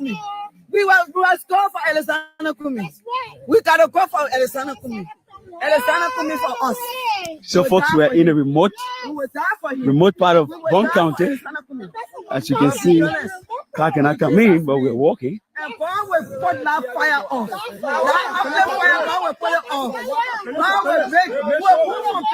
Kumi. We were going for Alexander Kumi. We gotta go for Alexander Kumi. Alexander Kumi for us. So folks, we're in a remote part of Bond County. As you can see, car cannot come in, but we're walking. And God will put that fire off. That fire, God will put it off. God will break. We'll move from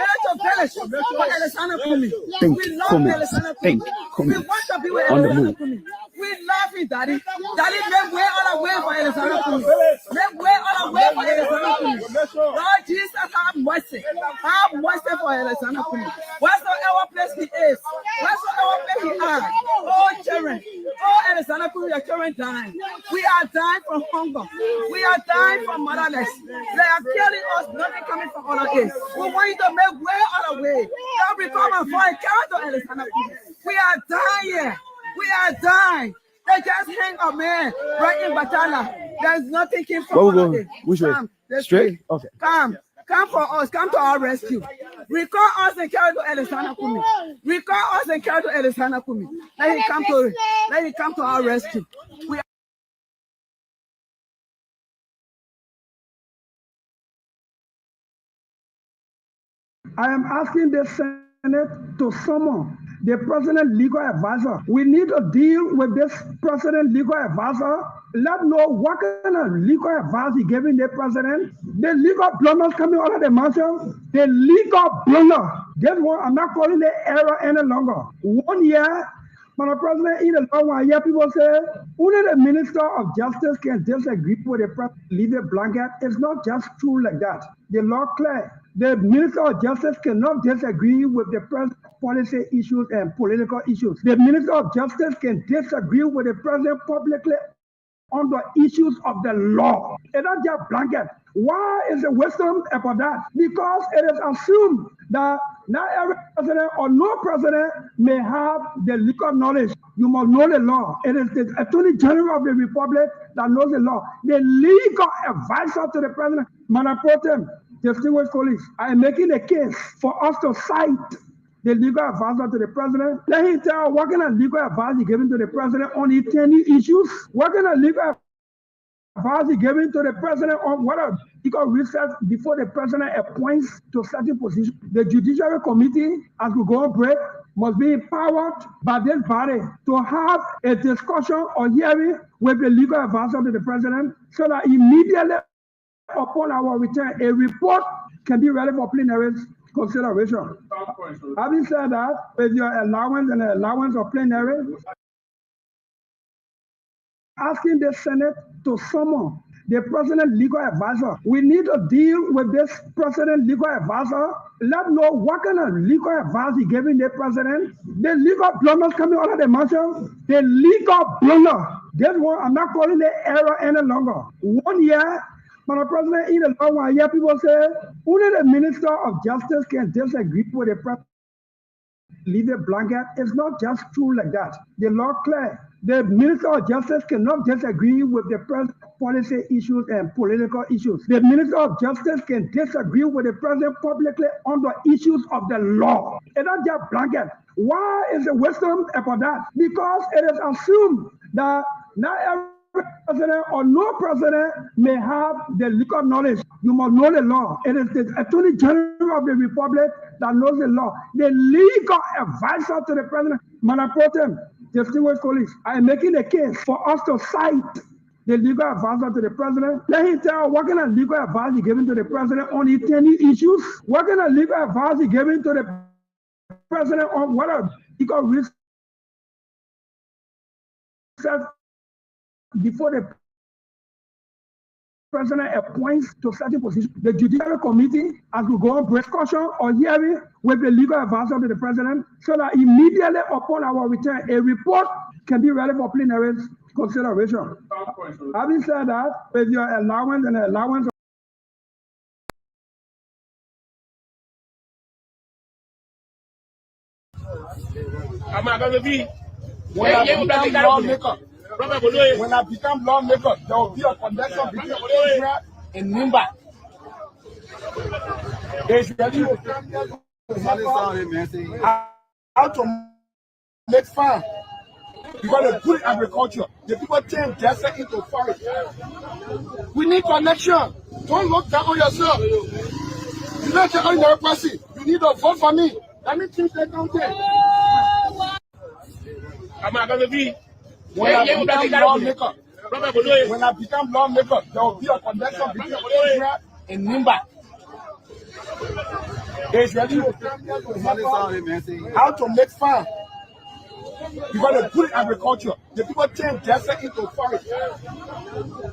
village to village for Alexander Kumi. We love Alexander Kumi. We want to be with Alexander Kumi. We love him, Daddy. Daddy, make way all the way for Alexander Kumi. Make way all the way for Alexander Kumi. Lord Jesus, have mercy. Have mercy for Alexander Kumi. Whatsoever place he is, whatsoever place he is, oh children, oh Alexander Kumi, your children dying. We are dying from hunger. We are dying from motherless. They are killing us, nothing coming from all of this. We want you to make way all the way. Now we come and find character Alexander Kumi. We are dying. We are dying. They just hang a man right in Batala. There's nothing came from all of this. Which way? Straight? Okay. Come for us. Come to our rescue. Recall us and carry to Alexander Kumi. Recall us and carry to Alexander Kumi. Let him come to our rescue. I am asking the Senate to summon the President Legal Advisor. We need to deal with this President Legal Advisor. Let know what kind of legal advice he giving the President. The legal blunders coming out of the mansion. The legal blunder. This one, I'm not calling the error any longer. 1 year, when the President in the law, 1 year, people say, only the Minister of Justice can disagree with the President. Leave a blanket. It's not just true like that. The law clear. The Minister of Justice cannot disagree with the President's policy issues and political issues. The Minister of Justice can disagree with the President publicly on the issues of the law. It's not just blanket. Why is the wisdom about that? Because it is assumed that not every president or no president may have the legal knowledge. You must know the law. It is the Attorney General of the Republic that knows the law. The legal advisor to the President, Madam Pro Tem, distinguished colleagues, I am making a case for us to cite the legal advisor to the President. Let him tell what kind of legal advice he given to the President on the 10 issues. What kind of legal advice he given to the President on what a legal research before the President appoints to certain positions. The Judiciary Committee, as we go on break, must be empowered by this body to have a discussion or hearing with the legal advisor to the President so that immediately upon our return, a report can be ready for plenary consideration. Having said that, with your allowance and the allowance of plenary, asking the Senate to summon the President Legal Advisor. We need to deal with this President Legal Advisor. Let know what kind of legal advice he giving the President. The legal blunders coming out of the mansion. The legal blunder. This one, I'm not calling the error any longer. 1 year, when the President in the law, 1 year, people say, only the Minister of Justice can disagree with the President. Leave a blanket. It's not just true like that. The law clear. The Minister of Justice cannot disagree with the President's policy issues and political issues. The Minister of Justice can disagree with the President publicly on the issues of the law. It's not just blanket. Why is the wisdom about that? Because it is assumed that not every president or no president may have the legal knowledge. You must know the law. It is the Attorney General of the Republic that knows the law. The legal advisor to the President, Madam Pro Tem, distinguished colleagues, I am making a case for us to cite the legal advisor to the President. Let him tell what kind of legal advice he given to the President on the 10 issues. What kind of legal advice he given to the President on what a legal research before the President appoints to certain positions. The Judiciary Committee, as we go on discussion or hearing with the legal advisor to the President, so that immediately upon our return, a report can be ready for plenary consideration. Having said that, with your allowance and allowance when I become lawmaker, there will be a connection between Israel and Nimba. How to make fun because they're good in agriculture. The people turn desert into forest. We need connection. Don't look down on yourself. You don't take on your person. You need to vote for me. Let me change the country. When I become lawmaker, there will be a connection between Israel and Nimba. Israel will come here to help us how to make farm. Because they're good in agriculture. The people turn desert into forest.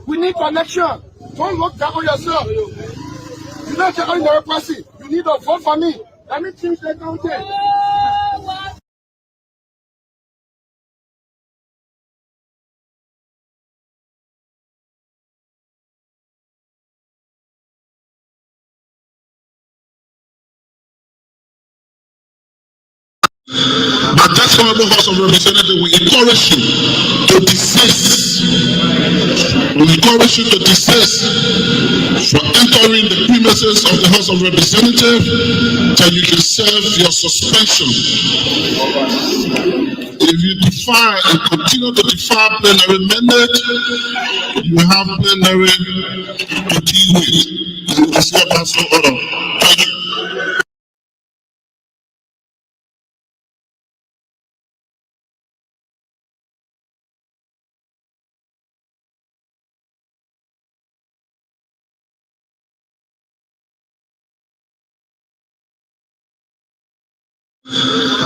We need connection. Don't look down on yourself. You don't take on your person. You need to vote for me. Let me change the country. But that honorable House of Representatives, we encourage you to desist. We encourage you to desist from entering the premises of the House of Representatives till you can serve your suspension. If you defy and continue to defy plenary mandate, you have plenary to deal with. And it's not that so order. Thank you.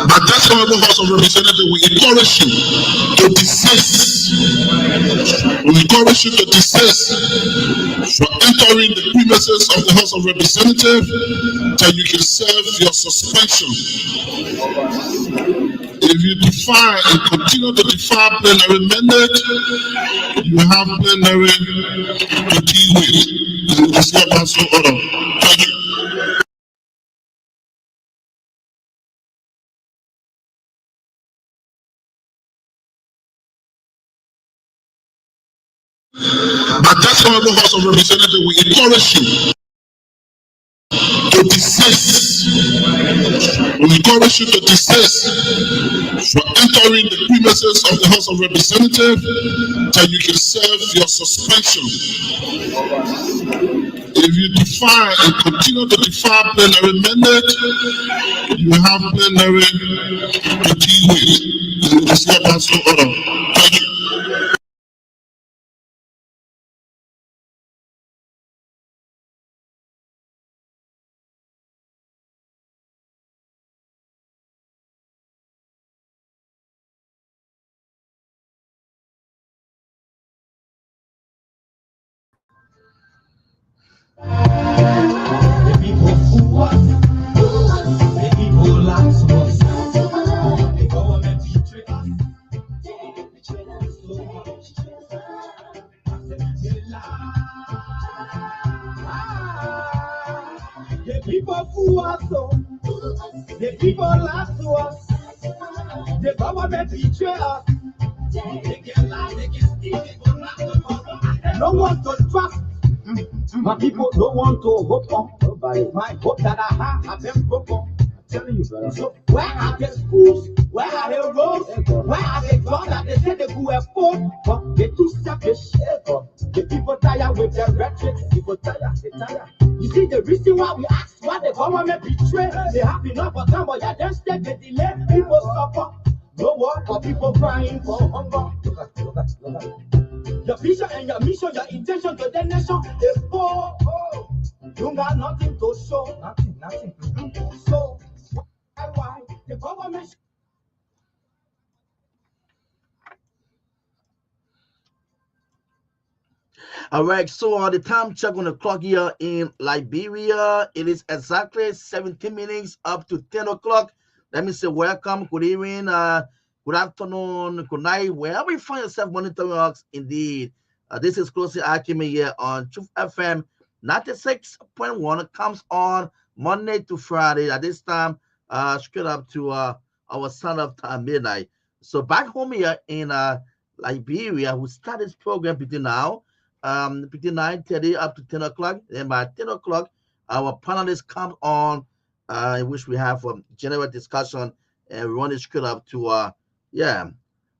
But that honorable House of Representatives, we encourage you to desist. We encourage you to desist from entering the premises of the House of Representatives till you can serve your suspension. If you defy and continue to defy plenary mandate, you have plenary to deal with. And it's not that so order. Thank you. But that honorable House of Representatives, we encourage you to desist. We encourage you to desist from entering the premises of the House of Representatives till you can serve your suspension. If you defy and continue to defy plenary mandate, you have plenary to deal with. And it's not that so order. Thank you. The people fool us, the people lie to us, the government betray us. They can lie, they can steal, they can lie. No one to trust. My people don't want to hope on. My hope that I have been broken. Telling you, brother. So where are the schools? Where are the roads? Where are the jobs that they say they could afford? But they too selfish. The people tired with their rhetoric. People tired, they tired. You see the reason why we ask why the government betray. They have enough of time, but yeah, then step the delay. People suffer. No work for people crying for hunger. Look at. Your vision and your mission, your intention to the nation is poor. You got nothing to show. Nothing. So why the government? All right, so on the time check on the clock here in Liberia, it is exactly 17 minutes up to 10 o'clock. Let me say welcome, good evening, good afternoon, good night, wherever you find yourself monitoring us. Indeed, this is Closely Akime here on Truth FM 96.1. It comes on Monday to Friday at this time, straight up to our sun up time midnight. So back home here in Liberia, we start this program between 9:30 up to 10 o'clock. Then by 10 o'clock, our panelists come on, in which we have general discussion and run it straight up to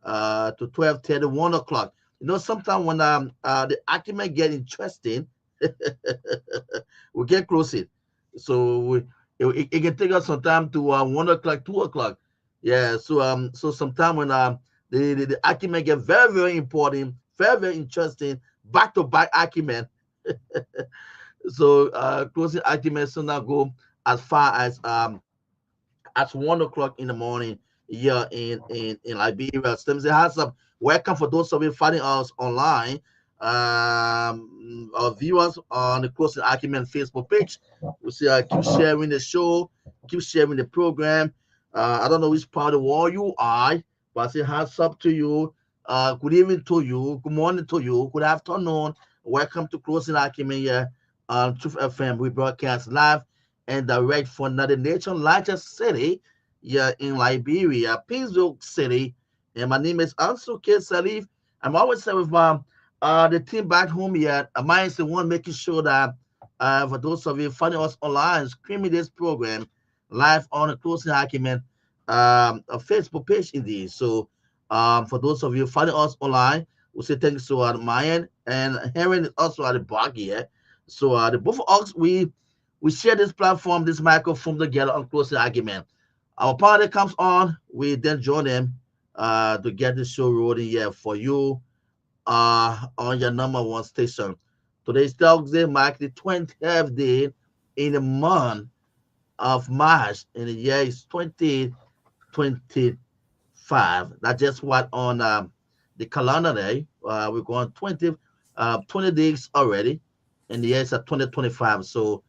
to 12:30, 1 o'clock. You know, sometimes when the argument get interesting, we get close it. So it can take us some time to 1 o'clock, 2 o'clock. Yeah. So sometime when the argument get very, very important, very, very interesting, back to back argument. So closing arguments so now go as far as 1 o'clock in the morning here in Liberia. Stemsley has some welcome for those of you finding us online. Our viewers on the Closing Argument Facebook page. We see keep sharing the show, keep sharing the program. I don't know which part of the world you are, but I say hats up to you. Good evening to you, good morning to you, good afternoon. Welcome to Closing Argument here on Truth FM. We broadcast live and direct from the nation's largest city here in Liberia, Peabody City. And my name is Ansu K. Salif. I'm always here with the team back home here. Myean is the one making sure that for those of you finding us online, streaming this program live on the Closing Argument a Facebook page indeed. So for those of you finding us online, we say thanks to Myean and Heron is also at the back here. So the both of us we share this platform, this microphone together on Closing Argument. Our party comes on, we then join them to get the show rolling here for you on your number one station. Today's Thursday, mark the 20th day in the month of March, and the year is 2025. That's just what on the calendar day. We're going 20 days already, and the year is 2025. So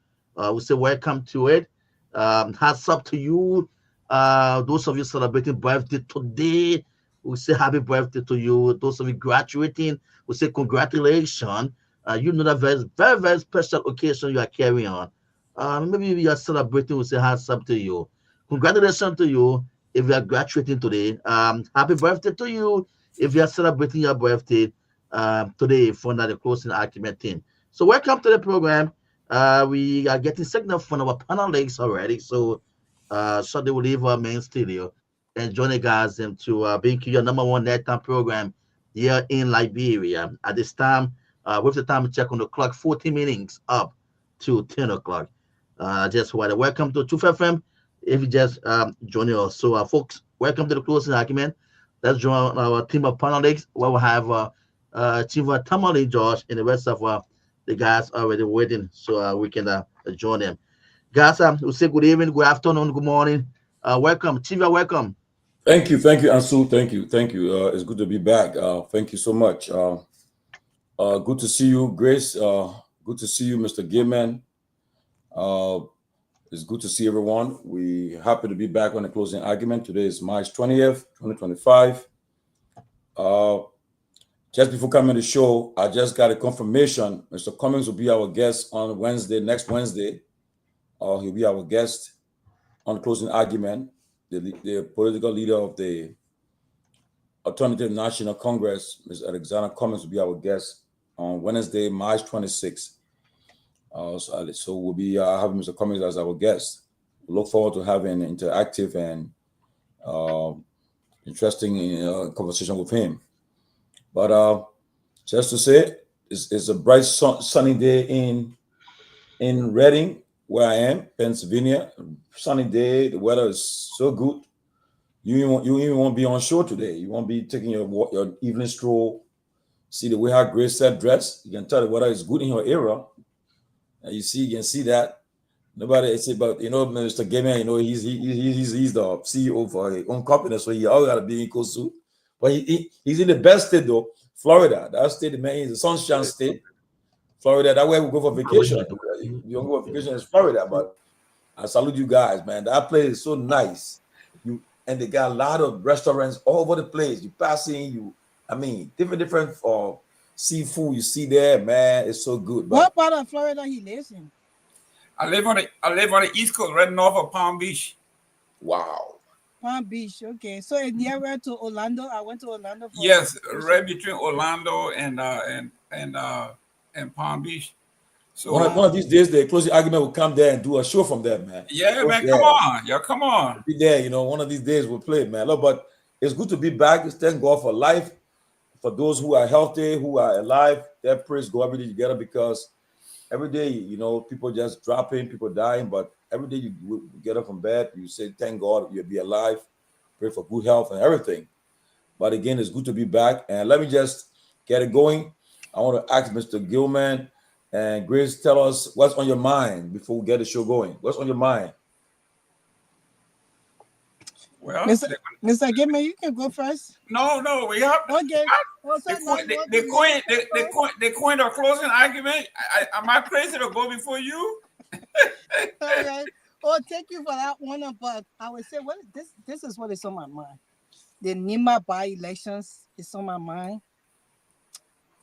we say welcome to it. Hats up to you. Those of you celebrating birthday today, we say happy birthday to you. Those of you graduating, we say congratulations. You know that very, very, very special occasion you are carrying on. Maybe you are celebrating, we say hats up to you. Congratulations to you if you are graduating today. Happy birthday to you if you are celebrating your birthday today from the Closing Argument team. So welcome to the program. We are getting signal from our panelists already. So they will leave our main studio and join the guys to being your number one nighttime program here in Liberia. At this time, with the time check on the clock, 40 minutes up to 10 o'clock. Just what welcome to Truth FM. If you just join us, so folks, welcome to the Closing Argument. Let's join our team of panelists. Where we have Chief Tomalin George and the rest of the guys already waiting, so we can join them. Guys, we say good evening, good afternoon, good morning. Welcome, Chief. Welcome. Thank you, Ansu. Thank you. It's good to be back. Thank you so much. Good to see you, Grace. Good to see you, Mr. Gilman. It's good to see everyone. We happy to be back on the Closing Argument. Today is March 20th, 2025. Just before coming to the show, I just got a confirmation. Mr. Cummings will be our guest on Wednesday, next Wednesday. He'll be our guest on the Closing Argument. The political leader of the Alternative National Congress, Ms. Alexander Cummings, will be our guest on Wednesday, March 26th. So we'll be having Mr. Cummings as our guest. We look forward to having an interactive and interesting conversation with him. But just to say, it's a bright, sunny day in Reading, where I am, Pennsylvania. Sunny day. The weather is so good. You even won't be on shore today. You won't be taking your evening stroll. See the way how Grace said dress. You can tell the weather is good in your area. And you can see that. Nobody say, but Mr. Gamer, he's the CEO for his own company, so he always got to be in cool suit. But he's in the best state though, Florida. That state, man, is a sunshine state. Florida, that way we go for vacation. You don't go for vacation in Florida, but I salute you guys, man. That place is so nice. And they got a lot of restaurants all over the place. You pass in, different seafood you see there, man. It's so good. But what part of Florida he lives in? I live on the East Coast, right north of Palm Beach. Wow. Palm Beach, okay. So it's nearer to Orlando. I went to Orlando. Yes, right between Orlando and Palm Beach. So one of these days, the Closing Argument will come there and do a show from there, man. Yeah, man, come on. Y'all come on. Be there, one of these days we'll play, man. Look, but it's good to be back. Thank God for life. For those who are healthy, who are alive, they praise God every day together, because every day, you know, people just dropping, people dying, but every day you get up from bed, you say, thank God you'll be alive, pray for good health and everything. But again, it's good to be back. And let me just get it going. I want to ask Mr. Gilman and Grace, tell us what's on your mind before we get the show going. What's on your mind? Well, Mr. Gilman, you can go first. No, we have okay. The coin of closing argument. Am I crazy to go before you? All right. Oh, thank you for that one. But I would say, well, this is what is on my mind. The Nima by-elections is on my mind,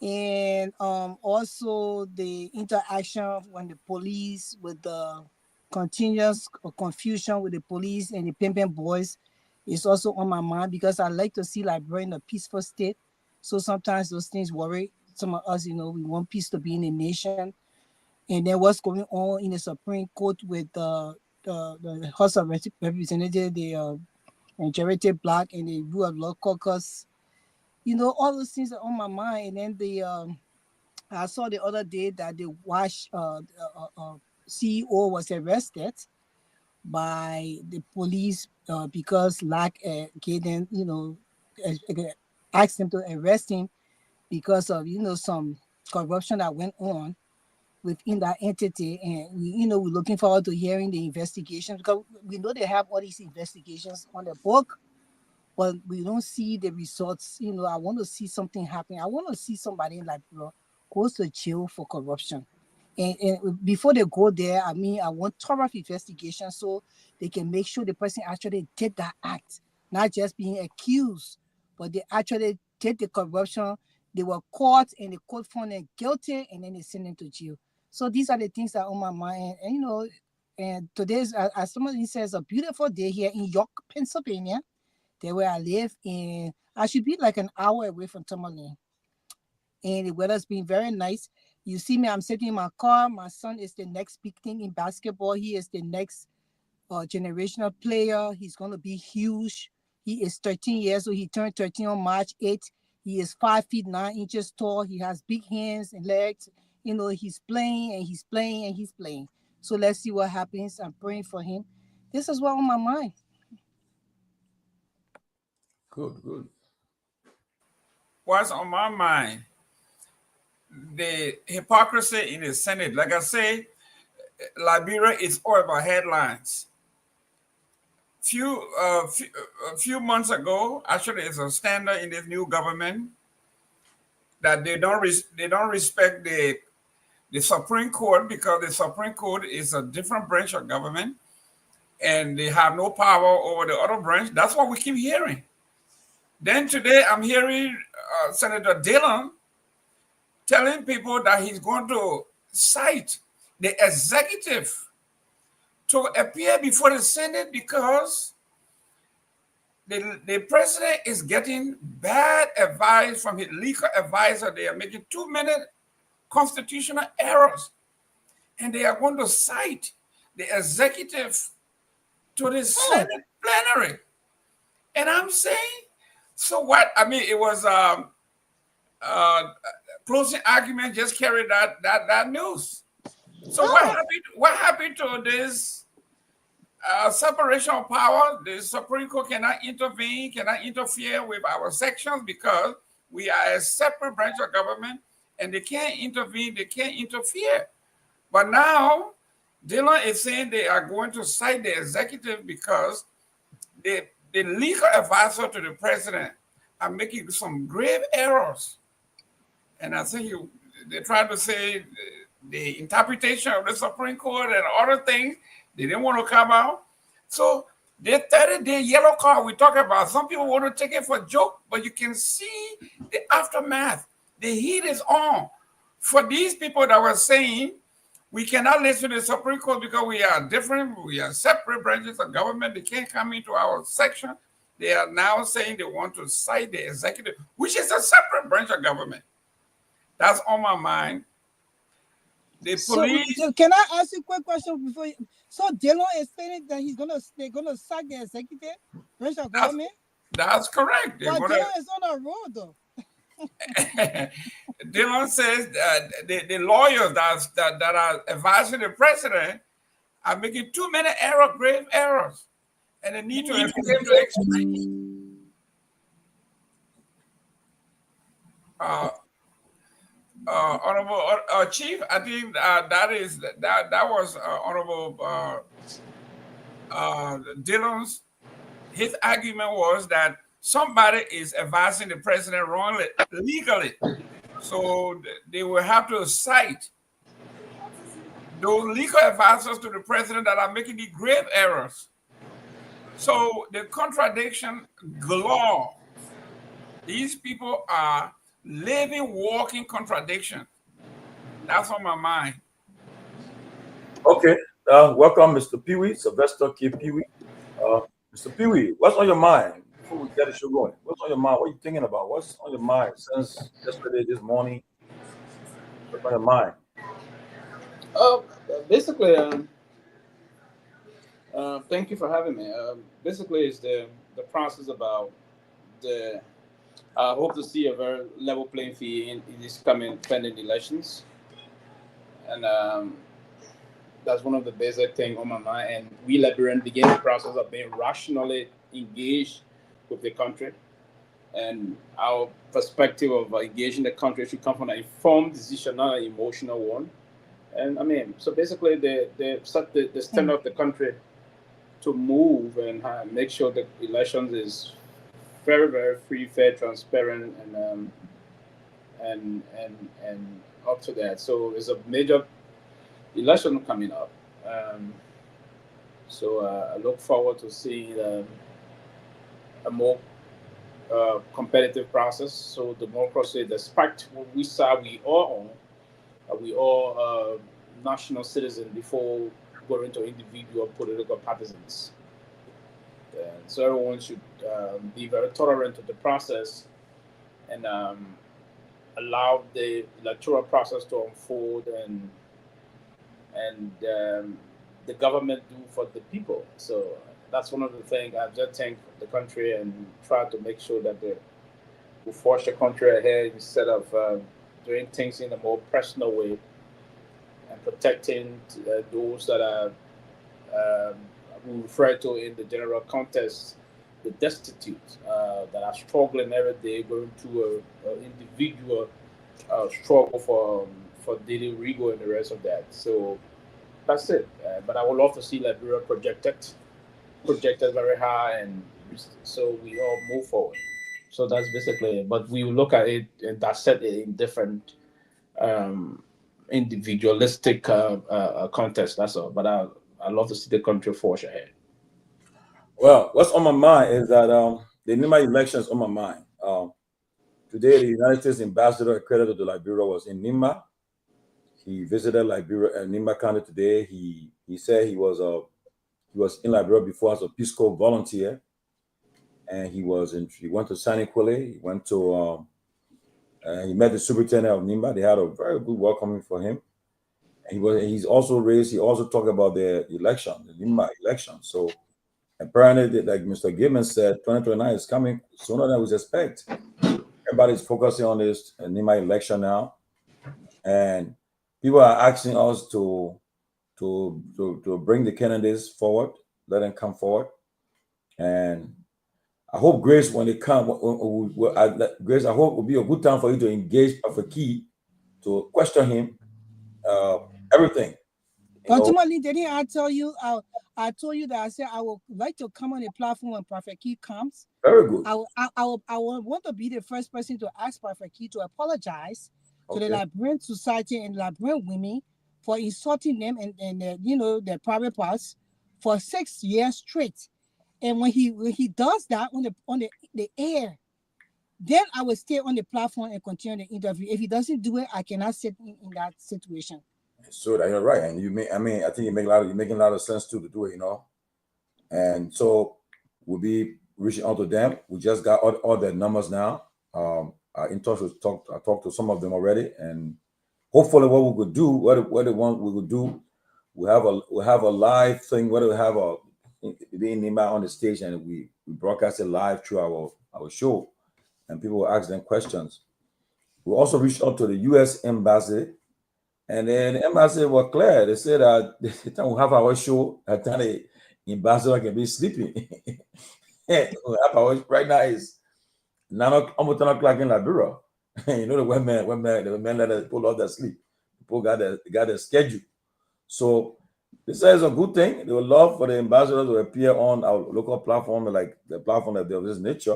and also the interaction when the police with the continuous confusion with the police and the pimping boys is also on my mind, because I like to see Liberia in a peaceful state. So sometimes those things worry some of us. You know, we want peace to be in the nation. And then what's going on in the Supreme Court with the House of Representatives, the majority black, and the rule of law caucus. You know, all those things are on my mind. And then I saw the other day that the Wash CEO was arrested by the police because gave them, you know, asked them to arrest him because of, you know, some corruption that went on within that entity. And we're looking forward to hearing the investigations, because we know they have all these investigations on the book, but we don't see the results. You know, I want to see something happen. I want to see somebody in Liberia goes to jail for corruption. And before they go there, I want thorough investigation so they can make sure the person actually did that act, not just being accused, but they actually did the corruption. They were caught and the court found them guilty, and then they sent them to jail. So these are the things that are on my mind. And, you know, and today's, as somebody says, a beautiful day here in York, Pennsylvania, there where I live. And I should be like an hour away from Tomalin. And the weather's been very nice. You see me, I'm sitting in my car. My son is the next big thing in basketball. He is the next generational player. He's going to be huge. He is 13 years old. He turned 13 on March 8th. He is 5 feet 9 inches tall. He has big hands and legs. You know, he's playing and he's playing and he's playing. So let's see what happens. I'm praying for him. This is what's on my mind. Good. What's on my mind? The hypocrisy in the Senate. Like I say, Liberia is all about headlines. A few months ago, actually, it's a standard in this new government that they don't respect the Supreme Court, because the Supreme Court is a different branch of government, and they have no power over the other branch. That's what we keep hearing. Then today, I'm hearing Senator Dillon telling people that he's going to cite the executive to appear before the Senate because the president is getting bad advice from his legal advisor. They are making too many constitutional errors, and they are going to cite the executive to the Senate plenary. And I'm saying, so what? I mean, it was closing argument just carried that news. So what happened to this separation of power? The Supreme Court cannot interfere with our sections because we are a separate branch of government, and they can't intervene, they can't interfere. But now, Dillon is saying they are going to cite the executive because the legal advisor to the president are making some grave errors. And I think they're trying to say the interpretation of the Supreme Court and other things, they didn't want to come out. So the 30-day yellow card we talk about, some people want to take it for a joke, but you can see the aftermath. The heat is on. For these people that were saying, we cannot listen to the Supreme Court because we are different, we are separate branches of government, they can't come into our section. They are now saying they want to cite the executive, which is a separate branch of government. That's on my mind. The police. So can I ask you a quick question before you? So Dillon is saying that they're gonna sack the executive branch of government? That's correct. But Dylan is on the road, though. Dylan says the lawyers that are advising the president are making too many grave errors, and they need to explain. Honorable Chief, I think that was Honorable Dylan's. His argument was that somebody is advising the president wrongly legally, so they will have to cite those legal advisors to the president that are making the grave errors. So the contradiction galore. These people are living, walking contradiction. That's on my mind. Okay. Welcome, Mr. Pewee, Sylvester Pewee. Mr. Pewee, what's on your mind before we get the show going? What's on your mind? What are you thinking about? What's on your mind since yesterday, this morning? What's on your mind? Basically, thank you for having me. Basically, it's the process about I hope to see a very level playing field in this coming pending elections, and that's one of the basic things on my mind. And we Liberians begin the process of being rationally engaged with the country, and our perspective of engaging the country should come from an informed decision, not an emotional one. And I mean, so basically, they set the standard of the country to move and make sure the elections is very, very free, fair, transparent, and up to that. So it's a major election coming up. So I look forward to seeing a more competitive process. So democracy, despite what we saw, we all national citizens before going to individual political partisans. So everyone should be very tolerant of the process and allow the electoral process to unfold and the government do for the people. So that's one of the things I just thank the country and try to make sure that we force the country ahead instead of doing things in a more personal way and protecting those that are we refer to in the general context, the destitute that are struggling every day, going through an individual struggle for daily regal and the rest of that. So that's it. But I would love to see Liberia projected very high, and so we all move forward. So that's basically it. But we will look at it and dissect it in different individualistic context. That's all. But I love to see the country forge ahead. Well, what's on my mind is that the Nima elections on my mind. Today, the United States ambassador accredited to Liberia was in Nima. He visited Liberia and Nima County today. He said he was in Liberia before as a Peace Corps volunteer, and he went to Saniquile. He went to he met the superintendent of Nima. They had a very good welcoming for him. And he also talked about the election, the Nima election. So apparently, like Mr. Gibbons said, 2029 is coming sooner than we expect. Everybody's focusing on this Nima election now, and people are asking us to bring the candidates forward, let them come forward, and I hope, Grace, when they come, Grace, I hope it will be a good time for you to engage Prophet Key to question him everything. Ultimately, didn't I tell you? I told you that I said I would like to come on the platform when Prophet Key comes. Very good. I want to be the first person to ask Prophet Key to apologize to the Liberian society and Liberian women for insulting them and their private parts for 6 years straight. And when he does that on the air, then I will stay on the platform and continue the interview. If he doesn't do it, I cannot sit in that situation. So that you're right, and I think you're making a lot of sense too to do it, And so we'll be reaching out to them. We just got all their numbers now. In touch with I talked to some of them already, and hopefully what we could do, we have a live thing. Whether we have being named on the stage, and we broadcast it live through our show, and people will ask them questions. We also reached out to the U.S. Embassy, and then the embassy was clear. They said that the time we have our show, at time the ambassador can be sleeping. Right now is almost 10 o'clock in Liberia. You know, the men let people off their sleep. People got their schedule. So this is a good thing. They would love for the ambassadors to appear on our local platform, like the platform that of this nature,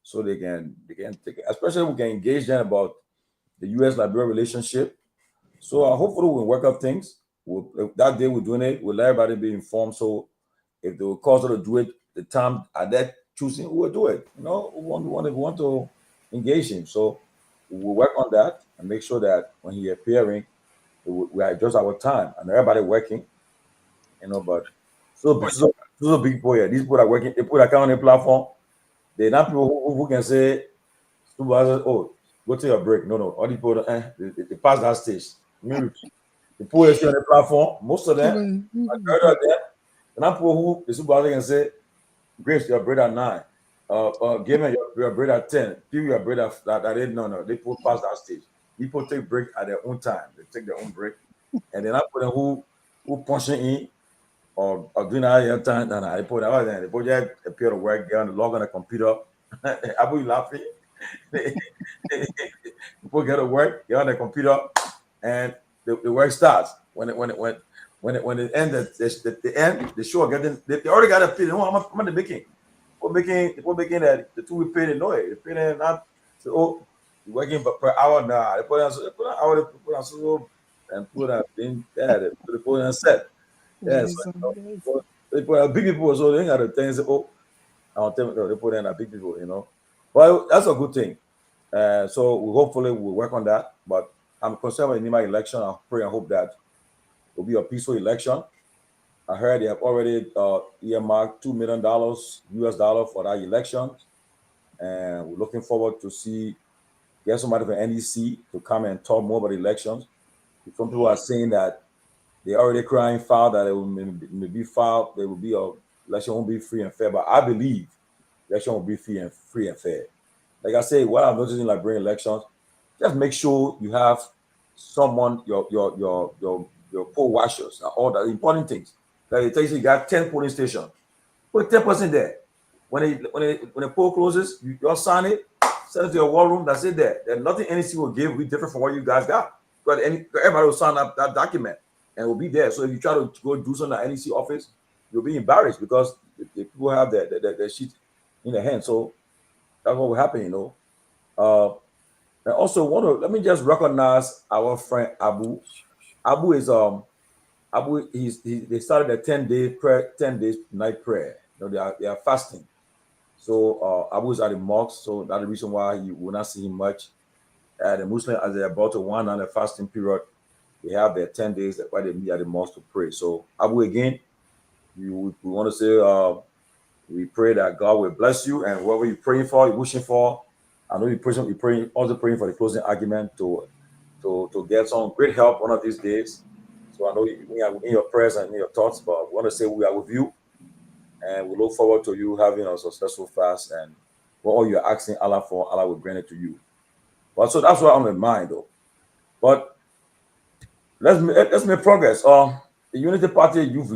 so they can take it. Especially we can engage them about the U.S.-Liberia relationship. So hopefully we'll work out things. That day we're doing it. We'll let everybody be informed. So if they will cause us to do it, the time at that choosing, we will do it. You know, we want to engage him. So we'll work on that and make sure that when he's appearing, we adjust our time and everybody working. You know, but so big people here. These people are working. They put account on the platform. They're not people who can say, "Oh, go take a break." No. All the people they pass that stage. The people on the platform, most of them, they're not people who the supervisor can say, "Grace, your break at 9. Give me your break at 10. Give your break at that." No. They put past that stage. People take break at their own time. They take their own break, and they're not putting who punching in or doing that time. No. They put that. They put just appear to work. Get on the log on the computer. I be laughing. People get to work. Get on the computer, and the work starts. When it end, the end, the show getting. They already got a feeling. Oh, I'm the making. People making that the 2 week pay. They know it. They pay them not. So you're working per hour now. They put an hour. They put on so and put on thing there. They put on set. Yeah. So they put big people. So they got the things. Oh, I'll tell you. They put in big people. You know. Well, that's a good thing. So hopefully we'll work on that. But I'm concerned with my election. I pray and hope that it will be a peaceful election. I heard they have already earmarked $2 million US dollar for that election, and we're looking forward to get somebody from NEC to come and talk more about elections. Some people are saying that they're already crying foul that it will be foul. There will be election won't be free and fair, but I believe election will be free and fair. Like I say, what I've noticed in Liberian elections, just make sure you have someone, your poll watchers, all the important things. Like it tells you got 10 polling stations. Put 10% there. When the poll closes, you sign it, send it to your war room, that's it there. There's nothing NEC will give will be different from what you guys got. But everybody will sign up that document and will be there. So if you try to go do something at NEC office, you'll be embarrassed because the people have their sheet in their hand. So that's what will happen, you know. And also let me just recognize our friend Abu. Abu is they started a 10 days night prayer. You know, they are fasting. So Abu's at the mosque, so that's the reason why you will not see him much. The Muslims, as they're about to wind down the fasting period, they have their 10 days why they meet at the mosque to pray. So Abu, again, we want to say we pray that God will bless you, and whatever you're praying for, you're wishing for. I know you're praying for the closing argument to get some great help one of these days. So I know we are in your prayers and in your thoughts, but we want to say we are with you, and we look forward to you having a successful fast, and what all you're asking Allah for, Allah will grant it to you. But so that's what I'm in mind, though. But let's make progress. The Unity Party youth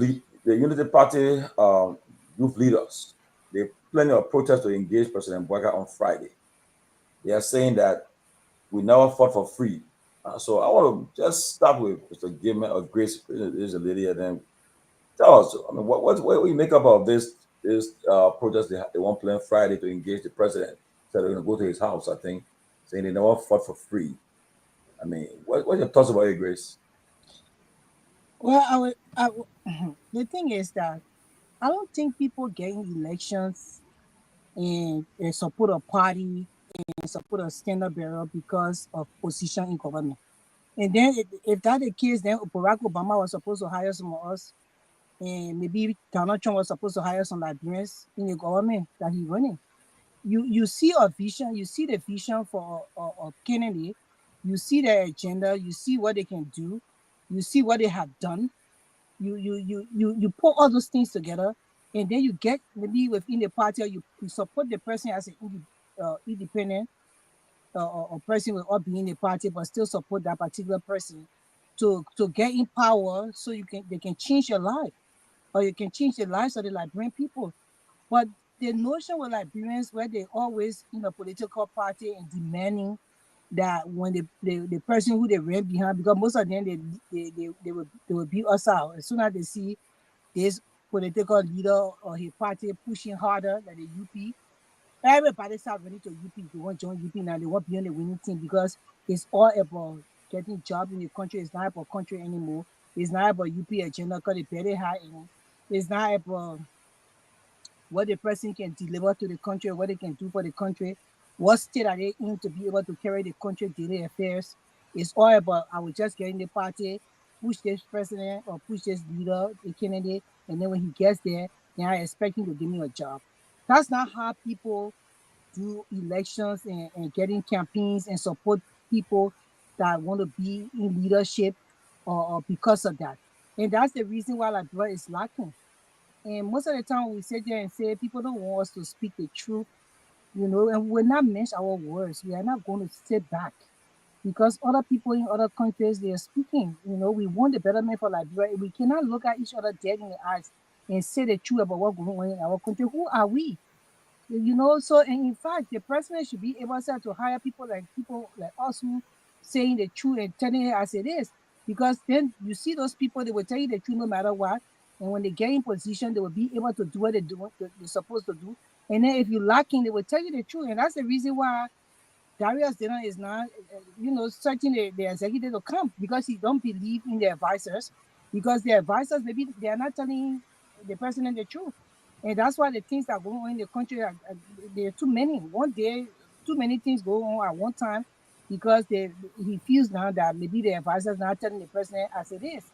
leaders, they plenty of protests to engage President Bouaga on Friday. They are saying that we never fought for free. So I want to just start with Mr. Gilman or Grace. There's a lady, and then tell us. I mean, what do you make up of this protest they want plan Friday to engage the president? So they're going to go to his house, I think, saying they never fought for free. I mean, what are your thoughts about it, Grace? Well, the thing is that I don't think people getting elections and support a party and support a standard bearer because of position in government. And then if that's the case, then Barack Obama was supposed to hire some of us, and maybe Donald Trump was supposed to hire some Liberians in the government that he's running. You see a vision, you see the vision for a candidate, you see their agenda, you see what they can do, you see what they have done. You put all those things together, and then you get maybe within the party, or you support the person as an independent or person without being in the party, but still support that particular person to get in power, so they can change your life, or you can change the lives of the Liberian people. But the notion with Liberians, where they always in a political party and demanding that when the person who they ran behind, because most of them they will beat us out as soon as they see this political leader or his party pushing harder than the UP. Everybody start running to UP. They want to join UP now. They want to be on the winning team, because it's all about getting jobs in the country. It's not about country anymore. It's not about UP agenda because they barely high in. It's not about what the person can deliver to the country, what they can do for the country, what state are they in to be able to carry the country daily affairs. It's all about, I will just get in the party, push this president or push this leader, the candidate, and then when he gets there, then I expect him to give me a job. That's not how people do elections and getting campaigns and support people that want to be in leadership or because of that. And that's the reason why Liberia is lacking. And most of the time we sit there and say people don't want us to speak the truth, and we're not mince our words. We are not going to sit back because other people in other countries, they are speaking. We want the betterment for Liberia. We cannot look at each other dead in the eyes and say the truth about what's going on in our country. Who are we? So, and in fact, the president should be able to hire people like us who saying the truth and telling it as it is. Because then you see those people, they will tell you the truth no matter what. And when they get in position, they will be able to do what they're supposed to do. And then if you're lacking, they will tell you the truth. And that's the reason why Darius Dana is not, searching the executive to come, because he don't believe in the advisors. Because the advisors, maybe they are not telling the president the truth. And that's why the things that go on in the country, there are too many. One day, too many things go on at one time, because he feels now that maybe the advisors not telling the president as it is.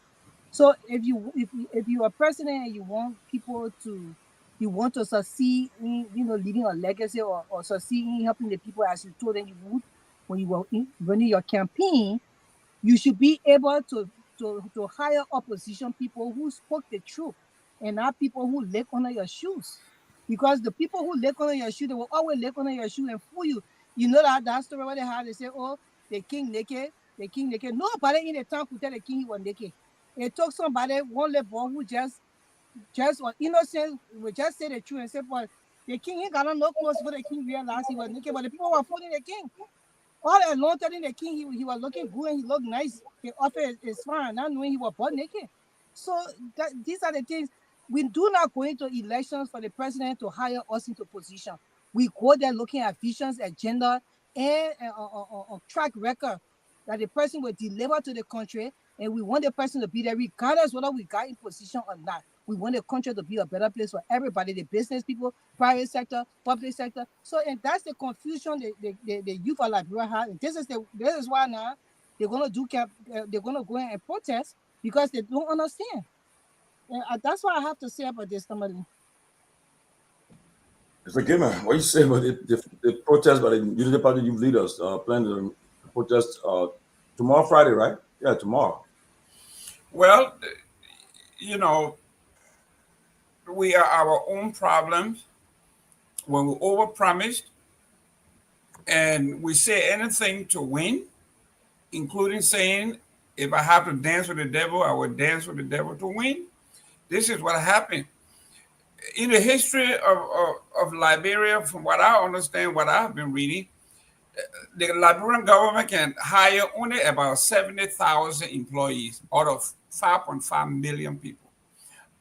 So if you are president and you want people to succeed in leaving a legacy or succeed in helping the people as you told them you would when you were running your campaign, you should be able to hire opposition people who spoke the truth and not people who lick under your shoes. Because the people who lick under your shoe, they will always lick under your shoe and fool you. You know that story where they say, oh, the king naked. Nobody in the town could tell the king he was naked. It took somebody, one little boy who just was innocent, would just say the truth and say, but the king ain't got no clothes for the king realized he was naked, but the people were fooling the king. All along telling the king he was looking good and he looked nice. The office is fine, not knowing he was butt naked. So these are the things. We do not go into elections for the president to hire us into position. We go there looking at visions, agenda, and a track record that the person will deliver to the country, and we want the person to be there regardless whether we got in position or not. We want the country to be a better place for everybody, the business people, private sector, public sector. So, and that's the confusion the youth of Liberia have. And this is why now they're gonna they're gonna go in and protest, because they don't understand. And that's what I have to say about this, Tomalin. Forgive me. What you say about the protest by the Unity Party youth leaders planning to protest tomorrow, Friday, right? Yeah, tomorrow. Well, we are our own problems. When we overpromised and we say anything to win, including saying, if I have to dance with the devil, I will dance with the devil to win. This is what happened. In the history of Liberia, from what I understand, what I've been reading, the Liberian government can hire only about 70,000 employees out of 5.5 million people.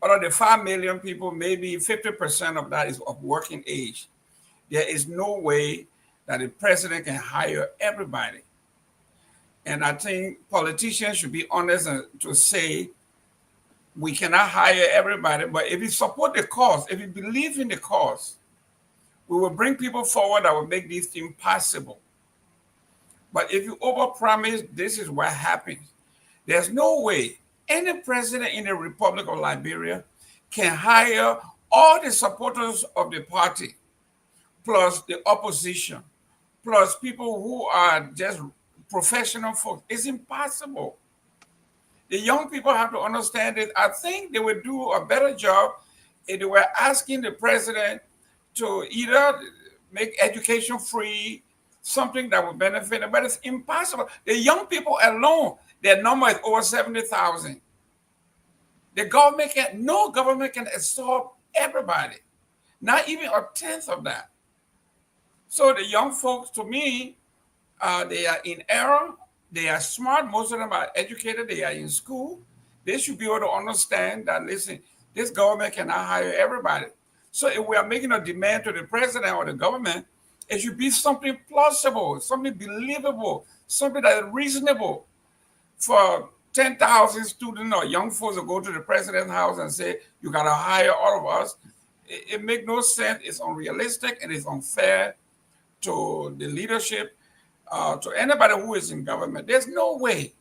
Out of the 5 million people, maybe 50% of that is of working age. There is no way that the president can hire everybody. And I think politicians should be honest to say, we cannot hire everybody, but if you support the cause, if you believe in the cause, we will bring people forward that will make this thing possible. But if you overpromise, this is what happens. There's no way any president in the Republic of Liberia can hire all the supporters of the party, plus the opposition, plus people who are just professional folks. It's impossible. The young people have to understand it. I think they will do a better job They were asking the president to either make education free, something that would benefit them, but it's impossible. The young people alone, their number is over 70,000. The government no government can absorb everybody, not even a tenth of that. So the young folks, to me, they are in error. They are smart. Most of them are educated. They are in school. They should be able to understand that, listen, this government cannot hire everybody. So if we are making a demand to the president or the government, it should be something plausible, something believable, something that is reasonable. For 10,000 students or young folks to go to the president's house and say, you got to hire all of us, it makes no sense. It's unrealistic and it's unfair to the leadership, to anybody who is in government. There is no way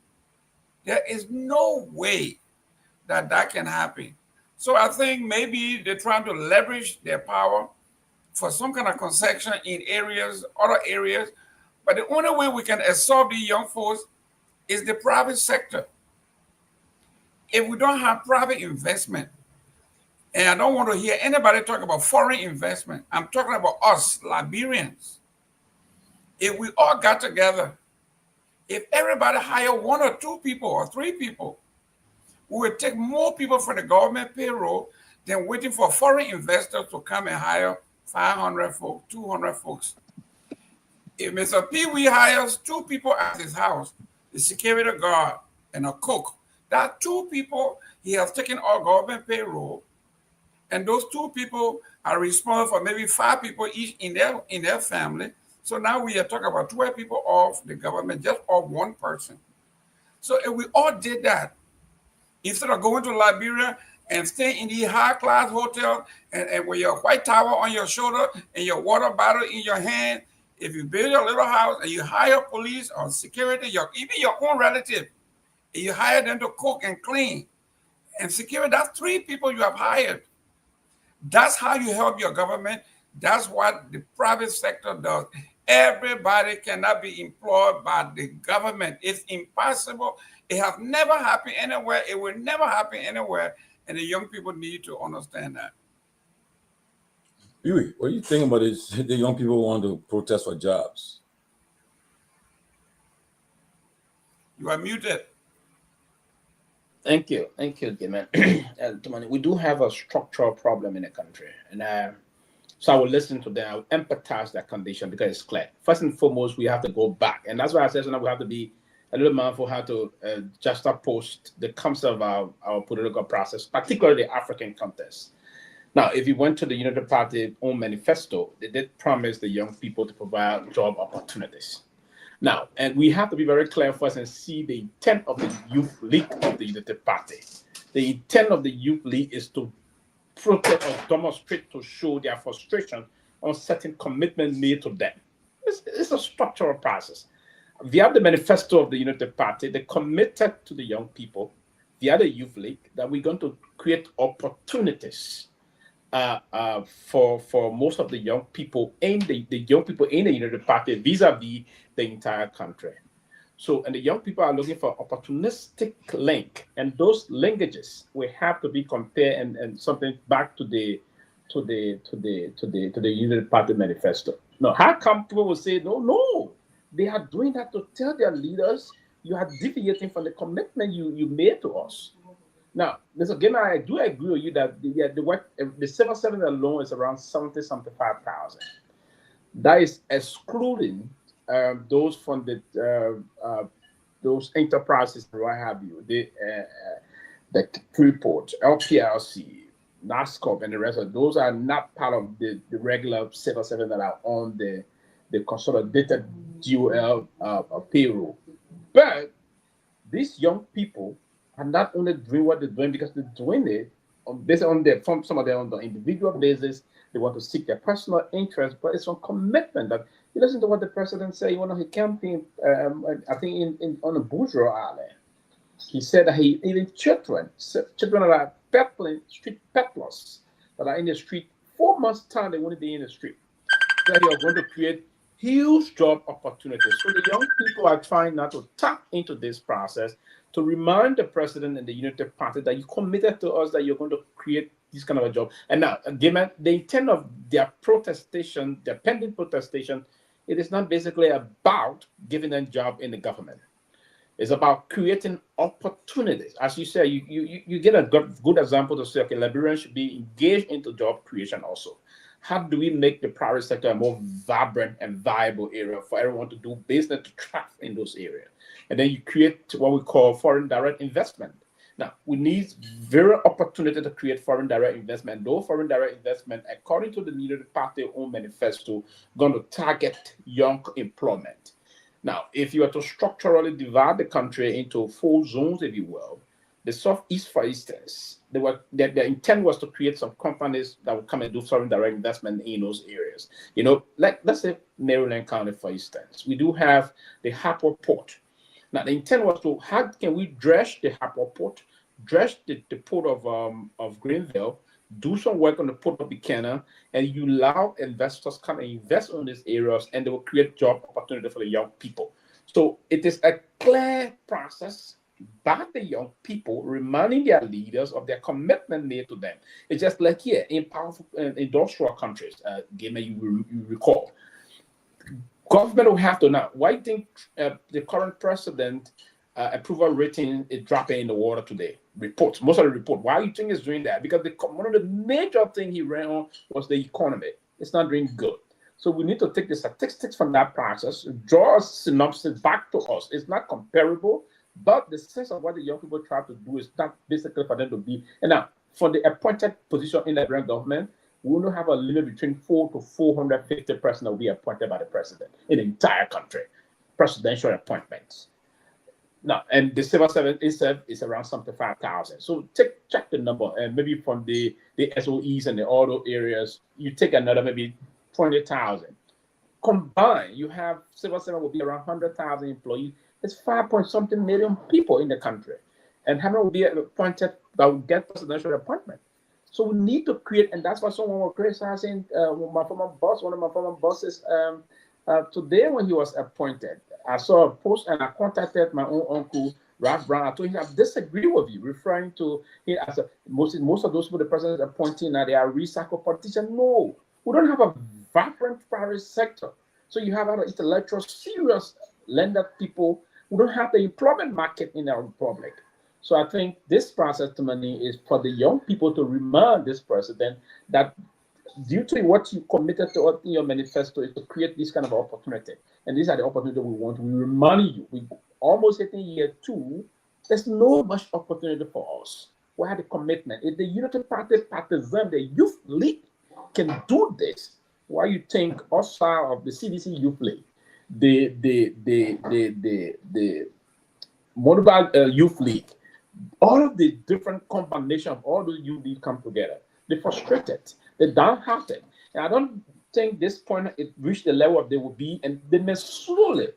that that can happen. So I think maybe they're trying to leverage their power for some kind of concession in other areas. But the only way we can absorb the young folks is the private sector. If we don't have private investment, and I don't want to hear anybody talk about foreign investment, I'm talking about us, Liberians. If we all got together, if everybody hire 1 or 2 people or 3 people, we would take more people from the government payroll than waiting for foreign investors to come and hire 500 folks, 200 folks. If Mr. Pewee hires 2 people at his house, the security guard and a cook, that 2 people, he has taken all government payroll, and those 2 people are responsible for maybe 5 people each in their family. So now we are talking about 12 people off the government, just off 1 person. So if we all did that, instead of going to Liberia and staying in the high-class hotel and with your white towel on your shoulder and your water bottle in your hand, if you build your little house and you hire police or security, even your own relative, and you hire them to cook and clean and security, that's 3 people you have hired. That's how you help your government. That's what the private sector does. Everybody cannot be employed by the government. It's impossible. It has never happened anywhere. It will never happen anywhere. And the young people need to understand that. Pewee, what do you think about this? The young people want to protest for jobs. You are muted. Thank you, Gaman. Tomalin, we do have a structural problem in the country, and so I will listen to them. I will empathize that condition because it's clear. First and foremost, we have to go back, and that's why I said we have to be a little mindful how to juxtapose the concept of our political process, particularly the African context. Now, if you went to the United Party's own manifesto, they did promise the young people to provide job opportunities. Now, and we have to be very clear first and see the intent of the Youth League of the United Party. The intent of the Youth League is to protest or demonstrate to show their frustration on certain commitment made to them. It's a structural process. Via the manifesto of the United Party, they committed to the young people, via the Youth League, that we're going to create opportunities for most of the young people and the young people in the United Party vis-a-vis the entire country. So, and the young people are looking for opportunistic link, and those linkages will have to be compared and something back to the United Party manifesto. Now, how come people will say no? They are doing that to tell their leaders you are deviating from the commitment you made to us. Now, again, I do agree with you that the civil servant alone is around 75,000. That is excluding those from those enterprises, what have you, the Freeport, LPLC, NASCOP, and the rest of those are not part of the regular civil servants that are on the consolidated DOL payroll. But these young people are not only doing what they're doing because they're doing it based on some of them on the individual basis. They want to seek their personal interest, but it's on commitment. That you listen to what the president said. One of his campaign, I think on the Bourgeois Island, he said that even children that are street peddlers that are in the street 4 months time they want to be in the street. That they are going to create huge job opportunities. So the young people are trying not to tap into this process to remind the president and the United Party that you committed to us that you're going to create this kind of a job. And now, again, the intent of their protestation, their pending protestation, it is not basically about giving them job in the government. It's about creating opportunities. As you say, you get a good example to say, okay, Liberians should be engaged into job creation also. How do we make the private sector a more vibrant and viable area for everyone to do business, to thrive in those areas? And then you create what we call foreign direct investment. Now, we need very opportunity to create foreign direct investment. Though foreign direct investment, according to the Liberia Party own manifesto, going to target young employment. Now, if you were to structurally divide the country into 4 zones, if you will, the Southeast, for instance, their intent was to create some companies that would come and do foreign direct investment in those areas. You know, like let's say Maryland County, for instance, we do have the Harper Port. Now, the intent was to, how can we dredge the Harper Port, dredge the port of Greenville, do some work on the port of Buchanan, and you allow investors come and invest on these areas, and they will create job opportunity for the young people. So it is a clear process by the young people reminding their leaders of their commitment made to them. It's just like here in powerful industrial countries, you recall. Government will have to now. Why do you think the current president approval rating is dropping in the water today? Reports, most of the report. Why do you think it's doing that? Because one of the major things he ran on was the economy. It's not doing good. So we need to take the statistics from that process, draw a synopsis back to us. It's not comparable, but the sense of what the young people try to do is not basically for them to be. And now, for the appointed position in the Liberian government, we will have a limit between 400 to 450 persons that will be appointed by the president in the entire country, presidential appointments. Now, and the civil service itself is around 75,000. So check the number, and maybe from the SOEs and the auto areas, you take another maybe 20,000. Combined, you have civil service will be around 100,000 employees. It's 5-point-something million people in the country, and how many will be appointed that will get presidential appointment? So we need to create, and that's why someone was criticizing one of my former bosses today when he was appointed. I saw a post and I contacted my own uncle, Ralph Brown. I told him I disagree with you, referring to him as most of those people the president is appointing now, they are recycled politicians. No, we don't have a vibrant private sector. So you have other intellectual, serious lender people. We don't have the employment market in our republic. So I think this process, to me, is for the young people to remind this president that due to what you committed to in your manifesto is to create this kind of opportunity. And these are the opportunities we want. We remind you, we almost hitting year 2, there's no much opportunity for us. We have the commitment. If the Unity Party partisan, the Youth League can do this, why you think outside of the CDC Youth League, the Mobile Youth League, all of the different combination of all those youth leagues come together. They're frustrated, they're downhearted. And I don't think this point it reached the level of they will be, and they may slowly,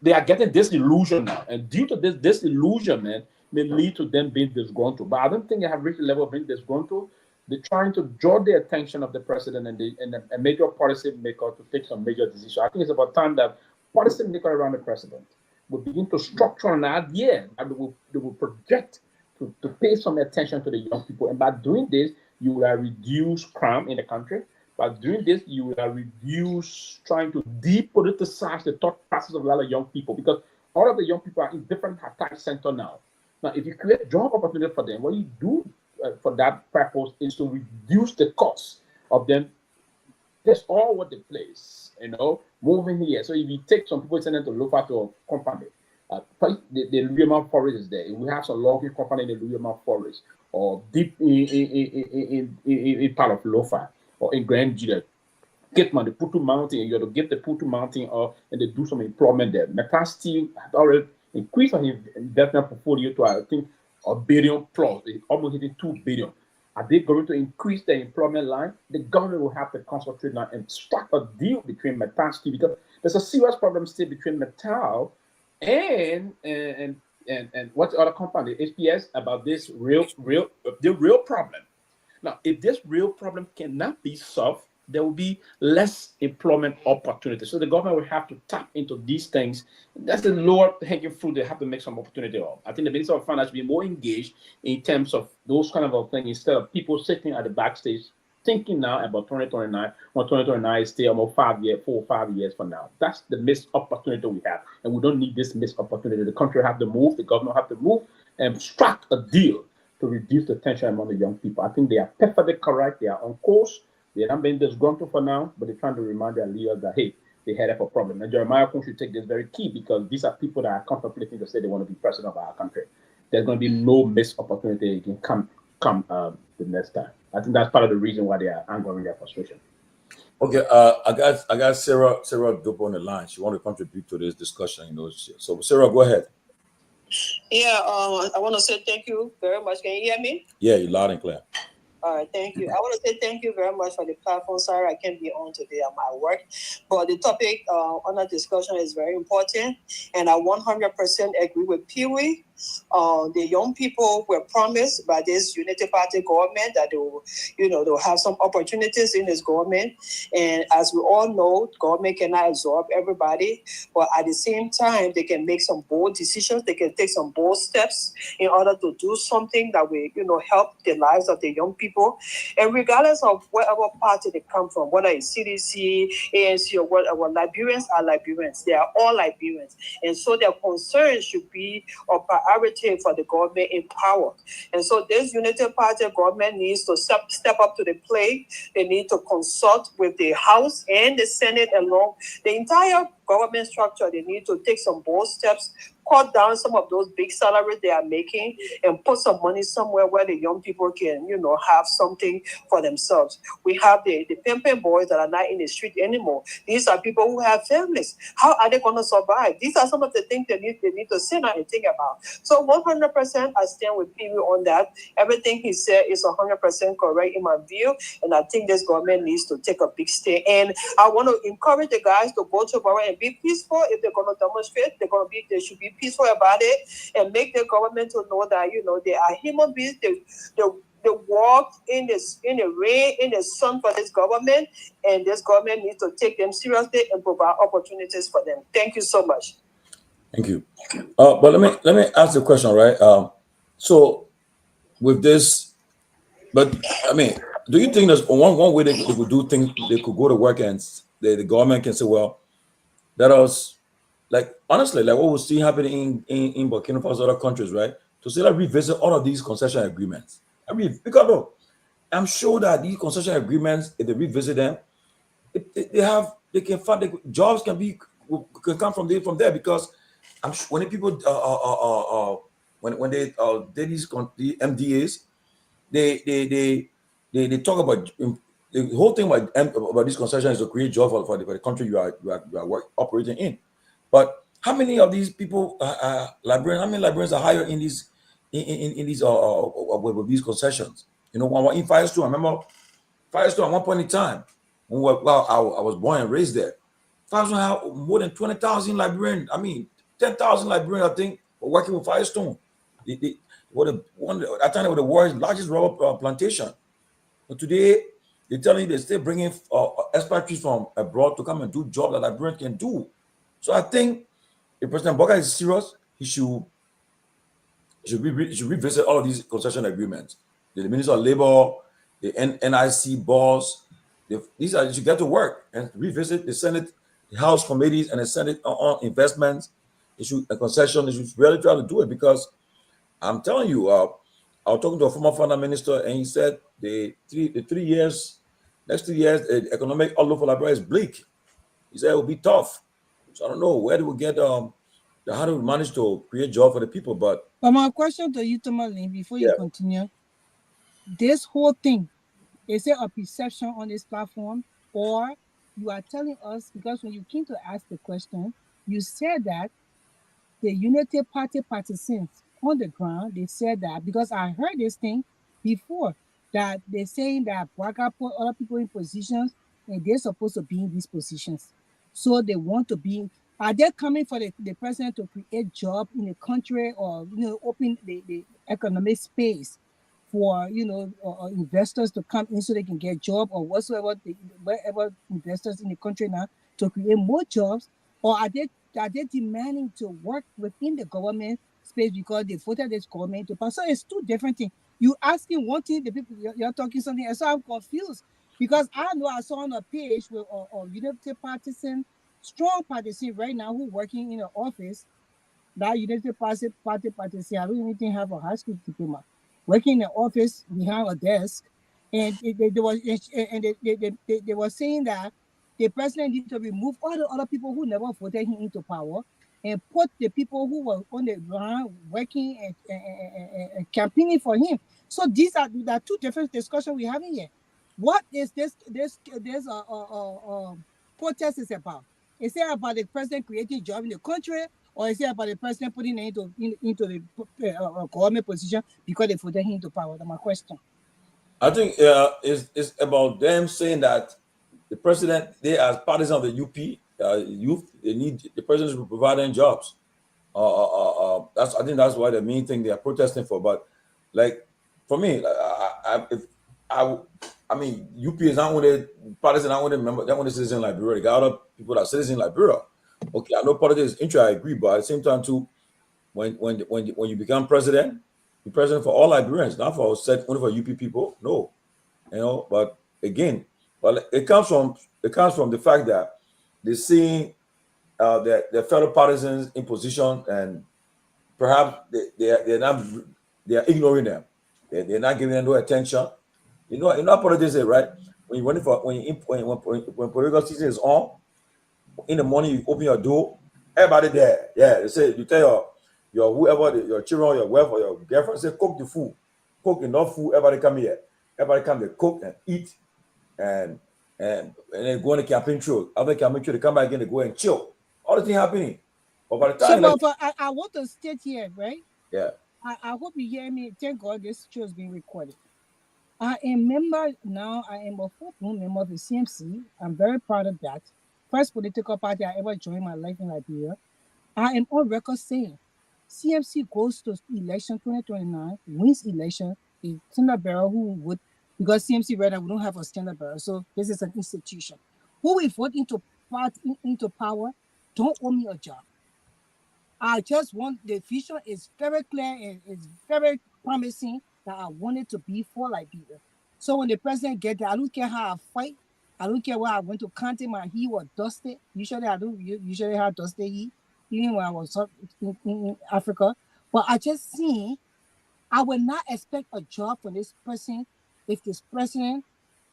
they are getting disillusioned now. And due to this disillusionment, may lead to them being disgruntled. But I don't think they have reached the level of being disgruntled. They're trying to draw the attention of the president and a major policy maker to take some major decisions. I think it's about time that policy maker around the president will begin to structure an idea that they will project to pay some attention to the young people. And by doing this, you will reduce crime in the country. By doing this, you will reduce trying to depoliticize the thought process of a lot of young people, because all of the young people are in different attack centers now. Now, if you create job opportunity for them, what you do for that purpose is to reduce the cost of them. That's all what the place, moving here. So if you take some people, send them to Lofa to a company, the Luyaman forest is there. We have some logging company in the Luyaman forest, or deep in part of Lofa, or in Grand Gila. Get money, Putu Mountain, you have to get the Putu Mountain and they do some employment there. Metal Steel has already increased on his investment portfolio to, I think, $1 billion plus, almost hitting $2 billion. Are they going to increase the employment line? The government will have to concentrate now and strike a deal between Metal Steel, because there's a serious problem still between Metal and what the other company, HPS, about this real problem. Now, if this real problem cannot be solved, there will be less employment opportunities. So the government will have to tap into these things. That's the lower hanging fruit they have to make some opportunity of. I think the Minister of Finance should be more engaged in terms of those kind of things instead of people sitting at the backstage thinking now about 2029, when 2029 is still almost 4 or 5 years from now. That's the missed opportunity we have. And we don't need this missed opportunity. The country have to move, the government have to move and strike a deal to reduce the tension among the young people. I think they are perfectly correct. They are on course. They are not being disgruntled for now, but they're trying to remind their leaders that, hey, they had a problem. And Jeremiah Kun should take this very key because these are people that are contemplating to say they want to be president of our country. There's going to be no missed opportunity again come the next time. I think that's part of the reason why they are angry their frustration. Okay, I got Sarah Dope on the line. She want to contribute to this discussion, So Sarah, go ahead. Yeah, I want to say thank you very much. Can you hear me? Yeah, you're loud and clear. All right, thank you. I want to say thank you very much for the platform. Sorry, I can't be on today. I'm at work. But the topic under discussion is very important. And I 100% agree with Pewee. The young people were promised by this Unity Party government that they will, they'll have some opportunities in this government. And as we all know, government cannot absorb everybody. But at the same time, they can make some bold decisions. They can take some bold steps in order to do something that will, help the lives of the young people. And regardless of whatever party they come from, whether it's CDC, ANC, or whatever, Liberians are Liberians. They are all Liberians. And so their concerns should be a priority for the government in power. And so this Unity Party government needs to step up to the plate. They need to consult with the House and the Senate along the entire government structure. They need to take some bold steps, cut down some of those big salaries they are making, and put some money somewhere where the young people can, have something for themselves. We have the pimping boys that are not in the street anymore. These are people who have families. How are they going to survive? These are some of the things they need to sit down and think about. So 100% I stand with Pewee on that. Everything he said is 100% correct in my view, and I think this government needs to take a big step. And I want to encourage the guys to go tomorrow and be peaceful. If they're going to demonstrate, they should be peaceful about it and make the government to know that they are human beings. They walk in the rain, in the sun for this government, and this government needs to take them seriously and provide opportunities for them. Thank you so much. Thank you. But let me ask the question, right? So with this, but I mean, do you think there's one way they could do things? They could go to work and the government can say, well, that was like honestly, like what we see happening in Burkina Faso, other countries, right? To say like revisit all of these concession agreements. I mean, because look, I'm sure that these concession agreements, if they revisit them, they can find jobs can come from there because I'm sure when people when they did the MDAs, they talk about the whole thing about this concession is to create jobs for the country you are operating in. But how many of these people Liberians? How many Liberians are hired in these with these concessions? In Firestone, I remember Firestone at one point in time. I was born and raised there. Firestone had more than 20,000 Liberians. I mean, 10,000 Liberians, I think, were working with Firestone. At that time, they were the world's largest rubber plantation. But today, they're telling you they're still bringing expatriates from abroad to come and do jobs that Liberians can do. So I think if President Boga is serious, he should revisit all of these concession agreements. The Minister of Labor, the NIC boss, these should get to work and revisit the Senate, the House committees, and the Senate on investments. A concession. They should really try to do it because I'm telling you, I was talking to a former finance minister, and he said the 3 years, next 3 years, the economic outlook for Liberia is bleak. He said it will be tough. So I don't know where do we get how do we manage to create jobs for the people? But my question to you, Tomalin, before you continue, this whole thing, is it a perception on this platform, or you are telling us, because when you came to ask the question, you said that the Unity Party partisans on the ground, they said that, because I heard this thing before, that they're saying that Braga put other people in positions and they're supposed to be in these positions. So they want to be, are they coming for the president to create jobs in the country or open the economic space for investors to come in so they can get job or whatsoever, wherever investors in the country now to create more jobs, or are they demanding to work within the government space because they voted this government to pass? So it's two different things. You asking one thing, the people you're talking something, and so I'm confused because I saw on a page with a Unity partisan, strong partisan right now who working in an office. That Unity Party partisan, I don't even have a high school diploma, working in an office behind a desk, and they were saying that the president needs to remove all the other people who never voted him into power and put the people who were on the ground working and campaigning for him. So these are two different discussions we're having here. What is this protest is about? Is it about the president creating jobs in the country, or is it about the president putting it into the government position because they voted him into power? That's my question. I think it's about them saying that the president, they as partisans of the UP youth, they need the president to provide them jobs. I think that's why the main thing they are protesting for. But like for me, I mean, UP is not only partisan, not only member, they're only citizen in Liberia. They got other people that are citizens in Liberia. Okay, I know politics is interesting, I agree, but at the same time too, when you become president, you're president for all Liberians, not for only for UP people. No, But again, it comes from the fact that they're seeing their fellow partisans in position, and perhaps they are ignoring them. They're not giving them no attention. You know how politics is, right? When political season is on, in the morning you open your door, everybody there. Yeah, they say you tell your whoever, your children, your wife, or your girlfriend, say cook the food, cook enough food. Everybody come here. Everybody come, they cook and eat, and then go on the campaign trail. After the campaign trail, they come back again, they go and chill. All the thing happening. But by the time, I want to state here, right? Yeah. I hope you hear me. Thank God this show is being recorded. I am member now. I am a full-blown member of the CMC. I'm very proud of that. First political party I ever joined in my life in Liberia. I am on record saying CMC goes to election 2029, wins election, a standard bearer who would, because CMC right now we don't have a standard bearer, so this is an institution. Who will vote into power don't owe me a job. I just want, the vision is very clear and it's very promising that I want it to be for Liberia. So when the president get there, I don't care how I fight. I don't care where I went to county my he was dusted. Usually I don't usually have dusted he, even when I was in Africa. But I just see, I will not expect a job from this person if this president,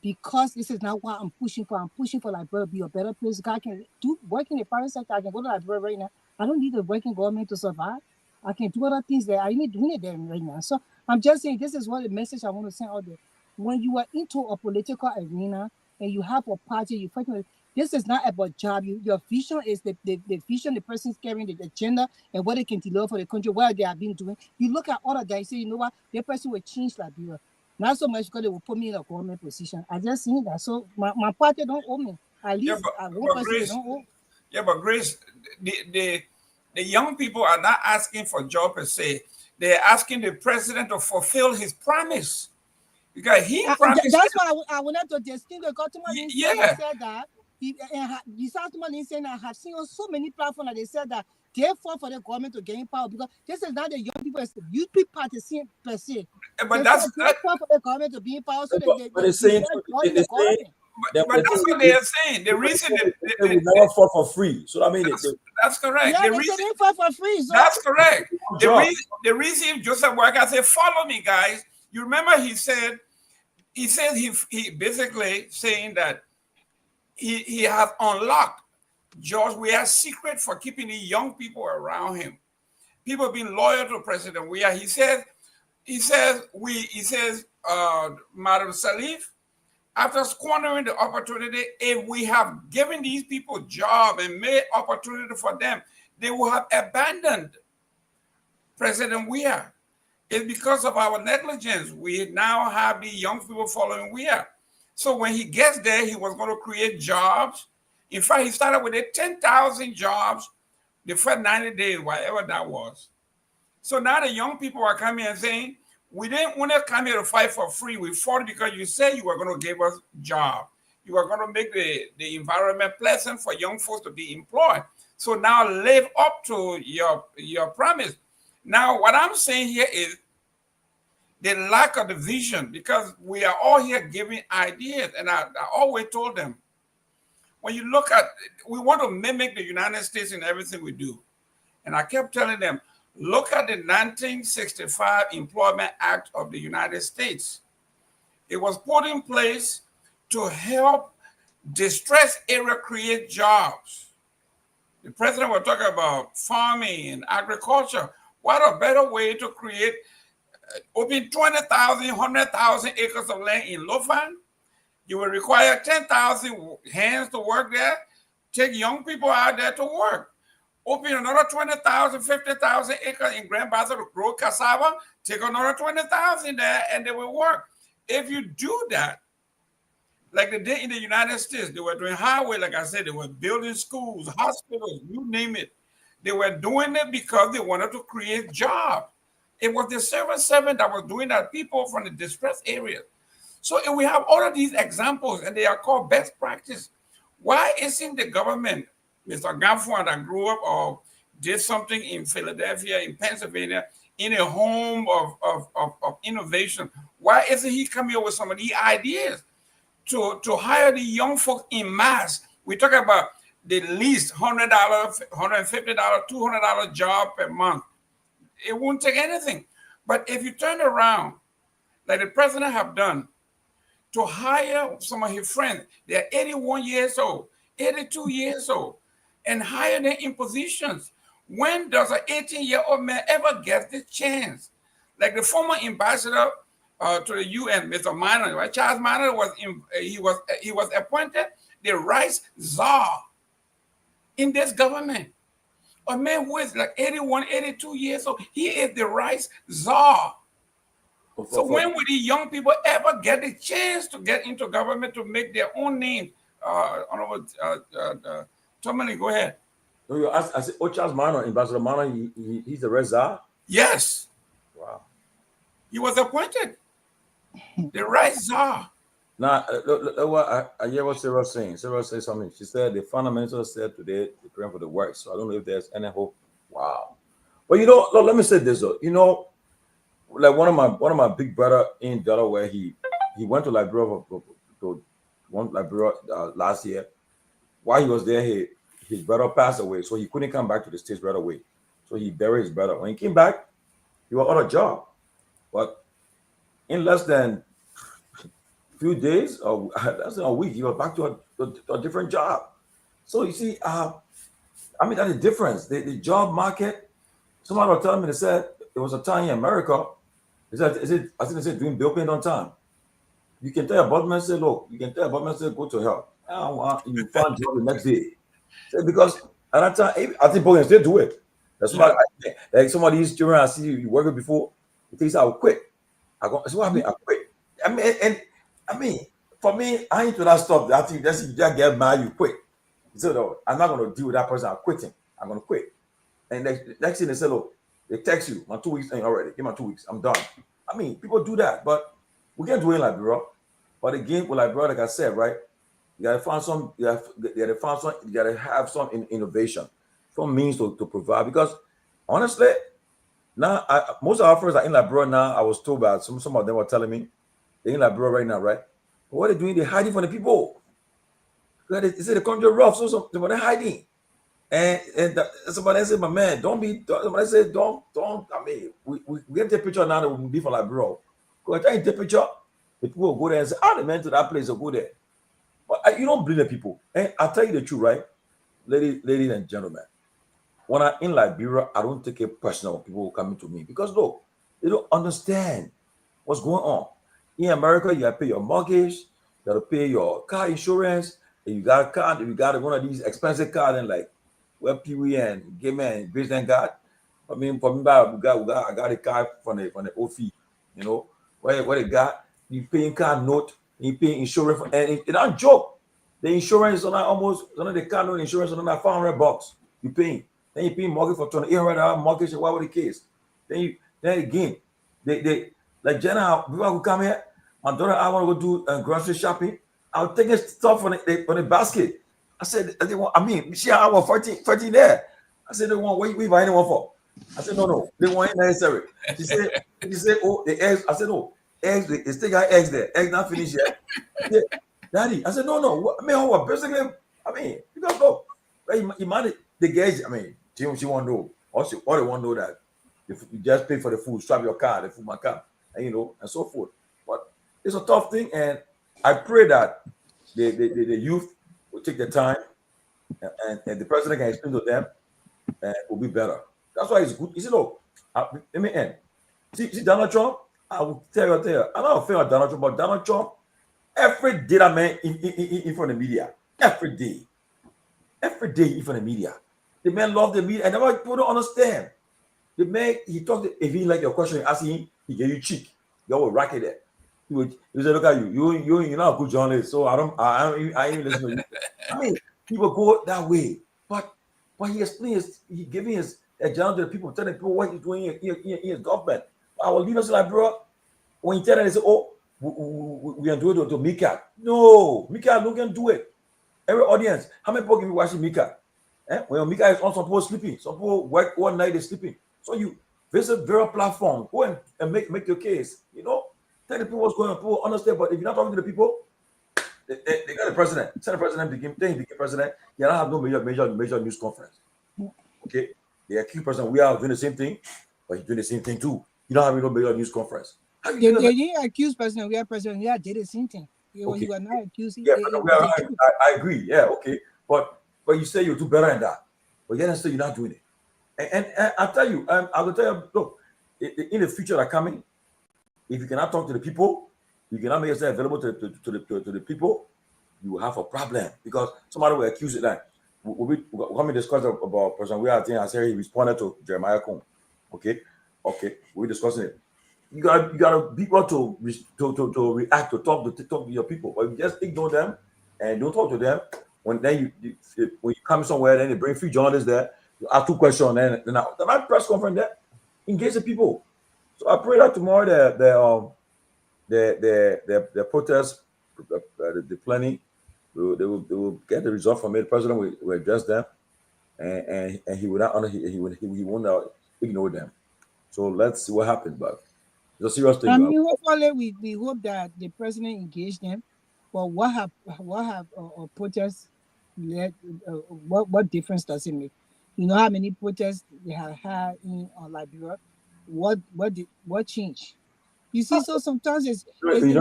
because this is not what I'm pushing for. I'm pushing for Liberia to be a better place. I can do work in the private sector. I can go to Liberia right now. I don't need a working government to survive. I can do other things there. I need doing it there right now. So I'm just saying this is what the message I want to send out there. When you are into a political arena and you have a party, you fight with, this is not about job. Your vision is the vision the person's carrying, the agenda, and what they can deliver for the country, what they have been doing. You look at all of that, you say, you know what, that person will change Liberia. Not so much because they will put me in a government position. I just seen that. So my party don't owe me. At least one person they don't owe. Yeah, but Grace, the young people are not asking for job per se. They're asking the president to fulfill his promise. Because he promised. That's why I wanted to distinguish. Tomalin said that. Tomalin saying I have seen on so many platforms that they said that they fought for the government to gain power, because this is not the young people, it's the youth people participation per se. But that's they fought for the government to be in power, so they're saying but that's what they are saying. The reason they will never fought for free. So I mean, that's correct. Yeah, they didn't fight for free. So. That's correct. The reason Joseph Walker said, "Follow me, guys." You remember he said he basically saying that he has unlocked George Weah's secret for keeping the young people around him. People being loyal to President Weah. He says, Madam Salif, after squandering the opportunity, if we have given these people job and made opportunity for them, they will have abandoned President Weah. It's because of our negligence. We now have the young people following Weah. So when he gets there, he was going to create jobs. In fact, he started with 10,000 jobs the first 90 days, whatever that was. So now the young people are coming and saying, We didn't want to come here to fight for free. We fought because you said you were going to give us job. You are going to make the environment pleasant for young folks to be employed. So now live up to your promise. Now, what I'm saying here is the lack of the vision, because we are all here giving ideas. And I always told them, when you look at, we want to mimic the United States in everything we do. And I kept telling them, look at the 1965 Employment Act of the United States. It was put in place to help distressed area create jobs. The president was talking about farming and agriculture. What a better way to create, open 20,000, 100,000 acres of land in Lofa. You will require 10,000 hands to work there. Take young people out there to work. Open another 20,000, 50,000 acres in Grand Basin to grow cassava. Take another 20,000 there and they will work. If you do that, like they did in the United States, they were doing highway, like I said, they were building schools, hospitals, you name it. They were doing it because they wanted to create jobs. It was the civil servant that was doing that, people from the distressed areas. So if we have all of these examples and they are called best practice, why isn't the government, Mr. Garguah that grew up or did something in Philadelphia, in Pennsylvania, in a home of innovation, why isn't he coming up with some of these ideas to hire the young folks in mass? We talk about the least $100, $150, $200 job per month. It won't take anything. But if you turn around, like the president have done, to hire some of his friends, they're 81 years old, 82 years old, and hire them in positions. When does an 18-year-old man ever get the chance? Like the former ambassador to the UN, Mr. Myean, right? Charles Myean was appointed the rice czar in this government. A man who is like 81, 82 years old, he is the rice czar. So when will the young people ever get the chance to get into government to make their own name? Honorable Tomalin, go ahead. No, I said, Charles Myean, Ambassador Myean, he's the rice czar? Yes. Wow. He was appointed the rice czar. Now, I hear what Sarah was saying. Sarah said something. She said the fundamental said today they're praying for the work. So I don't know if there's any hope. Wow. But you know, let me say this though. You know, like one of my big brother in Delaware, he went to Liberia last year. While he was there, his brother passed away, so he couldn't come back to the States right away. So he buried his brother. When he came back, he was on a job. But in less than few days or less than a week, he was back to a different job. So you see, I mean, that's the difference. The job market. Somebody was telling me, they said there was a time in America. I think they said doing bill payment on time. You can tell your bossman, say, look, you can tell your bossman, say, go to hell. I don't want you find job the next day. So because at that time, I think people can still do it. That's why, like some of these children I see you working before, it thinks I will quit. That's what I mean. I quit. I mean, for me, I ain't to that stuff. I think that's if you just get mad, you quit. So no, I'm not gonna deal with that person. I'm quitting. I'm gonna quit. And next thing they say, look, they text you, my 2 weeks ain't already. Give my 2 weeks. I'm done. I mean, people do that, but we can't do it like bro. But again, with like bro, like I said, right? You gotta find some. You gotta have some innovation, some means to provide. Because honestly, now most of our friends are in Liberia now. I was told by some of them were telling me they're in Liberia right now, right? But what they're doing, they're hiding from the people. They say the country rough, so they're hiding. And somebody said, my man, somebody said, don't. I mean, we get the picture now that we be from Liberia. Because I take the picture, the people will go there and say, the man to that place will go there. But you don't believe the people. And I'll tell you the truth, right? Ladies and gentlemen, when I'm in Liberia, I don't take it personal when people coming to me. Because look, they don't understand what's going on. In America, you gotta pay your mortgage, you gotta pay your car insurance, and you got a car, you got one of these expensive cars, and like where Pewee and Gay Man, Grace and God. I mean, for me, I got a car from the OFI, you know, where they got you paying car note, you paying insurance, and it's not joke. The insurance on the car note insurance on that $500 you paying. Then you paying mortgage for $2,800 mortgage, whatever the case. Then again, Like Jenna, people who come here, my daughter, I want to go do grocery shopping. I was taking stuff on the basket. I said, they want, I mean, she had 14 there. I said, they want, what you buy anyone for? I said, no, they want it necessary. She said, oh, the eggs. I said, no, eggs, they still got eggs there. Eggs not finished yet. Said, Daddy, I said, no. I mean, what? Basically, I mean, you gotta go. Right? You might the gauge. I mean, she won't know. All they want to know that if you just pay for the food, strap your car, the food my car, and and so forth. But it's a tough thing, and I pray that the youth will take the time, and the president can explain to them, and it will be better. That's why it's good. You see, look, let me end. See Donald Trump. I will tell you. I'm not a fan of Donald Trump, but Donald Trump, every day that man in front of the media, every day in front of the media. The man love the media, and people don't understand. The man, he talked. If he like your question, you ask him, he gave you cheek. You will rack it there. He said, "Look at you. You're not a good journalist, so I ain't listen to you." I mean, people go that way, but he explains, he giving his agenda to the people, telling people what he's doing in his government. Our leaders like, bro, when you tell them, they say, "Oh, we can do it to Mika." No, Mika, no can do it. Every audience, how many people can be watching Mika? When Mika is on, some people sleeping, some people work one night, they're sleeping. So you visit various platforms, go and make your case. Tell the people what's going on. People understand, but if you're not talking to the people, they got the president. Send the president became president. You don't have no major news conference. Okay, the accused president, we are doing the same thing, but he's doing the same thing too. You don't have no major news conference. They didn't accuse president. We are president. We are did the same thing. Okay. You are not accusing. Yeah, I agree. Yeah, okay, but you say you do better than that, but yet still you're not doing it. And I tell you, I will tell you, look, in the future that coming, if you cannot talk to the people, you cannot make yourself available to the people, you will have a problem, because somebody will accuse it that we come and discuss about President we are. I say he responded to Jeremiah Cohn. Okay, we're discussing it. You gotta be able to react, to talk to your people, but you just ignore them and don't talk to them. When you come somewhere, then they bring few journalists there, you ask 2 questions, then the press conference there, engage the people. So I pray that tomorrow the protests, the planning, they will get the result from it. The president will address them, and he will not he won't ignore them. So let's see what happens, but it's a serious thing. I mean, hopefully we hope that the president engaged them. But what have protests led? What difference does it make? You know how many protests they have had in Liberia? What changed? You see, so sometimes you have to change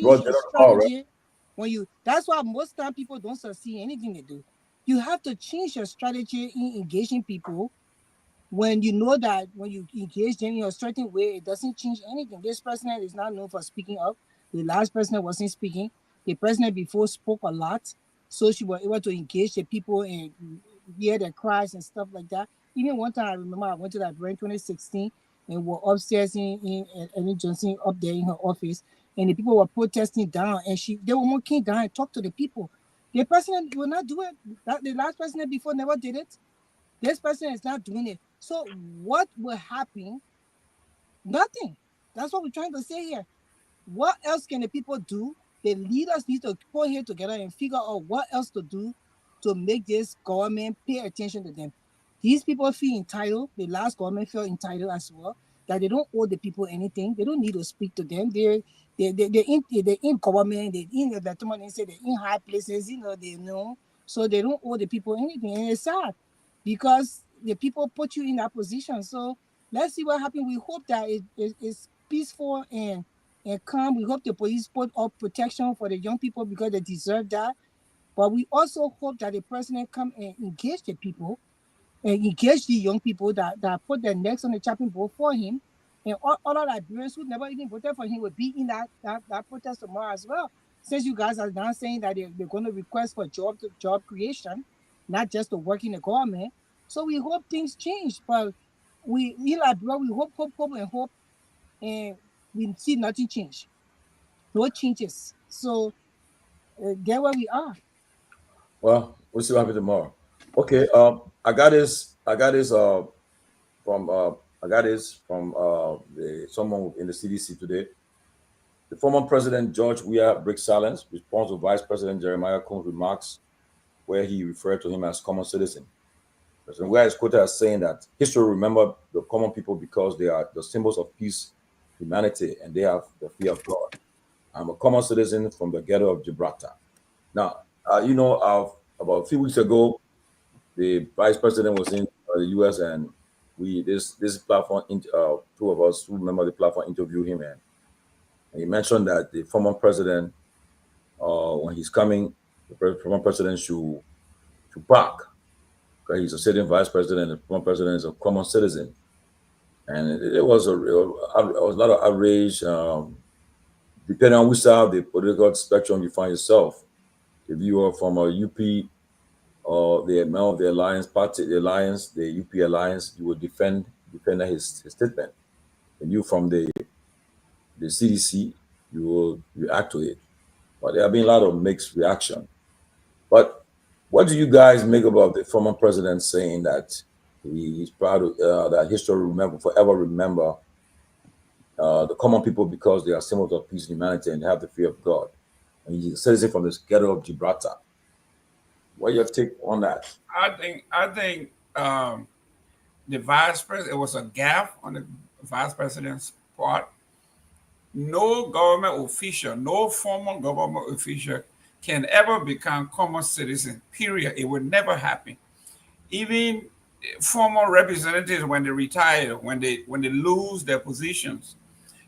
your strategy. That's why most time people don't succeed in anything they do. You have to change your strategy in engaging people. When you know that when you engage them in a certain way, it doesn't change anything. This president is not known for speaking up. The last president wasn't speaking. The president before spoke a lot, so she was able to engage the people and hear their cries and stuff like that. Even one time, I remember I went to that in 2016 and were upstairs in Ellen Johnson up there in her office, and the people were protesting down, and they were walking down and talk to the people. The president will not do it. The last president before never did it. This president is not doing it. So what will happen? Nothing. That's what we're trying to say here. What else can the people do? The leaders need to put here together and figure out what else to do to make this government pay attention to them. These people feel entitled. The last government felt entitled as well, that they don't owe the people anything. They don't need to speak to them. They're in government. They're in the Tomalin, say they're in high places. They know. So they don't owe the people anything. And it's sad because the people put you in that position. So let's see what happens. We hope that it's peaceful and calm. We hope the police put up protection for the young people because they deserve that. But we also hope that the president come and engage the people and engage the young people that put their necks on the chopping board for him. And all Liberians who never even voted for him will be in that protest tomorrow as well. Since you guys are now saying that they're going to request for job creation, not just to work in the government. So we hope things change. But we hope, and we see nothing change. No changes. So there where we are. Well, we'll see what happens tomorrow. Okay, I got this from I got this from someone in the CDC today. The former President George Weah breaks silence, responds to Vice President Jeremiah Cohen's remarks, where he referred to him as common citizen. President Weah is quoted as saying that history will remember the common people because they are the symbols of peace, humanity, and they have the fear of God. I'm a common citizen from the ghetto of Gibraltar. Now, about a few weeks ago, the Vice President was in the U.S. and this platform, two of us who remember the platform interviewed him, and he mentioned that the former president, when he's coming, the former president should park, because he's a sitting vice president, and the former president is a common citizen. And it was a lot of outrage, depending on which side of the political spectrum you find yourself. If you are from a UP or the member of the Alliance Party, the Alliance, the UP Alliance, you will defend his statement. And you from the CDC, you will react to it. But there have been a lot of mixed reaction. But what do you guys make about the former president saying that he's proud of, that history will forever remember the common people because they are symbols of peace and humanity and have the fear of God? And he's a citizen from this ghetto of Gibraltar. What's your take on that? I think the vice president, it was a gaffe on the vice president's part. No government official, no former government official can ever become common citizen, period. It would never happen. Even former representatives, when they retire, when they lose their positions,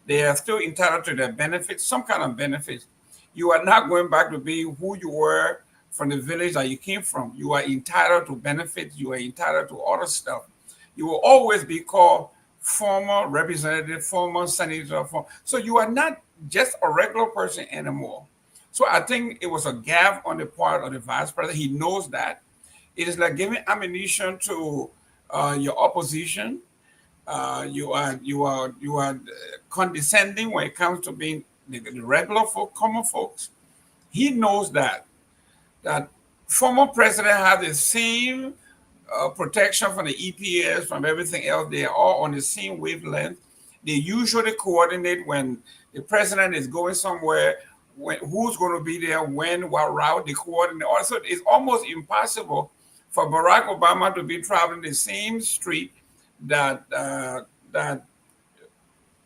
they are still entitled to their benefits, some kind of benefits. You are not going back to be who you were from the village that you came from. You are entitled to benefits. You are entitled to other stuff. You will always be called former representative, former senator. So you are not just a regular person anymore. So I think it was a gaffe on the part of the vice president. He knows that. It is like giving ammunition to your opposition. You are condescending when it comes to being the regular folk, common folks. He knows that former president had the same protection from the EPS, from everything else. They are all on the same wavelength. They usually coordinate when the president is going somewhere, who's going to be there, when, what route, they coordinate. Also, it's almost impossible for Barack Obama to be traveling the same street that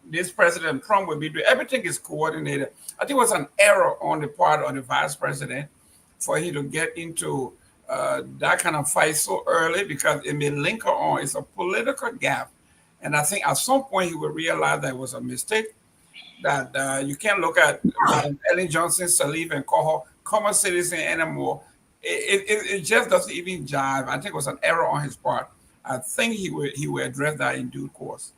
this President Trump will be doing. Everything is coordinated. I think it was an error on the part of the vice president for him to get into that kind of fight so early, because it may linger on. It's a political gap. And I think at some point he will realize that it was a mistake, that you can't look at Ellen Johnson Sirleaf and call her common citizen anymore. It just doesn't even jive. I think it was an error on his part. I think he will address that in due course.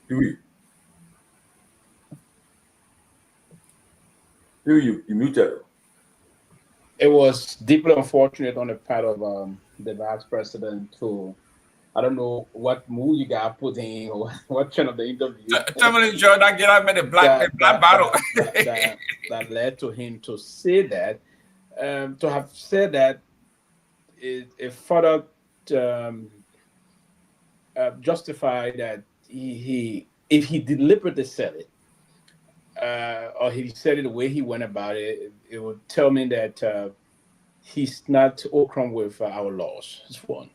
Pewee, you muted. It was deeply unfortunate on the part of the vice president to, I don't know what mood you got put in or what kind of the interview. Tomalin Jordan get out the black bottle. That led to him to say that. To have said that, it further justified that if he deliberately said it, or he said it the way he went about it, it would tell me that he's not okram with our laws. It's one.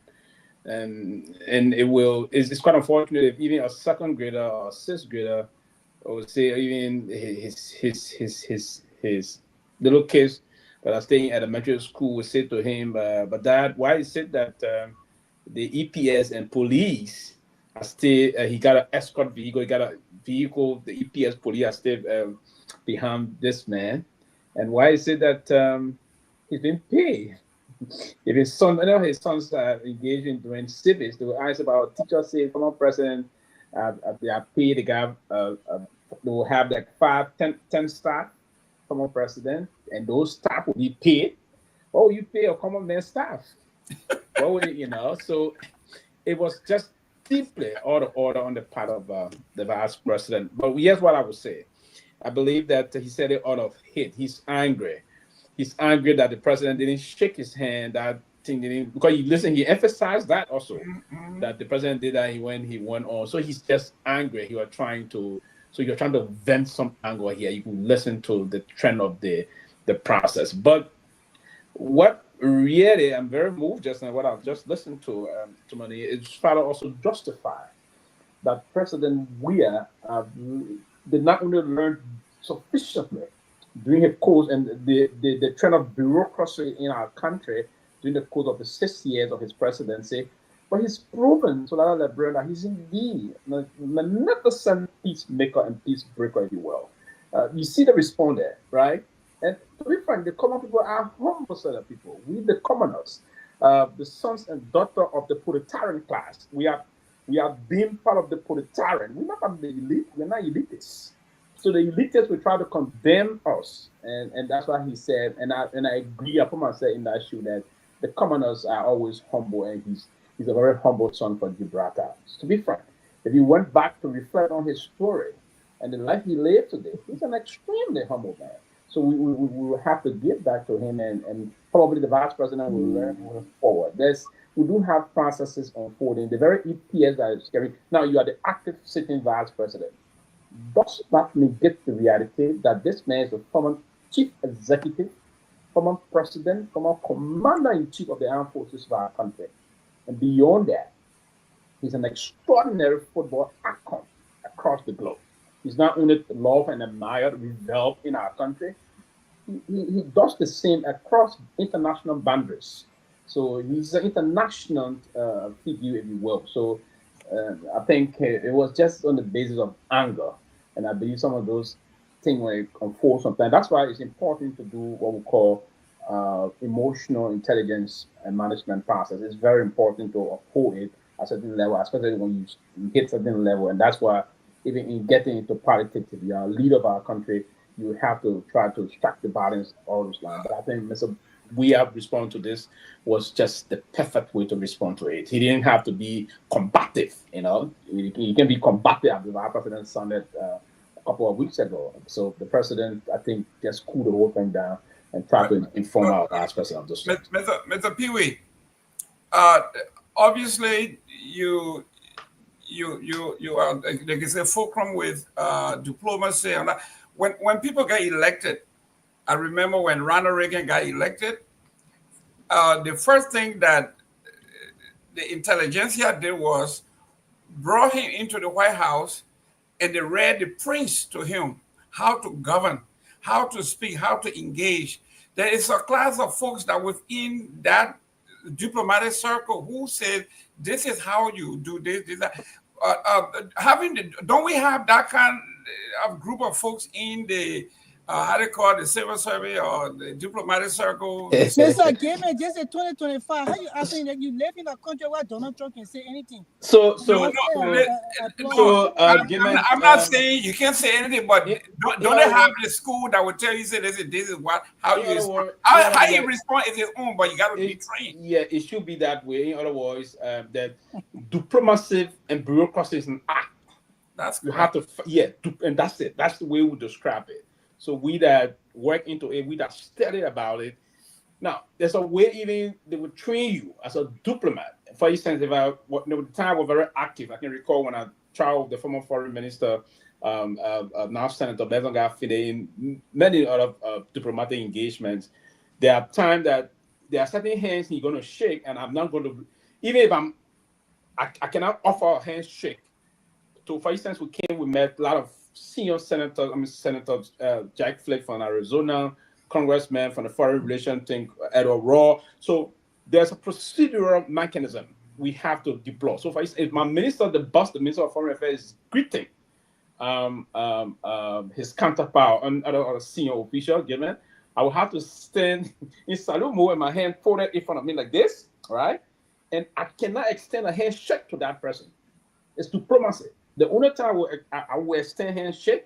And it's quite unfortunate if even a second grader or sixth grader, or say even his little kids that are staying at elementary school would say to him, but Dad, why is it that the EPS and police are still, he got an escort vehicle, he got a vehicle, the EPS police are still behind this man, and why is it that he's been paid? If his sons are engaged in doing civics, they will ask about teachers say, former president, they are paid, they will have like 10 staff, former president, and those staff will be paid. What will you pay a common man staff? What will so it was just deeply out of order on the part of the vice president. But here's what I would say. I believe that he said it out of hate. He's angry. He's angry that the president didn't shake his hand, that thing because he emphasized that also that the president did that when he went on. So he's just angry. You're trying to vent some anger here. You can listen to the trend of the process. But what really I'm very moved just now, what I've just listened to Tomalin, is try to also justify that President Weah did not only learn sufficiently during the course and the trend of bureaucracy in our country during the course of the 6 years of his presidency, but he's proven to the Liberia that he's indeed a magnificent peacemaker and peace breaker, if you will. You see the response there, right? And to be frank, the common people are humble set of people. We, the commoners, the sons and daughters of the proletarian class, we are being part of the proletarian. We're not part of the elite. We're not elitists. So the elitists will try to condemn us, and that's why he said, and I agree. I put myself in that shoe that the commoners are always humble, and he's a very humble son for Gibraltar. To be frank, if you went back to reflect on his story and the life he lived today, he's an extremely humble man. So we will have to give that to him, and probably the vice president will learn moving forward. We do have processes unfolding. The very EPS that is scary. Now you are the active sitting vice president. Does not negate the reality that this man is a former chief executive, former president, former commander-in-chief of the armed forces of our country. And beyond that, he's an extraordinary football icon across the globe. He's not only loved and admired, revered in our country, he does the same across international boundaries. So he's an international figure, if you will. So I think it was just on the basis of anger. And I believe some of those things will unfold sometimes. That's why it's important to do what we call emotional intelligence and management process. It's very important to uphold it at a certain level, especially when you hit a certain level. And that's why even in getting into politics, if you are a leader of our country, you have to try to strike the balance all those lines. But I think Mr. Weah respond to this was just the perfect way to respond to it. He didn't have to be combative, you know. He can be combative, as the vice president sounded a couple of weeks ago. So the president, I think, just cooled the whole thing down and tried to inform our vice president of this. Mr. Pewee, obviously you are, like you say, fulcrum with diplomacy and that. When people get elected, I remember when Ronald Reagan got elected, the first thing that the intelligentsia did was brought him into the White House, and they read the prints to him, how to govern, how to speak, how to engage. There is a class of folks that within that diplomatic circle who said, this is how you do this, that. Don't we have that kind of group of folks in the how they call it, the civil service or the diplomatic circle? Mr. Gamer, just in 2025, how you asking that you live in a country where Donald Trump can say anything? I'm not saying you can't say anything, but don't they have the school that will tell you, say this is how you respond? How you respond is his own, but you got to be trained. Yeah, it should be that way. In other words, that diplomacy and bureaucracy is an act. That's you have to, and that's it. That's the way we describe it. So we that work into it, we that study about it. Now, there's a way even they would train you as a diplomat. For instance, if the time I was very active, I can recall when I traveled the former foreign minister, now Senator Ben Sanvee, in many other diplomatic engagements. There are times that there are certain hands you're going to shake, and I'm not going to, even if I cannot offer a handshake. So, for instance, we met a lot of senior senators, Senator Jack Flake from Arizona, congressman from the foreign relations thing, Edward Raw. So there's a procedural mechanism we have to deploy. So if my minister, the Minister of Foreign Affairs, is greeting his counterpart and other senior official, given, I will have to stand in salute mode with my hand folded in front of me like this, right? And I cannot extend a handshake to that person. It's diplomacy. The only time I will extend handshake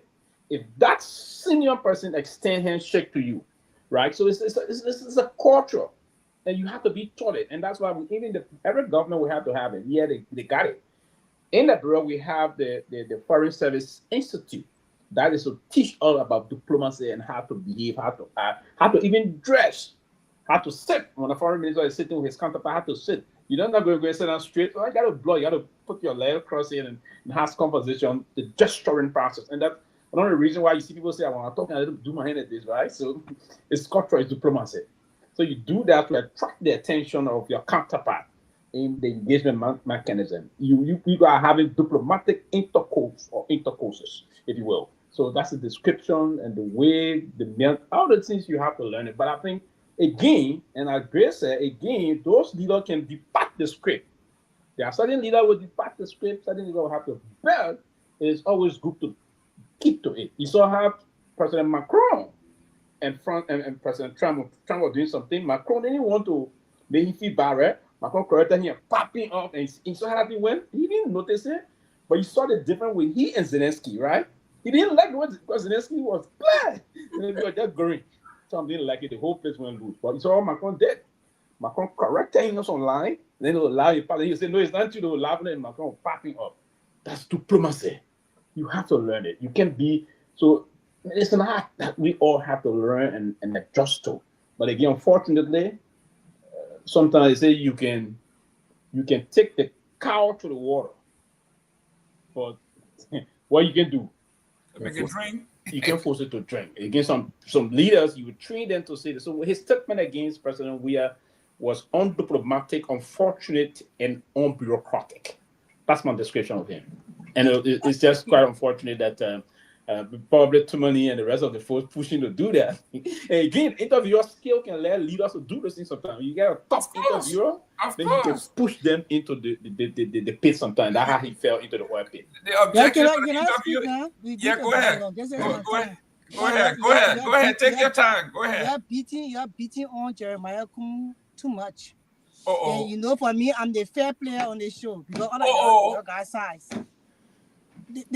if that senior person extend handshake to you, right? So it's a culture, and you have to be taught it, and that's why every governor will have to have it. Yeah, they got it. In the bureau, we have the Foreign Service Institute that is to teach all about diplomacy and how to behave, how to act, how to even dress, had to sit when the foreign minister is sitting with his counterpart. Had to sit. You don't not going to sit down straight. So I got to blow. You got to put your leg across it and have conversation. The gesturing process, and that's one of the reasons why you see people say, "I want to talk, I do my hand at this," right? So it's cultural, it's diplomacy. So you do that to attract the attention of your counterpart in the engagement mechanism. You are having diplomatic intercourse or intercourses, if you will. So that's the description and the way, all the things you have to learn it. But I think, again, and as Grace said, again, those leaders can depart the script. There are certain leaders who will depart the script, certain leaders will have to, but it's always good to keep to it. You saw how President Macron and President Trump were doing something. Macron didn't want to make him feel bad. Macron corrected him, popping up, and he saw how he went. He didn't notice it, but you saw the difference with he and Zelensky, right? He didn't like what Zelensky was bad. They were just going. Trump didn't like it. The whole place went loose. But you saw what Macron did. Macron corrected him online. Then he allowed him. He said, "No, it's not you." They were laughing at Macron popping up. That's diplomacy. You have to learn it. You can't be so. It's an art that we all have to learn and adjust to. But again, unfortunately, sometimes they say you can take the cow to the water, but what you can do? Make it drink. You can force it to drink. Against some leaders, you would train them to say this. So his statement against President Weah was undiplomatic, unfortunate, and unbureaucratic. That's my description of him. And it's just quite unfortunate that probably Tomalin and the rest of the folks pushing to do that. And again, interviewer skill can let leaders to do this thing sometimes. You get a tough interviewer, then you can push them into the pit sometimes. That's how he fell into the oil pit. The objective of the interview. Yeah, go ahead. Go ahead. Take your time. Go ahead. You're beating on Jeremiah Kun too much. And you know, for me, I'm the fair player on the show because other guys size.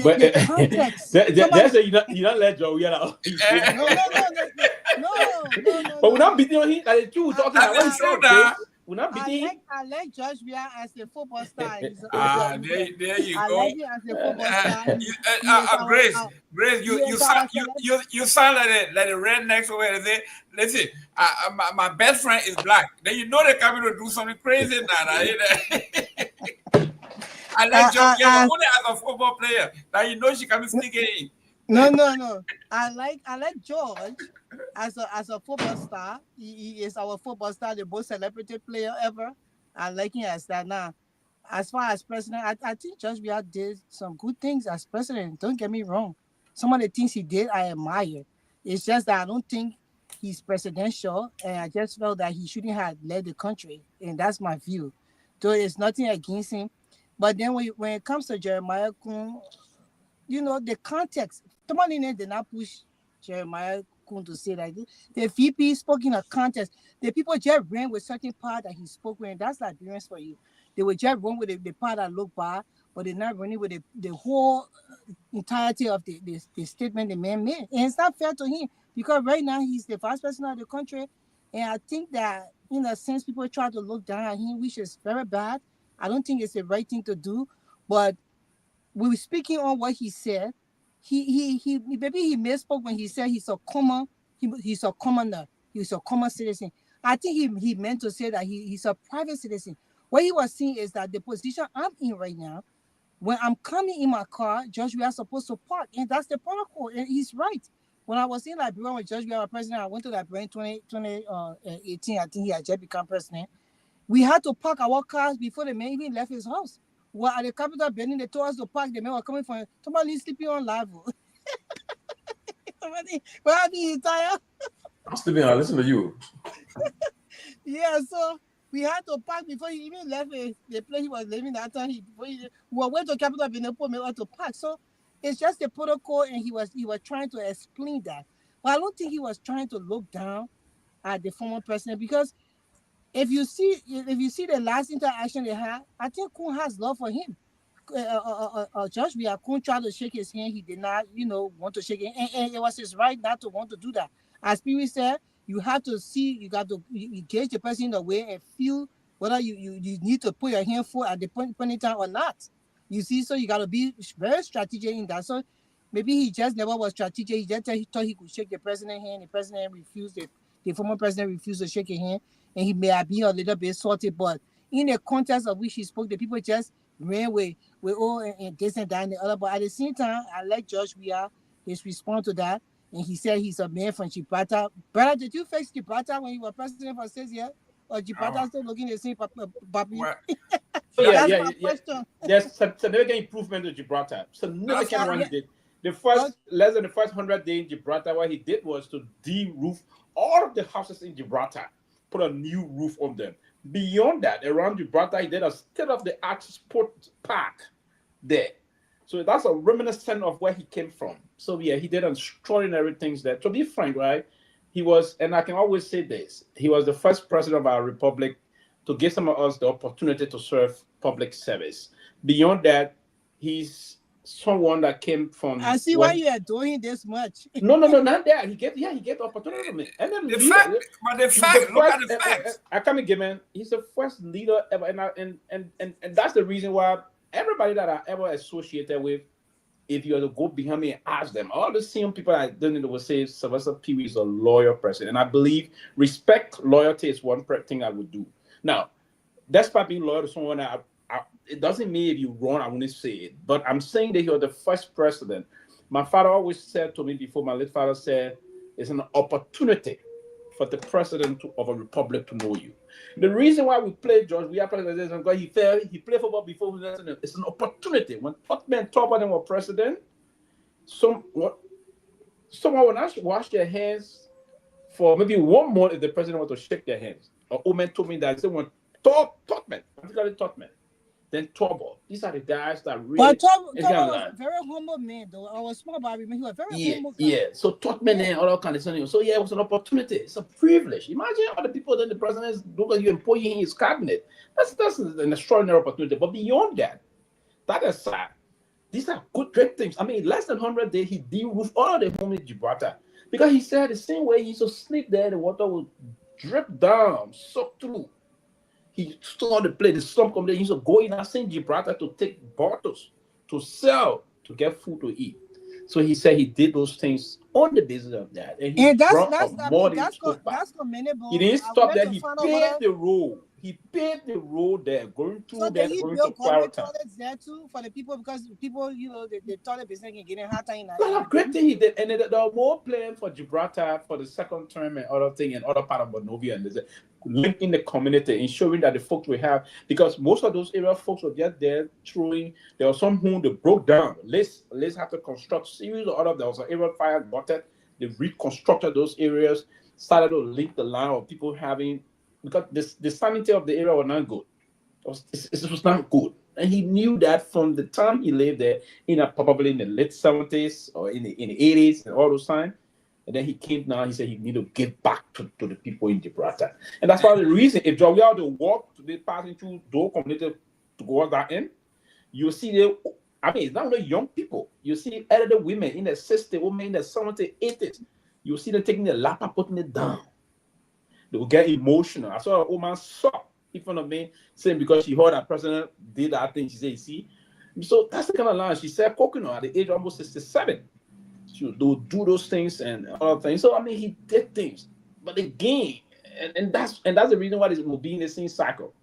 But the context. That's you don't let Joe yell out. No. But we're not beating on him. Like you talking about we're not beating. I like Josh Weah as a football star. There you I go. like him as a football star. Grace, you sound like the rednecks over there. Listen, my best friend is black. Then you know they're coming to do something crazy now. I like Joe only as a football player. Now you know she can sneak in. No. I like George as a football star. He is our football star, the most celebrated player ever. I like him as that. Now, as far as president, I think Josh Weah did some good things as president. Don't get me wrong. Some of the things he did, I admire. It's just that I don't think he's presidential, and I just felt that he shouldn't have led the country, and that's my view. So it's nothing against him. But then when it comes to Jeremiah Kun, you know, the context, Tomalin did not push Jeremiah Kun to say that. The VP spoke in a context. The people just ran with certain part that he spoke with, and that's Liberians for you. They would just run with the part that looked bad, but they're not running with the whole entirety of the statement the man made. And it's not fair to him because right now he's the vice president of the country. And I think that, in a sense, people try to look down at him, which is very bad. I don't think it's the right thing to do, but we were speaking on what he said. He maybe he misspoke when he said he's a commoner, he's a common citizen. I think he meant to say that he's a private citizen. What he was saying is that the position I'm in right now, when I'm coming in my car, Josh Weah is supposed to park, and that's the protocol, and he's right. When I was in Liberia with Josh Weah was president, I went to Liberia in 2018. I think he had just become president. We had to park our cars before the man even left his house. Well, at the Capitol building, they told us to park. The men were coming from Tomalin sleeping on level. But I think he's tired. I'm sleeping. I listen to you. Yeah, so we had to park before he even left the place he was living that time. We went to Capitol building, put me out to park. So it's just the protocol, and he was trying to explain that. But I don't think he was trying to look down at the former president because if you see the last interaction they had, I think Kun has love for him. Josh Weah, Kun tried to shake his hand. He did not, want to shake it. And it was his right not to want to do that. As Pewee said, you have to see, you got to engage the person in a way and feel whether you need to put your hand forward at the point in time or not. You see, so you got to be very strategic in that. So maybe he just never was strategic. He just thought he could shake the president's hand. The president refused the former president refused to shake his hand, and he may have been a little bit salty, but in the context of which he spoke, the people just ran with all and this and that and the other. But at the same time, I like George Weah, his response to that, and he said he's a man from Gibraltar. Brother, did you face Gibraltar when you were president for 6 years? Or Gibraltar still looking the same, Bobby? That's my question. There's significant improvement in Gibraltar. Significant one he did. The first, less than the first 100 days in Gibraltar, what he did was to de-roof all of the houses in Gibraltar, put a new roof on them. Beyond that, around Gibraltar, he did a state-of-the-art sport park there. So that's a reminiscent of where he came from. So yeah, he did extraordinary things there. To be frank, right, he was, and I can always say this, he was the first president of our republic to give some of us the opportunity to serve public service. Beyond that, he's someone that came from. I see why you are doing this much. No, not that. He gave the opportunity to me. And then look at the facts. I come again, man. He's the first leader ever, and that's the reason why everybody that I ever associated with, if you were to go behind me and ask them, all the same people I didn't know will say Sylvester Pewee is a loyal person, and I believe respect, loyalty is one thing I would do. Now, despite being loyal to someone, it doesn't mean if you wrong, I wouldn't say it. But I'm saying that you're the first president. My father always said to me before, my late father said, it's an opportunity for the president of a republic to know you. The reason why we play George Weah president is because he played football before we were president. It's an opportunity. When Torgbean was president, someone would not wash their hands for maybe 1 month if the president wanted to shake their hands. Or Omen told me that someone Torgbean, particularly Torgbean, then Torgbean. These are the guys that really. But Torgbean was a very humble man, though. I was small, but I remember he was very humble. Yeah. So Torgbean and all that kind of stuff. So yeah, it was an opportunity. It's a privilege. Imagine all the people that the president look at you and put you in his cabinet. That's an extraordinary opportunity. But beyond that aside, these are great things. I mean, less than 100 days, he de-roofed all of the homes in Gibraltar because he said the same way he used to sleep there, the water would drip down, soak through. He saw the place, the slum community. He used to go in and St. Gibraltar to take bottles to sell, to get food to eat. So he said he did those things on the basis of that. And that's commendable. He didn't stop that. He paved the road. He paved the road there, going through there, going to Quarter. There too for the people, because people, the toilet business can get in hard time. That's a great thing he did. And there were more plans for Gibraltar for the second term and other thing and other part of Monrovia and linking the community, ensuring that the folks we have, because most of those area folks were just there throwing. There was some whom they broke down. Let's have to construct series of other. There was an area fire water. They reconstructed those areas, started to link the line of people having, because the sanity of the area was not good. It was not good. And he knew that from the time he lived there, probably in the late 70s or in the 80s and all those times. And then he came now, he said he need to give back to the people in Gibraltar. And that's why the reason, if we are to walk to the passing through those community to go that end, you see it's not only young people. You see elderly women in their 60s, women in their 70s, 80s. You see them taking the lap and putting it down. They will get emotional. I saw a woman sob in front of me, saying because she heard that president did that thing, she said, you see. So that's the kind of line. She said, Coconut, at the age of almost 67, they will do those things and other things. So, I mean, he did things. But again, and that's the reason why this will be in the same cycle.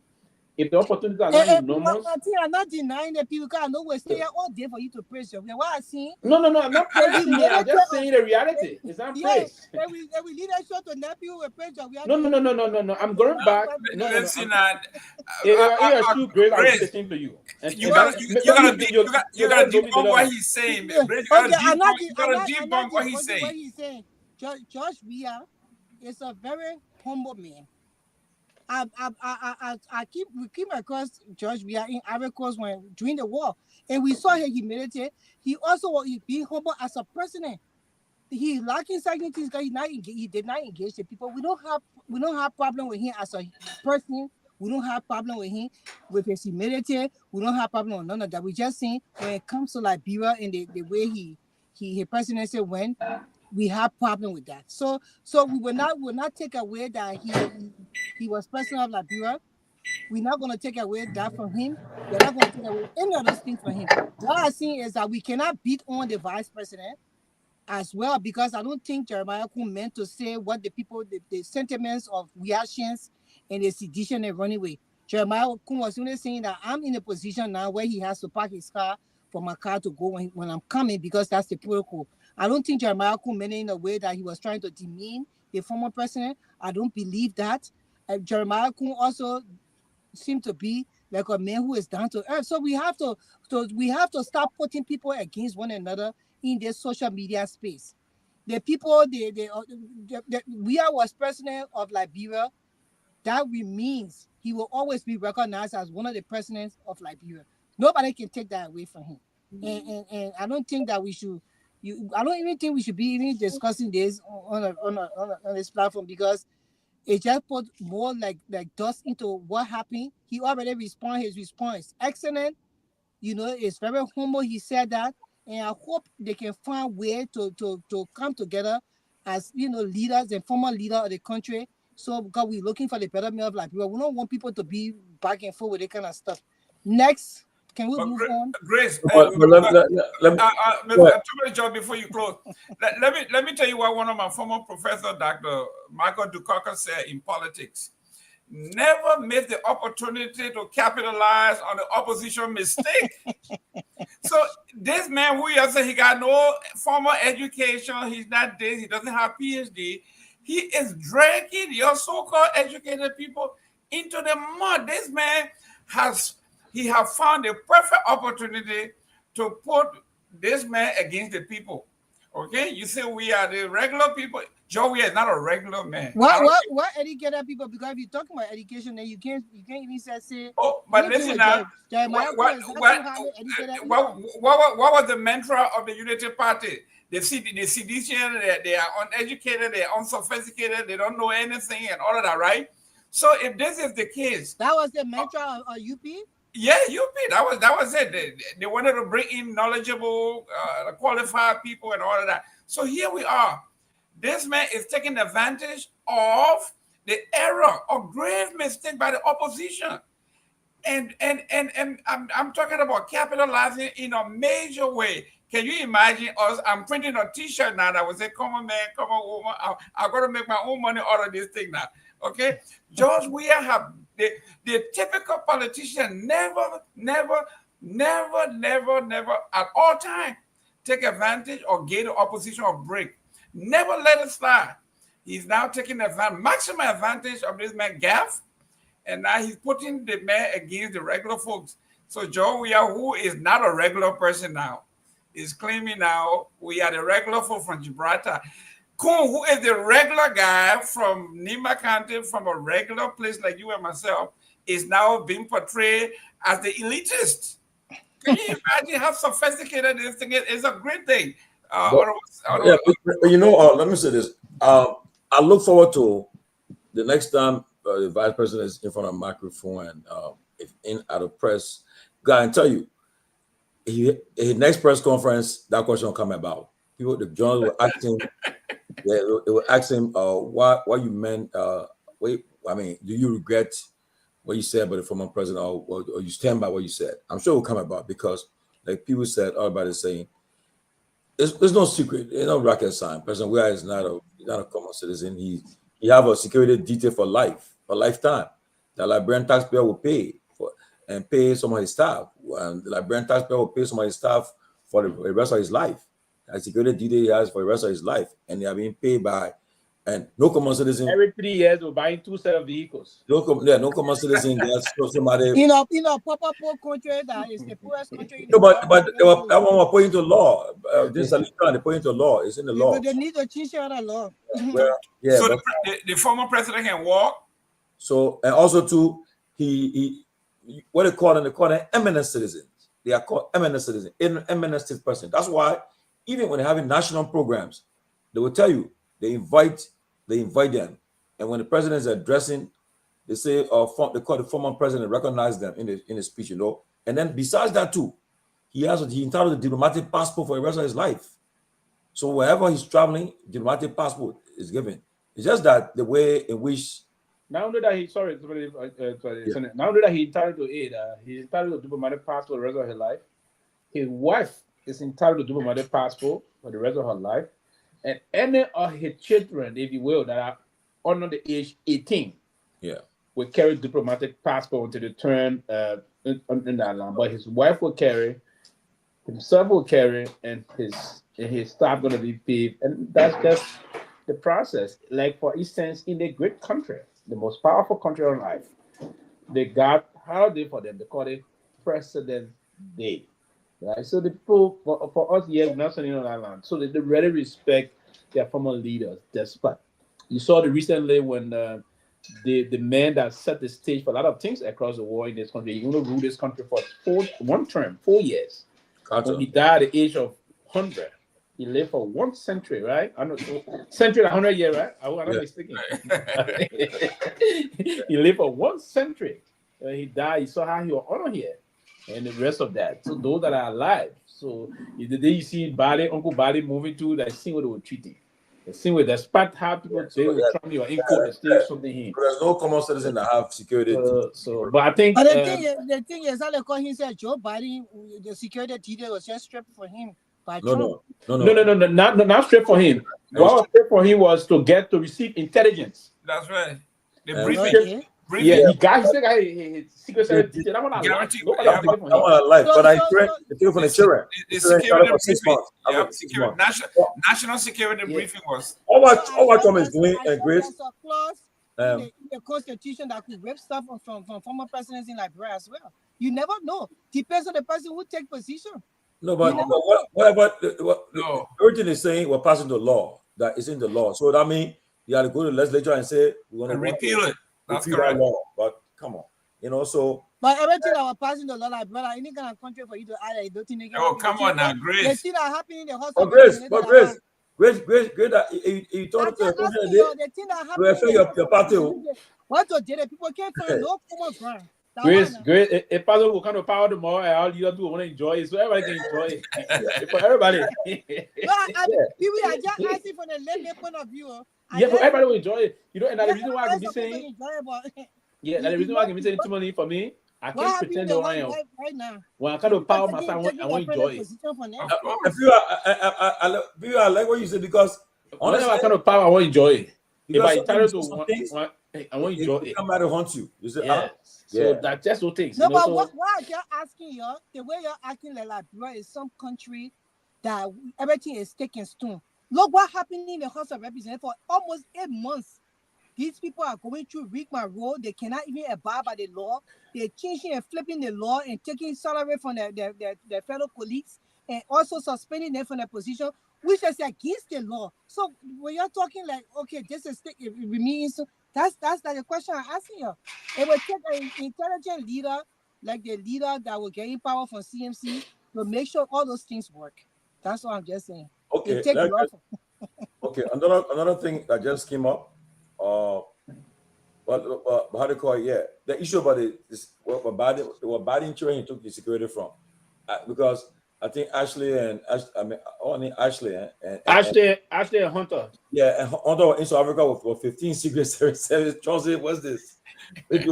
If the opportunities are not enormous. I'm not denying that people can't know we're staying all day for you to praise you. What I see. No, I'm not praising you. I'm just saying the reality. It's not praise. And we lead that show to nephew with praise you. No. I'm going back. Listen, too great. I'm listening to you. You gotta debunk what he's saying. You gotta debunk what he's saying. George Weah is a very humble man. We came across George Weah in Ivory Coast during the war, and we saw his humility. He also was being humble as a president. He lacking certain things because he did not engage the people. We don't have problem with him as a person. We don't have problem with him with his humility. We don't have problem with none of that. We just saying when it comes to Liberia and the way his presidency went, we have problem with that. So we will not take away that he was president of Liberia. We're not going to take away that from him. We're not going to take away any of those things from him. What I see is that we cannot beat on the vice president. as well, because I don't think Jeremiah Kun meant to say what the people, the sentiments of reactions and the sedition and running away. Jeremiah Kun was only saying that I'm in a position now where he has to park his car for my car to go when I'm coming, because that's the protocol. I don't think Jeremiah Kun meant it in a way that he was trying to demean the former president. I don't believe that. Jeremiah Kun also seemed to be like a man who is down to earth. So we have to stop putting people against one another in this social media space. The people, Weah was president of Liberia. That remains. He will always be recognized as one of the presidents of Liberia. Nobody can take that away from him. And I don't think that we should. I don't even think we should be even discussing this on this platform, because it just put more like dust into what happened. He already responded. His response is excellent. It's very humble. He said that, and I hope they can find a way to come together as leaders and former leader of the country. So because we're looking for the betterment of Liberia, we don't want people to be back and forth with that kind of stuff. Next, can we move on? Grace, let Mr. John, before you close, let me tell you what one of my former professors, Dr. Michael Dukakis, said in politics. Never miss the opportunity to capitalize on the opposition mistake. So this man who you say he got no formal education, he's not this, he doesn't have PhD, he is dragging your so-called educated people into the mud. This man has found a perfect opportunity to put this man against the people. Okay, you say we are the regular people. Joey is not a regular man. What educated people? Because if you're talking about education, then you can't even say. Oh, but listen now. What was the mantra of the Unity Party? The sedition, they are uneducated, they are unsophisticated, they don't know anything, and all of that, right? So if this is the case, that was the mantra of UP. Yeah, UP. That was it. They wanted to bring in knowledgeable, qualified people and all of that. So here we are. This man is taking advantage of the error or grave mistake by the opposition. And I'm talking about capitalizing in a major way. Can you imagine us? I'm printing a t-shirt now that will say, come on, man, come on, woman. I'm going to make my own money out of this thing now. Okay? George Weah have the typical politician never at all time take advantage or gain the opposition or break. Never let it slide. He's now taking maximum advantage of this man Gaff, and now he's putting the man against the regular folks. So Joe Weah, who is not a regular person now, is claiming now we are the regular folk from Gibraltar. Kun, who is the regular guy from Nima County, from a regular place like you and myself, is now being portrayed as the elitist. Can you imagine how sophisticated this thing is? It's a great thing. Let me say this. I look forward to the next time the vice president is in front of a microphone and if at a press. God, I tell you, his next press conference, that question will come about. People, the journalists will ask him. They will ask him, what you meant. Do you regret what you said about the former president, or you stand by what you said? I'm sure it will come about because, like people said, everybody is saying, there's no secret, there's no rocket science. President Weah is not a common citizen. He have a security detail for life, for lifetime. The Liberian taxpayer will pay for and pay some of his staff, and the Liberian taxpayer will pay some of his staff for the rest of his life. A security detail he has for the rest of his life, and they are being paid by, and no common citizen. Every 3 years, we're buying 2 sets of vehicles. No common citizen. Somebody. In a proper poor country that is the poorest country. No, but that one was put into law. This they put into law. It's in the law. They need to change the law. Well, yeah. So the former president can walk. So and also too, he what they call them eminent citizens. They are called eminent citizens, eminent person. That's why. Even when they're having national programs, they will tell you they invite them, and when the president is addressing, they say, they call the former president, recognize them in the speech, And then besides that too, he entitled the diplomatic passport for the rest of his life. So wherever he's traveling, diplomatic passport is given. It's just that the way in which. Now that he now that he entitled to aid, he's entitled to diplomatic passport for the rest of his life. His wife is entitled to diplomatic passport for the rest of her life. and any of his children, if you will, that are under the age 18, will carry diplomatic passport until they turn in that land. But his wife will carry, himself will carry, and his staff going to be paid, and that's just the process. Like for instance, in a great country, the most powerful country on earth, they got holiday for them. They call it President Day, right? So the people for us here, we're not sending on that land, so they really respect their former leaders. Despite you saw the recently when the man that set the stage for a lot of things across the world in this country, he only ruled this country for 4 years. When he died at the age of 100. He lived for 1 century, right? I know, century, 100 years, right? I'm not mistaken. He lived for 1 century. When he died, you saw how he was honored here, and the rest of that. So those that are alive. So the day you see Bali, Uncle Bali moving to, that scene where they were treating. The scene where despite how people say will try your income, there's still something here. There's no common citizen that have security. But I think. But the thing is, how they call him said Joe Biden, the security detail was just stripped for him. No, not straight for him. What was straight for him was to receive intelligence. That's right. The briefing. Yeah, he still got his secret service detail. That one I like. Nobody was taking from him. I like, but I took from the children. The security briefing. National security briefing was. All what Tom is doing and Grace. The constitution that could rip stuff from former presidents in Liberia as well. You never know. Depends on the person who take position. No, but what about everything is saying we're passing the law that is in the law. So that means you have to go to the legislature and say we want to repeal it. That's correct. Law. But come on, so. But everything that we're passing the law, like brother, any kind of country for you to add, I don't think they can. Oh, come on now, Grace. The thing that happened in the hospital. Grace, you told the thing that happened. Your party. What to do? People can't find no common ground. Grace, if Pastor will come to power tomorrow, and all you do want to enjoy it, so everybody can enjoy it. For everybody. People are just asking for the lay point of view. Yeah, but everybody will enjoy it. You know, and that's the reason why I can be saying. Yeah, that's the reason why I can be saying too money for me. I can't pretend that I am. Right now. When I come to power myself, I want to enjoy it. I like what you said because honestly, I come to power, I want to enjoy it. If I tell you to I want to enjoy it. Somebody haunt you. You say, so that's just what things. No, but what you're asking, the way you're acting like Liberia is some country that everything is taken stone. Look what happened in the House of Representatives for almost 8 months. These people are going through rigmarole road. They cannot even abide by the law. They're changing and flipping the law and taking salary from their fellow colleagues and also suspending them from their position, which is against the law. So when you're talking like, okay, this is it means that's like the question I'm asking you. It would take an intelligent leader, like the leader that will gain power from CMC, to make sure all those things work. That's what I'm just saying. Okay. Okay. Another thing that just came up. But how do you call it? Yeah, the issue about what Biden children took the security from, because I think Ashley and Ashley and Hunter. Yeah, and Hunter in South Africa with 15 Secret Service. Chauncey, what's this? They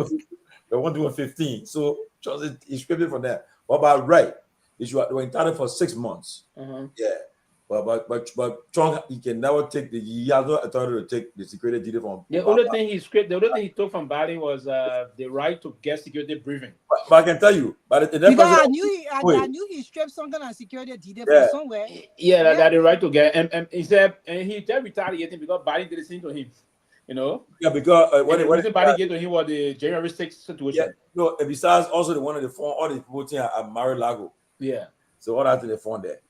want to do 15. So Chauncey is scripted from that. What about Ray? They were entitled for 6 months. Yeah. But Trump, he can never take he has no authority to take the security detail from. The only thing he took from Biden was the right to get security briefing. But I can tell you, I knew he stripped something on security detail from somewhere. Yeah, that the right to get, and he said, and he just retaliating because Biden did the same to him. You know. Yeah, because when Biden gave to him was the January 6th situation. Yeah, no, and besides, also the one of the phone, all the people at Mar-a-Lago. Yeah. So all that in the phone there.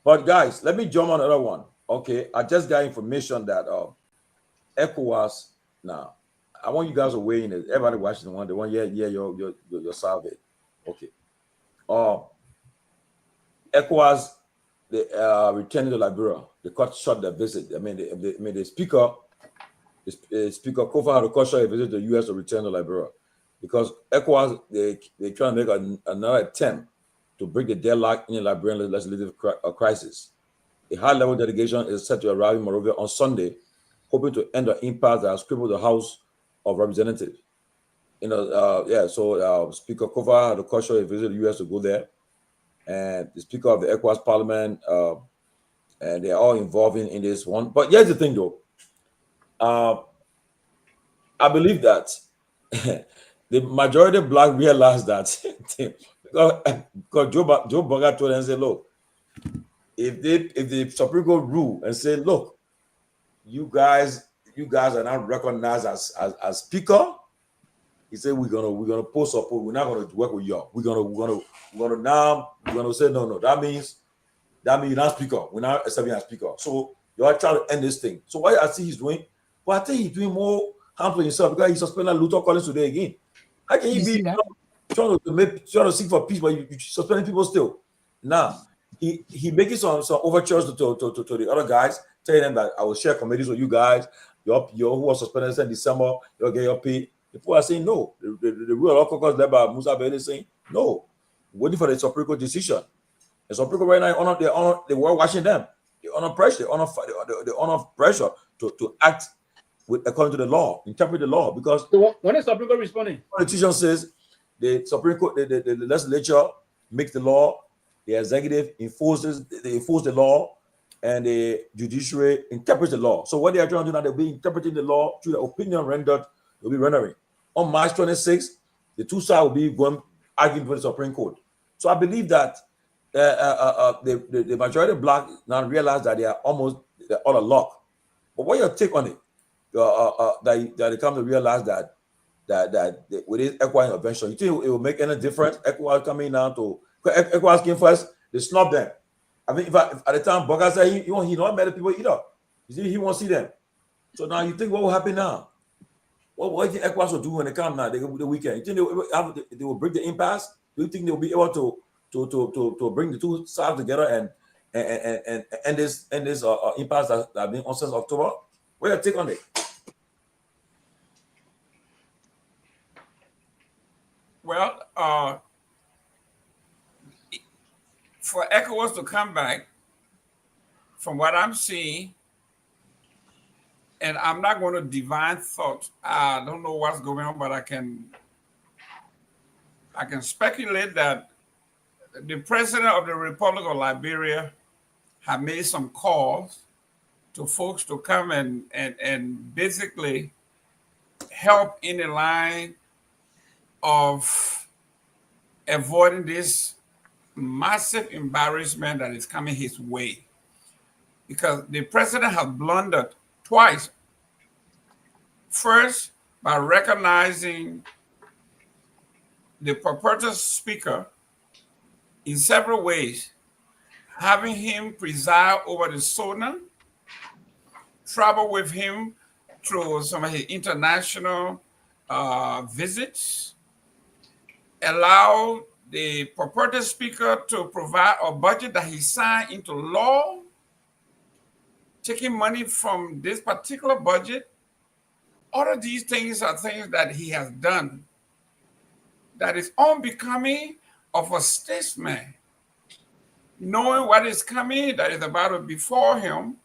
But guys, let me jump on another one. Okay, I just got information that ECOWAS. Now, I want you guys to weigh in. Everybody watching the one, your survey. Okay. ECOWAS, they returning to Liberia. They cut short their visit. I mean, the speaker Kofi had to cut short a visit to the U.S. to return to Liberia because ECOWAS they trying to make another attempt to break the deadlock in the Liberian legislative crisis. A high-level delegation is set to arrive in Monrovia on Sunday, hoping to end the impasse that has crippled the House of Representatives. So Speaker Kofi had to caution a visit to the U.S. to go there, and the Speaker of the ECOWAS Parliament, and they're all involved in this one. But here's the thing, though. I believe that the majority of black realize that because Joe Burger told them and said, look, if the Supreme Court rule and say, look, you guys are not recognized as speaker, he said we're gonna post support. We're not gonna work with y'all. We're gonna say no. That means you're not speaker. We're not accepting as speaker. So you are trying to end this thing. So what I see he's doing, but I think he's doing more harm for himself because he suspended Luther Collins today again. How can he be trying to seek for peace, but you suspending people still? Now he making some overtures to the other guys, telling them that I will share committees with you guys. Your who was suspended in December, you'll get your pay. The people are saying no. The real law caucus led by Musa Bede saying no. Waiting for the Supreme Court decision. The Supreme Court right now, they were watching them. They honor pressure. They honor pressure to act according to the law, interpret the law. Because when is Supreme Court responding? Politician says the Supreme Court, the legislature makes the law, the executive enforce the law, and the judiciary interprets the law. So what they are trying to do now, they'll be interpreting the law through the opinion rendered. They'll be rendering. On March 26th, the two sides will be going arguing with the Supreme Court. So I believe that the majority of black now realize that they're out of luck. But what your take on it? That they come to realize that with this ECOWAS intervention, you think it will make any difference? ECOWAS coming down to ECOWAS came first, they snubbed them. I mean, if at the time Burger said he don't met the people either. You see, he won't see them. So now you think what will happen now? What do you think ECOWAS will do when they come now? The weekend. You think they will break the impasse? Do you think they will be able to bring the two sides together and end this impasse that has been on since October? What your take on it? Well, for ECOWAS to come back, from what I'm seeing, and I'm not going to divine thought. I don't know what's going on, but I can speculate that the president of the Republic of Liberia have made some calls to folks to come and basically help in the line of avoiding this massive embarrassment that is coming his way. Because the president has blundered twice. First, by recognizing the purported speaker in several ways, having him preside over the SONA, travel with him through some of his international visits, allow the purported speaker to provide a budget that he signed into law, taking money from this particular budget. All of these things are things that he has done that is unbecoming of a statesman. Knowing what is coming, that is about to befall him,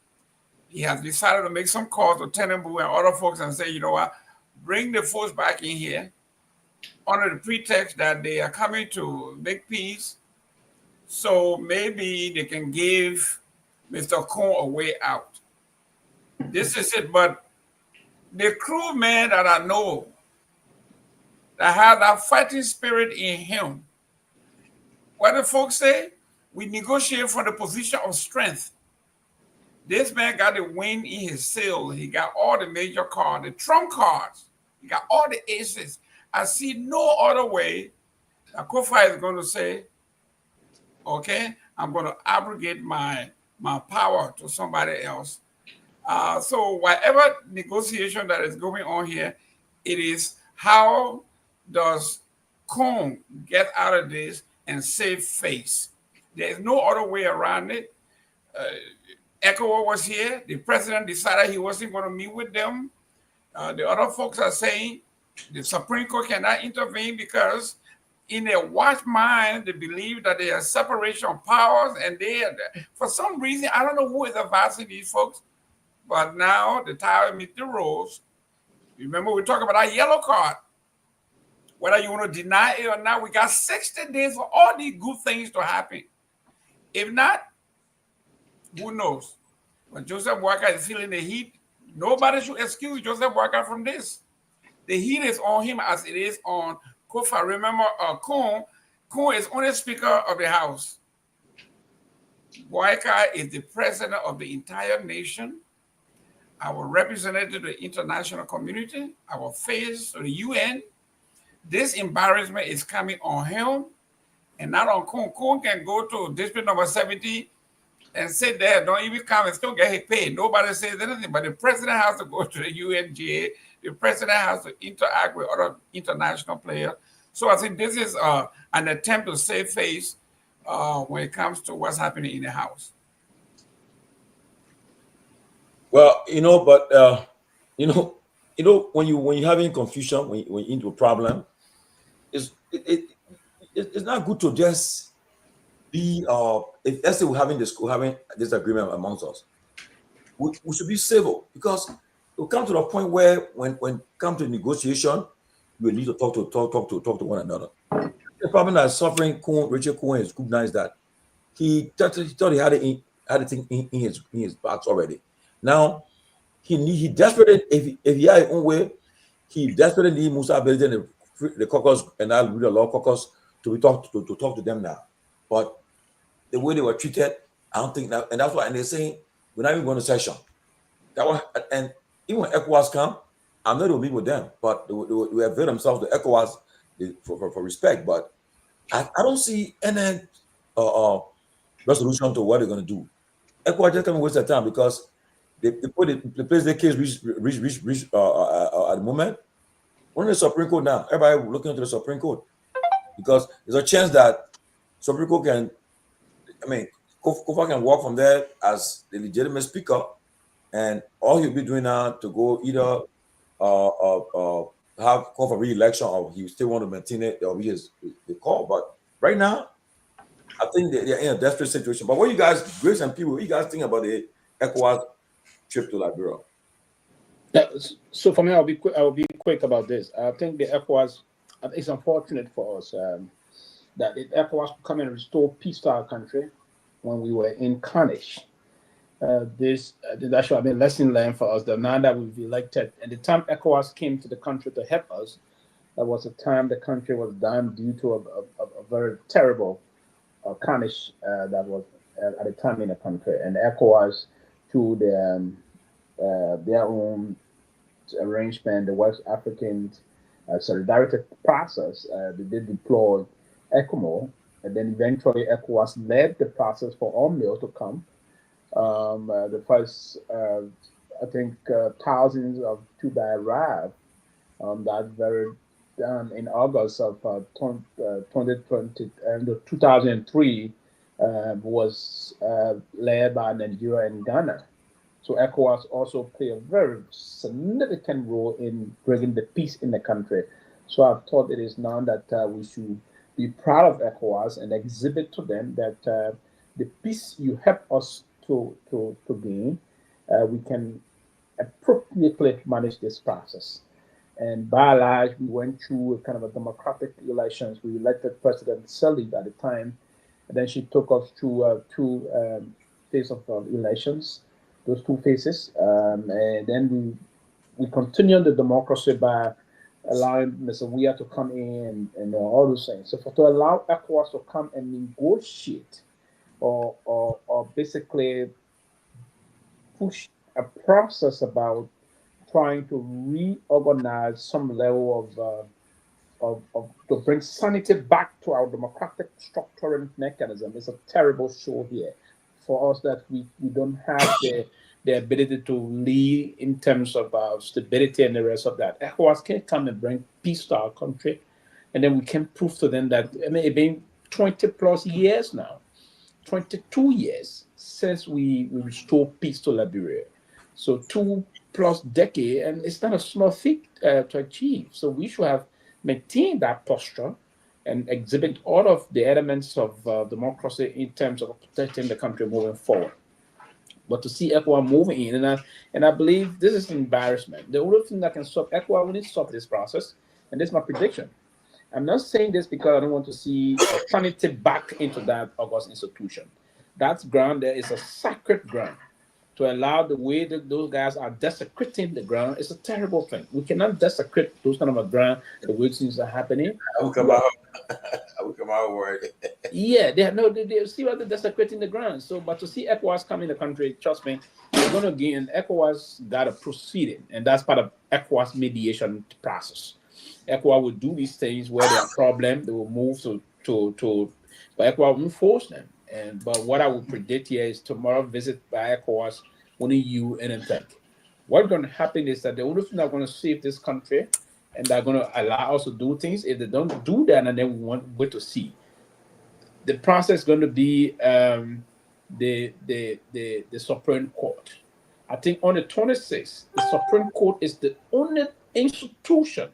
he has decided to make some calls to Kehleboe and other folks and say, you know what, bring the folks back in here under the pretext that they are coming to make peace. So maybe they can give Mr. Kong a way out. This is it. But the crew man that I know that have that fighting spirit in him, what do folks say? We negotiate from the position of strength. This man got the wind in his sail. He got all the major cards, the trump cards. He got all the aces. I see no other way that Kofi is going to say, okay, I'm going to abrogate my power to somebody else. So whatever negotiation that is going on here, it is how does Kong get out of this and save face? There is no other way around it. ECOWAS was here. The president decided he wasn't going to meet with them. The other folks are saying the Supreme Court cannot intervene because in their watch mind, they believe that there is separation of powers, and for some reason, I don't know who is advising these folks, but now the tire meet the rules. Remember, we talked about our yellow card. Whether you want to deny it or not, we got 60 days for all these good things to happen. If not, Who knows? When Joseph Boakai is feeling the heat, nobody should excuse Joseph Boakai from this. The heat is on him as it is on Kofa. Remember, Kun is only Speaker of the House. Boakai is the president of the entire nation, our representative to the international community, our face to the UN. This embarrassment is coming on him and not on Kun. Kun can go to district number 70 and sit there, don't even come and still get his pay. Nobody says anything, but the president has to go to the UNGA. The president has to interact with other international players. So I think this is an attempt to save face when it comes to what's happening in the House. Well, but when you're having confusion, when you're into a problem, it's not good to just be if let's say we're having this agreement amongst us, we should be civil, because we'll come to the point where when come to negotiation, we need to talk to one another. The problem that suffering Richard Kun is good now is that he thought he had it in his box already. Now he desperately, if he had his own way, he desperately need Musa Abedi and the caucus and I'll read the law caucus to talk to them now. But the way they were treated, I don't think that, and that's why, and they're saying we're not even going to session. That was, and even when ECOWAS come, I'm not going to meet with them, but they avail themselves to ECOWAS for respect. But I don't see any resolution to what they're going to do. ECOWAS just can't waste their time, because they place their case reach at the moment. We're in the Supreme Court now. Everybody looking into the Supreme Court, because there's a chance that Supreme Court can, Kofa can walk from there as the legitimate speaker, and all he'll be doing now to go either have call for re-election, or he still want to maintain it, or he is the call. But right now, I think they're in a desperate situation. But what you guys, Grace and people, what you guys think about the ECOWAS trip to Liberia? So for me, I'll be quick about this. I think the ECOWAS, it's unfortunate for us that the ECOWAS come and restore peace to our country when we were in carnage. That should have been a lesson learned for us, that now that we've elected, and the time ECOWAS came to the country to help us, that was a time the country was down due to a very terrible carnage that was at the time in the country. And ECOWAS, through their own arrangement, the West African solidarity process, they did deploy ECOMO, and then eventually ECOWAS led the process for UNMIL to come. The first, I think, thousands of troops arrived that very in August of 2003 was led by Nigeria and Ghana. So ECOWAS also played a very significant role in bringing the peace in the country. So I thought it is now that we should be proud of ECOWAS and exhibit to them that the peace you help us to gain, we can appropriately manage this process. And by and large, we went through a kind of a democratic elections. We elected President Sirleaf at the time, and then she took us through two phases of elections, those two phases, and then we continued the democracy by allowing Mr. Weah to come in and all those things. So to allow ECOWAS to come and negotiate or basically push a process about trying to reorganize some level of to bring sanity back to our democratic structuring mechanism is a terrible show here for us, that we don't have the ability to lead in terms of stability and the rest of that. ECOWAS can come and bring peace to our country, and then we can prove to them that, it's been 20 plus years now, 22 years since we restored peace to Liberia. So 2+ decades, and it's not a small feat to achieve. So we should have maintained that posture and exhibit all of the elements of democracy in terms of protecting the country moving forward. But to see ECOWAS moving in, and I believe this is an embarrassment. The only thing that can stop ECOWAS, we need to stop this process, and this is my prediction. I'm not saying this because I don't want to see sanity back into that August institution. That ground there is a sacred ground. To allow the way that those guys are desecrating the ground is a terrible thing. We cannot desecrate those kind of a ground the way things are happening. I will come out word. Yeah, they see what they're desecrating the ground. So, but to see ECOWAS come in the country, trust me, they're going to gain. ECOWAS got a proceeding, and that's part of ECOWAS mediation process. ECOWAS will do these things where there are problems, they will move but ECOWAS won't force them. But what I would predict here is tomorrow visit by ECOWAS, only you and think. What's going to happen is that the only thing that's going to save this country and they're going to allow us to do things, if they don't do that, and then we want wait to see. The process is going to be the Supreme Court. I think on the 26th, the Supreme Court is the only institution.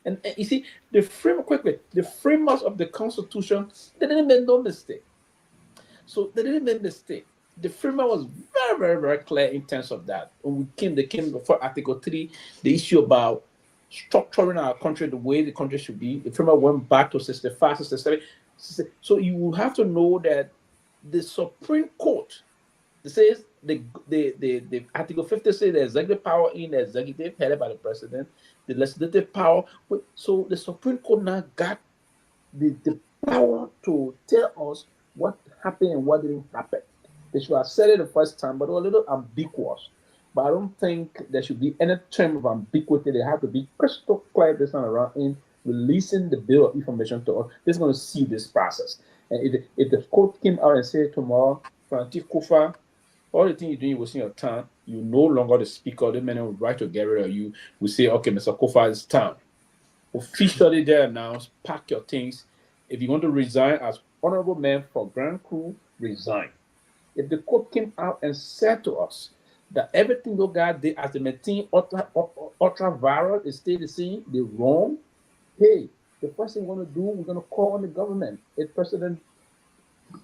And you see, the framers of the Constitution, they didn't make no mistake. So they didn't make mistake. The framework was very, very, very clear in terms of that. When they came before Article 3, the issue about structuring our country the way the country should be. The framework went back to 65, 67. So you will have to know that the Supreme Court, it says the Article 50 says the executive power in the executive headed by the president, the legislative power. So the Supreme Court now got the power to tell us what happened and what didn't happen. They should have said it the first time, but it was a little ambiguous. But I don't think there should be any term of ambiguity. They have to be crystal clear this time around in releasing the bill of information to us. This is going to see this process. And if the court came out and said tomorrow, Francis Kufa, all the things you're doing, you will see your time, you're no longer the speaker, the men will write to get rid of you. We say, okay, Mr. Kufa, it's time. Officially there announced, pack your things. If you want to resign as honorable man for Grand Crew, resign. If the court came out and said to us that everything those guys did as the Myean ultra-virus is still the same, they're wrong, hey, the first thing we're going to do, we're going to call on the government. If President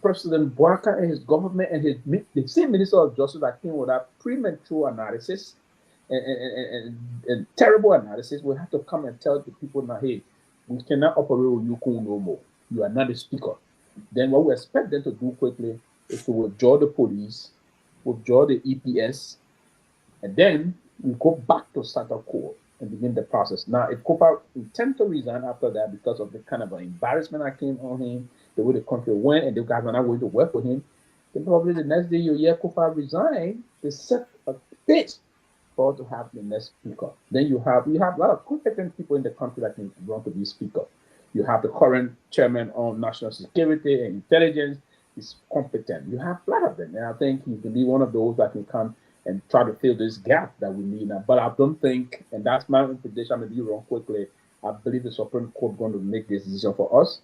Boaka and his government and the same Minister of Justice that came with that premature analysis and terrible analysis, we have to come and tell the people now, hey, we cannot operate with you no more. You are not the speaker. Then what we expect them to do quickly is to withdraw the police, withdraw the EPS, and then we go back to Santa Court and begin the process. Now, if Kofa intends to resign after that because of the kind of embarrassment that came on him, the way the country went, and the guys are not going to work with him, then probably the next day you hear Kofa resign, they set a pace for to have the next speaker. Then you have a lot of competent people in the country that can run to be speaker. You have the current chairman on national security and intelligence. He's competent. You have a lot of them, and I think he can be one of those that can come and try to fill this gap that we need now. But I don't think, and that's my prediction, I'm going to be wrong quickly, I believe the Supreme Court is going to make this decision for us,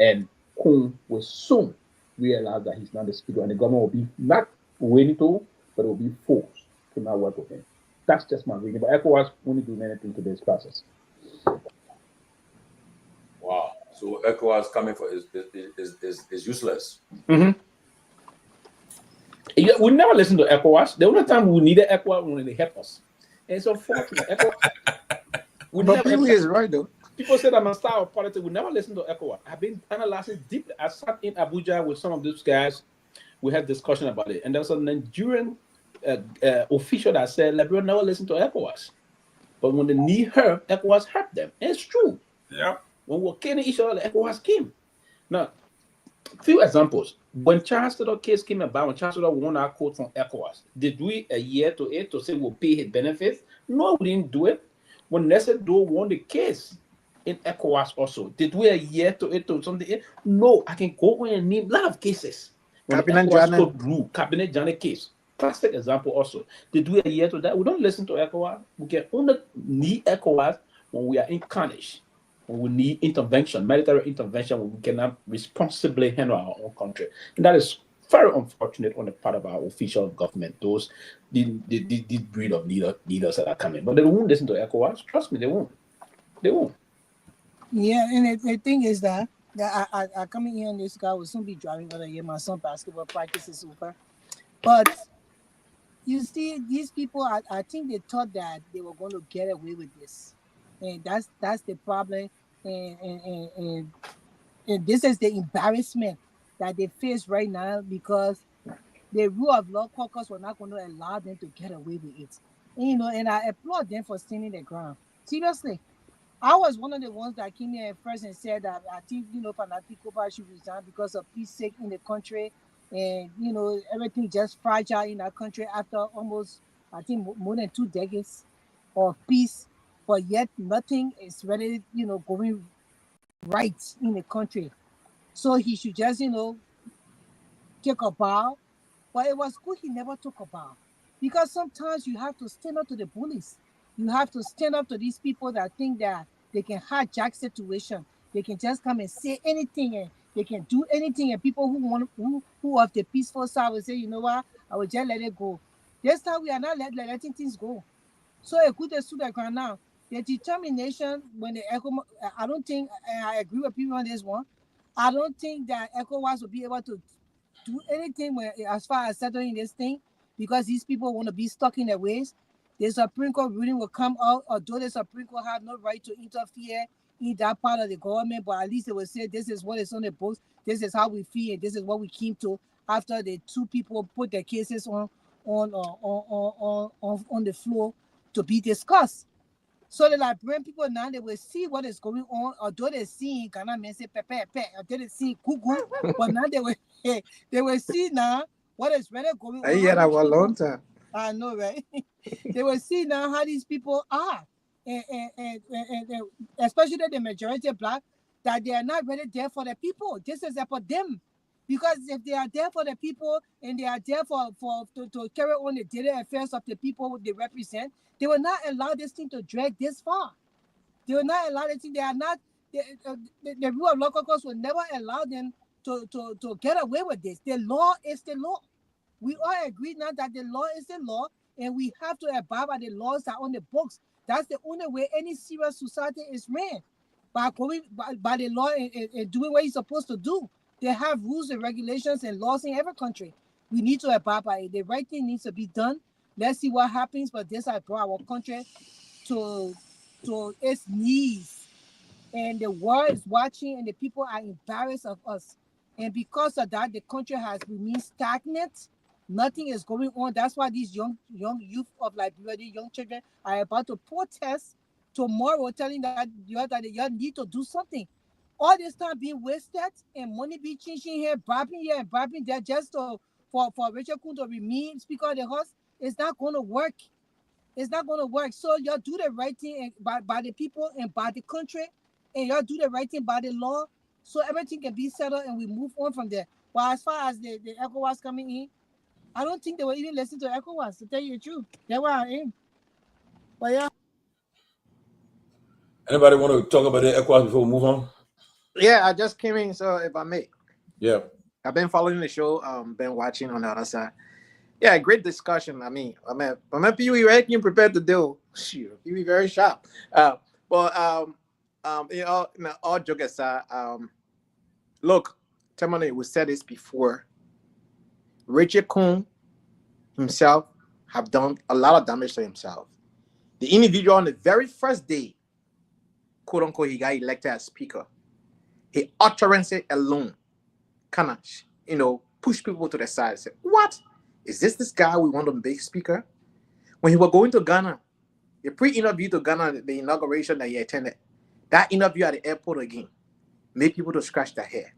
and Kun will soon realize that he's not the speaker, and the government will be not willing to, but it will be forced to not work with him. That's just my reading. But ECOWAS won't do anything to this process. Wow. So ECOWAS coming for is useless. Mm-hmm. We never listen to ECOWAS. The only time we needed ECOWAS when they help us. And it's unfortunate. But Pewee is right though. People say that I'm a star of politics. We never listen to ECOWAS. I've been analyzing deeply. I sat in Abuja with some of those guys. We had discussion about it. And there was a Nigerian official that said Liberia never listened to ECOWAS. But when they need help, ECOWAS helped them. And it's true. Yeah. When we were killing each other, ECOWAS came. Now, few examples. When Charles Taylor case came about, when Charles Taylor won our quote from ECOWAS, did we adhere to it to say we'll pay his benefits? No, we didn't do it. When Nestor Doe won the case in ECOWAS also, did we adhere to it to something? No, I can go in and name a lot of cases. Cabinet Janet case. Classic example also. Did we adhere to that? We don't listen to ECOWAS. We can only need ECOWAS when we are in carnage. When we need intervention, military intervention, when we cannot responsibly handle our own country. And that is very unfortunate on the part of our official government, those this breed of leaders that are coming. But they won't listen to ECOWAS. Trust me, they won't. They won't. Yeah, and the thing is that I coming here on this car will soon be driving over here. My son basketball practice is over. But you see, these people, I think they thought that they were going to get away with this. And that's the problem, and this is the embarrassment that they face right now, because the rule of law caucus was not going to allow them to get away with it. And, and I applaud them for standing their ground. Seriously. I was one of the ones that came here first and said that I think, Fanatic Kopa should resign because of peace sake in the country. And, everything just fragile in our country after almost, I think, more than 2 decades of peace. But yet nothing is really, going right in the country. So he should just, take a bow. But it was good he never took a bow. Because sometimes you have to stand up to the bullies. You have to stand up to these people that think that they can hijack situation. They can just come and say anything and they can do anything. And people who of the peaceful side will say, you know what, I will just let it go. This time we are not letting things go. So it could stood the ground now. The determination when the I don't think, and I agree with people on this one, I don't think that ECOWAS will be able to do anything as far as settling this thing because these people want to be stuck in their ways. The Supreme Court ruling will come out, although the Supreme Court have no right to interfere in that part of the government, but at least they will say this is what is on the books, this is how we feel, and this is what we came to after the 2 people put their cases on the floor to be discussed. So the Liberian people now they will see what is going on, although they see Ghana men say pepe, although they see cuckoo, but now they will see now what is really going on. I hear that for a long time. I know, right? They will see now how these people are, and especially the majority of Black, that they are not really there for the people. This is for them, because if they are there for the people and they are there to carry on the daily affairs of the people they represent, they will not allow this thing to drag this far. They will not allow this thing. They are not. The rule of law caucus will never allow them to get away with this. The law is the law. We all agree now that the law is the law, and we have to abide by the laws that are on the books. That's the only way any serious society is ran, by going by the law and doing what you're supposed to do. They have rules and regulations and laws in every country. We need to abide by it. The right thing needs to be done. Let's see what happens, but this has brought our country to its knees. And the world is watching, and the people are embarrassed of us. And because of that, the country has remained stagnant. Nothing is going on. That's why these young youth of Liberia, these young children, are about to protest tomorrow, telling that you need to do something. All this time being wasted and money being changing here and bribing there just for Richard Kun to remain Speaker of the House. It's not going to work. It's not going to work. So y'all do the right thing by the people and by the country, and y'all do the right thing by the law, so everything can be settled and we move on from there. But as far as the ECOWAS coming in, I don't think they will even listen to ECOWAS, to tell you the truth. That's where I am. But yeah. Anybody want to talk about the ECOWAS before we move on? Yeah, I just came in, so if I may. Yeah. I've been following the show, been watching on the other side. Yeah, great discussion. I mean, Pewee, right? You prepared to do. Shoot, Pewee very sharp. All joke aside, look, Tomalin, we said this before. Richard Kun himself have done a lot of damage to himself. The individual on the very first day, quote unquote, he got elected as speaker. His utterance alone kind of, push people to the side and say, what? Is this guy we want to make speaker? When he was going to Ghana, the pre-interview to Ghana, the inauguration that he attended, that interview at the airport again made people to scratch their hair.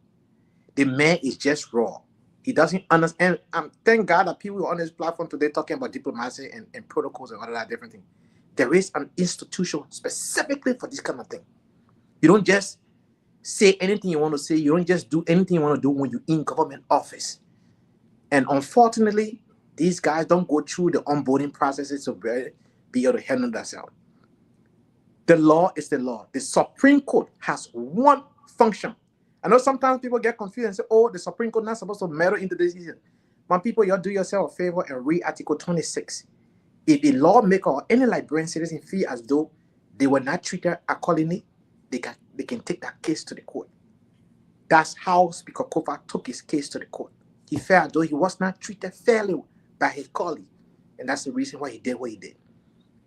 The man is just raw. He doesn't understand. Thank God that people on this platform today talking about diplomacy and protocols and all that different thing. There is an institution specifically for this kind of thing. You don't just say anything you want to say. You don't just do anything you want to do when you're in government office. And unfortunately, these guys don't go through the onboarding processes to be able to handle themselves. The law is the law. The Supreme Court has one function. I know sometimes people get confused and say, oh, the Supreme Court not supposed to meddle into this decision. But people, you do yourself a favor and read Article 26. If a lawmaker or any Liberian citizen feel as though they were not treated accordingly, they can take that case to the court. That's how Speaker Kofa took his case to the court. He felt as though he was not treated fairly by his colleague. And that's the reason why he did what he did.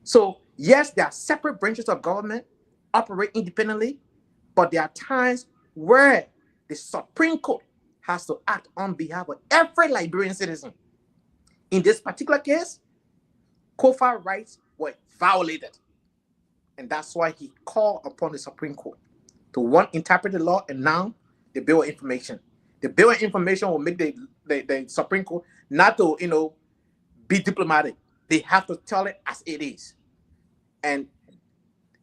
So, yes, there are separate branches of government, operate independently, but there are times where the Supreme Court has to act on behalf of every Liberian citizen. In this particular case, COFA rights were violated. And that's why he called upon the Supreme Court to, one, interpret the law, and now the Bill of Information. The Bill of Information will make the Supreme Court not to, be diplomatic. They have to tell it as it is. And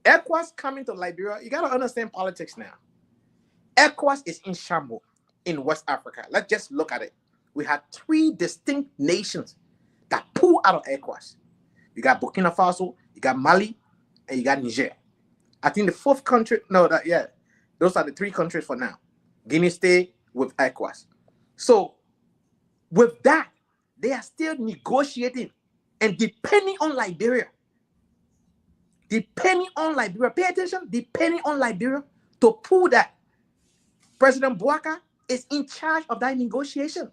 ECOWAS coming to Liberia, you got to understand politics now. ECOWAS is in shambles in West Africa. Let's just look at it. We had 3 distinct nations that pulled out of ECOWAS. You got Burkina Faso, you got Mali, and you got Niger. I think the 4th country, those are the 3 countries for now. Guinea stay with ECOWAS. So with that, they are still negotiating and depending on Liberia. Depending on Liberia. Pay attention, depending on Liberia to pull that. President Bouaka is in charge of that negotiation.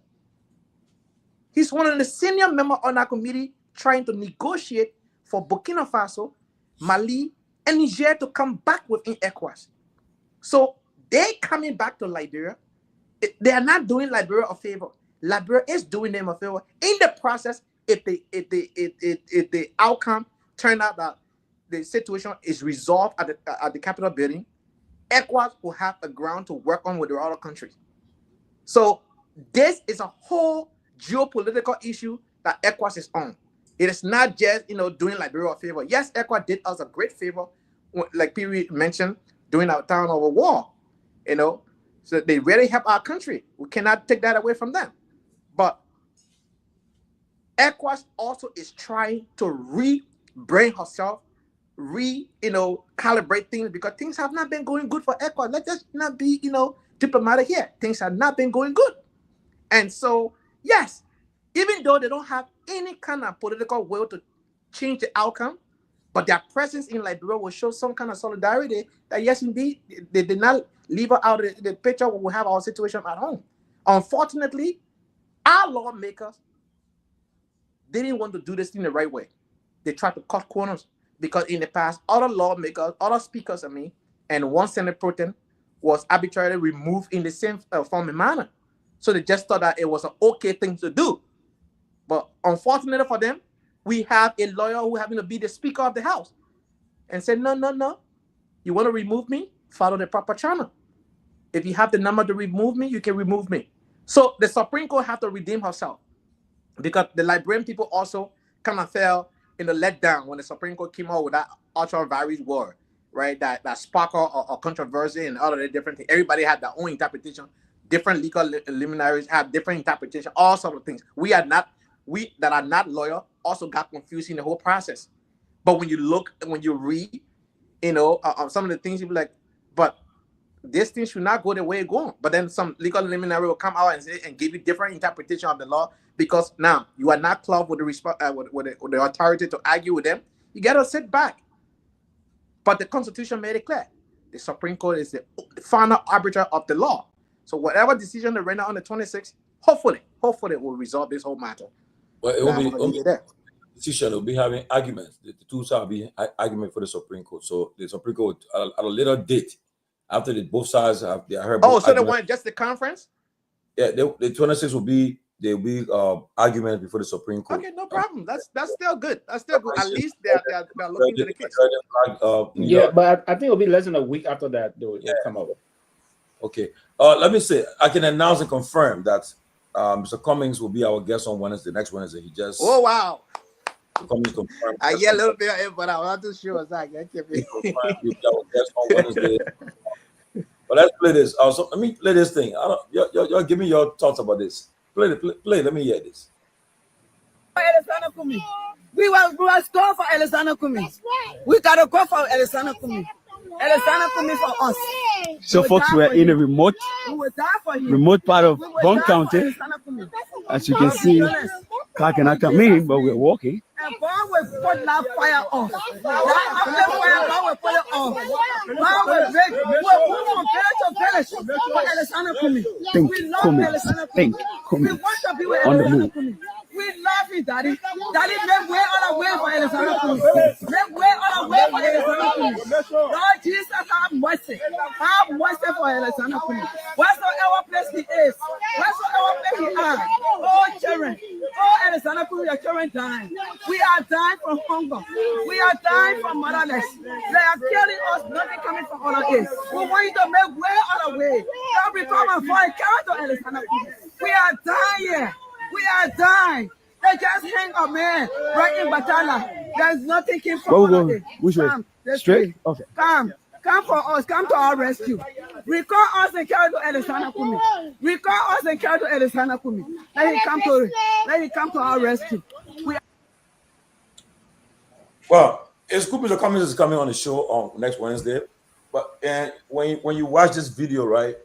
He's one of the senior members on that committee trying to negotiate for Burkina Faso, Mali, and Niger to come back within ECOWAS. So they coming back to Liberia. They are not doing Liberia a favor. Liberia is doing them a favor. In the process, if the outcome turned out that the situation is resolved at the Capitol building, ECOWAS will have a ground to work on with the other countries. So this is a whole geopolitical issue that ECOWAS is on. It is not just doing Liberia a favor. Yes, ECOWAS did us a great favor, like Pewee mentioned, during our time of a war. So they really help our country. We cannot take that away from them. But ECOWAS also is trying to re-brain herself, calibrate things, because things have not been going good for ECOWAS. Let's just not be, diplomatic here. Things have not been going good. And so, yes, even though they don't have any kind of political will to change the outcome, but their presence in Liberia will show some kind of solidarity that, yes, indeed, they did not leave out of the picture when we have our situation at home. Unfortunately, our lawmakers didn't want to do this thing the right way. They tried to cut corners because in the past, other lawmakers, other speakers, and one Senate pro tem was arbitrarily removed in the same form and manner. So they just thought that it was an okay thing to do. But unfortunately for them, we have a lawyer who happened to be the Speaker of the House and said, no. You want to remove me? Follow the proper channel. If you have the number to remove me, you can remove me. So the Supreme Court had to redeem herself because the Liberian people also kind of fell in the letdown when the Supreme Court came out with that ultra-virus word, right? That sparkle or controversy and all of the different things. Everybody had their own interpretation. Different legal luminaries have different interpretation, all sorts of things. We that are not lawyers also got confused in the whole process. But when you read, some of the things, you be like, but this thing should not go the way it's going. But then some legal luminary will come out and give you different interpretation of the law because now you are not clothed with the authority to argue with them. You got to sit back. But the Constitution made it clear. The Supreme Court is the final arbiter of the law. So whatever decision they render on the 26th, hopefully it will resolve this whole matter. Well, it will be there. Decision will be having arguments. The two sides will be argument for the Supreme Court. So the Supreme Court at a later date, after both sides have heard. Oh, so they want just the conference? Yeah, the 26th will be argument before the Supreme Court. Okay, no problem. That's still good. That's still good. At least they're looking into the case. Yeah, but I think it'll be less than a week after that they'll come over. Okay. Let me say, I can announce and confirm that Mr. Cummings will be our guest on Wednesday. Next Wednesday, he just. Oh wow! Cummings confirmed. I get a little bit of it, but I'm not too sure. He'll be our guest on Wednesday. But let's play this. So let me play this thing. Y'all give me your thoughts about this. Play. Let me hear this. We was going for Alexander Cummings. We gotta go for Alexander Cummings. Alexander Cummings for us. So folks, we're in a remote part of Bong County. As you can see, car cannot come in, but we're walking. And God will put that fire off. That fire, God will put it off. God will break. We'll move from village to village for Alexander Cummings. We love Alexander Cummings. We want to be with Alexander Cummings. We love you, Daddy. Daddy, make way on the way for Alexander Cummings. Make way on the way for Alexander Cummings. Lord Jesus, have mercy. Have mercy for Alexander Cummings. Whatsoever place he is, whatsoever place he are, oh children, oh Alexander Cummings, the children dying. We are dying from hunger. We are dying from motherless. They are killing us, nothing coming from all of this. We want you to make way out of way. Don't become a foreign character, Alexander. We are dying. We are dying. They just hang a man right in Batala. There's nothing came from all of this. Which way? Straight? Okay. Come for us. Come to our rescue. Recall us and carry to Alexander Kumi. Recall us and carry to Alexander Kumi. Let him come to our rescue. Well, it's good Mr. Cummings is coming on the show on next Wednesday. But when you watch this video, right?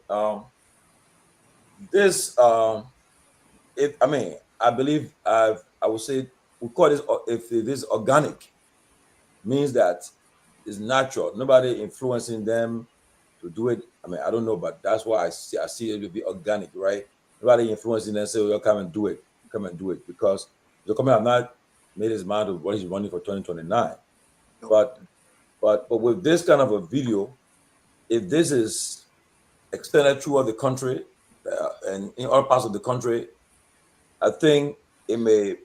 I believe I would say we call this, if it is organic, means that it's natural. Nobody influencing them to do it. I mean, I don't know, but that's why I see it will be organic, right? Nobody influencing them say, "Well, come and do it," because the company have not made his mind of what he's running for 2029. But with this kind of a video, if this is extended throughout the country and in other parts of the country, I think it may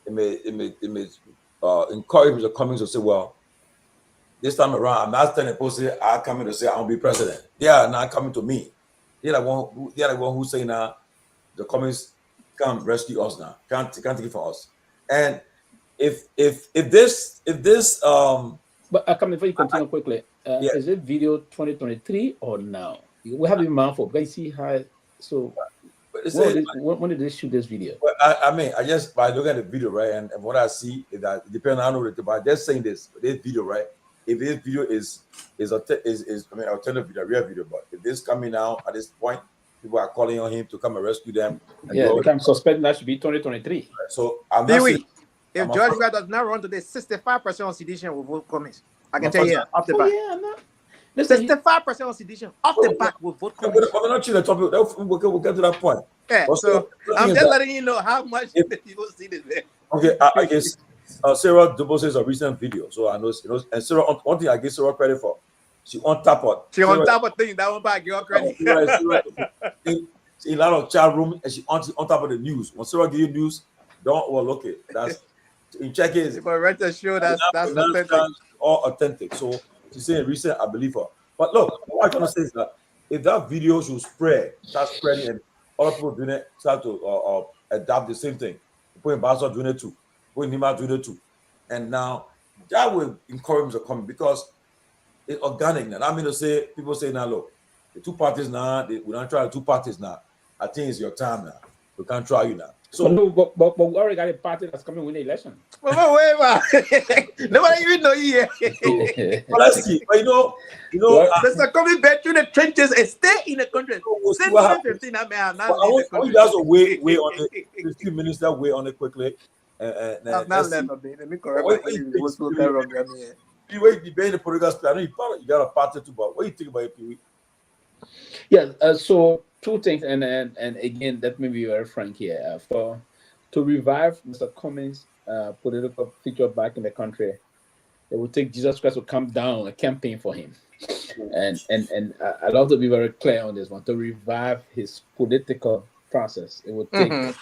encourage Mr. Cummings to say, well, this time around, I'm not standing posted. I'm coming to say I'll be president. They are not coming to me. They're the one who's saying now, the Cummings come rescue us now. Can't take it from us. And if this but before you continue quickly, is it video 2023 or now? We have to be mindful because you see how when did they shoot this video? Well, I just by looking at the video, right, and what I see is that depending on the but just saying this video, right? If this video is alternative video, real video, but if this coming out at this point, people are calling on him to come and rescue them. Yeah, they can suspect that should be 2023. Right, so I'm not saying, if George Weah does not run today, 65% of sedition will vote Cummings. I can tell you off the back. 65% of sedition off the back will vote Cummings. We're not changing the topic. We'll get to that point. Yeah, so I'm just letting you know how much people see this there. Okay, I guess Sarah Dubois says a recent video, so I know, and Sarah, one thing I give Sarah credit for, she on top of things that one back your credit. She in a lot of chat room, and she on top of the news. When Sarah give you news, don't overlook it. That's in check it. For rest assured, that's authentic. All authentic. So she's saying recent, I believe her. But look, what I'm trying to say is that if that video should start spreading, and other people doing it, start to adapt the same thing. People in Basel doing it too. People in Nima doing it too. And now that will encourage them to come because it's organic now. I mean to say, people say now, look, the two parties now, we don't try the two parties now. I think it's your time now. We can't try you now. So, but we already got a party that's coming win the election. Wait. Nobody even know you here. Well, let's see. But you know, Mr. Coming back to the trenches and stay in the country. Since 2015, I want you guys to weigh on it. 15 minutes that weigh on it quickly. That's not left, baby. Let me correct you. What's going wrong here? Pewee, you being the political player. I know you got a party too, but what do you think about it, Pewee? Yeah. So two things, and again, let me be very frank here. To revive Mr. Cummings' political figure back in the country, it would take Jesus Christ to come down a campaign for him, and I'd love to be very clear on this one. To revive his political process, it would take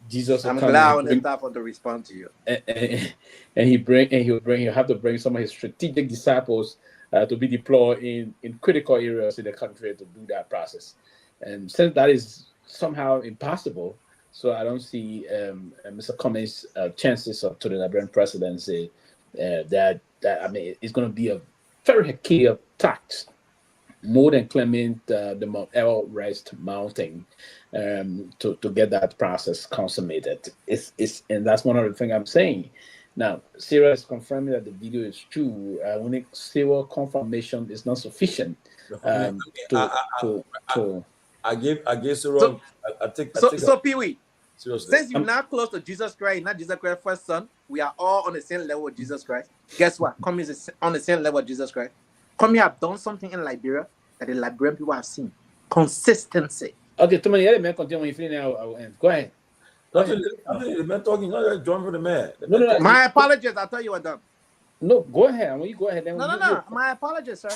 Jesus. I'm glad on the staff to respond to you, and he'll have to bring some of his strategic disciples to be deployed in critical areas in the country to do that process. And since that is somehow impossible, so I don't see Mr. Cummings' chances to the Liberian presidency. That it's going to be a very key tax, more than claiming the Mount Everest mountain to get that process consummated. And that's one of the things I'm saying. Now, Sarah is confirming that the video is true. Only Sarah confirmation is not sufficient I gave Sarah. So Pewee, since you're not close to Jesus Christ, not Jesus Christ's first son, we are all on the same level with Jesus Christ. Guess what? Cummings is on the same level with Jesus Christ. Cummings have done something in Liberia that the Liberian people have seen. Consistency. Okay, too many other men continue. When you finish, I will end. Go ahead. The man talking. No, join for the man. No. My apologies. I thought you were done. No, go ahead. When you go ahead, then no. My apologies, sir.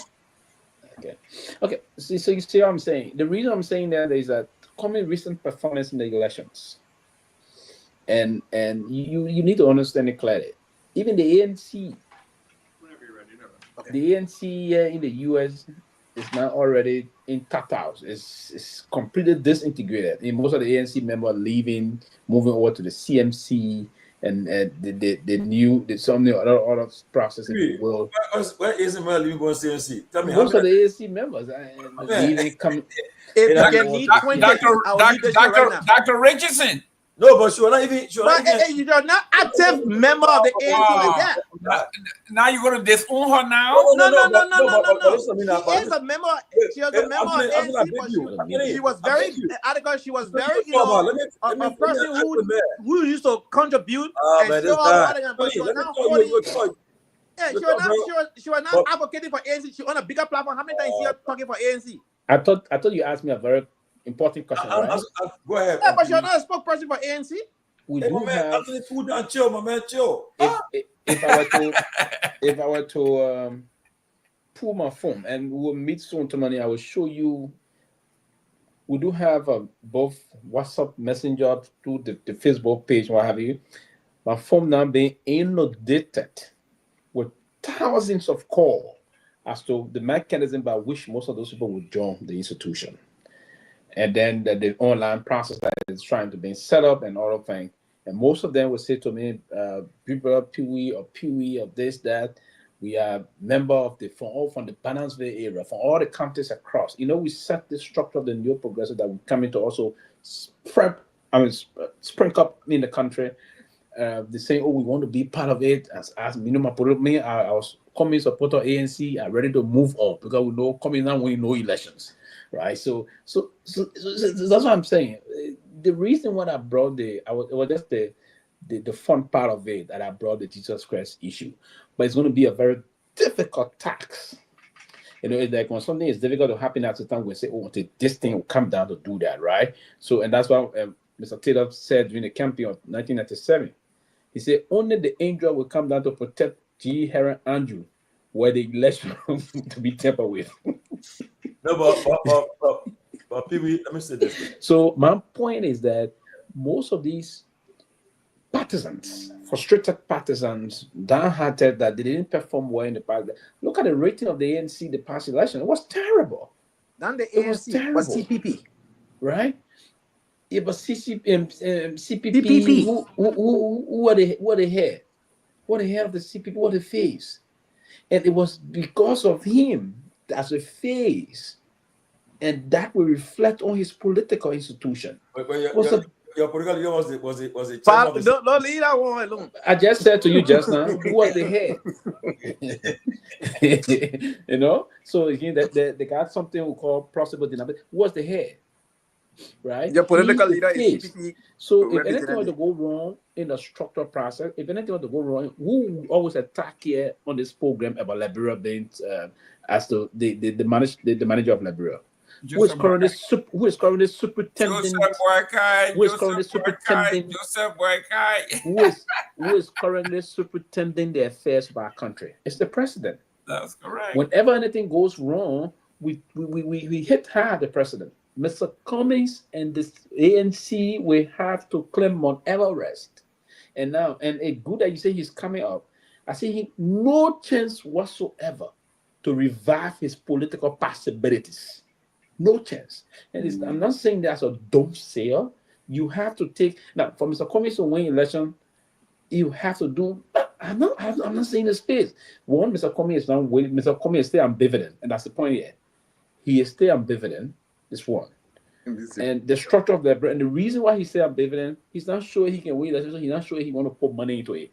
Okay. So you see what I'm saying. The reason I'm saying that is that Cummings' recent performance in the elections, And you need to understand it clearly. Even the ANC, the ANC in the US is now already in tatars. It's completely disintegrated. And most of the ANC members are leaving, moving over to the CMC and the new some other process in the world. Where is the man leaving for CMC? Tell me, most of the ANC members leaving coming. Dr. Richardson. No, but she was not even. You're not active member of the ANC like that. Now you're going to disown her now? No. She is a member. She was a member of ANC, but she was very. She was very, a person who used to contribute and show up. But she was not holding. Yeah, she was not advocating for ANC. She on a bigger platform. How many times you talking for ANC? I thought you asked me a very important question, right? Go ahead. Yeah, but you're not a spokesperson for ANC. We do have. Actually, food and chill, my man, chill. If I were to pull my phone, and we'll meet soon, Tomalin, I will show you. We do have both WhatsApp Messenger through the Facebook page, what have you. My phone now being inundated with thousands of calls as to the mechanism by which most of those people would join the institution. And then the online process that is trying to be set up and all of things. And most of them will say to me, people Pewee or Pewee of this, that. We are member of from the Banasville area, from all the counties across. We set the structure of the new progressive that we come in to also sprinkle up in the country. They say, we want to be part of it. As minimum, I was coming supporter of ANC, I'm ready to move on because we know coming down when no elections. Right, so that's what I'm saying. The reason why I brought it was just the fun part of it that I brought the Jesus Christ issue, but it's going to be a very difficult task. It's like when something is difficult to happen at the time, we say, this thing will come down to do that, right? So, and that's what Mr. Taylor said during the campaign of 1997. He said only the angel will come down to protect G. Heron Andrew, where the election to be tampered with. No, but Pewee, let me say this. So my point is that most of these partisans, frustrated partisans, downhearted that they didn't perform well in the past. Look at the rating of the ANC the past election. It was terrible. Then the ANC was CPP, right? It was CPP. Who are the head? What the head of the CPP? What the face? And it was because of him as a face, and that will reflect on his political institution. Your political leader was it? Don't leave that one alone. I just said to you just now, who was the head? So again, they got something we call possible deniability. Who was the head? Right? Your political leader is CPP. So if anything were to go wrong in the structural process, if anything were to go wrong, who always attack here on this program about Liberia being as the manager of Liberia? Who is currently superintendent? Who is currently superintending? Who is currently superintending the affairs of our country? It's the president. That's correct. Whenever anything goes wrong, we hit hard the president. Mr. Cummings and the ANC will have to claim Mount Everest. And it's good that you say he's coming up. I see no chance whatsoever to revive his political possibilities. No chance. And I'm not saying that's a dumb sale. You have to take now for Mr. Cummings to win election. You have to do. I'm not saying the space. One, Mr. Cummings is not waiting. Mr. Cummings is still ambivalent, and that's the point here. He is still ambivalent. This one. And the structure of that, and the reason why he's still ambivalent, he's not sure he can win election. He's not sure he want to put money into it.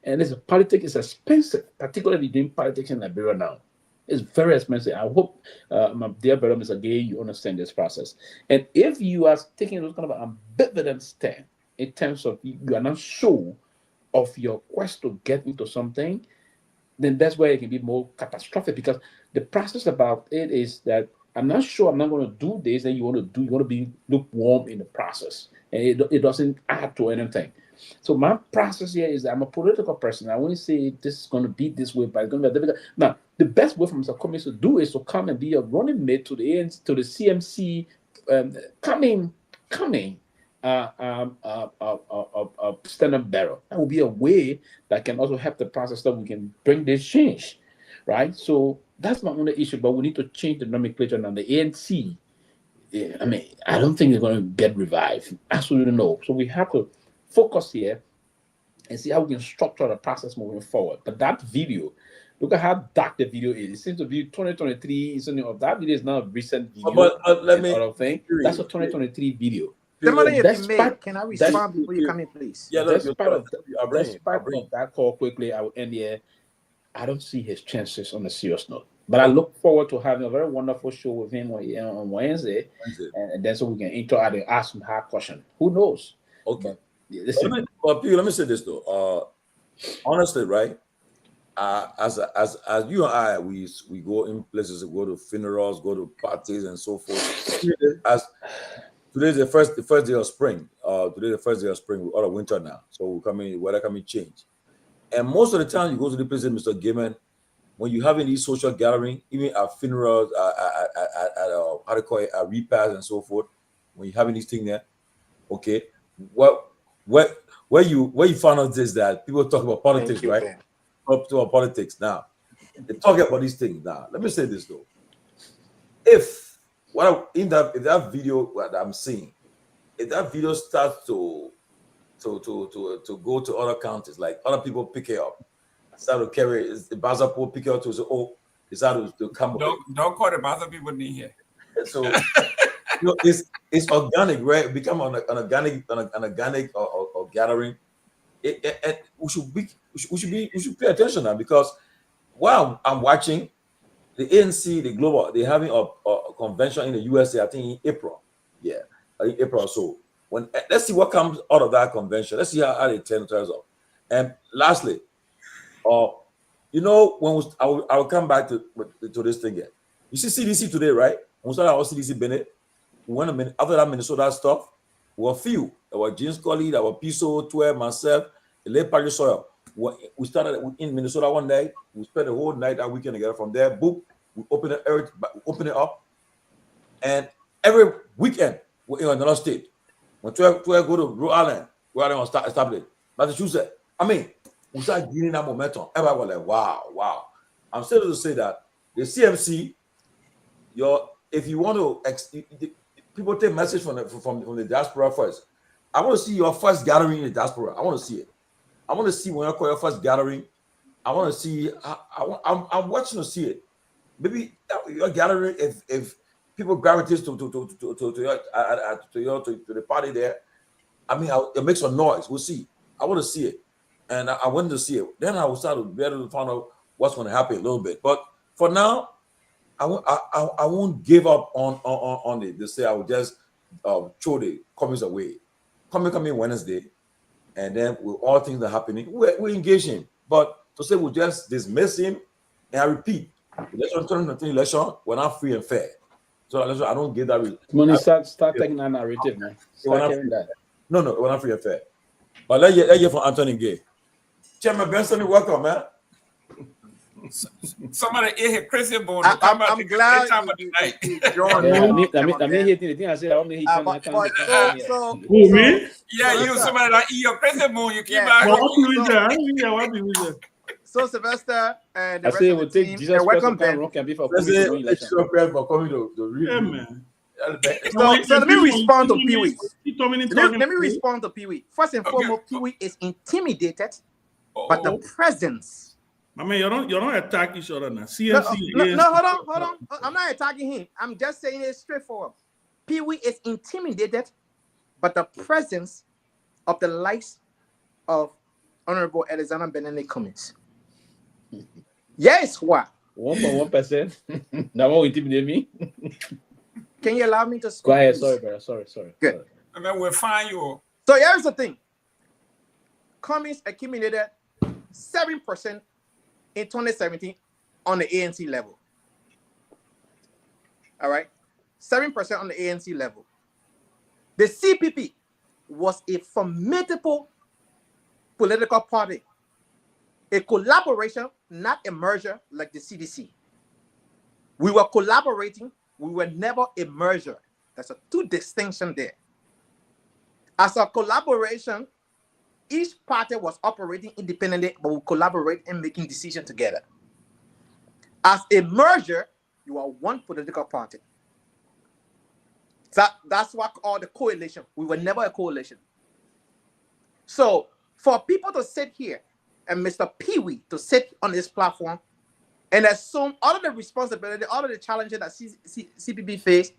And politics is expensive, particularly if you're doing politics in Liberia now. It's very expensive. I hope, my dear brother, Mr. Gay, you understand this process. And if you are taking those kind of ambivalent stand in terms of you are not sure of your quest to get into something, then that's where it can be more catastrophic, because the process about it is that I'm not sure I'm not going to do this, and you want to be lukewarm in the process, and it doesn't add to anything. So my process here is that I'm a political person. I wouldn't say this is going to be this way, but it's going to be difficult. Now, the best way for Mr. Cummings to do is to come and be a running mate to the ANC, to the CMC, coming stand-up bearer. That will be a way that can also help the process that we can bring this change, right? So that's my only issue. But we need to change the nomenclature now. The ANC, I mean, I don't think they're going to get revived. Absolutely no. So we have to focus here and see how we can structure the process moving forward. But that video, look at how dark the video is. It seems to be 2023. That video is not a recent video. But let me. That's a 2023 video. Can I respond before you come in, please? Yeah, despite of that call quickly, I will end here. I don't see his chances on a serious note. But I look forward to having a very wonderful show with him on Wednesday. And then so we can interact and ask him hard question. Who knows? Okay. But let me say this though. Honestly, right? As you and I, we go in places, go to funerals, go to parties, and so forth. Today's the first day of spring. Today's the first day of spring. We're out of winter now, so weather coming change. And most of the time, you go to the places, Mr. Gaiman, when you're having these social gatherings, even at funerals, at repasts and so forth, when you're having these things there, okay, where you found out is that people talk about politics, right? Up to our politics now. They talk about these things now. Let me say this though: if that video that I'm seeing, if that video starts to go to other counties, like other people pick it up, start to carry the Baza people pick it up to say, oh, it's out to come. Don't call the Baza people in here. So it's organic, right? Become an organic or gathering. We should pay attention now, because while I'm watching the ANC, the global, they're having a convention in the USA, I think in April. Yeah, in April or so. Let's see what comes out of that convention. Let's see how they turn out. And lastly, when I will come back to this thing again. You see CDC today, right? When we started our CDC Bennett, after that Minnesota stuff, we were few. There were James Colley, there were Piso, 12, myself, the late Patrick Sawyer. We started in Minnesota one night. We spent the whole night that weekend together. From there, boom, we open it up. And every weekend, we're in another state. When 12 go to Rhode Island, where they want to establish Massachusetts. I mean, we start gaining that momentum. Everybody was like, wow. I'm still to say that the CMC, if you want to, people take message from the diaspora first. I want to see your first gathering in the diaspora. I want to see it. I want to see when you call your first gathering. I want to see. I'm watching to see it. Maybe your gathering, if people gravitate to the party there, I mean, it makes some noise. We'll see. I want to see it, and I want to see it. Then I will start to be able to find out what's going to happen a little bit. But for now, I won't give up on it. They say I will just throw the comments away. Coming Wednesday, and then with all things that are happening, we engage him. But to say we just dismiss him, and I repeat, election 2019 election, we're not free and fair. So I don't get that. Money start taking that narrative, man. Start hearing that. No, we're not free and fair. But let's hear from Anthony Gay. Chairman Ben Sanvee, welcome, man. Somebody here, Christian Bone. I'm glad you joined. Who, me? Yeah, you somebody like your Christian Bone. You keep back. So Sylvester and the I rest say of we'll the take team, Jesus and welcome Christ Ben. can be for coming to read. So let me respond to Pewee. Let me respond to Pewee. First and foremost, Pewee is intimidated, but the presence. I mean, you don't attack each other now. CMC. No, hold on. I'm not attacking him. I'm just saying it straightforward. Pewee is intimidated, but the presence of the likes of Honorable Alexander Benedict Cummings. Yes, what? 1.1%. That won't intimidate me. Can you allow me to speak? Go ahead. Sorry, brother. Sorry. Good. I mean, we'll find you. So here's the thing. Cummings accumulated 7% in 2017 on the ANC level. All right? 7% on the ANC level. The CPP was a formidable political party. A collaboration, not a merger like the CDC. We were collaborating. We were never a merger. There's a two distinction there. As a collaboration, each party was operating independently, but will collaborate in making decisions together. As a merger, you are one political party. That's what called the coalition. We were never a coalition. So for people to sit here and Mr. Pewee to sit on this platform and assume all of the responsibility, all of the challenges that CPP faced,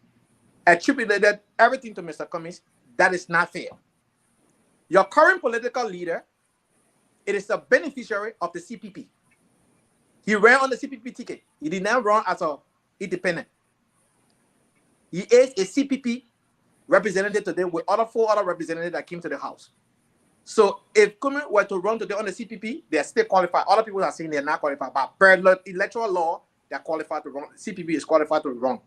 attributed everything to Mr. Cummings, that is not fair. Your current political leader, it is a beneficiary of the CPP. He ran on the CPP ticket. He did not run as an independent. He is a CPP representative today with four other representatives that came to the House. So if Cummings were to run today on the CPP, they are still qualified. Other people are saying they are not qualified. But per electoral law, they are qualified to run. CPP is qualified to run.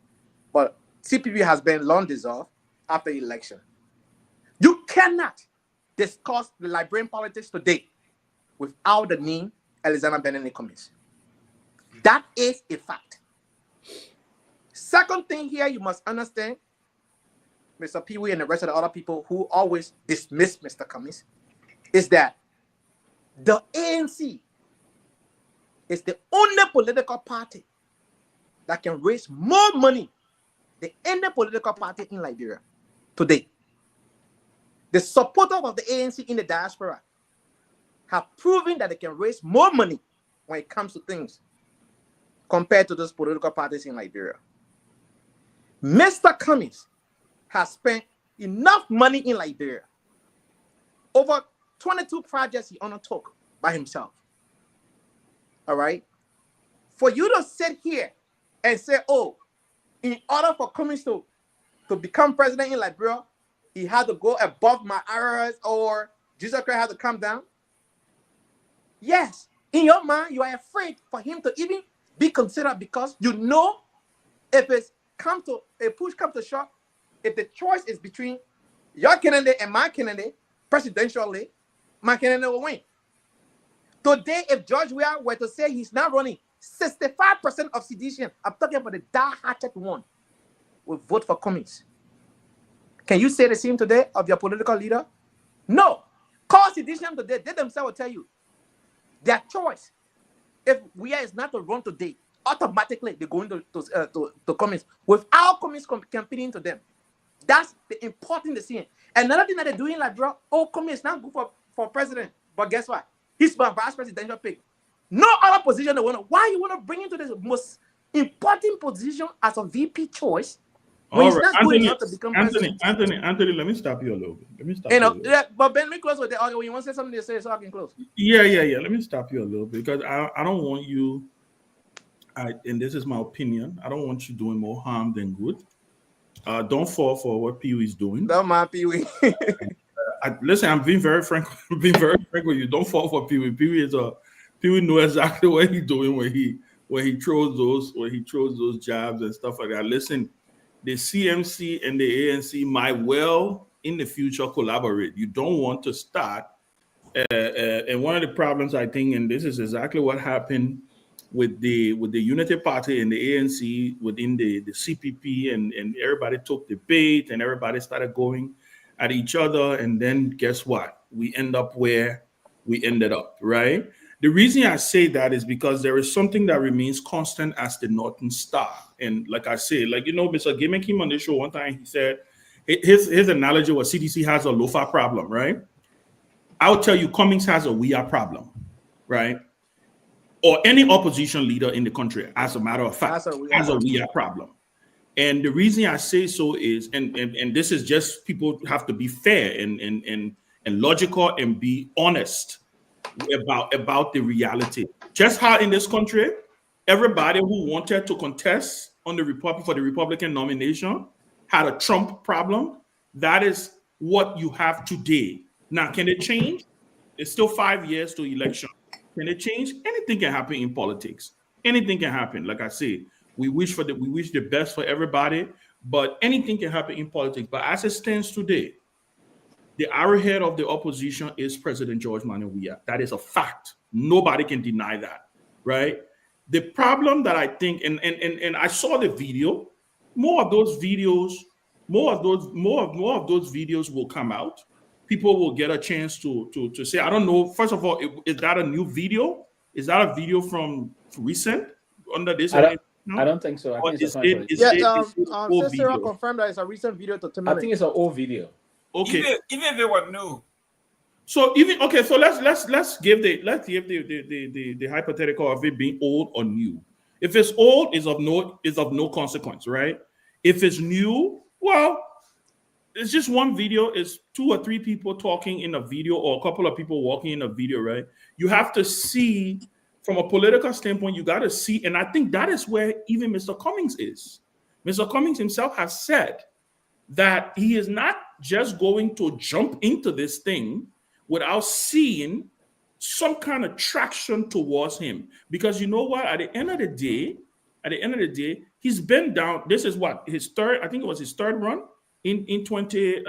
But CPP has been long dissolved after election. You cannot discuss the Liberian politics today without the name Alexander Benedict Cummings. That is a fact. Second thing here you must understand, Mr. Pewee and the rest of the other people who always dismiss Mr. Cummings, is that the ANC is the only political party that can raise more money than any political party in Liberia today. The supporters of the ANC in the diaspora have proven that they can raise more money when it comes to things compared to those political parties in Liberia. Mr. Cummings has spent enough money in Liberia. Over 22 projects he undertook by himself. All right? For you to sit here and say, oh, in order for Cummings to become president in Liberia, he had to go above my errors or Jesus Christ had to come down. Yes, in your mind, you are afraid for him to even be considered because you know if it's push comes to shove, if the choice is between your candidate and my candidate, presidentially, my candidate will win. Today, if George Weah were to say he's not running, 65% of sedition, I'm talking about the die-hearted one, will vote for Cummings. Can you say the same today of your political leader? No. Call sedition today, they themselves will tell you their choice. If Weah is not to run today, automatically they're going to Cummings without Cummings campaigning to them. That's the important thing. Another thing that they're doing like, bro, Cummings is not good for president. But guess what? He's my vice presidential pick. No other position they want to. Why you want to bring into this most important position as a VP choice when he's not good enough to become president? Anthony, let me stop you a little bit. But Ben, let me close with the audio. When you want to say something, to say so I can close. Yeah. Let me stop you a little bit because I don't want you. And this is my opinion. I don't want you doing more harm than good. Don't fall for what Pewee is doing. Don't mind Pewee. Listen, I'm being very frank. I'm being very frank with you. Don't fall for Pewee. Pewee knows exactly what he's doing when he throws those jabs and stuff like that. Listen, the CMC and the ANC might well in the future collaborate. You don't want to start. And one of the problems I think, and this is exactly what happened with the Unity Party and the ANC within the CPP, and everybody took the bait and everybody started going at each other, and then guess what? We end up where we ended up, right? The reason I say that is because there is something that remains constant as the Northern Star. And like I say, Mr. Gaiman came on the show one time, he said, his analogy was CDC has a Lofa problem, right? I'll tell you, Cummings has a Weah problem, right? Or any opposition leader in the country, as a matter of fact, has a Weah problem. And the reason I say so is, and this is just people have to be fair and logical and be honest about the reality. Just how in this country, everybody who wanted to contest on the Republican nomination had a Trump problem. That is what you have today. Now, can it change? It's still 5 years to election. Can it change? Anything can happen in politics. Anything can happen. Like I say, we wish the best for everybody, but anything can happen in politics. But as it stands today, the arrowhead of the opposition is President George Manuel Weah. That is a fact. Nobody can deny that, right? The problem that I think, and I saw the video, more of those videos will come out. people will get a chance to say. I don't know. First of all, is that a new video? Is that a video from recent under this? I don't think so. I think it's Sister confirmed that it's a recent video to Tomalin. I think it's an old video. Okay. Even if they were new. So even okay, so let's give the hypothetical of it being old or new. If it's old, is of no consequence, right? If it's new, well, it's just one video. It's 2 or 3 people talking in a video, or a couple of people walking in a video, right? You have to see from a political standpoint. You got to see, and I think that is where even Mr. Cummings is. Mr. Cummings himself has said that he is not just going to jump into this thing without seeing some kind of traction towards him. Because you know what? At the end of the day, he's been down. This is what, his third, I think it was his third run in 20,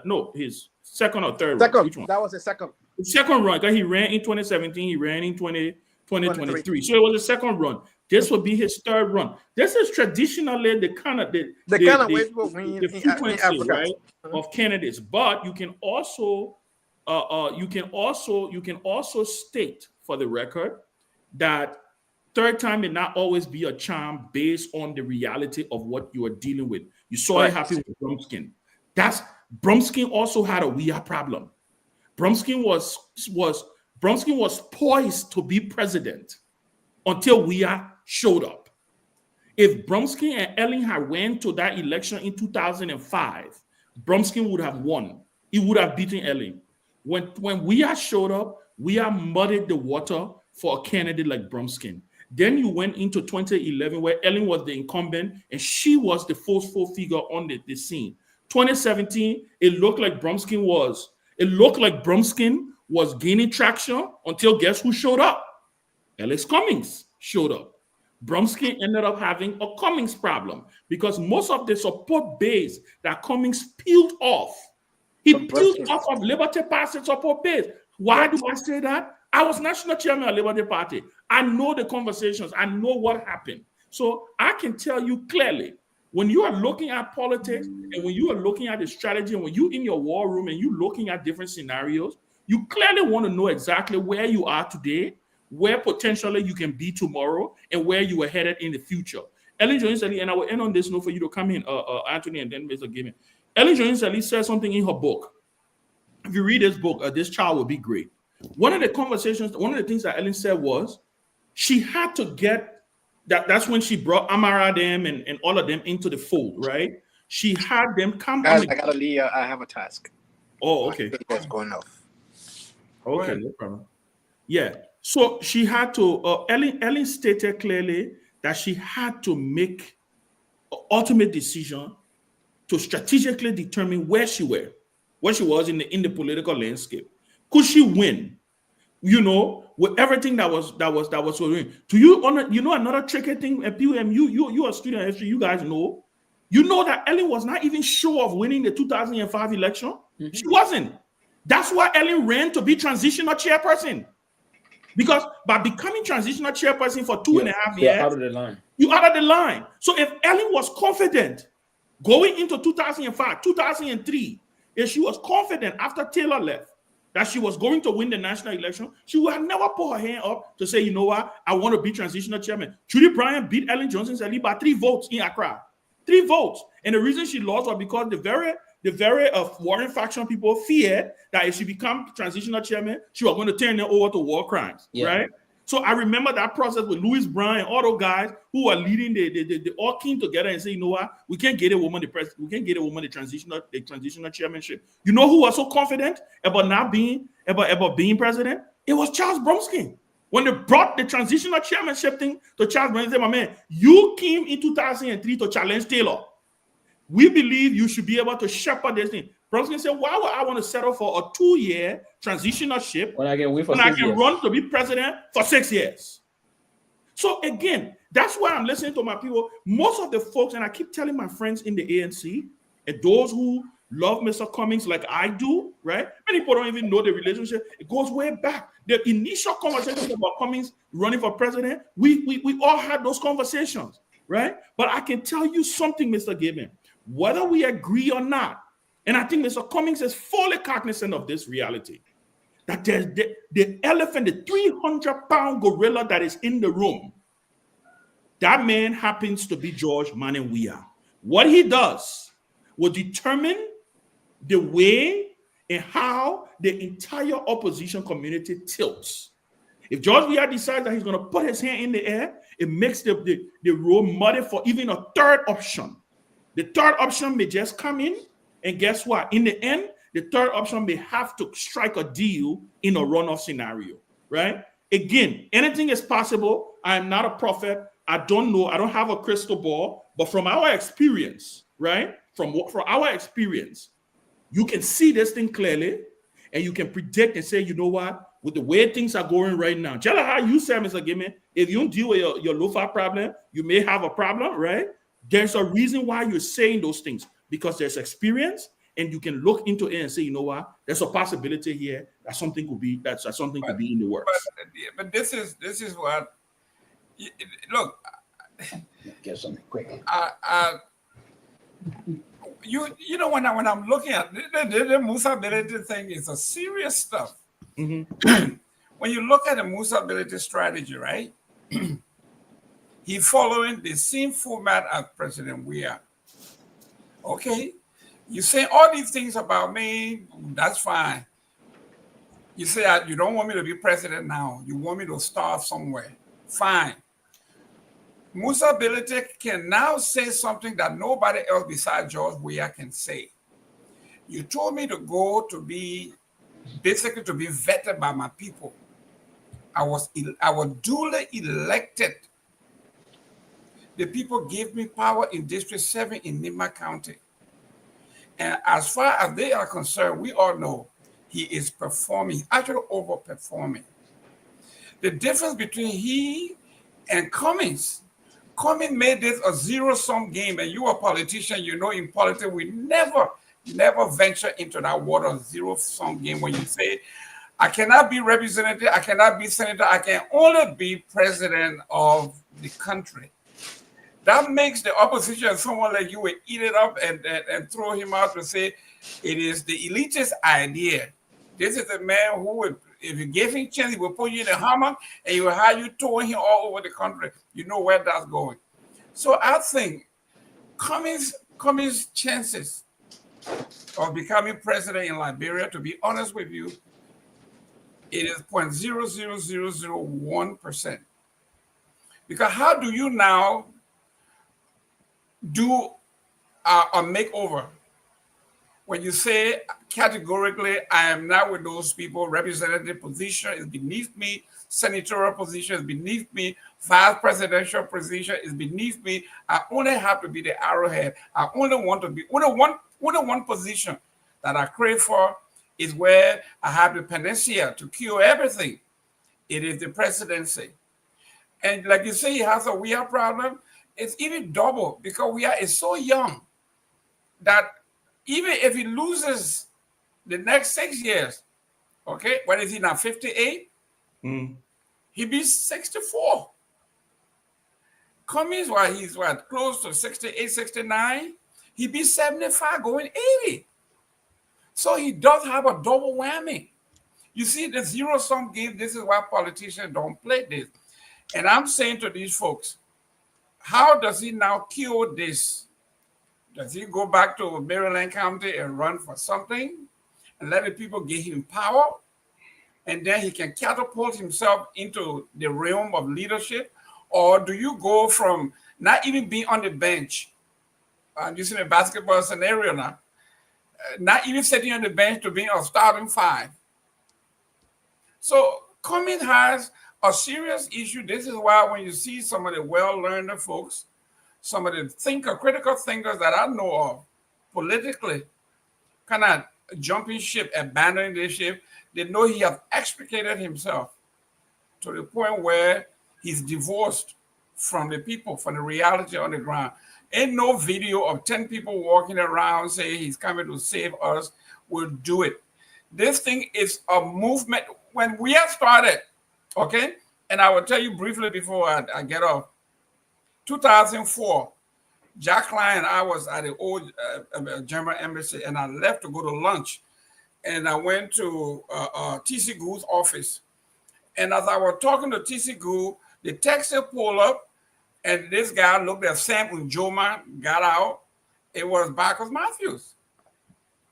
no, his second or third run. Which one? That was his second. His second run, because he ran in 2017, he ran in 2023. So it was the second run. This will be his third run. This is traditionally the kind of the frequency, right, of candidates. But you can also state for the record that third time may not always be a charm based on the reality of what you are dealing with. You saw it happen with Brumskin. Brumskin also had a weird problem. Brumskin was poised to be president until Weah showed up. If Brumskin and Ellen had went to that election in 2005, Brumskin would have won. He would have beaten Ellen. When Weah showed up, Weah muddied the water for a candidate like Brumskin. Then you went into 2011 where Ellen was the incumbent and she was the forceful figure on the scene. 2017, it looked like Brumskin was gaining traction until guess who showed up? Alex Cummings showed up. Brumskin ended up having a Cummings problem because most of the support base that Cummings peeled off, he peeled off of Liberty Party support base. Why do I say that? I was national chairman of Liberty Party. I know the conversations. I know what happened. So I can tell you clearly, when you are looking at politics and when you are looking at the strategy and when you're in your war room and you're looking at different scenarios, you clearly want to know exactly where you are today, where potentially you can be tomorrow, and where you are headed in the future. Ellen Jones-Ellie, and I will end on this note for you to come in, Anthony, and then Mr. Gibbon. Ellen Jones-Ellie said something in her book. If you read this book, This Child Will Be Great. One of the things that Ellen said was she had to get that's when she brought Amara them and all of them into the fold, right? She had them come. Guys, I gotta leave. I have a task. Oh, okay. That's going off. Okay, no problem. Yeah. So she had to. Ellen stated clearly that she had to make an ultimate decision to strategically determine where she was in the political landscape. Could she win? You know, with everything that was going. Do you know another tricky thing? And PUM, you are a student of history. You guys know. You know that Ellen was not even sure of winning the 2005 election. Mm-hmm. She wasn't. That's why Ellen ran to be transitional chairperson. Because by becoming transitional chairperson for 2.5 years, you're out of the line. So if Ellen was confident going into 2005, 2003, if she was confident after Taylor left that she was going to win the national election, she would have never put her hand up to say, you know what, I want to be transitional chairman. Judy Bryant beat Ellen Johnson-Sirleaf by 3 votes in Accra. 3 votes. And the reason she lost was because the very Warren faction people feared that if she become transitional chairman, she was going to turn them over to war crimes, right? So I remember that process with Louis Brown and all those guys who are leading the all came together and say, you know what, we can't get a woman the transitional chairmanship. You know who was so confident about being president? It was Charles Brumskin. When they brought the transitional chairmanship thing to Charles Brumskin, said, my man, you came in 2003 to challenge Taylor. We believe you should be able to shepherd this thing. Brumskin said, why would I want to settle for a 2-year transitionalship when I can run to be president for 6 years? So again, that's why I'm listening to my people. Most of the folks, and I keep telling my friends in the ANC, and those who love Mr. Cummings like I do, right? Many people don't even know the relationship. It goes way back. The initial conversations about Cummings running for president, we all had those conversations, right? But I can tell you something, Mr. Gibbon. Whether we agree or not, And I think Mr. Cummings is fully cognizant of this reality. That there's the elephant, the 300-pound gorilla that is in the room. That man happens to be George Manneh Weah. What he does will determine the way and how the entire opposition community tilts. If George Weah decides that he's going to put his hand in the air, it makes the road muddy for even a third option. The third option may just come in, and guess what? In the end, the third option may have to strike a deal in a runoff scenario, right? Again, anything is possible. I am not a prophet. I don't know. I don't have a crystal ball. But from our experience, right? From our experience, you can see this thing clearly, and you can predict and say, you know what? With the way things are going right now, just like how you said, Mr. Gimme, if you don't deal with your Lofa problem, you may have a problem, right? There's a reason why you're saying those things, because there's experience, and you can look into it and say, you know what? There's a possibility here that something could be in the works. But this is what. Look, get something quick. You know, when I'm looking at the Musability thing, is a serious stuff. Mm-hmm. When you look at the Musability strategy, right? He following the same format as President Weah. Okay, you say all these things about me, that's fine. You say you don't want me to be president now. You want me to start somewhere. Fine. Musability can now say something that nobody else besides George Weah can say. You told me to go to be, basically to be vetted by my people. I was duly elected. The people gave me power in District 7 in Nima County. And as far as they are concerned, we all know he is performing, actually overperforming. The difference between he and Cummings made this a zero-sum game, and you are a politician, you know in politics, we never venture into that water zero-sum game when you say, I cannot be representative, I cannot be senator, I can only be president of the country. That makes the opposition, someone like you, will eat it up and throw him out and say, it is the elitist idea. This is a man who would, if you gave him a chance, he will put you in a hammock and he will have you towing him all over the country. You know where that's going. So I think Cummings' chances of becoming president in Liberia, to be honest with you, it is 0.00001%. Because how do you now do a makeover when you say categorically, I am not with those people, representative position is beneath me, senatorial position is beneath me, vice presidential position is beneath me, I only have to be the arrowhead. I only want to be, only one position that I crave for is where I have the panacea to cure everything. It is the presidency. And like you say, he has a Weah problem. It's even double because Weah is so young that even if he loses the next 6 years, okay, what is he now, 58? He'd be 64. Cummings, while he's close to 68, 69, he'd be 75, going 80. So he does have a double whammy. You see, the zero-sum game, this is why politicians don't play this. And I'm saying to these folks, how does he now cure this? Does he go back to Maryland County and run for something and let the people give him power? And then he can catapult himself into the realm of leadership? Or do you go from not even being on the bench, I'm using a basketball scenario now, not even sitting on the bench to being a starting five? So Cummings has a serious issue. This is why when you see some of the well-learned folks, some of the critical thinkers that I know of politically, kind of jumping ship, abandoning the ship, they know he has extricated himself to the point where he's divorced from the people, from the reality on the ground. Ain't no video of 10 people walking around saying he's coming to save us will do it. This thing is a movement. When we have started, okay, and I will tell you briefly before I get off, 2004, Jacqueline and I was at the old German embassy, and I left to go to lunch. And I went to T.C. Gou's office. And as I was talking to T.C. Gou, the taxi pulled up, and this guy looked at Sam Njoma, got out. It was Marcus Matthews.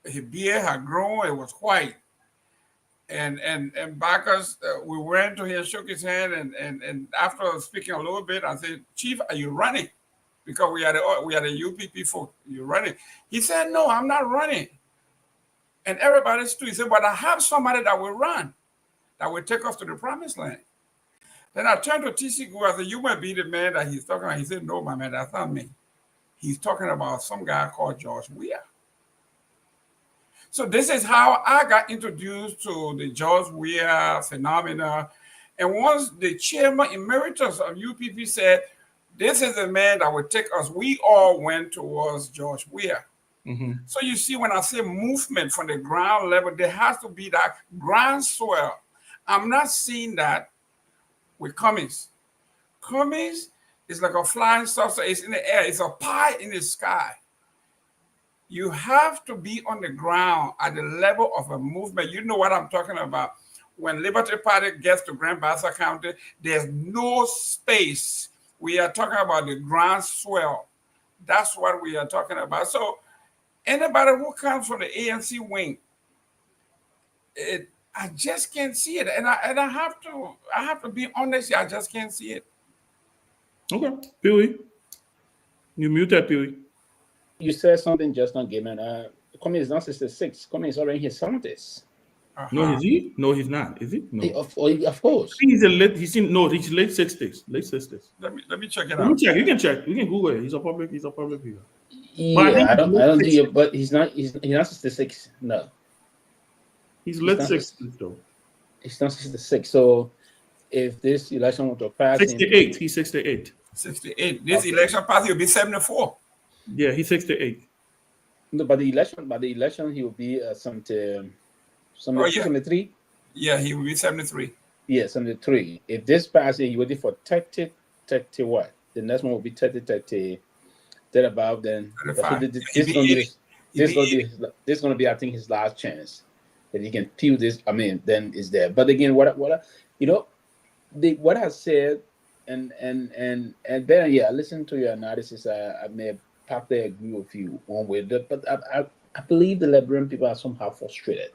His beard had grown, it was white. And Marcus, we went to him, shook his hand, and after speaking a little bit, I said, Chief, are you running? Because we had a UPP folk, you running. He said, no, I'm not running. And everybody stood. He said, but I have somebody that will run, that will take us to the promised land. Then I turned to T.C. Gou. I said, you might be the man that he's talking about. He said, no, my man, that's not me. He's talking about some guy called George Weah. So this is how I got introduced to the George Weah phenomena. And once the chairman emeritus of UPP said, this is the man that will take us, we all went towards George Weah. So you see, when I say movement from the ground level, there has to be that groundswell. I'm not seeing that with Cummings. Cummings is like a flying saucer. It's in the air. It's a pie in the sky. You have to be on the ground at the level of a movement. You know what I'm talking about. When Liberty Party gets to Grand Bassa County, there's no space. We are talking about the groundswell. That's what we are talking about. So anybody who comes from the ANC wing, I just can't see it, and I have to be honest. I just can't see it. Okay, Pewee, you muted, Pewee. You said something just now, Gaiman. Cummings is not 66. Cummings is already in his 70s. No, is he? No, he's not. Is he? No. Of course. He's late 60s. Late 60s. Let me check it out. Let me check. You can check. You can Google it. He's a public figure. Yeah, I don't do it, but he's not 66. No. He's late 60s though. He's not 66. So if this election were to pass, 68. He's 68. 68. This election pass, he'll be 74. Yeah, he's 68. No, by the election, he will be 73. Yeah, he will be 73. Yeah, 73. If this passes, he waiting for 30 what? The next one will be 30, about then. This is going to be, I think, his last chance that he can peel this. I mean, then is there. But again, what I said, and then yeah, I listened to your analysis. I may partly agree with you one way, but I believe the Liberian people are somehow frustrated,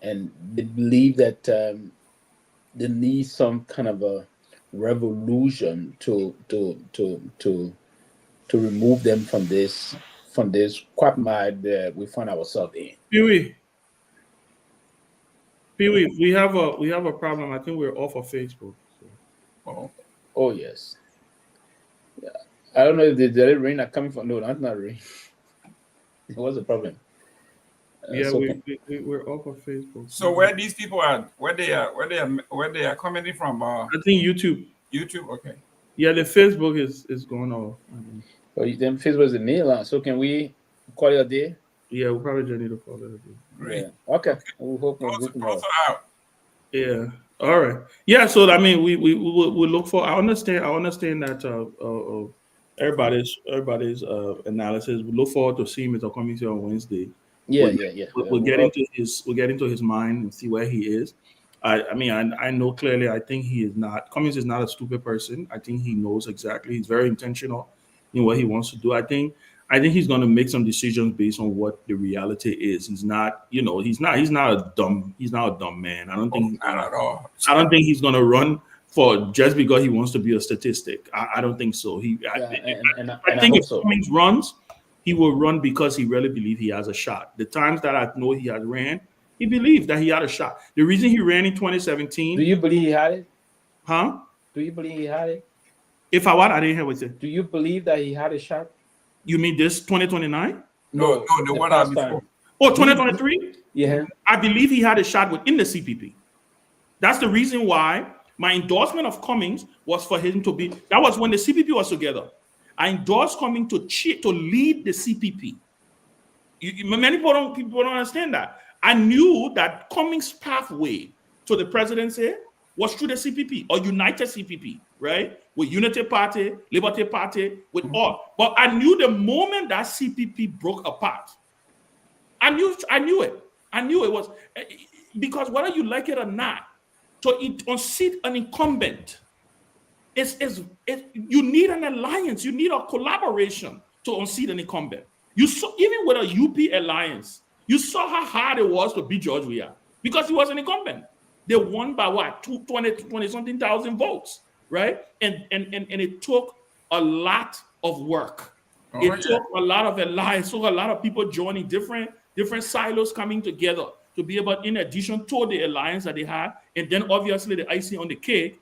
and they believe that they need some kind of a revolution to remove them from this quagmire that we find ourselves in. Pewee, we have a problem. I think we're off of Facebook. So. Oh yes. Yeah. I don't know if the rain are coming from. No, that's not rain. What's the problem? Yeah, we're off of Facebook. So where these people are, where they are commenting from? I think YouTube. YouTube, okay. Yeah, the Facebook is going off. Well, then Facebook is the mail. So can we call it a day? Yeah, we'll probably just need to call it a day. Great. Yeah. Okay. We hope we're good tomorrow. Yeah. All right. Yeah. So I mean, we look for. I understand that everybody's analysis. We look forward to seeing Mr. Cummings on Wednesday. Yeah. We'll get into his mind and see where he is. I mean, I know clearly. I think Cummings is not a stupid person. I think he knows exactly. He's very intentional in what he wants to do. I think he's going to make some decisions based on what the reality is. He's not a dumb man. I don't think not at all. I don't think he's going to run for just because he wants to be a statistic. I don't think so. I think if Cummings runs, he will run because he really believes he has a shot. The times that I know he has ran, he believed that he had a shot. The reason he ran in 2017. Do you believe he had it? Huh? Do you believe he had it? If I what? I didn't hear what you said. Do you believe that he had a shot? You mean this 2029? No, the one out before. Oh, 2023? Yeah. I believe he had a shot within the CPP. That's the reason why my endorsement of Cummings was for him to be. That was when the CPP was together. I endorsed Cummings to lead the CPP. Many people don't understand that. I knew that Cummings' pathway to the presidency was through the CPP or United CPP, right? With Unity Party, Liberty Party, with all. But I knew the moment that CPP broke apart, I knew it. I knew it was because whether you like it or not, to unseat an incumbent, you need an alliance, you need a collaboration to unseat an incumbent. You saw even with a UP alliance, you saw how hard it was to beat George Weah because he was an incumbent. They won by what 20 something thousand votes, right? And it took a lot of work. It took a lot of alliance, took a lot of people joining different silos coming together to be able, in addition to the alliance that they had, and then obviously the icing on the cake,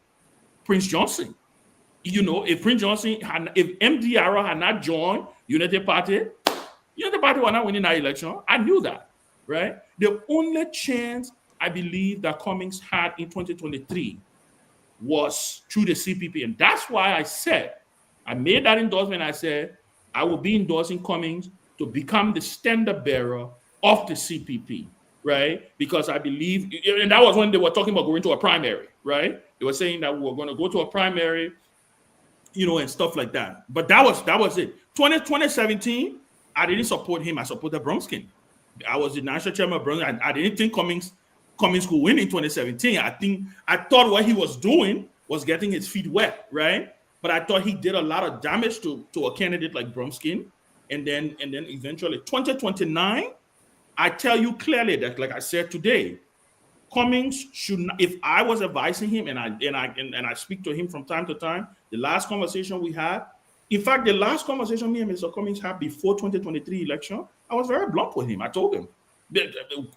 Prince Johnson. You know, if Prince Johnson if MDR had not joined Unity Party were not winning that election. I knew that, right? The only chance I believe that Cummings had in 2023 was through the CPP. And that's why I made that endorsement. I said, I will be endorsing Cummings to become the standard bearer of the CPP, right? Because I believe, and that was when they were talking about going to a primary, right? They were saying that we were going to go to a primary, you know, and stuff like that. But that was it. 2017, I didn't support him. I supported Bromskin. I was the national chairman of Bromskin. I didn't think Cummings could win in 2017. I thought what he was doing was getting his feet wet, right? But I thought he did a lot of damage to a candidate like Bromskin. And then eventually 2029, I tell you clearly that, like I said today, Cummings should not, if I was advising him and I speak to him from time to time, the last conversation we had, in fact, the last conversation me and Mr. Cummings had before 2023 election, I was very blunt with him. I told him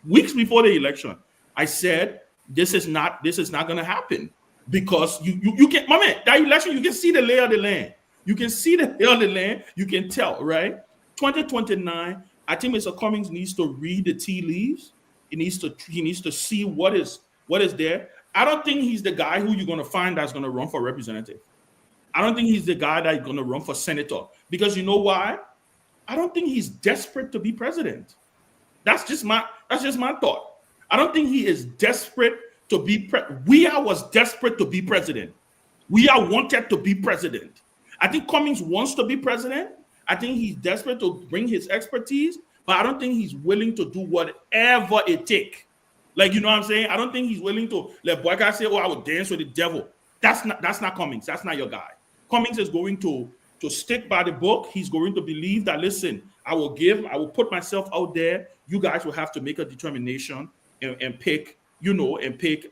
weeks before the election, I said, this is not going to happen because you can, my man, that election, you can see the lay of the land. You can see the lay of the land. You can tell, right? 2029, I think Mr. Cummings needs to read the tea leaves. He needs to see what is there. I don't think he's the guy who you're going to find that's going to run for representative. I don't think he's the guy that's going to run for senator because you know why? I don't think he's desperate to be president. That's just my thought. I don't think he is desperate to be Weah was desperate to be president. Weah wanted to be president. I think Cummings wants to be president. I think he's desperate to bring his expertise, but I don't think he's willing to do whatever it takes. Like, you know what I'm saying? I don't think he's willing to let Boyka say, oh, I would dance with the devil. That's not Cummings. That's not your guy. Cummings is going to stick by the book. He's going to believe that, listen, I will put myself out there. You guys will have to make a determination and pick, you know, and pick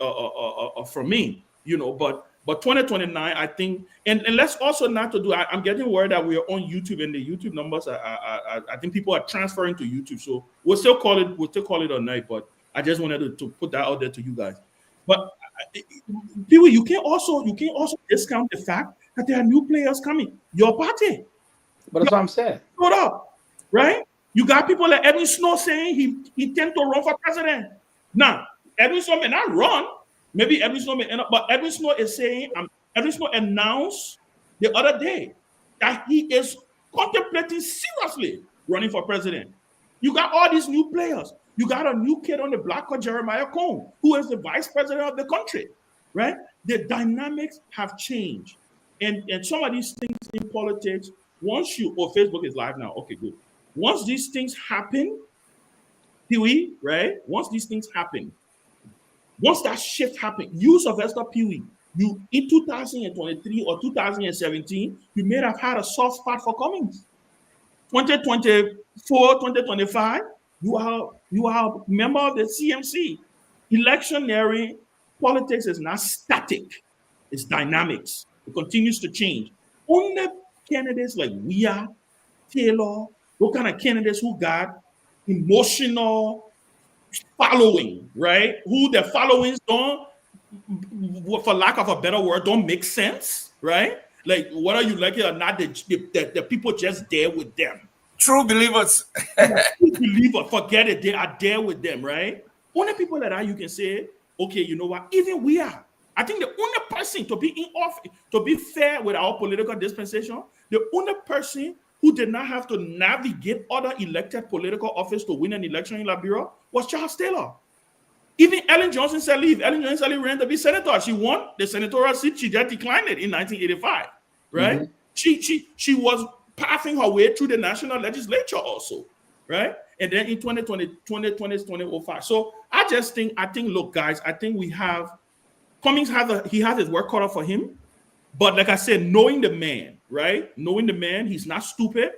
from me, you know, but 2029, I think, and let's also not to do, I'm getting word that we are on YouTube and the YouTube numbers, I think people are transferring to YouTube. So we'll still call it a night, but I just wanted to put that out there to you guys. But people, you can also discount the fact that there are new players coming. Your party. But that's what I'm saying. Shut up, right? You got people like Edwin Snow saying he intends to run for president. Now, Edwin Snow may not run. Maybe Edwin Snow may end up, but Edwin Snow is saying, Edwin Snow announced the other day that he is contemplating seriously running for president. You got all these new players. You got a new kid on the block called Jeremiah Cone, who is the vice president of the country, right? The dynamics have changed. And some of these things in politics, Facebook is live now. Okay, good. Once these things happen, Pewee, right? Once these things happen, once that shift happened, you, Sylvester Pewee, you in 2023 or 2017, you may have had a soft spot for Cummings. 2024, 2025, you are a member of the CMC. Electioneering politics is not static, it's dynamics. It continues to change. Only candidates like Weah, Taylor, those kind of candidates who got emotional following, right? Who their followings don't, for lack of a better word, don't make sense, right? Like, whether you like it or not, the people just there with them. True believers. True believers, forget it, they are there with them, right? Only people like that you can say, okay, you know what, even we are. I think the only person to be in office, to be fair with our political dispensation, the only person who did not have to navigate other elected political office to win an election in Liberia was Charles Taylor. Even Ellen Johnson Sirleaf. Ellen Johnson Sirleaf ran to be senator. She won the senatorial seat. She just declined it in 1985. Right? She was pathing her way through the national legislature also. Right? And then in 2005. So I think, look, guys, I think we have Cummings he has his work cut out for him. But like I said, knowing the man, right? Knowing the man, he's not stupid.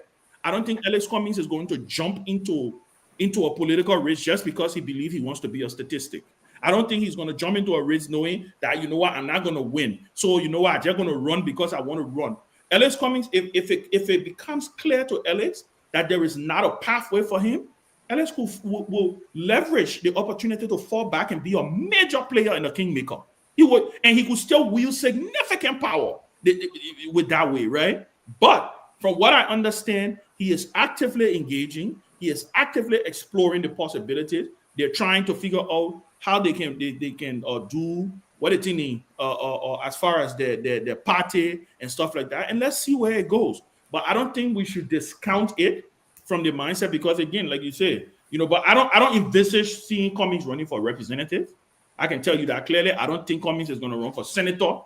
I don't think Alex Cummings is going to jump into a political race just because he believes he wants to be a statistic. I don't think he's going to jump into a race knowing that, you know what, I'm not going to win. So, you know what, I'm just going to run because I want to run. Alex Cummings, if it becomes clear to Alex that there is not a pathway for him, Alex will leverage the opportunity to fall back and be a major player in the Kingmaker. He would, and he could still wield significant power with that way, right? But from what I understand, he is actively engaging. He is actively exploring the possibilities. They're trying to figure out how they can do what they need as far as their party and stuff like that. And let's see where it goes. But I don't think we should discount it from the mindset because, again, like you said, you know. But I don't envisage seeing Cummings running for representative. I can tell you that clearly. I don't think Cummings is going to run for senator.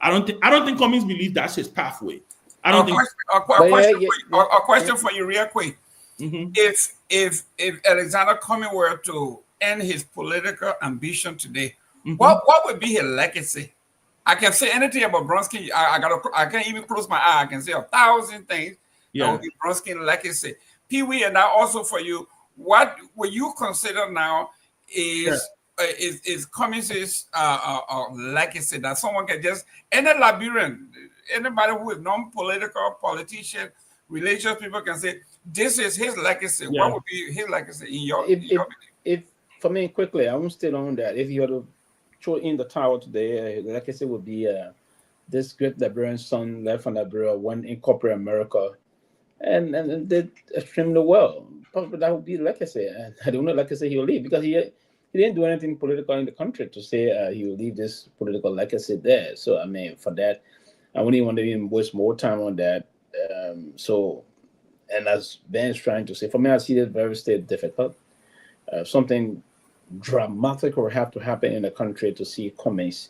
I don't think Cummings believes that's his pathway. I don't think. A question for you, real quick. If Alexander Cummings were to end his political ambition today, what would be his legacy? I can say anything about Bronski. I can't even close my eye. I can say 1,000 things. That would be Bronski's legacy. Pewee, and now also for you, what would you consider now is Cummings' legacy that someone can just, any Liberian, anybody who is non-political, politician, religious people can say, this is his legacy. What would be his legacy in your if for me, quickly, I won't stay on that. If you had to throw in the tower today, the legacy would be this great Liberian son left from Liberia, went in corporate America and did extremely well. But that would be the legacy. And I don't know legacy he'll leave because he didn't do anything political in the country to say he will leave this political legacy there. So, I mean, for that, I wouldn't want to even waste more time on that. And as Ben is trying to say, for me, I see it very still difficult. Something dramatic will have to happen in the country to see Cummings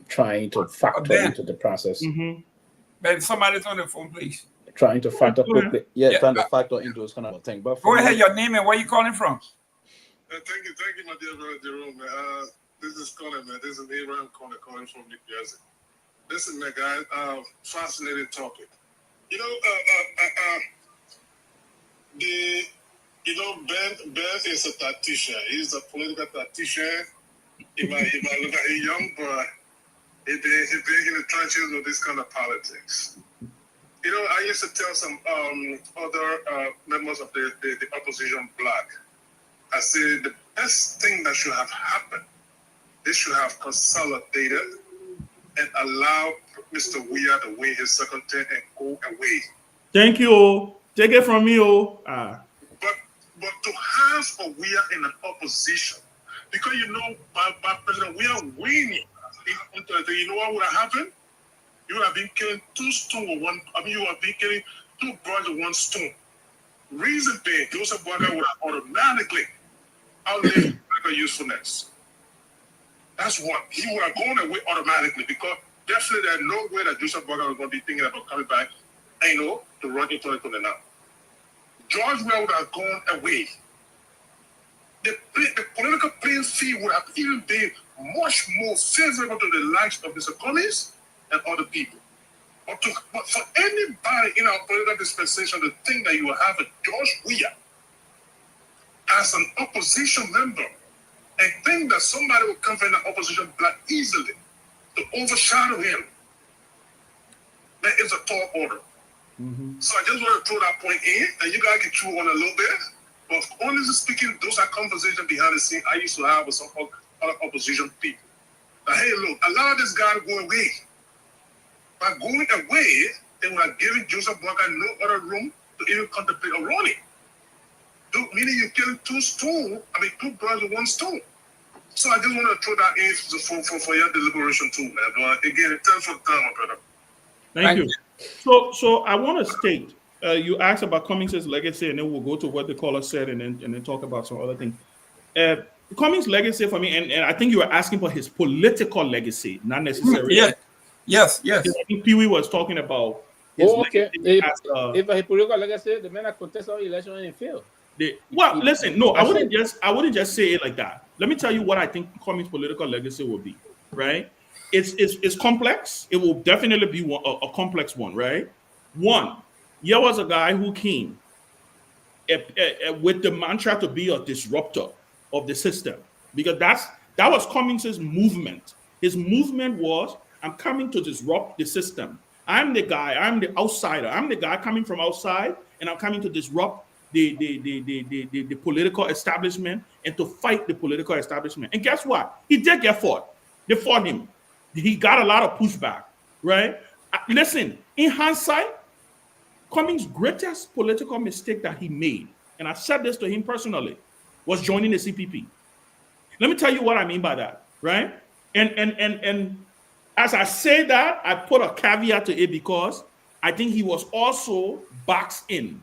trying to factor into the process. Ben, somebody's on the phone, please. Trying to factor quickly. Trying to factor into this kind of thing. But go ahead, your name and where you calling from? Thank you, my dear brother Jerome. This is Colin, man. This is Abraham calling from New Jersey. Listen, man, guys, fascinating topic. You know, Ben is a tactician. He's a political tactician. He might look like a young boy. He's been in the trenches with this kind of politics. You know, I used to tell some other members of the opposition bloc, I said the best thing that should have happened, they should have consolidated and allow Mr. Weah to win his second term and go away. Thank you. Take it from me, But to have a Weah in an opposition, because you know, by President Weah winning, you know what would have happened? You would have been killing two stones with one. I mean, you would have been killing two birds with one stone. Reason being, Joseph Boakai would have automatically outlived political usefulness. That's one. He would have gone away automatically because definitely there's no way that Joseph Boakai was going to be thinking about coming back, to run in 2029. George Weah would have gone away. The political playing field would have even been much more favorable to the likes of Mr. Cummings and other people. But for anybody in our political dispensation to think that you will have a George Weah as an opposition member and think that somebody will come from the opposition bloc easily to overshadow him, that is a tall order. So I just want to throw that point in, and you guys can chew on a little bit. But honestly speaking, those are conversations behind the scene I used to have with some other opposition people. Now, hey, look, allow this guy to go away. By going away, they would have given Joseph Boakai no other room to even contemplate a running. Meaning you're killing two birds with one stone. So I just want to throw that in for your deliberation too, man. But again, thanks for the time, my brother. Thank you. So I want to state, you asked about Cummings' legacy, and then we'll go to what the caller said, and then talk about some other things. Cummings' legacy for me, and I think you were asking for his political legacy, not necessarily. Yes. I think Pewee was talking about his okay. legacy If a political legacy, the man contest our election and fail. Listen, no, I wouldn't just say it like that. Let me tell you what I think Cummings' political legacy will be, right? It's complex. It will definitely be a complex one, right? One, here was a guy who came with the mantra to be a disruptor of the system, because that was Cummings' movement. His movement was, I'm coming to disrupt the system. I'm the guy, I'm the outsider, I'm the guy coming from outside, and I'm coming to disrupt the political establishment and to fight the political establishment. And guess what? He did get fought. They fought him. He got a lot of pushback, right? Listen, in hindsight, Cummings' greatest political mistake that he made, and I said this to him personally, was joining the CPP. Let me tell you what I mean by that, right? And as I say that, I put a caveat to it because I think he was also boxed in.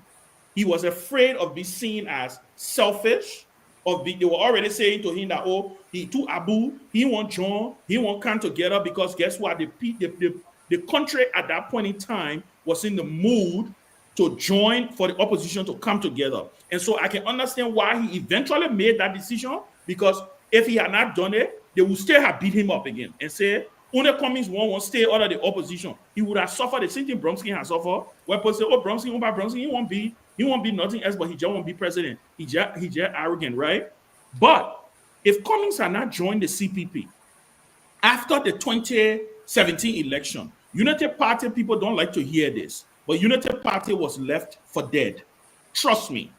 He was afraid of being seen as selfish. They were already saying to him that, oh, he too Abu, he won't join, he won't come together, because guess what? The country at that point in time was in the mood to join, for the opposition to come together. And so I can understand why he eventually made that decision, because if he had not done it, they would still have beat him up again and say, only Cummings won't stay under the opposition. He would have suffered the same thing Bromsky has suffered. Where people say, oh, Bromsky, he won't be nothing else, but he just won't be president. He just arrogant, right? But if Cummings had not joined the CPP after the 2017 election, United Party people don't like to hear this, but United Party was left for dead. Trust me.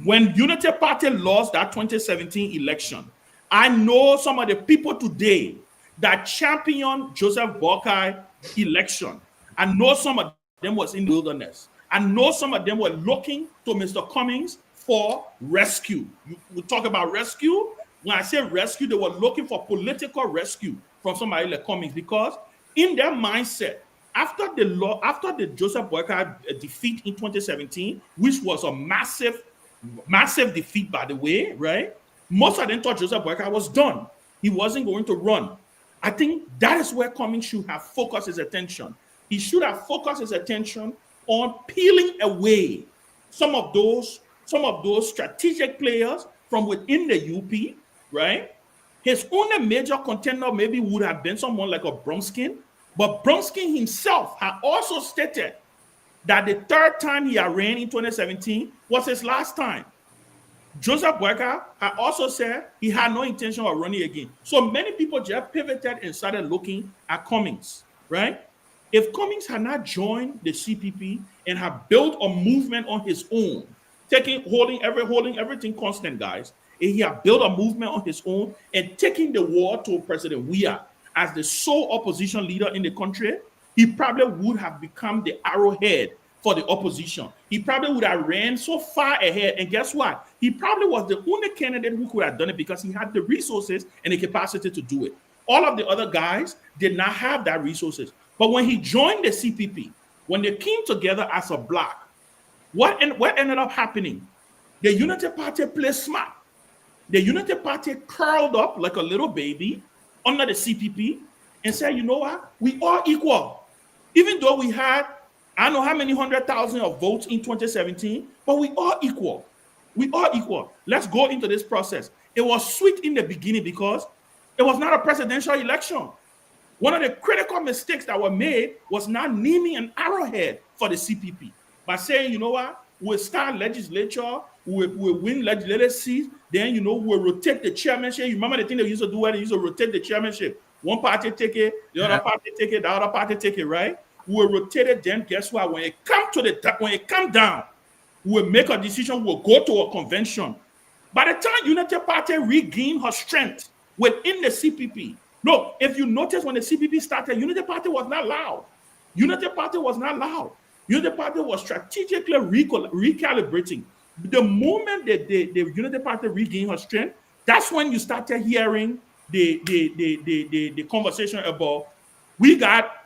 When United Party lost that 2017 election, I know some of the people today that championed Joseph Boakai election. I know some of them was in the wilderness. I know some of them were looking to Mr. Cummings for rescue. We talk about rescue. When I say rescue, they were looking for political rescue from somebody like Cummings, because in their mindset, after the Joseph Boakai defeat in 2017, which was a massive defeat, by the way, right? Most of them thought Joseph Boakai was done. He wasn't going to run. I think that is where Cummings should have focused his attention. He should have focused his attention on peeling away some of those strategic players from within the UP, right? His only major contender maybe would have been someone like a Bromsky, but Bromsky himself had also stated that the third time he had ran in 2017 was his last time. Joseph Boakai had also said he had no intention of running again. So many people just pivoted and started looking at Cummings, right? If Cummings had not joined the CPP and had built a movement on his own, holding everything constant, guys, and he had built a movement on his own and taking the war to President Weah as the sole opposition leader in the country, he probably would have become the arrowhead for the opposition. He probably would have ran so far ahead. And guess what? He probably was the only candidate who could have done it because he had the resources and the capacity to do it. All of the other guys did not have that resources. But when he joined the CPP, when they came together as a bloc, what ended up happening? The Unity Party played smart. The Unity Party curled up like a little baby under the CPP and said, you know what? We are equal. Even though we had, I don't know how many 100,000 of votes in 2017, but we are equal. We are equal. Let's go into this process. It was sweet in the beginning because it was not a presidential election. One of the critical mistakes that were made was not naming an arrowhead for the CPP by saying, you know what, we'll start legislature, we'll win legislative seats, then, you know, we'll rotate the chairmanship. You remember the thing they used to do where they used to rotate the chairmanship? One party take it, the other party take it, the other party take it, right? We'll rotate it, then guess what? When it comes down, we'll make a decision, we'll go to a convention. By the time Unity Party regained her strength within the CPP, look, if you notice when the CPP started, Unity Party was not loud. Unity Party was not loud. Unity Party was strategically recalibrating. The moment that the Unity Party regained her strength, that's when you started hearing the conversation about, we got,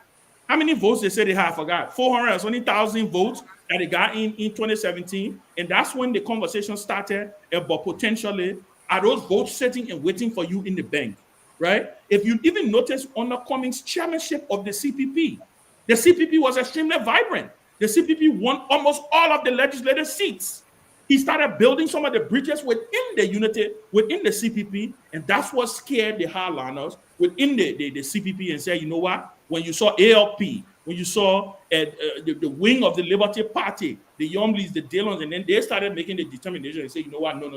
how many votes they said they had? I forgot. 420,000 votes that they got in 2017. And that's when the conversation started about potentially are those votes sitting and waiting for you in the bank, right? If you even notice under Cummings' chairmanship of the CPP was extremely vibrant. The CPP won almost all of the legislative seats. He started building some of the bridges within the unity, within the CPP, and that's what scared the hardliners within the CPP and said, you know what? When you saw ALP, when you saw the wing of the Liberty Party, the Yomlis, the Dillons, and then they started making the determination and say, you know what? No.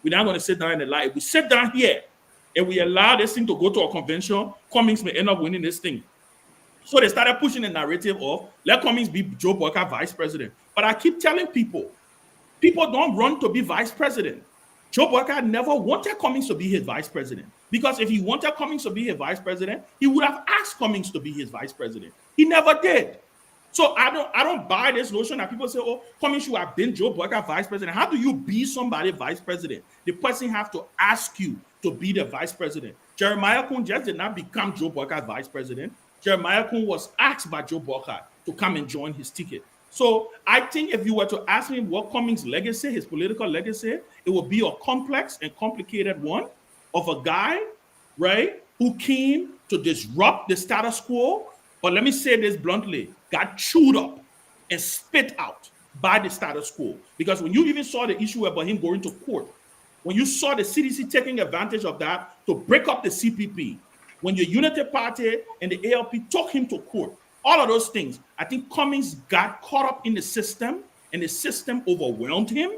We're not going to sit down in the light. If we sit down here and we allow this thing to go to a convention, Cummings may end up winning this thing. So they started pushing the narrative of let Cummings be Joe Boyka vice president. But I keep telling people don't run to be vice president. Joe Boyka never wanted Cummings to be his vice president, because if he wanted Cummings to be his vice president, he would have asked Cummings to be his vice president. He never did. So I don't buy this notion that people say, oh, Cummings should have been Joe Boyka vice president. How do you be somebody vice president? The person have to ask you to be the vice president. Jeremiah Kun just did not become Joe Boyka's vice president. Jeremiah Kun was asked by Joe Boyka to come and join his ticket. So I think if you were to ask me what Cummings' legacy, his political legacy, it would be a complex and complicated one of a guy, right, who came to disrupt the status quo. But let me say this bluntly, got chewed up and spit out by the status quo. Because when you even saw the issue about him going to court, when you saw the CDC taking advantage of that to break up the CPP, when your Unity Party and the ALP took him to court, all of those things, I think Cummings got caught up in the system, and the system overwhelmed him,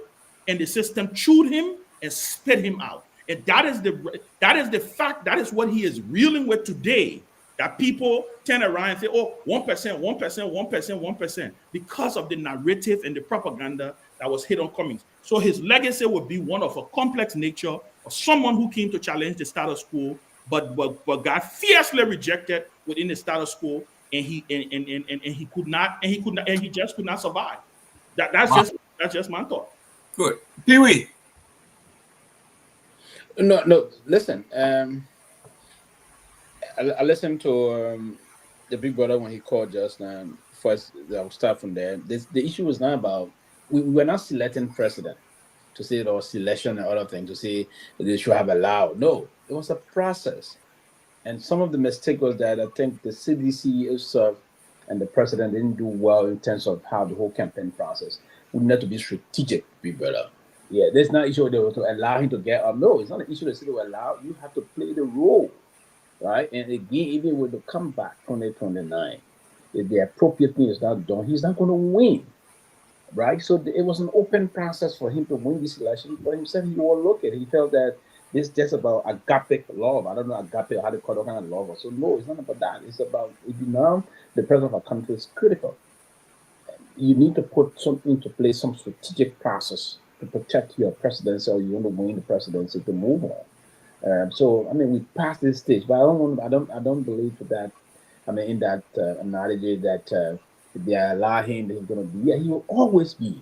and the system chewed him and spit him out. And that is the fact, that is what he is reeling with today, that people turn around and say, oh, 1%, 1%, 1%, 1%, because of the narrative and the propaganda that was hit on Cummings. So his legacy would be one of a complex nature, of someone who came to challenge the status quo, but got fiercely rejected within the status quo, and he just could not survive. That's just my thought. Good. Pewee. No. Listen, I listened to the big brother when he called just now. First, I'll start from there. The issue was not about we were not selecting president to say it was selection and other things to say they should have allowed. No, it was a process. And some of the mistake was that I think the CDC itself and the president didn't do well in terms of how the whole campaign process. We need to be strategic, big brother. Yeah, there's not an issue to allow him to get up. No, it's not an issue to say to allow. You have to play the role, right? And again, even with the comeback 2029, if the appropriate thing is not done, he's not going to win, right? So it was an open process for him to win this election. But himself, he will look at it. He felt that this is just about agape love. I don't know agape, how to call it, kind of love. So no, it's not about that. It's about, if you know the president of a country is critical, you need to put something into place, some strategic process to protect your presidency, or you want to win the presidency to move on. So I mean, we passed this stage, but I don't believe that. I mean, in that analogy that if they allow him, he's going to be. Yeah, he will always be.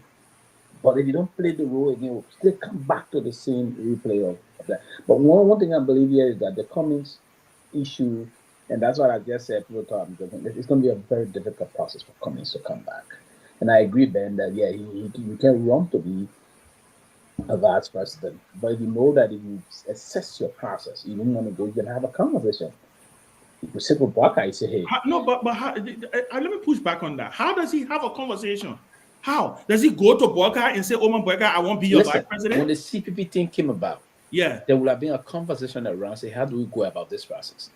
But if you don't play the role again, we'll still come back to the same replay of that. But one thing I believe here is that the Cummings issue, and that's what I just said, it's going to be a very difficult process for Cummings to come back. And I agree, Ben, that yeah, you can run to be a vice president, but if you know that if you assess your process, you don't want to go, you can have a conversation. If you sit with Boyka, you say, hey. No, but let me push back on that. How does he have a conversation? How? Does he go to Boyka and say, oh, my Boyka, I won't be your vice president? When the CPP thing came about, yeah, there would have been a conversation around, say, how do we go about this process?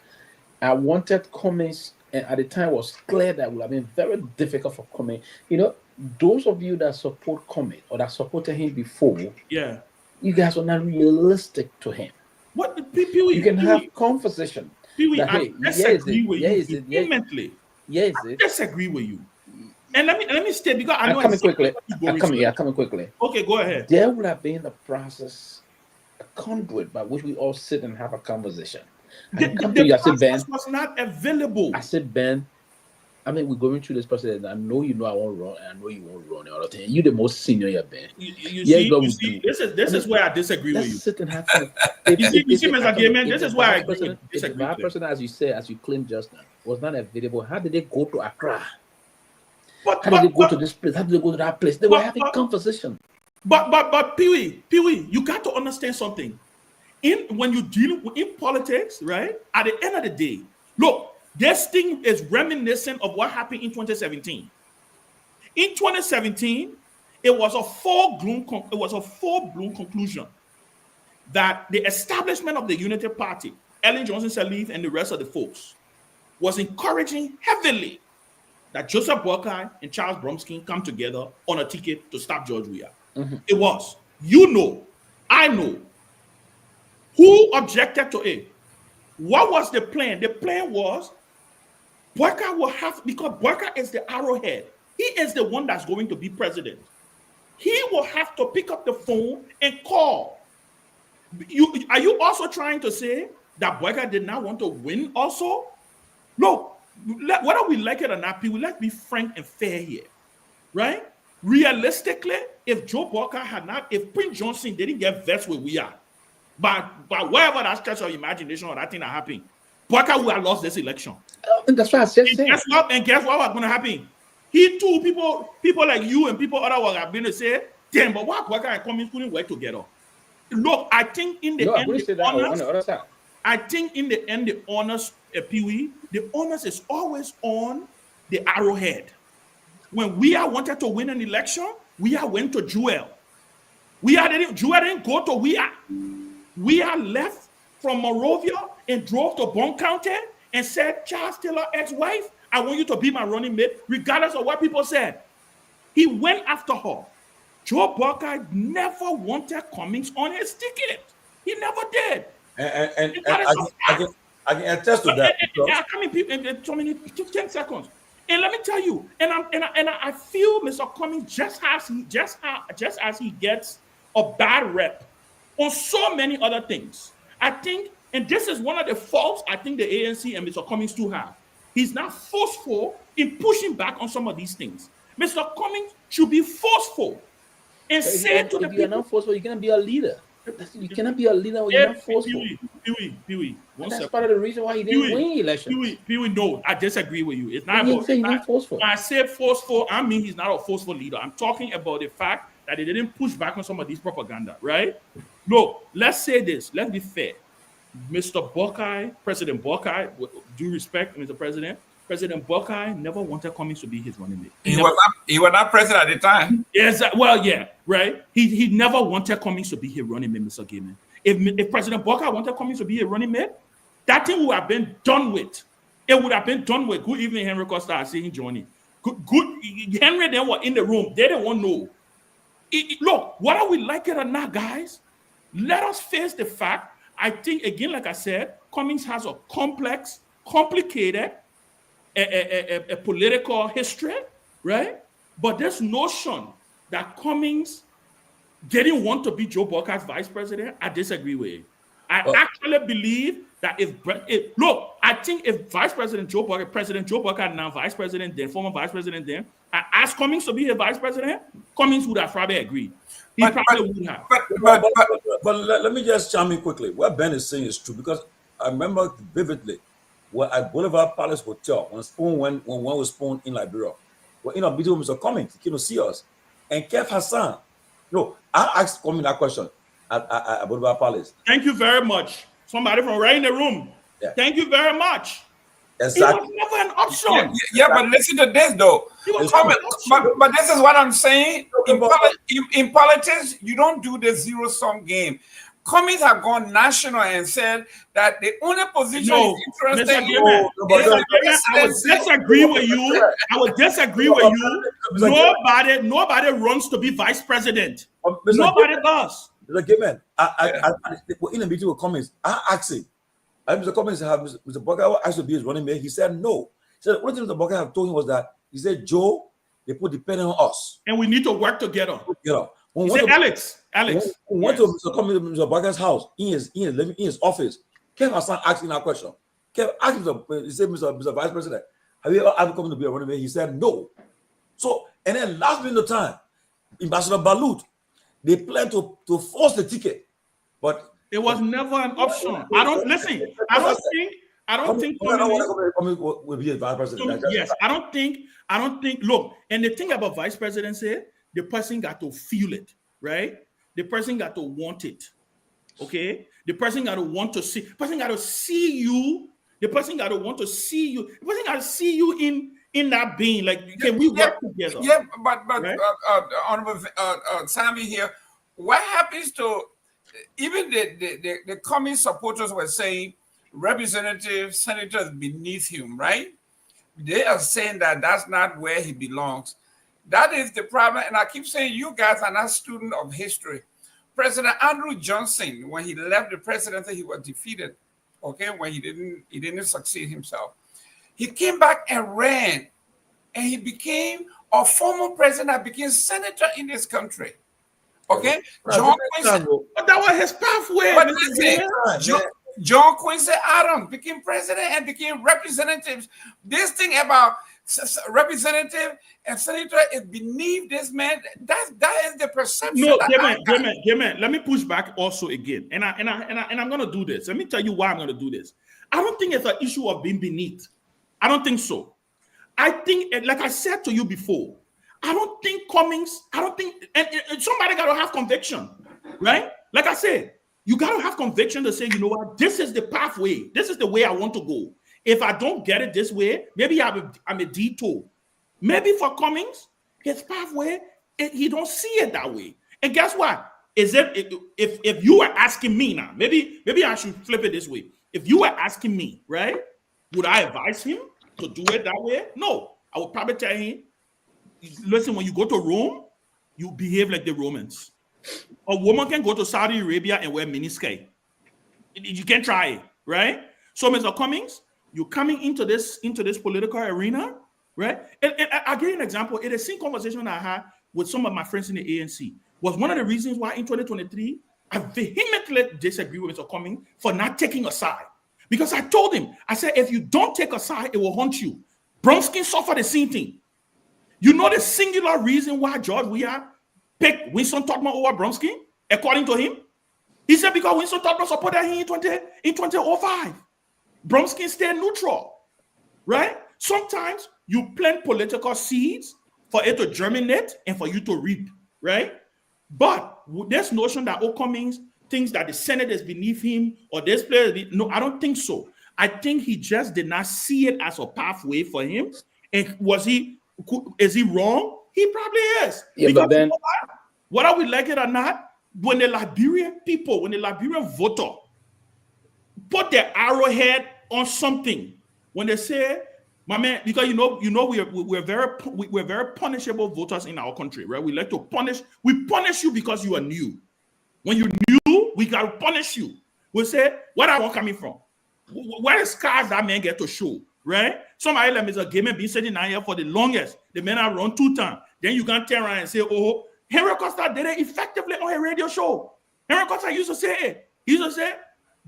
I wanted Cummings, and at the time it was clear that it would have been very difficult for Cummings. You know, those of you that support Cummings or that supported him before, yeah, you guys are not realistic to him. What? Pewee, you can have conversation. Pewee, I disagree with you vehemently. Yes, I disagree with you. And let me state, because I know I'm coming quickly. Okay, go ahead. There would have been a process, a conduit by which we all sit and have a conversation. The process was not available. I said, Ben, I mean, we're going through this process. I know you know I won't run, and I know you won't run. All the time. You're the most senior you've been. You see, this is where I disagree with you. Sit and have you see, Mr. Gayman, this is why I disagree. If the vice president, as you say, as you claimed just now, was not available, how did they go to Accra? How did they go to this place? How did they go to that place? They were having conversation. But Pewee, you got to understand something. when you deal in politics, right? At the end of the day, look, this thing is reminiscent of what happened in 2017. In 2017, it was a full-blown conclusion that the establishment of the Unity Party, Ellen Johnson Sirleaf and the rest of the folks, was encouraging heavily that Joseph Boakai and Charles Bromsky come together on a ticket to stop George Weah. It was. You know, I know. Who objected to it? What was the plan? The plan was Boakai will have, because Boakai is the arrowhead. He is the one that's going to be president. He will have to pick up the phone and call. Are you also trying to say that Boakai did not want to win also? No. Whether we like it or not, people, let's be frank and fair here, right? Realistically, if Joe Boakai had not, if Prince Johnson didn't get vexed with we are, but whatever that stretch of imagination or that thing that happened, Boakai would have lost this election. That's what I said. And guess what was going to happen? He too, people like you and people other would have been to say, damn, but why Boakai and Cummings couldn't work together? Look, I think in the end, the honors, Pewee, the honors is always on the arrowhead. When we wanted to win an election, we went to Jewel. Jewel didn't go to we left from Monrovia and drove to Bond County and said, Charles Taylor, ex-wife, I want you to be my running mate, regardless of what people said. He went after her. Joe Boakai never wanted Cummings on his ticket. He never did. And I can attest to that. I come in so many 10 seconds. And let me tell you, and I feel Mr. Cummings just as he gets a bad rep on so many other things. I think, and this is one of the faults I think the ANC and Mr. Cummings too have. He's not forceful in pushing back on some of these things. Mr. Cummings should be forceful and say to the people, you're not forceful, you're gonna be a leader. You cannot be a leader when you're not forceful. Pewee, that's part of the reason why he didn't win the election. Pewee, no, I disagree with you. It's not about forceful. When I say forceful, I mean he's not a forceful leader. I'm talking about the fact that he didn't push back on some of these propaganda, right? Look, let's say this. Let's be fair. Mr. Boakai, President Boakai, with due respect, Mr. President, President Boakai never wanted Cummings to be his running mate. He was not president at the time. Yes, well, yeah, right. He never wanted Cummings to be his running mate, Mr. Gaiman. If President Boakai wanted Cummings to be his running mate, that thing would have been done with. It would have been done with. Good evening, Henry Costa. I see him joining. Good. Henry, they were in the room. They didn't want to know. Look, whether we like it or not, guys, let us face the fact. I think, again, like I said, Cummings has a complex, complicated a political history, right? But this notion that Cummings didn't want to be Joe Boakai's vice president, I disagree with it. I actually believe that look, I think if Vice President Joe Boakai, President Joe Boakai, now Vice President, then former Vice President, then I asked Cummings to be a vice president, Cummings would have probably agreed. He probably would have. But let me just chime in quickly. What Ben is saying is true, because I remember vividly when at Boulevard Palace Hotel when one was spawned in Liberia, we're in a meeting with Mr. Cummings, he came to see us, and Kev Hassan. I asked Cummings that question at Boulevard Palace. Thank you very much. Somebody from right in the room. Yeah. Thank you very much. Exactly. It was never an option. Yeah, but listen to this though. But this is what I'm saying. In politics, you don't do the zero-sum game. Cummings have gone national and said that the only position he's interested in. I would disagree with you. Nobody runs to be vice president. Nobody does. Mr. Gaiman, in a meeting with Cummings, I asked him, Mr. Cummings have Mr. Boakai asked to be his running mate. He said no. He said, one thing Mr. Boakai have told him was that he said, Joe, they put depending on us. And we need to work together. He said, Alex. We went to Mr. Cummings, Mr. Boakai's house, in his office. Kev Hassan asked him that question. Kev asked him, he said, Mr. Vice President, have you ever come to be a running mate? He said no. So, and then last minute of time, Ambassador Balut, they plan to force the ticket, but it was never an option. I don't think Cummings will be a vice president. Yes, I don't think. Look, and the thing about vice presidency, the person got to feel it, right? The person got to want it. Okay, the person got to want to see. The person got to see you. The person got to want to see you. The person got to see you in that being. Like, can we work together? Yeah, but right? Honorable Sanvee here, what happens to even the communist supporters were saying representative senators beneath him, right? They are saying that that's not where he belongs. That is the problem, and I keep saying you guys are not students of history. President Andrew Johnson, when he left the presidency, he was defeated. Okay, when he didn't succeed himself, he came back and ran, and he became a former president that became senator in this country. Okay, John Quincy, but that was his pathway. But listen, John Quincy Adams became president and became representatives. This thing about representative and senator is beneath this man. That is the perception. No, Gamer, let me push back also again, and I'm gonna do this. Let me tell you why I'm gonna do this. I don't think it's an issue of being beneath. I don't think so. I think, like I said to you before, I don't think Cummings. I don't think, and somebody got to have conviction, right? Like I said, you got to have conviction to say, you know what, this is the pathway. This is the way I want to go. If I don't get it this way, maybe I'm a detour. Maybe for Cummings, his pathway, he don't see it that way. And guess what? Is it if you were asking me now, maybe I should flip it this way. If you were asking me, right, would I advise him to do it that way? No, I would probably tell him, listen, when you go to Rome, you behave like the Romans. A woman can go to Saudi Arabia and wear miniskirt. You can try it, right? So, Mr. Cummings, you're coming into this political arena, right? And I'll give you an example. In the same conversation I had with some of my friends in the ANC was one of the reasons why in 2023, I vehemently disagree with Mr. Cummings for not taking a side. Because I told him, I said, if you don't take a side, it will haunt you. Bronsky suffered the same thing. You know the singular reason why George Weah picked Winston Tubman over Bronsky, according to him? He said because Winston Tubman supported him in 2005. Bronsky stayed neutral, right? Sometimes you plant political seeds for it to germinate and for you to reap, right? But this notion that Cummings thinks that the Senate is beneath him or this player, no, I don't think so. I think he just did not see it as a pathway for him. And is he wrong? He probably is. Yeah, because but then, you know whether we like it or not, when the Liberian voter put their arrowhead on something, when they say, my man, because we're very punishable voters in our country, right? We like to punish. We punish you because you are new. When you're new, we got to punish you. We say, where are you coming from? Where is scars that man get to show? Right? Somebody like Mr. Gamer been sitting down here for the longest. The man have run 2 times. Then you can turn around and say, oh, Henry Costa did it effectively on a radio show. Henry Costa used to say it. He used to say,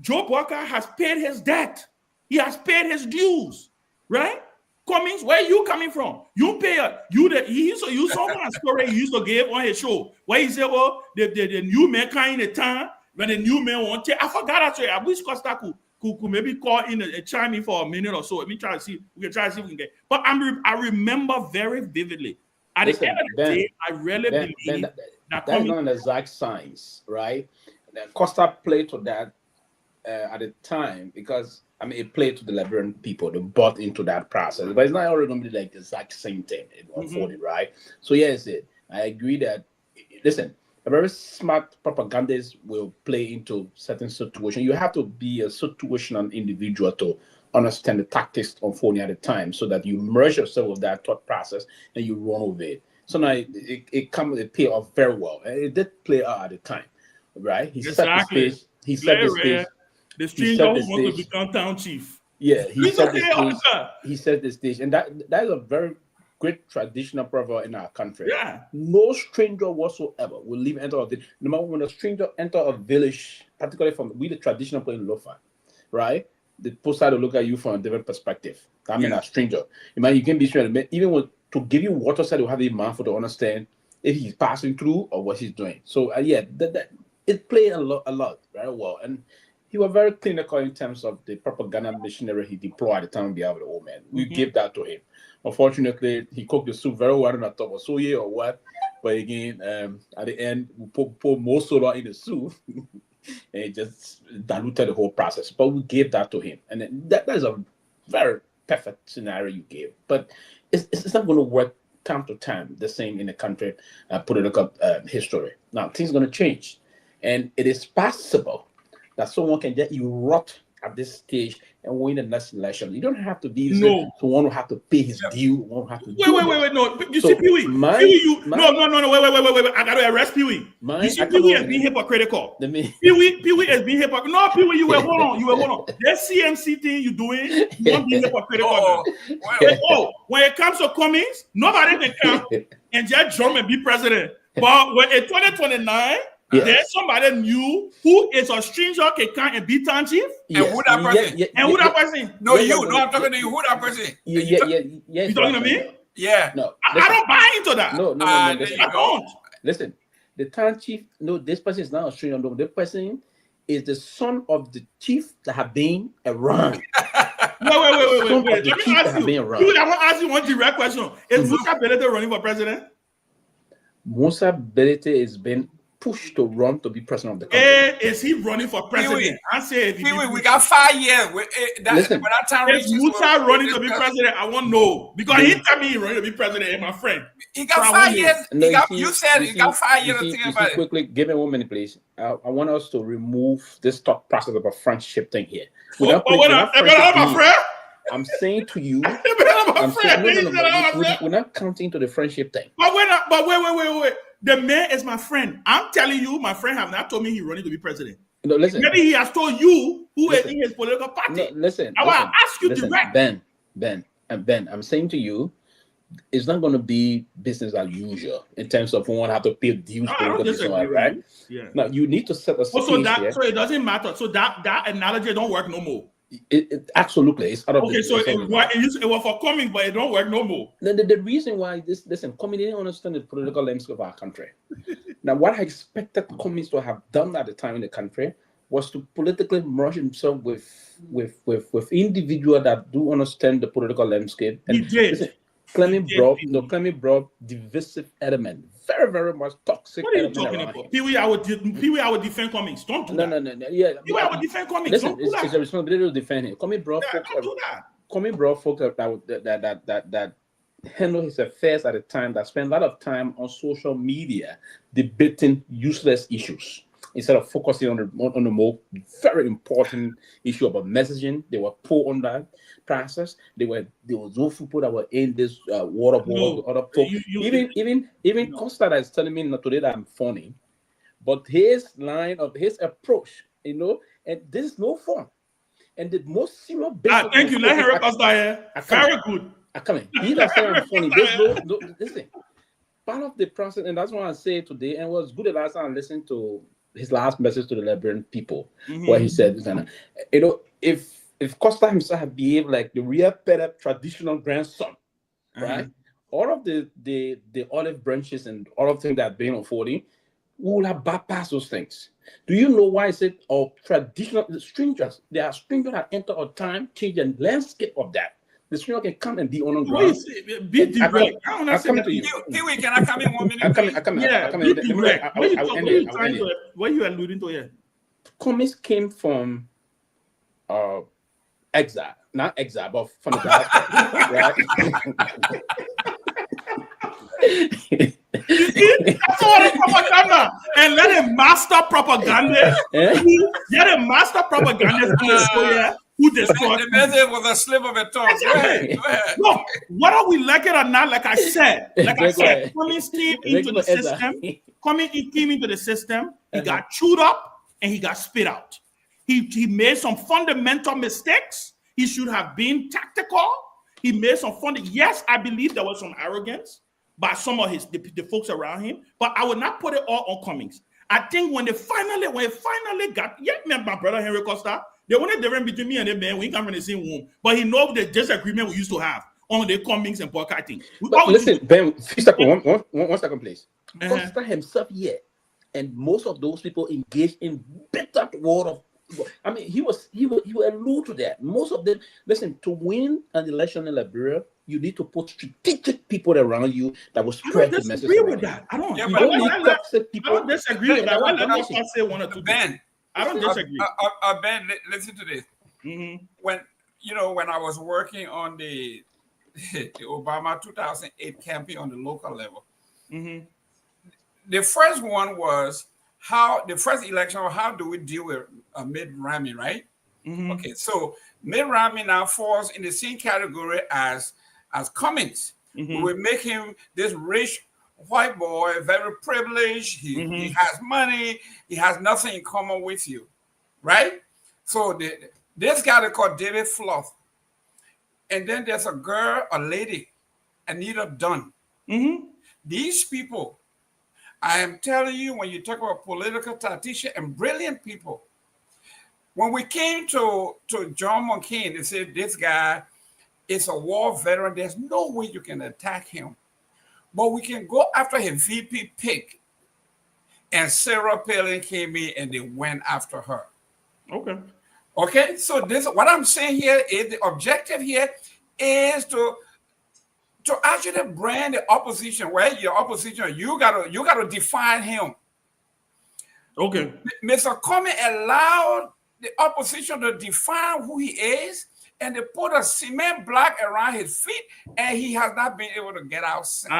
Joe Walker has paid his debt. He has paid his dues. Right? Cummings, where are you coming from? You pay he used to use someone's story he used to give on his show. Where he said, well, the new man kind in the town, when the new man want to, I forgot actually. I wish Costa could maybe call in and chime in for a minute or so. Let me try to see. We can try to see if we can get. But I remember very vividly. At the end of the day, I really believe that that's not an exact science, right? Costa played to that at the time because it played to the Liberian people. They bought into that process, but it's not already going to be like the exact same thing. It unfolded, right? So yes, I agree that. Listen. A very smart propagandist will play into certain situations. You have to be a situational individual to understand the tactics unfolding at the time so that you merge yourself with that thought process and you run with it. So now it pay off very well. And it did play out at the time, right? He set the stage. He set the stage. The stranger who wants to become town chief. Yeah, he set the stage. He set the stage. And that is a very great traditional proverb in our country. Yeah. No stranger whatsoever will leave enter a village. No matter when a stranger enter a village, particularly from the traditional place in Lofa, right? The post side will look at you from a different perspective. I mean, a stranger. You can be stranger. Even to give you water side, will have a man for to understand if he's passing through or what he's doing. So it played a lot, very well. And he was very clinical in terms of the propaganda machinery he deployed at the time on behalf of the old man. We give that to him. Unfortunately, he cooked the soup very well on the top of soya or what. But again, at the end, we put more soda in the soup. and it just diluted the whole process. But we gave that to him, and then that is a very perfect scenario you gave. But it's not going to work time to time the same in the country political history. Now things are going to change, and it is possible that someone can get erupt at this stage and win the next election. You don't have to be someone who have to pay his due. Won't have to wait, no. You see, Pewee, no. Wait. I got to arrest Pewee. You see, Pewee is being hypocritical. Pewee is being hypocritical. No, Pewee, you were hold on. That CMC thing you doing, you won't be hypocritical. When it comes to Cummings, nobody can come and just jump and be president. But when in 2029. There's somebody new who is a stranger can come and be town chief. And who that person? Who that person? No, I'm talking to you. Who that person? You talking to me? Yeah. No, I don't buy into that. No. I don't. Listen, the town chief. No, this person is not a stranger. No, this person is the son of the chief that have been around. Wait. Let me ask you. I want to ask you one direct question. Is Musa Belete running for president? Musa Belete has been pushed to run to be president of the country. Is he running for president? I say we got 5 years. Is Musa running to be president? I want to know because he tell me he's running to be president. My friend, he got 5 years. You said he got 5 years to think about it. Quickly, give me 1 minute, please. I want us to remove this thought process of a friendship thing here. I'm saying to you, we're not counting to the friendship thing. But wait. The man is my friend. I'm telling you, my friend have not told me he's running to be president. No, listen. Maybe he has told you who is in his political party. No, listen. I want to ask you direct. Ben, I'm saying to you, it's not going to be business as usual in terms of we want to have to pay dues, right? Yeah. Now you need to set a so it doesn't matter. So that analogy don't work no more. It absolutely is out of okay. So it was for coming, but it don't work no more. The reason why coming didn't understand the political landscape of our country. Now, what I expected communists to have done at the time in the country was to politically merge himself with individuals that do understand the political landscape. And he did. Clement brought divisive element, very, very much toxic. What are you talking about? Pewee, I would defend Cummings. Don't do that. No. Yeah, Pewee, I would defend Cummings. Listen, it's a responsibility to defend him. Cummings brought folks that handle his affairs at a time that spend a lot of time on social media debating useless issues instead of focusing on the more very important issue about messaging. They were poor on that process. There was those people that were in this war of war with other folks. Even Costa is telling me not today that I'm funny, but his approach, and this is no fun. And the most serious. Thank you. Let Henry Costa here. Very good. Come in. He doesn't sound funny. Listen. Part of the process, and that's what I say today. And it was good the last time I listened to his last message to the Liberian people, where he said, if Costa himself had behaved like the real traditional grandson, right? All of the olive branches and all of things that have been unfolding, we will have bypassed those things. Do you know why I said traditional strangers? There are strangers that enter our time, change the landscape of that. The stranger can come and be on the ground. Be direct. I'm coming to you. Pewee, can I come in 1 minute? I'm coming. Yeah, be direct. What are you alluding to here? Cummings came from exile, not exile, but from the diaspora, right? That's all propaganda. And let a master propaganda. Let a master propaganda who destroyed the message was a slip of a tongue. Go ahead. No, whether we like it or not, like I said, Cummings came into the system. He came into the system. He got chewed up and he got spit out. He made some fundamental mistakes. He should have been tactical. He made some yes, I believe there was some arrogance by some of the folks around him, but I would not put it all on Cummings. I think when it finally got, my brother Henry Costa, the only difference between me and the man, we come from the same womb, but he knows the disagreement we used to have on the Cummings and Porky thing. Listen, Ben, one second, please. Costa himself, and most of those people engaged in better war of. I mean, he will allude to that. Most of them, listen, to win an election in Liberia, you need to put strategic people around you that will spread the message. I don't disagree with that. I don't disagree with that. Let us say one or two. Ben, I don't disagree. Ben, listen to this. When I was working on the Obama 2008 campaign on the local level, the first one was the first election was how do we deal with Mitt Romney, right? Okay, so Mitt Romney now falls in the same category as Cummings. We will make him this rich white boy, very privileged. He has money. He has nothing in common with you, right? So this guy they call David Fluff, and then there's a lady, Anita Dunn. These people, I am telling you, when you talk about political tactician and brilliant people, when we came to John McCain, they said this guy is a war veteran. There's no way you can attack him. But we can go after his VP pick. And Sarah Palin came in and they went after her. Okay. So what I'm saying here is the objective here is to actually brand the opposition. Well, your opposition, you gotta define him. Okay. Mr. Comey allowed the opposition to define who he is, and they put a cement block around his feet, and he has not been able to get out since.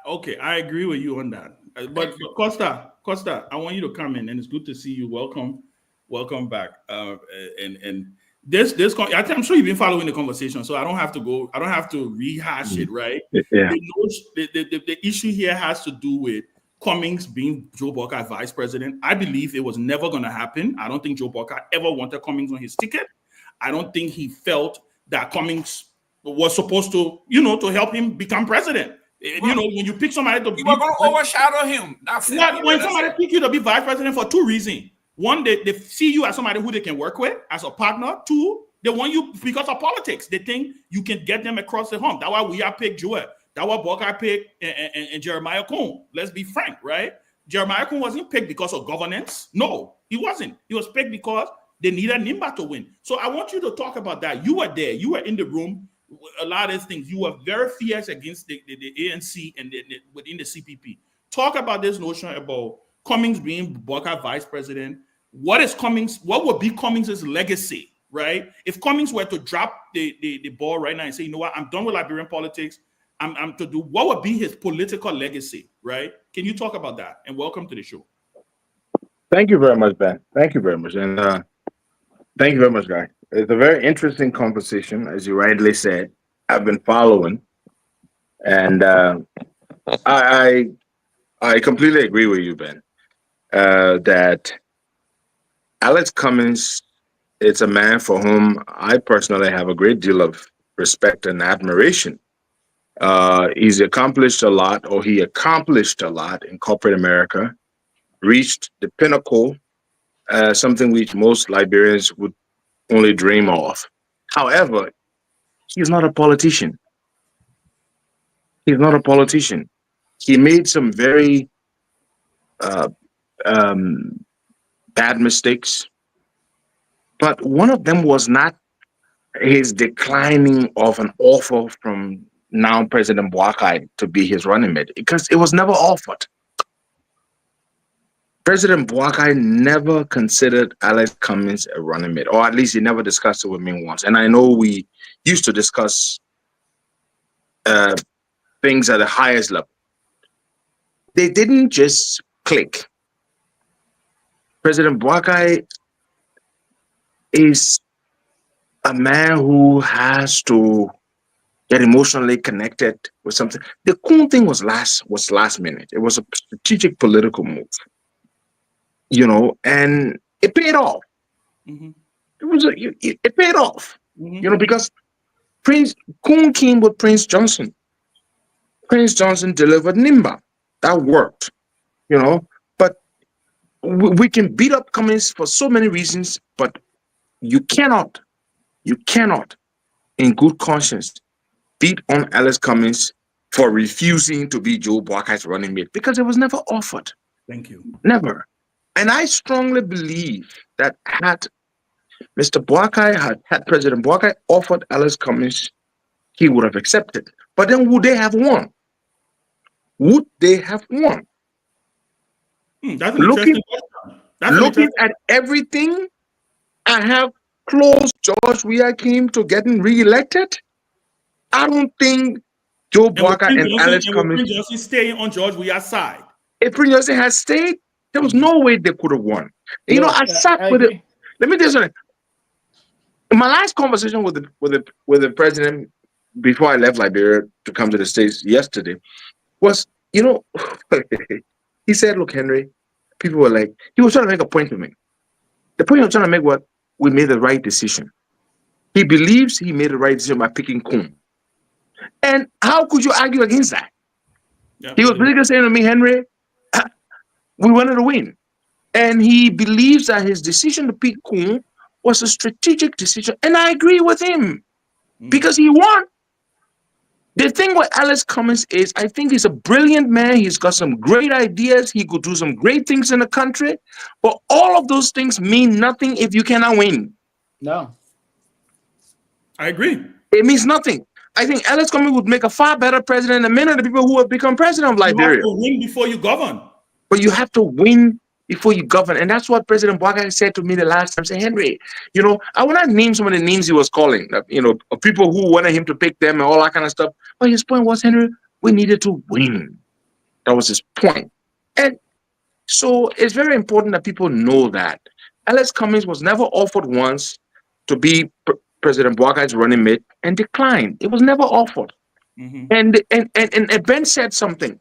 Okay, I agree with you on that. But Costa, I want you to come in, and it's good to see you. Welcome back. And this I'm sure you've been following the conversation, so I don't have to rehash it, right? Yeah. The issue here has to do with Cummings being Joe Buckeye vice president. I believe it was never going to happen. I don't think Joe Buckeye ever wanted Cummings on his ticket. I don't think he felt that Cummings was supposed to, to help him become president. When you pick somebody to be, going to overshadow him. That's it. When somebody pick you to be vice president for two reasons. One, they see you as somebody who they can work with as a partner. Two, they want you because of politics. They think you can get them across the hump. That's why we have picked Joel. That's why Buckeye picked and Jeremiah Cohn. Let's be frank, right? Jeremiah Cohn wasn't picked because of governance. No, he wasn't. He was picked because they needed Nimba to win. So I want you to talk about that. You were there. You were in the room. A lot of these things. You were very fierce against the ANC and within the CPP. Talk about this notion about Cummings being Buckeye vice president. What would be Cummings' legacy, right? If Cummings were to drop the ball right now and say, you know what, I'm done with Liberian politics. I'm to do, what would be his political legacy, right? Can you talk about that? And welcome to the show. Thank you very much, Ben. Thank you very much. And thank you very much, Guy. It's a very interesting conversation, as you rightly said. I've been following. And I completely agree with you, Ben, that Alex Cummings is a man for whom I personally have a great deal of respect and admiration. He accomplished a lot in corporate America, reached the pinnacle, something which most Liberians would only dream of. However, he's not a politician. He made some very bad mistakes, but one of them was not his declining of an offer from now President Buakai to be his running mate, because it was never offered. President Buakai never considered Alex Cummings a running mate, or at least he never discussed it with me once. And I know we used to discuss things at the highest level. They didn't just click. President Buakai is a man who has to get emotionally connected with something. The cool thing was last minute. It was a strategic political move, and it paid off. It paid off, because Prince Coon came with Prince Johnson. Prince Johnson delivered Nimba. That worked, but we can beat up Cummings for so many reasons, but you cannot, in good conscience, beat on Alex Cummings for refusing to be Joe Buakai's running mate, because it was never offered. Thank you. Never. And I strongly believe that had Mr. Buakai, had President Buakai offered Alex Cummings, he would have accepted. But then would they have won? That's an interesting question. Looking at everything, I have close George Weah came to getting re-elected. I don't think Joe Boakai and Alex Cummings. Prince Johnson staying on George Weah's side. If Prince Johnson had stayed, there was no way they could have won. You know, I sat with it. Let me tell you something. In my last conversation with the president before I left Liberia to come to the States yesterday was, you know, he said, "Look, Henry," people were like, he was trying to make a point to me. The point he was trying to make was, we made the right decision. He believes he made the right decision by picking Kun. And how could you argue against that? Yeah, he was basically saying to me, Henry, we wanted to win. And he believes that his decision to pick Kun was a strategic decision. And I agree with him because he won. The thing with Alex Cummings is, I think he's a brilliant man. He's got some great ideas. He could do some great things in the country. But all of those things mean nothing if you cannot win. No. I agree. It means nothing. I think Alex Cummings would make a far better president than many of the people who have become president of Liberia. You have to win before you govern. But you have to win before you govern. And that's what President Boakai said to me the last time. Say, Henry, you know, I will not name some of the names he was calling, you know, of people who wanted him to pick them and all that kind of stuff. But his point was, Henry, we needed to win. That was his point. And so it's very important that people know that. Alex Cummings was never offered once to be President Boakai's running mate and declined. It was never offered. And Ben said something.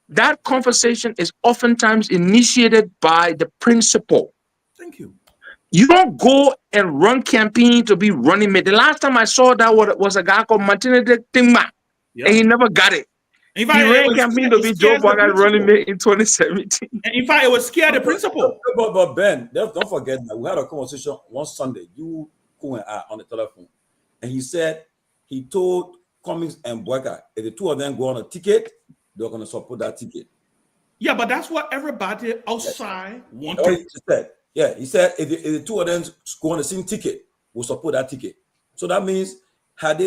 That conversation is oftentimes initiated by the principal. Thank you. You don't go and run campaign to be running mate. The last time I saw that was a guy called Martinez Tingma, and he never got it. He ran campaign to be Joe Boakai running mate in 2017. And in fact, it was scared the principal. But Ben, don't forget that we had a conversation one Sunday, you and I on the telephone, and he said he told Cummings and Boakai, if the two of them go on a ticket, they're going to support that ticket. Yeah, but that's what everybody outside wanted. He said. Yeah, he said if the two of them go on the same ticket, we'll support that ticket. So that means had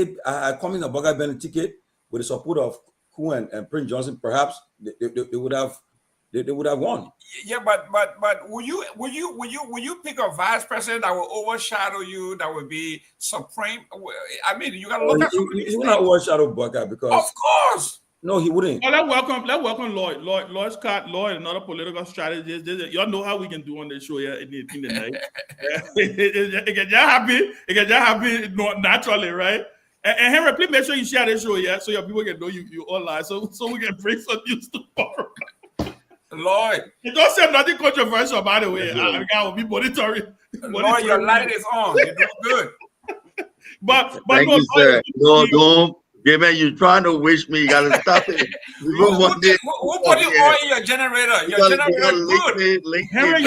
Cummings and Boakai been a ticket with the support of Kun and Prince Johnson, perhaps they would have won. Yeah, but will you pick a vice president that will overshadow you, that will be supreme? I mean, you gotta look at some of these He will not overshadow Boakai because of course. No, he wouldn't. Oh, let's welcome Lloyd. Lloyd Scott, Lloyd, another political strategist. Y'all know how we can do on this show here in the night. It gets you happy. It gets you happy naturally, right? And Henry, please make sure you share this show, yeah, so your people can know you online, so we can bring some news tomorrow. Lloyd, it don't say nothing controversial, by the way. I will be monitoring. Lloyd, your light is on. You're doing good. But thank you, sir. No, don't. Yeah, man, you're trying to wish me. You gotta stop it. Who put the oil in your generator? Your generator good. Henry,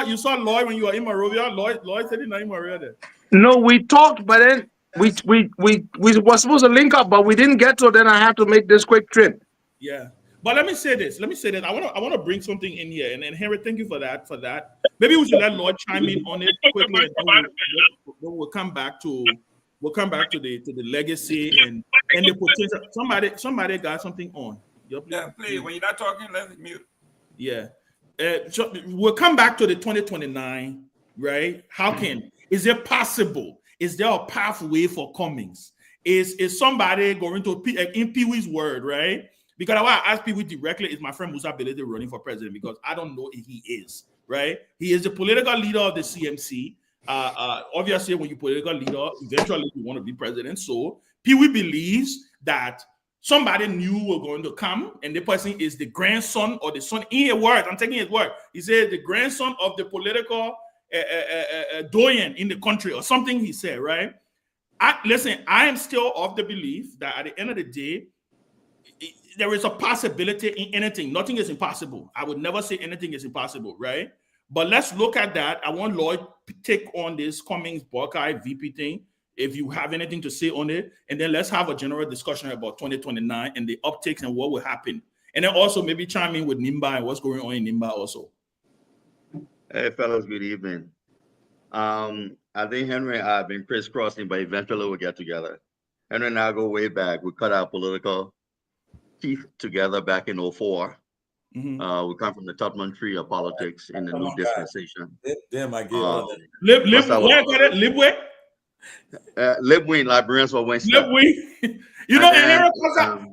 you saw Lloyd when you were in Monrovia. Lloyd said he's not in Monrovia there. No, we talked, but then we were supposed to link up, but we didn't get to it. Then I had to make this quick trip. Yeah. But let me say this. I want to bring something in here. And Henry, thank you for that. Maybe we should let Lloyd chime in on it quickly. We'll come back to the legacy and the potential. Somebody got something on. Yeah, please. When you're not talking, let's mute. Yeah. So we'll come back to the 2029, right? Is it possible? Is there a pathway for Cummings? Is somebody going to, in Pewee's word, right? Because I want to ask Pewee directly, is my friend Musa Belete running for president? Because I don't know if he is, right? He is the political leader of the CMC. Obviously, when you're political leader, eventually you want to be president. So Pewee believes that somebody new will going to come, and the person is the grandson or the son. In his word, I'm taking his word. He said the grandson of the political doyen in the country or something. He said, right? Listen, I am still of the belief that at the end of the day, there is a possibility in anything. Nothing is impossible. I would never say anything is impossible, right? But let's look at that. I want Lloyd to take on this Cummings Boakai VP thing, if you have anything to say on it. And then let's have a general discussion about 2029 and the uptakes and what will happen. And then also maybe chime in with Nimba and what's going on in Nimba also. Hey, fellas, good evening. I think Henry and I have been crisscrossing, but eventually we'll get together. Henry and I go way back. We cut our political teeth together back in 2004. We come from the Tubman tree of politics in the new dispensation. Damn, I gave all that. Libwin, Liberians for Winston. Libwin. You know, and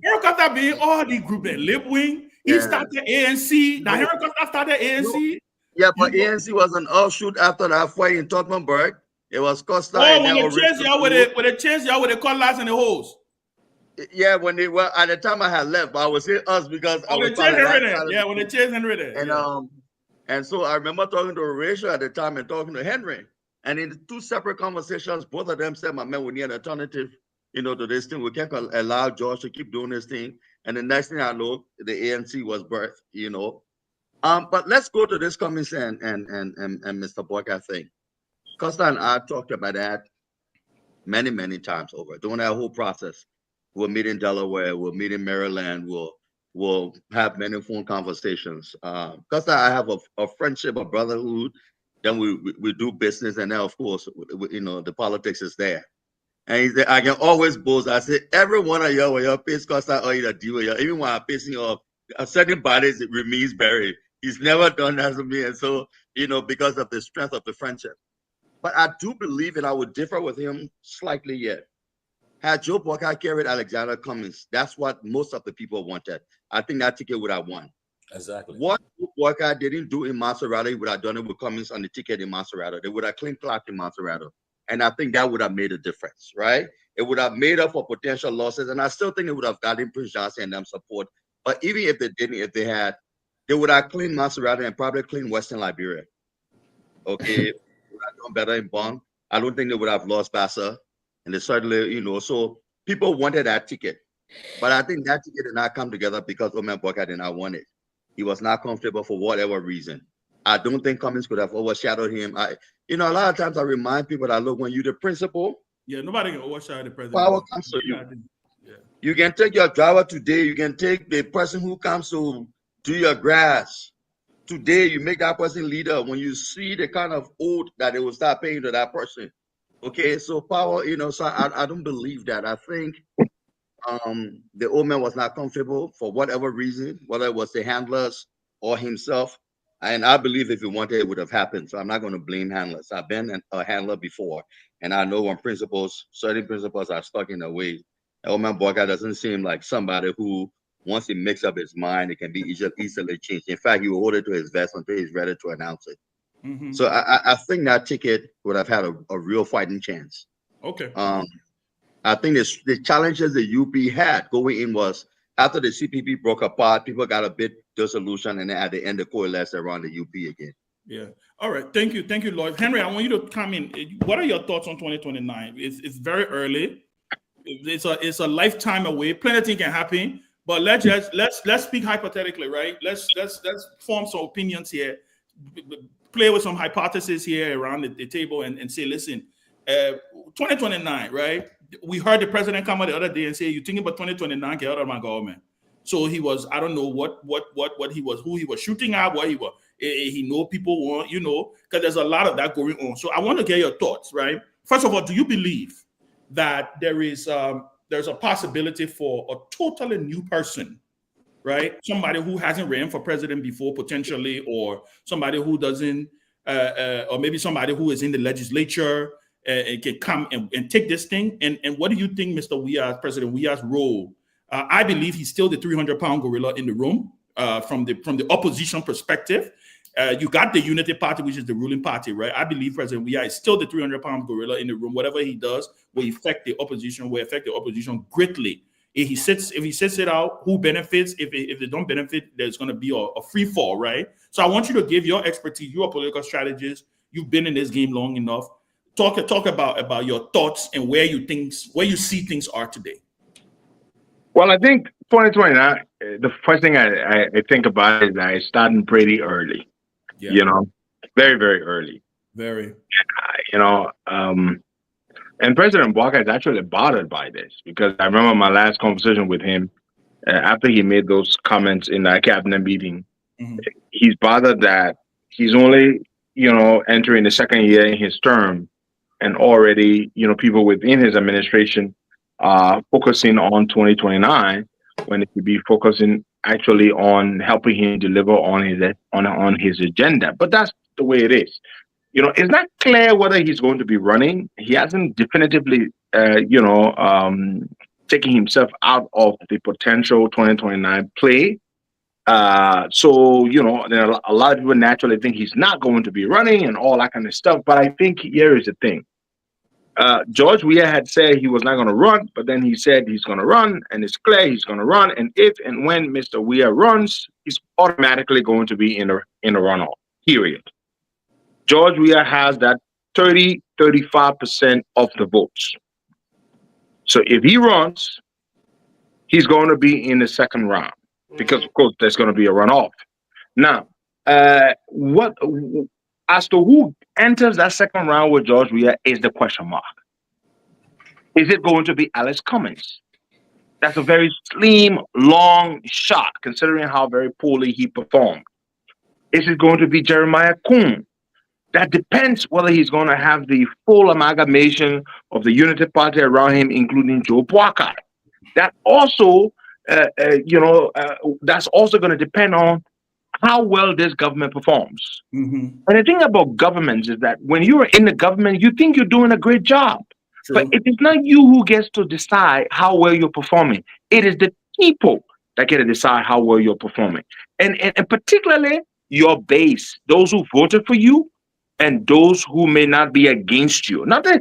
Henry Costa being all the group that Libwin, he started ANC. Now Henry Costa started ANC. Yeah, but ANC was an offshoot after that fight in Tottenberg. It was Costa. Oh, when they changed y'all with the cutlass and the hose. Yeah, when they were at the time I had left, but I was saying us because I was when they changed Henry there. And so I remember talking to Horatio at the time and talking to Henry. And in 2 separate conversations, both of them said, my man, we need an alternative, to this thing. We can't allow George to keep doing this thing. And the next thing I know, the ANC was birthed, But let's go to this Cummings and Mr. Boyka thing. Costa and I talked about that many, many times over. During that whole process, we'll meet in Delaware, we'll meet in Maryland, we'll have many phone conversations. Costa, I have a friendship, a brotherhood. Then we do business, and then of course, the politics is there. And he said, I can always boast. I said, every one of y'all, when y'all piss Costa or either deal with y'all, even when I'm pissing off, a certain bodies it remains buried. He's never done that to me, and so because of the strength of the friendship. But I do believe, and I would differ with him slightly yet. Had Joe Boyka carried Alexander Cummings, that's what most of the people wanted. I think that ticket would have won. Exactly. What Boyka didn't do in Maserati, he would have done it with Cummings on the ticket in Maserati. They would have clean clocked in Maserati. And I think that would have made a difference, right? It would have made up for potential losses. And I still think it would have gotten Prince Johnson and them support. But even if they didn't, if they had, they would have cleaned Maserati and probably cleaned Western Liberia. Okay. They would have done better in Bong. I don't think they would have lost Bassa. And they certainly, so people wanted that ticket. But I think that ticket did not come together because Oman Boyka did not want it. He was not comfortable for whatever reason. I don't think Cummings could have overshadowed him. A lot of times I remind people that, look, when you're the principal, nobody can overshadow the president. Power comes to you. You can take your driver today. You can take the person who comes to do your grass. Today, you make that person leader when you see the kind of oath that they will start paying to that person. Okay, so power, so I don't believe that. I think the old man was not comfortable for whatever reason, whether it was the handlers or himself. And I believe if he wanted, it would have happened. So I'm not going to blame handlers. I've been a handler before, and I know when certain principles are stuck in a way. Old man Boyka doesn't seem like somebody who, once he makes up his mind, it can be easily changed. In fact, he will hold it to his vest until he's ready to announce it. So I think that ticket would have had a real fighting chance. Okay. I think the challenges the UP had going in was after the CPP broke apart, people got a bit disillusioned, and then at the end, the coalesced around the UP again. Yeah. All right. Thank you, Lloyd. Henry, I want you to come in. What are your thoughts on 2029? It's very early. It's a lifetime away. Plenty of things can happen, but let's speak hypothetically, right? Let's form some opinions here. Play with some hypotheses here around the table and say, listen, 2029, right? We heard the president come out the other day and say, you thinking about 2029, get out of my government. So he was, I don't know what he was, who he was shooting at, what he was, he know people want, because there's a lot of that going on. So I want to get your thoughts, right? First of all, do you believe that there's a possibility for a totally new person, right? Somebody who hasn't ran for president before, potentially, or somebody who doesn't, or maybe somebody who is in the legislature and can come and take this thing. And what do you think, Mr. Weah's, President Weah's role? I believe he's still the 300-pound gorilla in the room from the opposition perspective. You got the Unity Party, which is the ruling party, right? I believe President Weah is still the 300-pound gorilla in the room. Whatever he does will affect the opposition greatly. If he sits it out, who benefits? If they don't benefit, there's going to be a free fall, right? So I want you to give your expertise. You're a political strategist. You've been in this game long enough. Talk about your thoughts and where you see things are today. Well, I think 2029. The first thing I think about is that it's starting pretty early. Yeah. Very, very early. Very. And President Boyka is actually bothered by this because I remember my last conversation with him after he made those comments in that cabinet meeting. Mm-hmm. He's bothered that he's only, entering the second year in his term, and already, people within his administration are focusing on 2029 when it should be focusing actually on helping him deliver on his agenda. But that's the way it is. You know, it's not clear whether he's going to be running. He hasn't definitively, taking himself out of the potential 2029 play. So, you know, there are a lot of people naturally think he's not going to be running and all that kind of stuff. But I think here is the thing. George Weah had said he was not going to run, but then he said he's going to run, and it's clear he's going to run. And if and when Mr. Weah runs, he's automatically going to be in a runoff, period. George Weah has that 35% of the votes. So if he runs, he's going to be in the second round because, of course, there's going to be a runoff. Now, as to who enters that second round with George Weah is the question mark. Is it going to be Alex Cummings? That's a very slim, long shot, considering how very poorly he performed. Is it going to be Jeremiah Kuhn? That depends whether he's going to have the full amalgamation of the Unity Party around him, including Joe Boakai. That also, that's also going to depend on how well this government performs. And the thing about governments is that when you're in the government, you think you're doing a great job. True. But it is not you who gets to decide how well you're performing. It is the people that get to decide how well you're performing. And particularly your base, those who voted for you, and those who may not be against you. Not the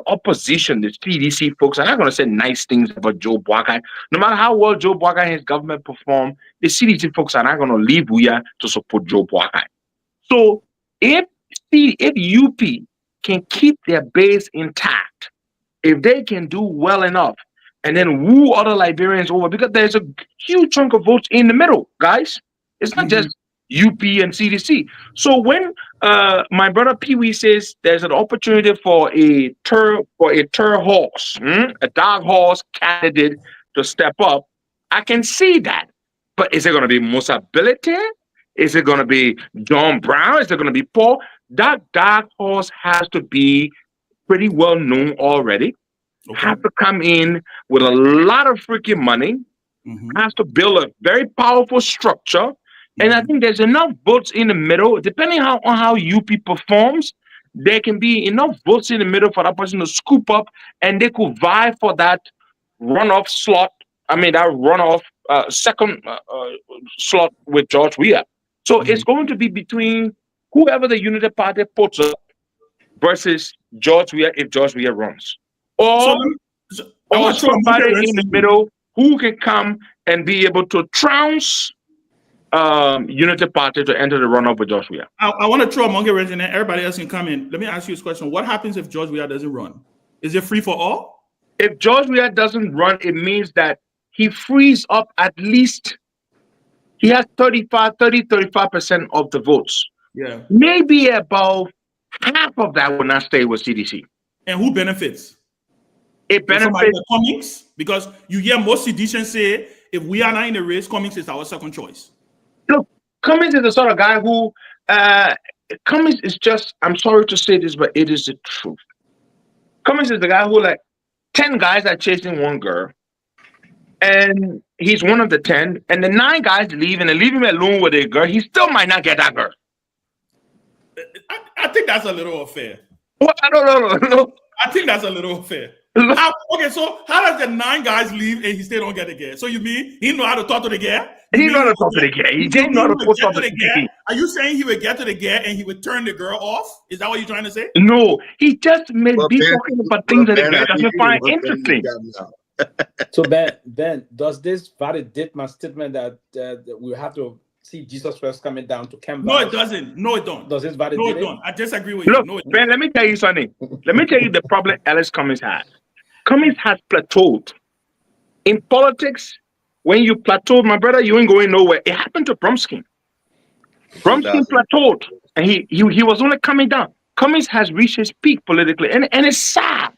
opposition, the CDC folks are not going to say nice things about Joe Boakai. No matter how well Joe Boakai and his government perform, the CDC folks are not going to leave Weah to support Joe Boakai. So if UP can keep their base intact, if they can do well enough, and then woo other Liberians over, because there's a huge chunk of votes in the middle, guys. It's not just UP and CDC. So when my brother Pewee says there's an opportunity for a third horse, a dark horse candidate to step up, I can see that. But is it going to be Musa Bilete? Is it going to be John Brown? Is it going to be Paul? That dark horse has to be pretty well known already. Have to come in with a lot of freaking money. Has to build a very powerful structure. And I think there's enough votes in the middle, depending on how UP performs, there can be enough votes in the middle for that person to scoop up, and they could vie for that runoff slot. I mean, that runoff second slot with George Weah. So it's going to be between whoever the Unity Party puts up versus George Weah if George Weah runs. Or somebody in the middle who can come and be able to trounce Unity Party to enter the runoff with George Weah. I want to throw a monkey wrench in there. Everybody else can come in. Let me ask you this question. What happens if George Weah doesn't run? Is it free for all? If George Weah doesn't run, it means that he frees up at least, he has 35% of the votes. Yeah. Maybe about half of that will not stay with CDC. And who benefits? It benefits Cummings, because you hear most seditionists say, if we are not in the race, Cummings is our second choice. Look, Cummings is the sort of guy who, Cummings is just, I'm sorry to say this, but it is the truth. Cummings is the guy who, like, 10 guys are chasing one girl, and he's one of the 10, and the 9 guys leave, and they leave him alone with a girl. He still might not get that girl. I think that's a little unfair. Well, I don't know. I think that's a little unfair. Okay, so how does the 9 guys leave and he still don't get the girl? So you mean he know how to talk to the girl? He know how to talk to the girl. He didn't know how to talk to the girl. Are you saying he would get to the girl and he would turn the girl off? Is that what you're trying to say? No, he just may be talking about things that the girl doesn't find interesting. So Ben, does this validate my statement that we have to see Jesus Christ coming down to Canvas? No, it doesn't. No, it don't. Does this validate? No, it don't. I disagree with you. No, it Ben, let me tell you something. Let me tell you the problem Alex Cummings had. Cummings has plateaued. In politics, when you plateau, my brother, you ain't going nowhere. It happened to Brumskin. Brumskin plateaued, and he was only coming down. Cummings has reached his peak politically, and it's sad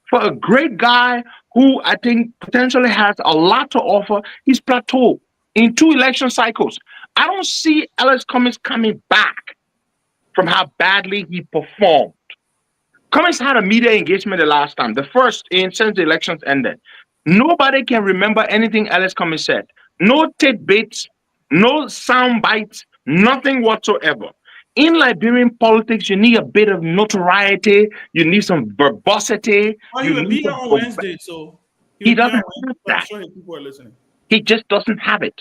for a great guy who I think potentially has a lot to offer. He's plateaued in 2 election cycles. I don't see Alex Cummings coming back from how badly he performed. Cummings had a media engagement the last time, the first since the elections ended. Nobody can remember anything Alex Cummings said. no tidbits, no sound bites, nothing whatsoever. In Liberian politics, you need a bit of notoriety, you need some verbosity. Oh, he You will need be here some on Wednesday, so he will be here on doesn't Wednesday. have So I'm that. sure people are listening. He just doesn't have it.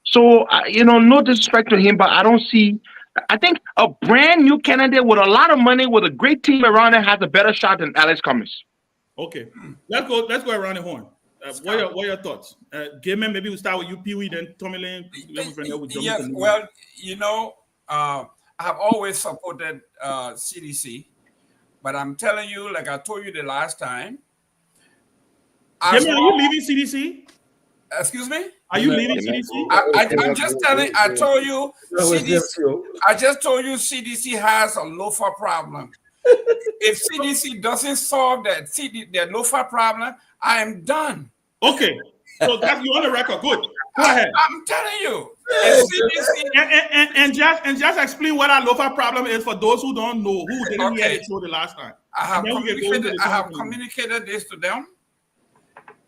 So, no disrespect to him, but I don't see. I think a brand new candidate with a lot of money, with a great team around it, has a better shot than Alex Cummings. Okay, let's go around the horn. What are your thoughts? Gayman, maybe we'll start with you, Pewee, then Tomalin. Yes, well, I have always supported CDC, but I'm telling you, like I told you the last time. Gayman, are you leaving CDC? Excuse me? Are you leaving CDC? I'm just telling. I told you CDC. I just told you CDC has a Lofa problem. If CDC doesn't solve that Lofa problem, I am done. Okay, so that's you on the record. Good. Go ahead. I'm telling you. If CDC and just explain what our Lofa problem is for those who don't know, who didn't hear the show the last time. I have communicated this to them.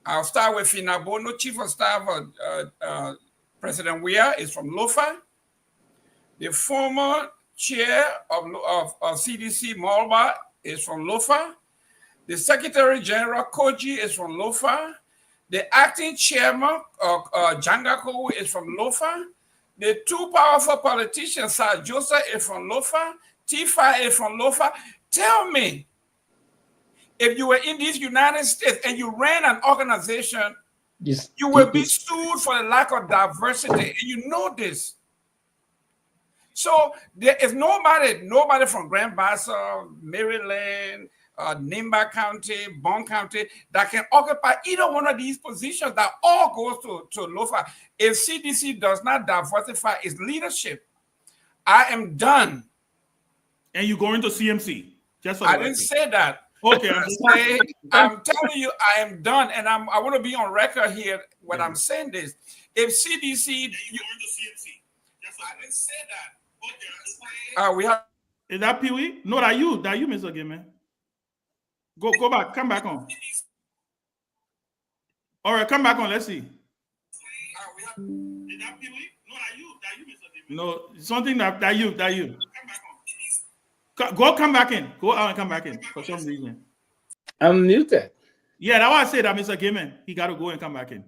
I'll start with Finabono, Chief of Staff of President Guar is from Lofa. The former chair of CDC, Malba, is from Lofa. The Secretary General, Koji, is from Lofa. The acting chairman, Jangako, is from Lofa. The two powerful politicians, Sir Joseph, is from Lofa. Tifa is from Lofa. Tell me, if you were in these United States and you ran an organization, you will be sued for the lack of diversity, and you know this. So there is nobody from Grand Bassa, Maryland, Nimba County, Bond County that can occupy either one of these positions that all goes to Lofa. If CDC does not diversify its leadership, I am done. And you go into CMC? Just I didn't say that. Okay, I'm telling you, I am done, and I want to be on record here when I'm saying this. If CDC, you go into CMC? I didn't say that. Okay, we have. Is that Pewee? No, that you, Mr. Gayman. Go back, come back on. All right, come back on. Let's see. Is that Pewee? No, that you, Mr. Gayman. No, something that you. Come back on. Come back in. Go out and come back in for some reason. I'm muted. Yeah, that's why I said that, Mr. Gayman. He got to go and come back in.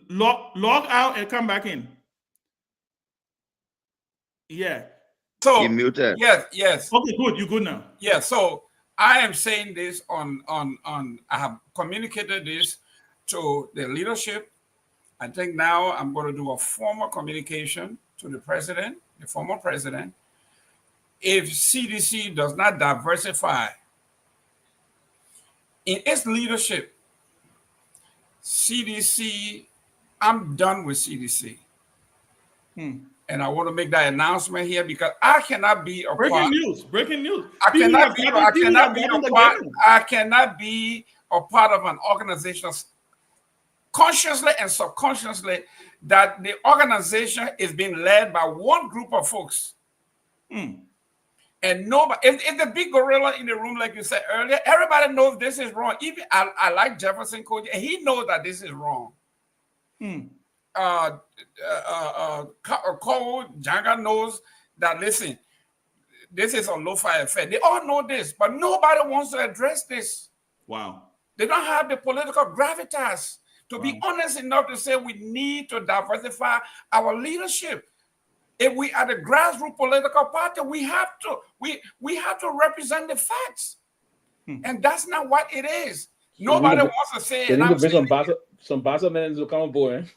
Log out and come back in. Yeah. So you're muted. Yes. Okay, good. You're good now. Yeah. So I am saying this on. I have communicated this to the leadership. I think now I'm going to do a formal communication to the president, the former president. If CDC does not diversify in its leadership, CDC, I'm done with CDC. And I want to make that announcement here because I cannot be a breaking news. I cannot be a part of an organization consciously and subconsciously that the organization is being led by one group of folks. And nobody, if the big gorilla in the room, like you said earlier, everybody knows this is wrong. Even I like Jefferson Koji, and he knows that this is wrong. Cole Janga knows that, listen, this is a Lofa affair. They all know this, but nobody wants to address this. Wow. They don't have the political gravitas to be honest enough to say we need to diversify our leadership. If we are the grassroots political party, we have to represent the facts. And that's not what it is. Nobody wants to say it. Some Bassa men will come on board.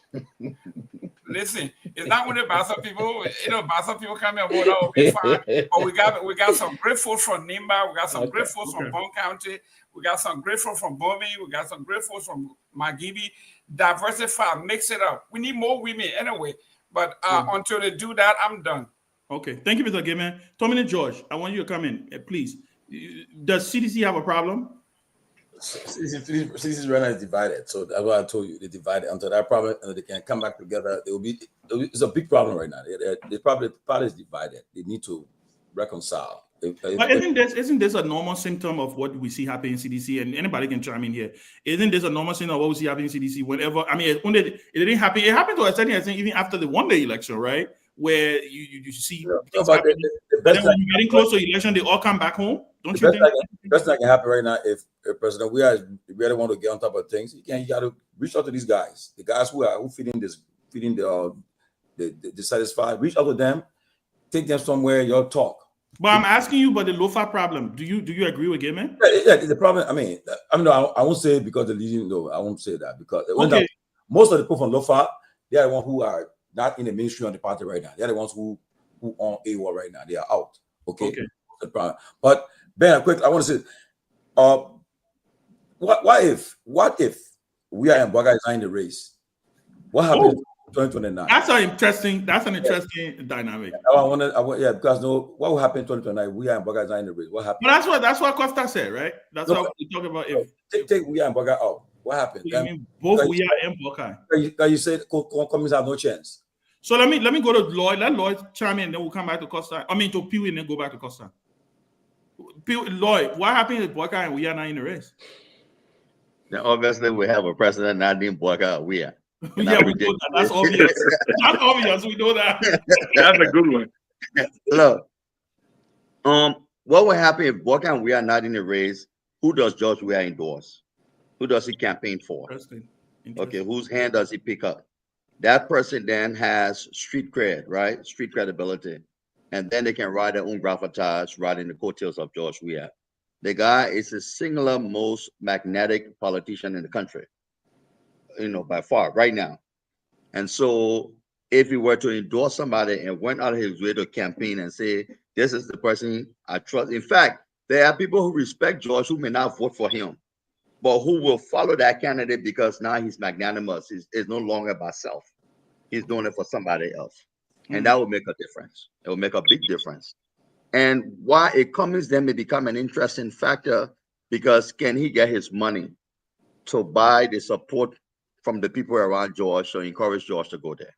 Listen, it's not only Bassa people. Bassa people come and vote out, will be fine. But we got some great folks from Nimba. We got some great folks from Bond County. We got some great folks from Bomi. We got some great folks from Magibi. Diversify, mix it up. We need more women anyway. But until they do that, I'm done. Okay. Thank you, Mr. Gayman. Tomalin George, I want you to come in, please. Does CDC have a problem? CDC's right now is divided. So that's why I told you, they divided until that problem, and they can come back together. It's a big problem right now. The party is divided. They need to reconcile. But isn't this a normal symptom of what we see happening in CDC? And anybody can chime in here. Isn't this a normal symptom of what we see happening in CDC? Whenever, I mean, it didn't happen. It happened to a certain extent even after the one-day election, right? Where you see things happening. Then when you're getting close to election, they all come back home. Don't you think? The best thing that can happen right now, if President we really want to get on top of things, you got to reach out to these guys, the guys who feeding the dissatisfied. Reach out to them, take them somewhere, y'all talk. But I'm asking you about the Lofa problem. Do you agree with Gaiman? Yeah, the problem. I mean, I won't say it because the leading. No, I won't say that because most of the people from Lofa, they are the ones who are not in the ministry of the party right now. They're the ones who on AWOL right now. They are out. Okay. The problem. But Ben, quick, I want to say, what if we are in Baga is not in the race? What happens in 2029? That's an interesting dynamic. Because what will happen in 2029? We are in Baga is not in the race. What happens? But that's what Costa said, right? That's what we talk about. Take we are in Baga out. What happened? You mean both we are and Bokai? You said communists have no chance. So let me go to Lloyd. Let Lloyd chime in, then we'll come back to Costa. I mean to Pewee and then go back to Costa. Lloyd, what happened with Bokai and we are not in the race? Now, obviously, we have a president not named Bokai. We are. Yeah, we know that. That's obvious. That's obvious. We know that. That's a good one. Look, what will happen if Bokai and we are not in the race? Who does George Weah endorse? Who does he campaign for? Interesting. Okay, whose hand does he pick up? That person then has street cred, right? Street credibility. And then they can ride their own gravitas, riding the coattails of George Weah. The guy is the singular most magnetic politician in the country, by far, right now. And so if he were to endorse somebody and went out of his way to campaign and say, this is the person I trust. In fact, there are people who respect George who may not vote for him, but who will follow that candidate because now he's magnanimous. He's no longer by self. He's doing it for somebody else. And that will make a difference. It will make a big difference. And why it comes then may become an interesting factor because can he get his money to buy the support from the people around George to encourage George to go there,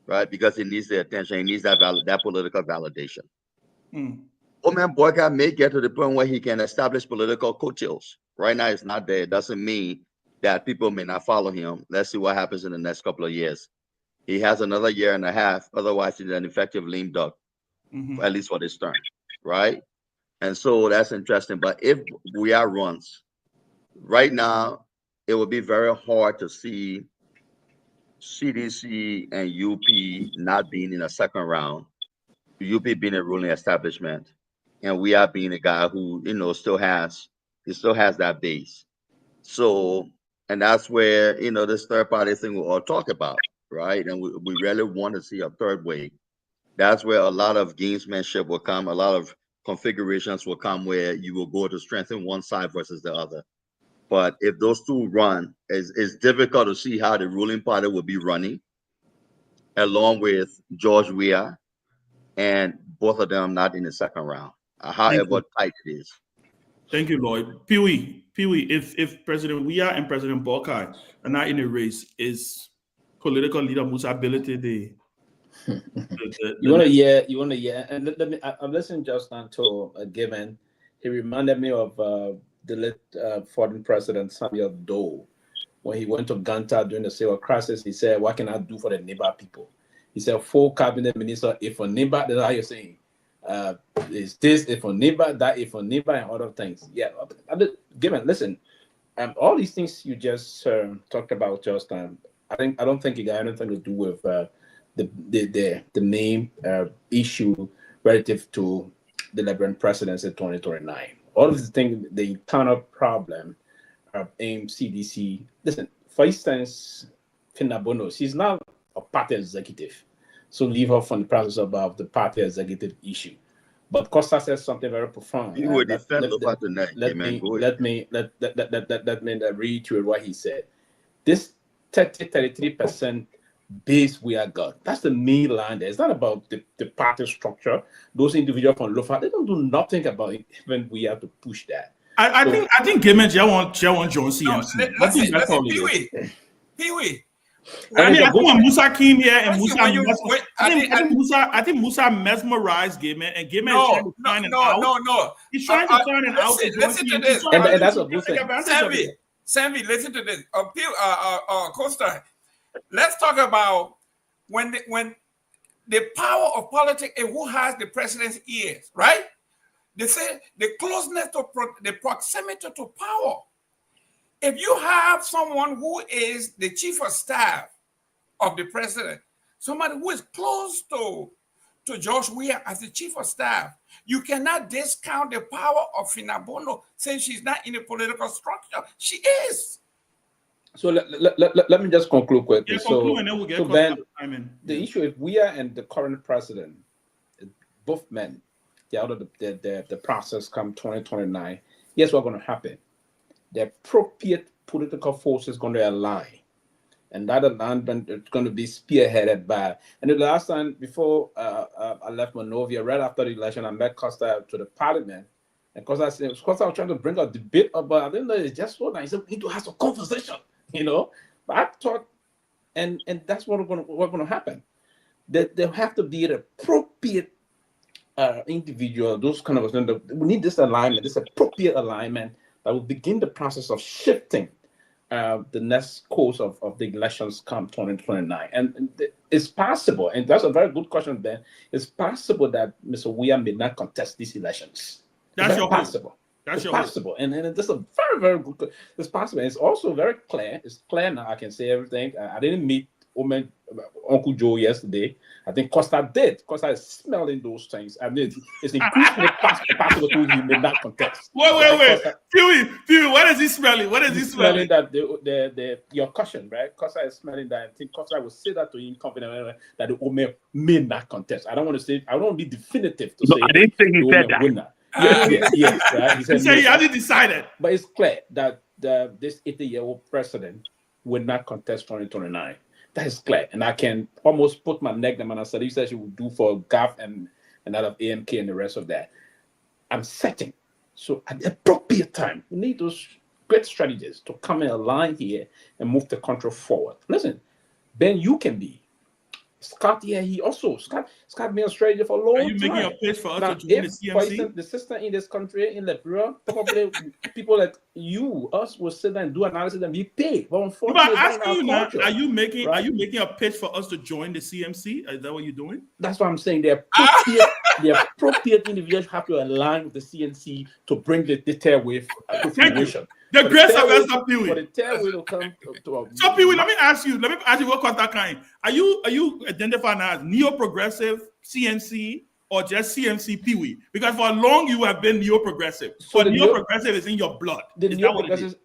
right? Because he needs the attention. He needs that political validation. Old man Boyka may get to the point where he can establish political coattails. Right now, it's not there. It doesn't mean that people may not follow him. Let's see what happens in the next couple of years. He has another year and a half. Otherwise, he's an effective lame duck, at least for this term, right? And so that's interesting. But if we are runs, right now, it will be very hard to see CDC and UP not being in a second round, UP being a ruling establishment, and we are being a guy who, still has that base. So, and that's where, this third party thing we'll all talk about, right? And we really want to see a third way. That's where a lot of gamesmanship will come, a lot of configurations will come where you will go to strengthen one side versus the other. But if those two run, it's difficult to see how the ruling party will be running, along with George Weah, and both of them not in the second round, however tight it is. Thank you, Lloyd. Pewee, if President Weah and President Bokai are not in the race, is political leader Musa ability you want to hear, and let me. I'm listening just now to Gaiman. He reminded me of the late foreign president Samuel Doe when he went to Ganta during the civil crisis. He said, "What can I do for the neighbor people?" He said, 4 cabinet ministers, if for neighbor, that's how you're saying. Is this if for neighbor, that if for neighbor, and other things. Yeah, Gaiman, listen. All these things you just talked about just I don't think it got anything to do with the main issue relative to the Liberian presidency in 2029. All of the things, the internal problem of AIM, CDC. Listen, for instance, Finabono, she's not a party executive, so leave her from the process about the party executive issue. But Costa says something very profound. You would defend Lofa tonight. Let me reiterate what he said. This 33% base we have got. That's the main line there. It's not about the party structure. Those individuals from Lofa, they don't do nothing about it when we have to push that. I think Gaiman want John CMC. Listen, Pewee. I mean, I think when Musa came here and I think Musa mesmerized Gay Man, and Gay Man is trying to find an out. No. He's trying to find an out. Listen to this. And that's what Musa. Sanvee, listen to this. Costa, let's talk about when the power of politics and who has the president's ears, right? They say the closeness to the proximity to power. If you have someone who is the chief of staff of the president, somebody who is close to George Weah as the chief of staff, you cannot discount the power of Finabono since she's not in a political structure. She is. So let me just conclude quickly. Conclude and then we'll get Ben, the issue is Weah and the current president, both men, they're out of the process come 2029. Here's what's going to happen. The appropriate political forces going to align, and that alignment is going to be spearheaded by. And the last time before I left Monrovia, right after the election, I met Costa to the parliament, and Costa was trying to bring a debate about. I didn't know it's just so nice. We need to have some conversation, you know. But I thought, and that's what's going to happen. That there have to be an appropriate individual, those kind of. We need this alignment, this appropriate alignment that will begin the process of shifting the next course of the elections come 2029. And it's possible, and that's a very good question, Ben. It's possible that Mr. Weah may not contest these elections. That's your possible. That's possible. And it's a very, very good. It's possible. And it's also very clear. It's clear now. I can say everything. I didn't meet Uncle Joe yesterday. I think Costa did. Costa is smelling those things. I mean, it's increasingly possible to he may not contest. Wait. Pewee, what is he smelling? What is he smelling? That your caution, right? Costa is smelling that. I think Costa will say that to him confidently that the Ome may not contest. I don't want to say. I don't want to be definitive to say. I didn't think he said that. Winner. Yes, right? He said he hasn't decided. But it's clear that this 80-year-old president will not contest 2029. That is clear. And I can almost put my neck down and I said, he said she would do for GAF and that of AMK and the rest of that. I'm setting. So at the appropriate time, we need those great strategies to come and align here and move the country forward. Listen, Ben, you can be. Scott, Scott been a strategy for a long time. Are you making a pitch for us to join the CMC? For instance, the system in this country, in Liberia, probably people like us will sit there and do analysis and be paid. But unfortunately, I'm asking you now, are you making a pitch for us to join the CMC? Is that what you're doing? That's what I'm saying. The appropriate individuals have to align with the CNC to bring the third wave to fruition. The grace of Sylvester Pewee. For the third wave will come to so Pewee, let me ask you what Costa kind. Are you identifying as neo-progressive CNC or just CMC Pewee? Because for long you have been neo-progressive. So neo-progressive is in your blood. The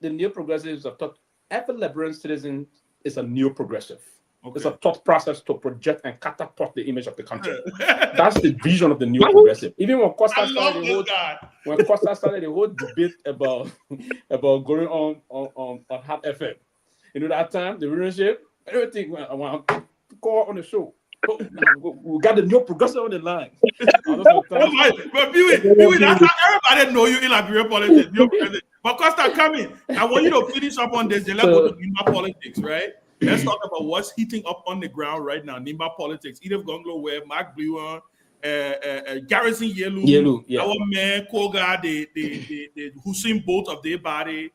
neo-progressives are thought every Liberian citizen is a neo-progressive. Okay. It's a thought process to project and catapult the image of the country. That's the vision of the neo-progressive. Even when Costa started the whole debate about going on Hot FM, you know that time the leadership, everything I want to call on the show. We got the neo-progressive on the line. But Pewee, that's how everybody know you in Liberia politics. But Costa, come in. I want you to finish up on this. Then let's go to Nimba politics, right? Let's talk about what's heating up on the ground right now. Nimba politics. Kehleboe Gongloe, Mark Bluan, Garrison Yelu, yeah. Our man Koga, the Hussein Bolt of their body,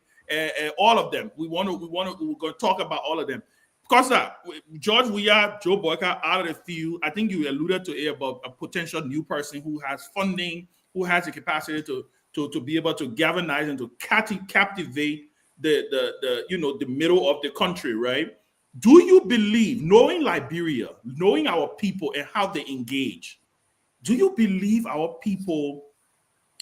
all of them. We're going to talk about all of them. Costa, George Weah, Joe Boyka out of the field. I think you alluded to it about a potential new person who has funding, who has the capacity to be able to galvanize and to captivate the middle of the country, right? Do you believe, knowing Liberia, knowing our people and how they engage, do you believe our people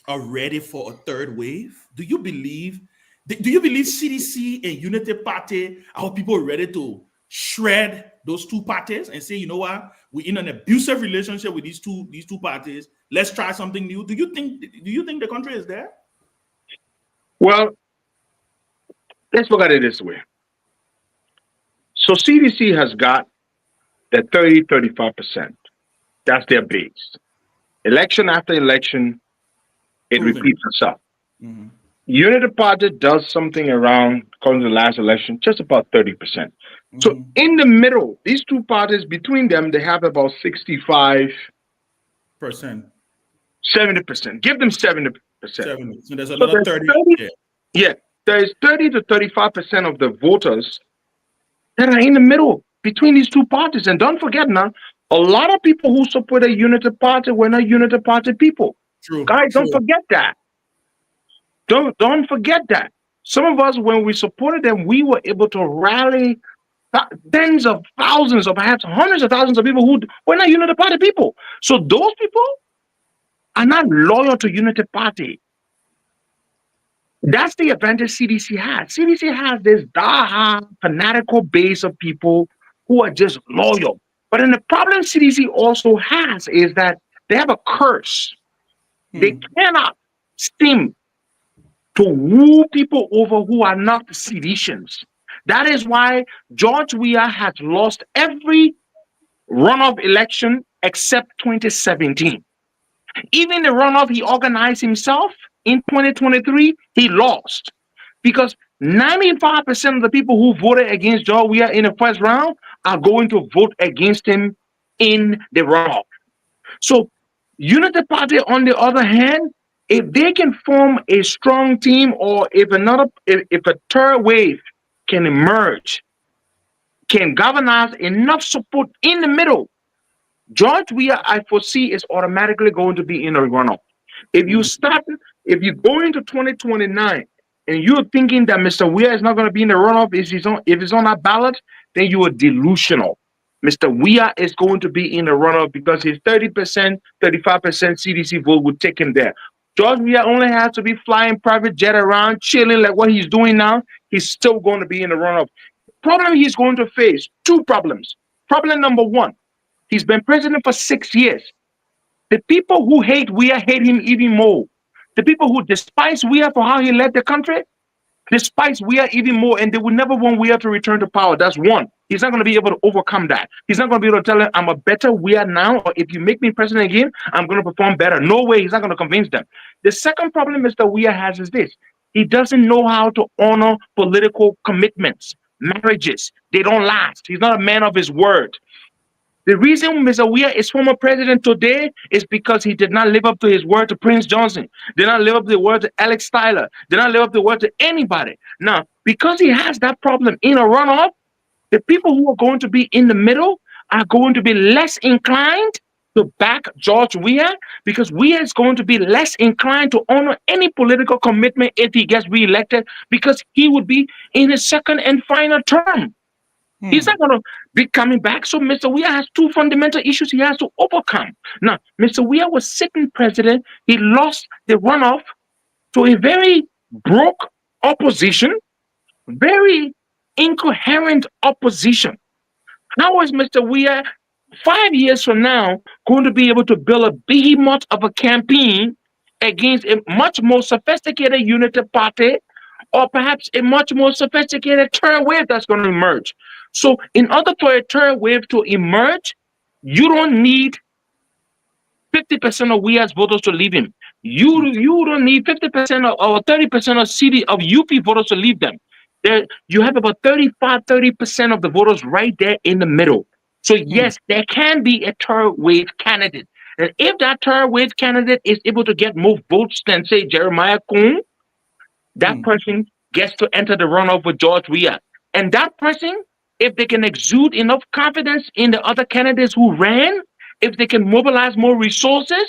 are ready for a third wave? Do you believe CDC and Unity Party, our people are ready to shred those two parties and say, you know what, we're in an abusive relationship with these two parties. Let's try something new. Do you think the country is there? Well, let's look at it this way. So CDC has got the 35%. That's their base. Election after election, it repeats itself. Mm-hmm. Unity Party does something around, according to the last election, just about 30%. So in the middle, these two parties, between them, they have about 65%. 70%. Give them 70%. 70. So there's So another there's 30. Yeah, there's 30 to 35% of the voters that are in the middle between these two parties. And don't forget now, a lot of people who support a unity party were not unity party people. True. Guys, don't forget that. Don't forget that. Some of us, when we supported them, we were able to rally tens of thousands or perhaps hundreds of thousands of people who were not unity party people. So those people are not loyal to unity party. That's the advantage CDC has. CDC has this die-hard, fanatical base of people who are just loyal. But then the problem CDC also has is that they have a curse. They cannot seem to woo people over who are not seditious. That is why George Weah has lost every runoff election except 2017. Even the runoff he organized himself in 2023, he lost because 95% of the people who voted against George Weah in the first round are going to vote against him in the runoff. So Unity Party, on the other hand, if they can form a strong team, or if a third wave can emerge, can galvanize enough support in the middle, George Weah, I foresee, is automatically going to be in a runoff. If you go into 2029 and you're thinking that Mr. Weah is not going to be in the runoff if he's on that ballot, then you are delusional. Mr. Weah is going to be in the runoff because his 30%, 35% CDC vote would take him there. George Weah only has to be flying private jet around, chilling like what he's doing now. He's still going to be in the runoff. Problem he's going to face, two problems. Problem number one, he's been president for 6 years. The people who hate Weah hate him even more. The people who despise Weah for how he led the country despise Weah even more, and they will never want Weah to return to power. That's one. He's not going to be able to overcome that. He's not going to be able to tell him, I'm a better Weah now, or if you make me president again, I'm going to perform better. No way. He's not going to convince them. The second problem Mr. Weah has is this. He doesn't know how to honor political commitments, marriages. They don't last. He's not a man of his word. The reason Mr. Weah is former president today is because he did not live up to his word to Prince Johnson, did not live up to the word to Alex Tyler, did not live up to the word to anybody. Now, because he has that problem in a runoff, the people who are going to be in the middle are going to be less inclined to back George Weah, because Weah is going to be less inclined to honor any political commitment if he gets reelected, because he would be in his second and final term. He's not going to be coming back. So Mr. Weah has two fundamental issues he has to overcome. Now, Mr. Weah was sitting president. He lost the runoff to a very broke opposition, very incoherent opposition. How is Mr. Weah 5 years from now going to be able to build a behemoth of a campaign against a much more sophisticated unity party, or perhaps a much more sophisticated third wave that's going to emerge? So in order for a third wave to emerge, you don't need 50% of Weah's voters to leave him. You don't need 50% or 30% of UP voters to leave them. There, you have about 30% of the voters right there in the middle. So yes, there can be a third wave candidate. And if that third wave candidate is able to get more votes than, say, Jeremiah Kuhn, that person gets to enter the runoff with George Weah. And that person, if they can exude enough confidence in the other candidates who ran, if they can mobilize more resources,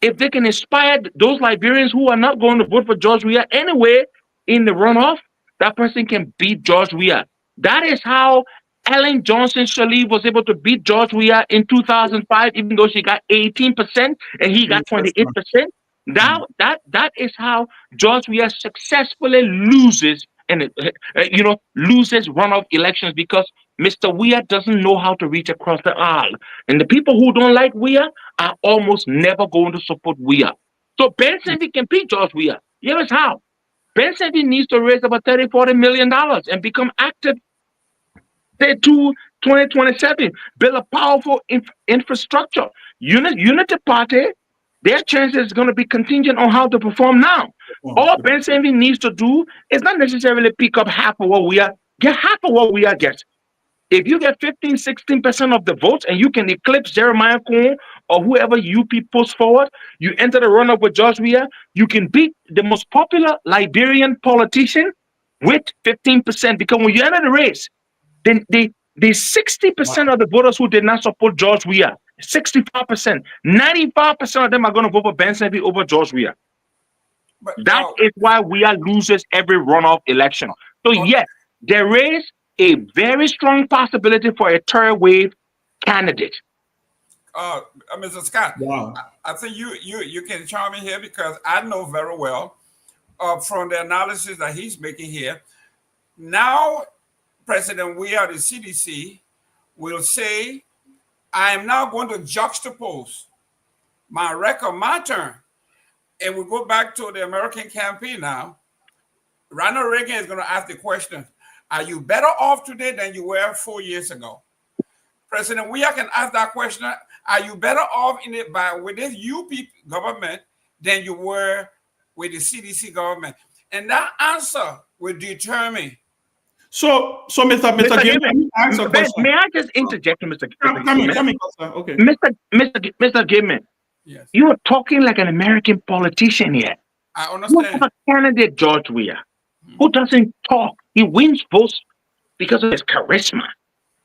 if they can inspire those Liberians who are not going to vote for George Weah anyway in the runoff, that person can beat George Weah. That is how Ellen Johnson Sirleaf was able to beat George Weah in 2005, even though she got 18% and he got 28%. That is how George Weah successfully loses runoff elections, because Mr. Weah doesn't know how to reach across the aisle. And the people who don't like Weah are almost never going to support Weah. So Ben Sanvee can beat George Weah. Here's how. Ben Sanvee needs to raise about $30-40 million and become active, say, to 2027, build a powerful infrastructure. Unity Party, their chances is going to be contingent on how to perform now. All Ben Sanvee needs to do is not necessarily pick up half of what we are, get half of what we are getting. If you get 15, 16% of the votes and you can eclipse Jeremiah Cohen or whoever UP puts forward, you enter the run-up with George Weah, you can beat the most popular Liberian politician with 15%. Because when you enter the race, then the 60% of the voters who did not support George Weah, 65%, 95% of them are going to vote for Ben Sanvee over George Weah. That is why Weah loses every runoff election. So yes, there is a very strong possibility for a third wave candidate. Mr. Scott, wow. I think you can chime in here because I know very well from the analysis that he's making here. Now, President Weah, the CDC, will say, I am now going to juxtapose my record, my turn. And we go back to the American campaign now. Ronald Reagan is going to ask the question, are you better off today than you were 4 years ago? President Weah can ask that question, are you better off with this UP government than you were with the CDC government? And that answer will determine. So Mr. Gaiman, may I just interject, Mr. Okay. Mr. Gaiman, yes. You are talking like an American politician here. I understand. You have a candidate, George Weah, who doesn't talk. He wins votes because of his charisma.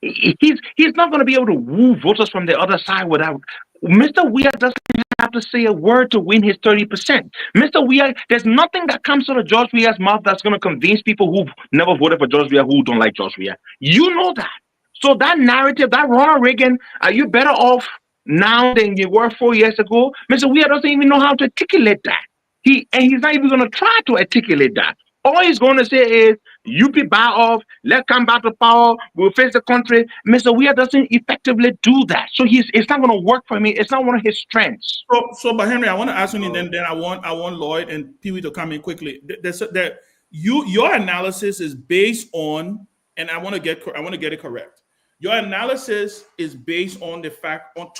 He's not going to be able to woo voters from the other side without. Mr. Weah doesn't have to say a word to win his 30%. Mr. Weah, there's nothing that comes out of George Weah's mouth that's going to convince people who never voted for George Weah who don't like George Weah. You know that. So that narrative, that Ronald Reagan, are you better off now than you were 4 years ago? Mr. Weah doesn't even know how to articulate that. He's not even going to try to articulate that. All he's going to say is, UP buy off, let's come back to power, we'll face the country. Mr. Weah doesn't effectively do that. So it's not going to work for me. It's not one of his strengths. But Henry, I want to ask you, and then I want Lloyd and Pewee to come in quickly. Your analysis is based on, and I want to get it correct. Your analysis is based on the fact on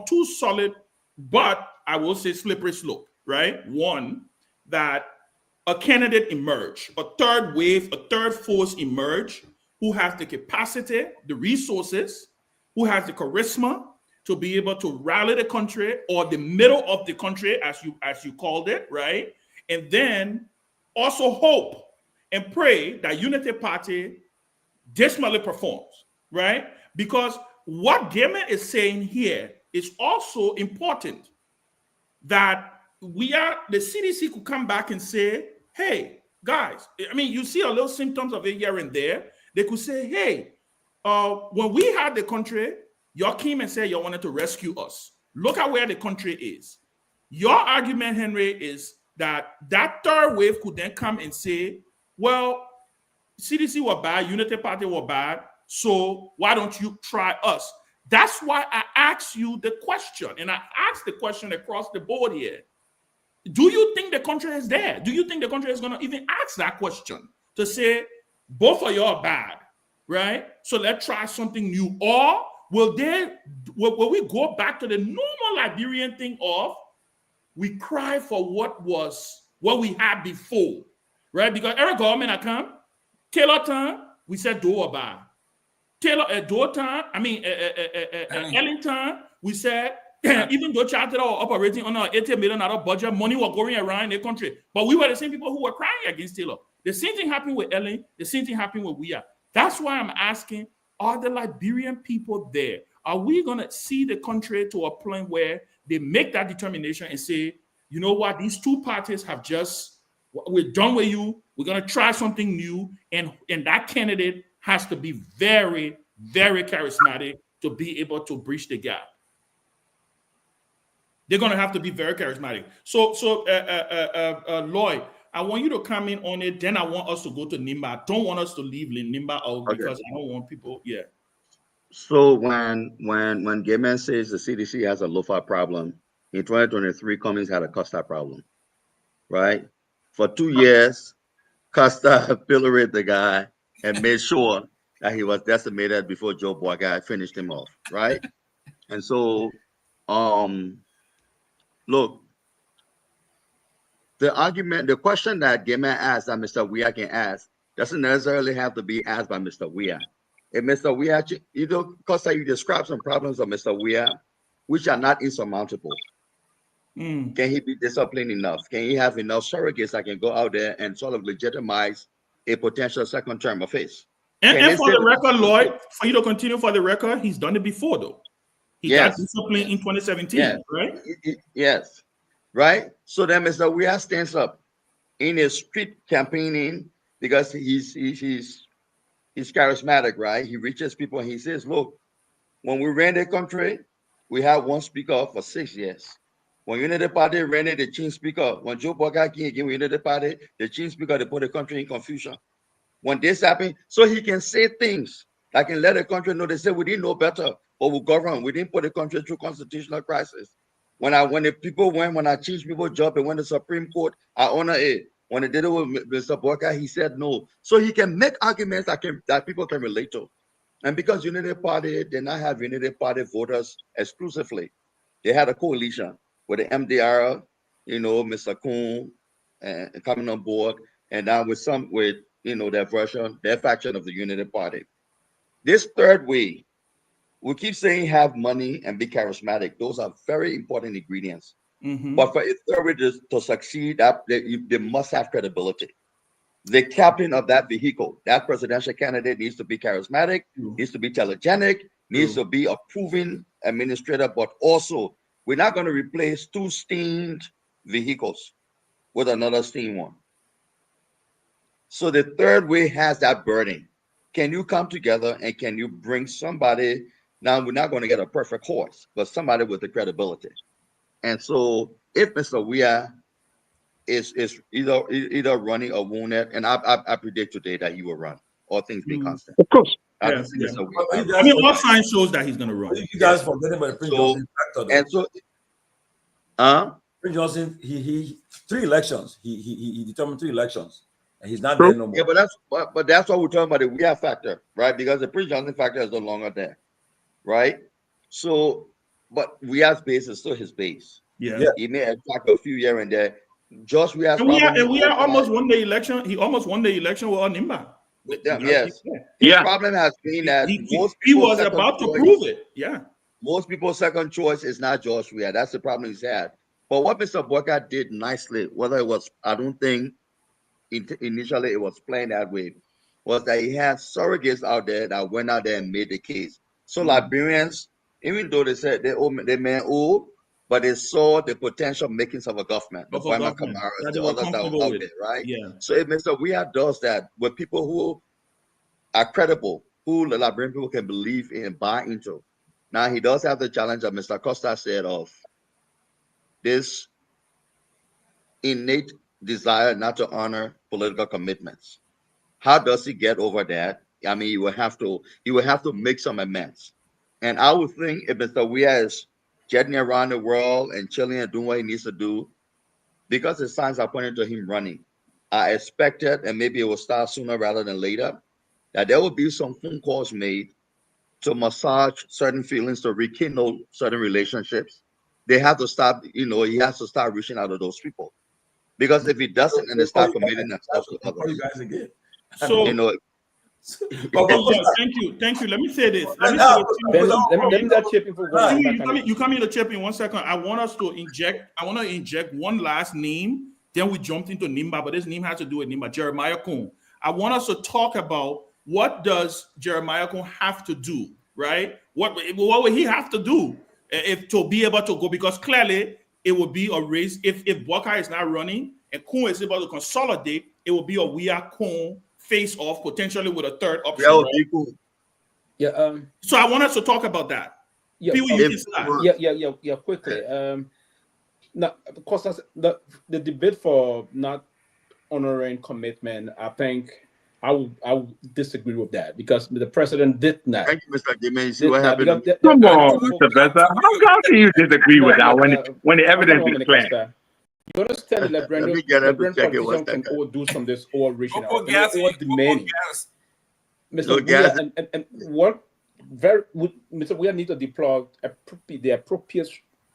two solid, but I will say slippery slope, right? One, that a candidate emerge, a third wave, a third force emerge, who has the capacity, the resources, who has the charisma to be able to rally the country, or the middle of the country, as you called it, right? And then also hope and pray that Unity Party dismally performs, right? Because what Gaiman is saying here is also important, that the CDC could come back and say, hey, guys, I mean, you see a little symptoms of it here and there. They could say, hey, when we had the country, y'all came and said y'all wanted to rescue us. Look at where the country is. Your argument, Henry, is that third wave could then come and say, well, CDC were bad, Unity Party were bad, so why don't you try us? That's why I asked you the question, and I asked the question across the board here. Do you think the country is there? Do you think the country is going to even ask that question to say, both of you are bad, right? So let's try something new. Or will we go back to the normal Liberian thing of we cry for what we had before, right? Because every government I come, Taylor time, we said do or bad. Taylor Ellington, we said, even though chartered are operating on our $80 million budget, money was going around the country. But we were the same people who were crying against Taylor. The same thing happened with Ellen. The same thing happened with Weah. That's why I'm asking, are the Liberian people there? Are we going to see the country to a point where they make that determination and say, you know what, these two parties we're done with you. We're going to try something new. And that candidate has to be very, very charismatic to be able to bridge the gap. They're going to have to be very charismatic. So Lloyd, I want you to come in on it. Then I want us to go to Nimba. I don't want us to leave Nimba out because I don't want people. Yeah. So when Gaiman says the CDC has a Lofa problem, in 2023, Cummings had a Costa problem, right? For 2 years, Costa pilloried the guy and made sure that he was decimated before Joe Boagai finished him off, right? And so, look, the question that Gaiman asked that Mr. Weah can ask doesn't necessarily have to be asked by Mr. Weah. if Mr. Weah, you know, Costa, you describe some problems of Mr. Weah, which are not insurmountable. Can he be disciplined enough? Can he have enough surrogates that can go out there and sort of legitimize a potential second term of his? And for the record, Lloyd, for you to continue for the record, he's done it before, though. He got disciplined in 2017, right? Yes, right? So then Mr. Weah stands up in his street campaigning because he's charismatic, right? He reaches people and he says, look, when we ran the country, we had one speaker for 6 years. When Unity Party ran it, the chief speaker, when Joe Boga came again with Unity Party, the chief speaker, they put the country in confusion. When this happened, so he can say things that can let the country know. They say we didn't know better, but we govern. We didn't put the country through constitutional crisis. When the people went, when I changed people's job and went to the Supreme Court, I honor it. When they did it with Mr. Boga, he said no. So he can make arguments that people can relate to. And because Unity Party did not have Unity Party voters exclusively, they had a coalition with the MDR, you know, Mr. Kuhn coming on board, and now with you know, their faction of the Unity Party. This third way, we keep saying have money and be charismatic. Those are very important ingredients. But for a third way to succeed, they must have credibility. The captain of that vehicle, that presidential candidate, needs to be charismatic, needs to be telegenic, needs to be a proven administrator, but also we're not going to replace 2 steamed vehicles with another steamed one. So the third way has that burden. Can you come together and can you bring somebody? Now, we're not going to get a perfect horse, but somebody with the credibility. And so if Mr. Weah is either running or wounded, and I predict today that he will run, all things being constant. Of course. I mean, all signs shows that he's going to run. You guys forgetting about the Prince Johnson factor, though. And so, Prince Johnson, he 3 elections. He determined 3 elections, and he's not there no more. Yeah, but that's what we're talking about, the Weah factor, right? Because the Prince Johnson factor is no longer there, right? So, but Weah's base is still his base. Yeah. He may attract a few here and there. Josh Weah's Weah almost won the election. He almost won the election with Onimba. Yes. His problem has been that he was about to prove it. Yeah. Most people's second choice is not Josh Weah. That's the problem he's had. But what Mr. Boga did nicely, whether it was, I don't think initially it was planned that way, was that he had surrogates out there that went out there and made the case. So Liberians, even though they said they may old, but they saw the potential makings of a government, the Kwame Kamaras, the others that were out there, right? Yeah. So if Mr. Weah does that with people who are credible, who the Liberian people can believe in and buy into, now he does have the challenge that Mr. Costa said of this innate desire not to honor political commitments. How does he get over that? I mean, he will have to make some amends. And I would think if Mr. Weah is jetting around the world and chilling and doing what he needs to do, because the signs are pointing to him running, I expected, and maybe it will start sooner rather than later, that there will be some phone calls made to massage certain feelings, to rekindle certain relationships. They have to stop, you know, he has to start reaching out to those people. Because if he doesn't, and they start committing themselves to others. So, you know, thank you. Let me say this. You come in to chip in 1 second. I want to inject one last name. Then we jumped into Nimba, but this name has to do with Nimba, Jeremiah Kuhn. I want us to talk about what does Jeremiah Kuhn have to do, right? What would he have to do if to be able to go? Because clearly it would be a race. If Boga is not running and Kuhn is able to consolidate, it will be a Weah Kuhn face off potentially with a third option. That would right? be cool. Yeah. So I want us to talk about that. Yeah. Yeah. Quickly. Now, because the debate for not honoring commitment, I think I would disagree with that because the president did not. Thank you, Mr. Jimmy. See what happened? Come on, Mr. Bessa. How can you disagree with that when the evidence is clear? You understand that Liberian politicians can all do some of this all reaching out, all demanding. Mr. Weah and what Mr. Weah need to deploy the appropriate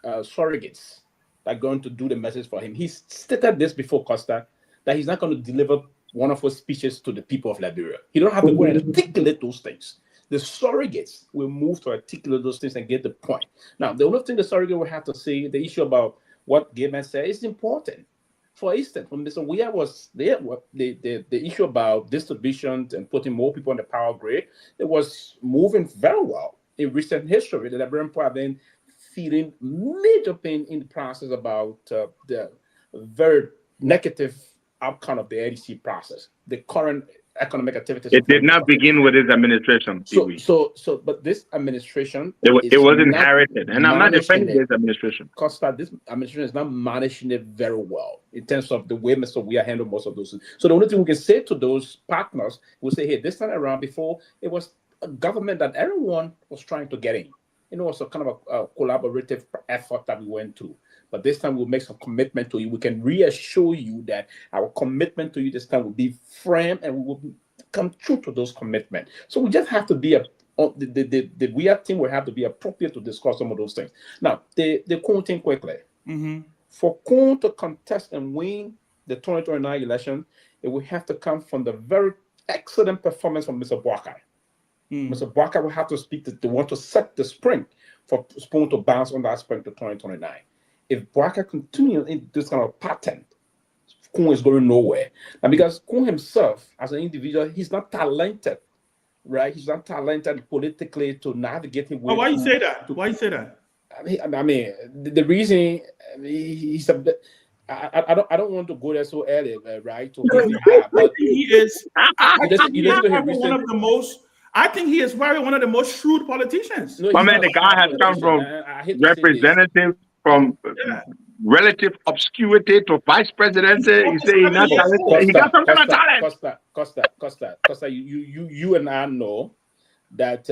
surrogates that are going to do the message for him. He stated this before Costa that he's not going to deliver wonderful speeches to the people of Liberia. He don't have to go and articulate those things. The surrogates will move to articulate those things and get the point. Now, the only thing the surrogate will have to say, the issue about what Gayman said is important. For instance, when Mr. Weah was there, the issue about distribution and putting more people on the power grid, it was moving very well in recent history. The Liberian people have been feeling major pain in the process about the very negative outcome of the ADC process, the current economic activities. It did not begin with his administration. But this administration, it was inherited, and I'm not defending this administration. Costa, this administration is not managing it very well in terms of the way Mr. Weah handled most of those things. So the only thing we can say to those partners, we'll say, hey, this time around, before it was a government that everyone was trying to get in. You know, it's a kind of a collaborative effort that we went through. But this time we'll make some commitment to you. We can reassure you that our commitment to you this time will be firm and we will come true to those commitments. So we just have to be the Weah team will have to be appropriate to discuss some of those things. Now, the Kun thing quickly. For Kun to contest and win the 2029 election, it will have to come from the very excellent performance from Mr. Boakai. Mr. Boakai will have to speak to want to set the spring for Spoon to bounce on that spring to 2029. If Boakai continues in this kind of pattern, Kun is going nowhere. And because Kun himself, as an individual, he's not talented, right? He's not talented politically to navigate him. Why you say that? Why you say that? I mean, the reason he's a bit. I don't want to go there so early, right? I think he is probably one of the most shrewd politicians. No, man, the guy has come from representative from relative obscurity to vice presidency. You say he's not talented. He got some kind of talent. Costa, you and I know that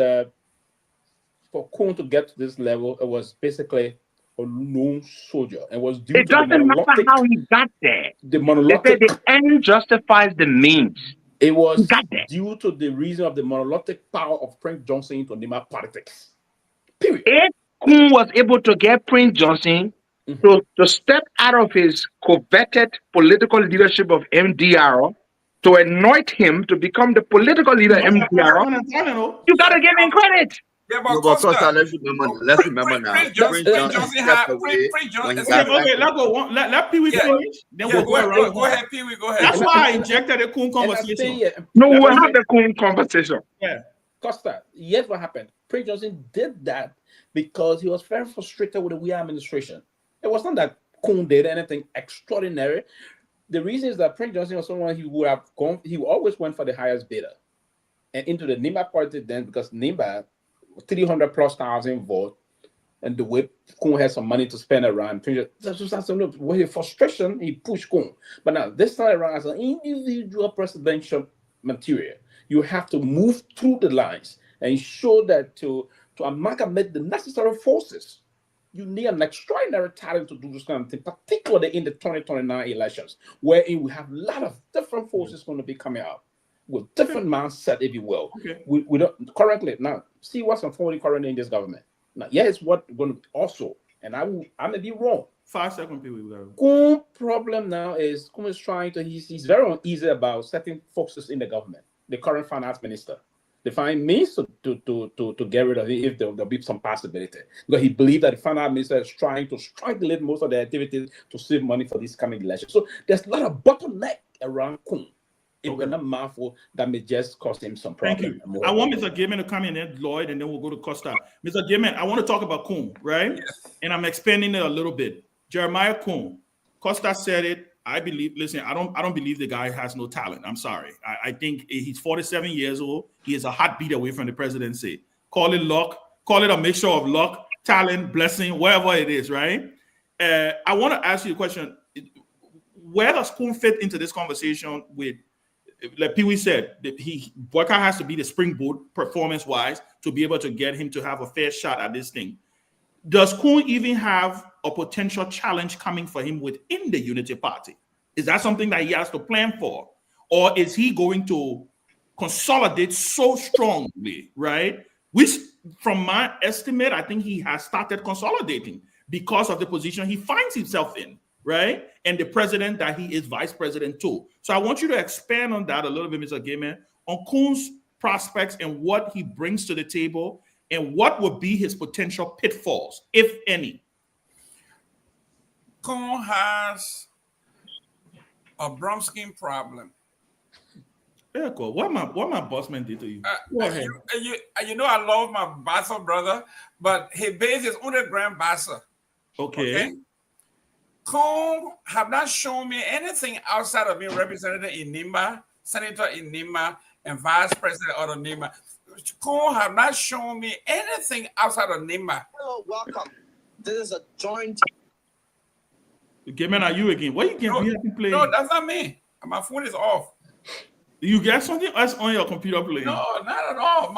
for Kun to get to this level, it was basically a lone soldier. It was due it doesn't matter how he got there. The end justifies the means. It was due to the reason of the monolithic power of Prince Johnson into Nima politics. Period. If Kun was able to get Prince Johnson to step out of his coveted political leadership of MDR to anoint him to become the political leader of MDR, you gotta give him credit. Yeah, but Costa, let's remember now. Let Pewee finish. Then we'll go around. Go ahead, Pewee. Go ahead. That's why I injected the Kun conversation. No, we'll have the Kun conversation. Yeah. Costa, yes, what happened? Prince Johnson did that because he was very frustrated with the Weah administration. It was not that Kun did anything extraordinary. The reason is that Prince Johnson was someone he would have gone, he always went for the highest bidder. And into the Nimba party then, because Nimba 300,000+ votes, and the way Kun has some money to spend around. With his frustration, he pushed Kun. But now, this time around, as an individual presidential material, you have to move through the lines and show that to amalgamate the necessary forces, you need an extraordinary talent to do this kind of thing, particularly in the 2029 elections, wherein we have a lot of different forces going to be coming out with different mindset, if you will. Okay. We don't currently now see what's unfolding currently in this government. Now, yes, what going to also, and I may be wrong. 5 seconds, people. Kun problem now is Kun is trying to. He's very uneasy about certain forces in the government. The current finance minister, they find means to get rid of it if there'll be some possibility, because he believes that the finance minister is trying to strangulate most of the activities to save money for this coming election. So there's a lot of bottleneck around Kun. If we're not mindful, that may just cause him some problem. Thank you. I want Mr. Gayman to come in and Lloyd, and then we'll go to Costa. Mr. Gayman, I want to talk about Kun, right? Yes. And I'm expanding it a little bit. Jeremiah Kun, Costa said it. I believe. Listen, I don't believe the guy has no talent. I'm sorry. I think he's 47 years old. He is a heartbeat away from the presidency. Call it luck. Call it a mixture of luck, talent, blessing, whatever it is, right? I want to ask you a question. Where does Kun fit into this conversation with? Like Pewee said, Boakai has to be the springboard performance-wise to be able to get him to have a fair shot at this thing. Does Kun even have a potential challenge coming for him within the Unity Party? Is that something that he has to plan for? Or is he going to consolidate so strongly, right? Which, from my estimate, I think he has started consolidating because of the position he finds himself in, right? And the president that he is vice president to. So I want you to expand on that a little bit, Mr. Gayman, on Kun's prospects and what he brings to the table, and what would be his potential pitfalls, if any? Kun has a Bromsky problem. Yeah, cool. What my boss man did to you? Go ahead. You know I love my Bassa brother, but he based his underground Bassa. Okay. Kun have not shown me anything outside of being represented in Nima, senator in Nima, and vice president of Nima. Kun have not shown me anything outside of Nima. Hello, welcome. This is a joint. Okay, man, are you again? What you can play? No, that's not me. My phone is off. You got something else on your computer playing? No, not at all.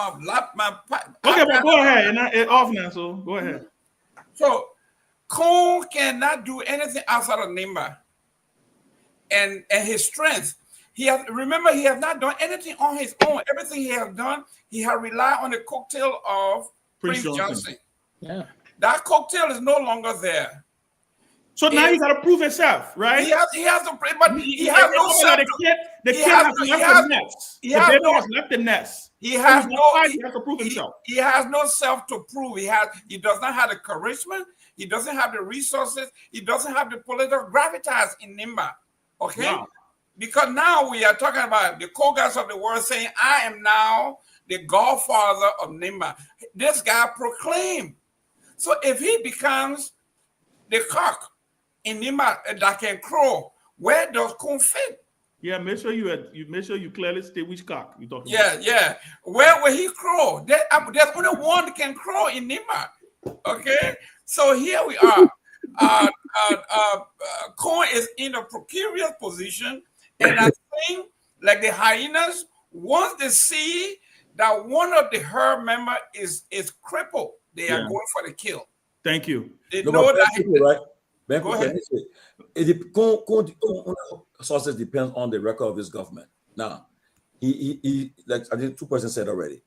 Okay, but go ahead. It's off now, so go ahead. So, Kun cannot do anything outside of Nima. And his strength. He has not done anything on his own. Everything he has done, he has relied on the cocktail of Prince Johnson. Yeah. That cocktail is no longer there. So now he got to prove himself, right? He has to prove, but he has no self. The kid has left the nest. The baby has left the nest. He has to prove himself. He has no self to prove. He does not have the charisma. He doesn't have the resources. He doesn't have the political gravitas in Nimba. Okay? Wow. Because now we are talking about the Kogas of the world saying, I am now the godfather of Nimba. This guy proclaimed. So if he becomes the cock in Nimba that can crow, where does Kun fit? Yeah, make sure you clearly state which cock you're talking about. Yeah. Where will he crow? There's only one that can crow in Nimba. Okay? So here we are. Kun is in a precarious position, and I think, like the hyenas, once they see that one of the herd member is crippled, they are going for the kill. Thank you. They know that. Right? Go ahead. Sources depends on the record of this government. Now, he like I think 2 persons said already.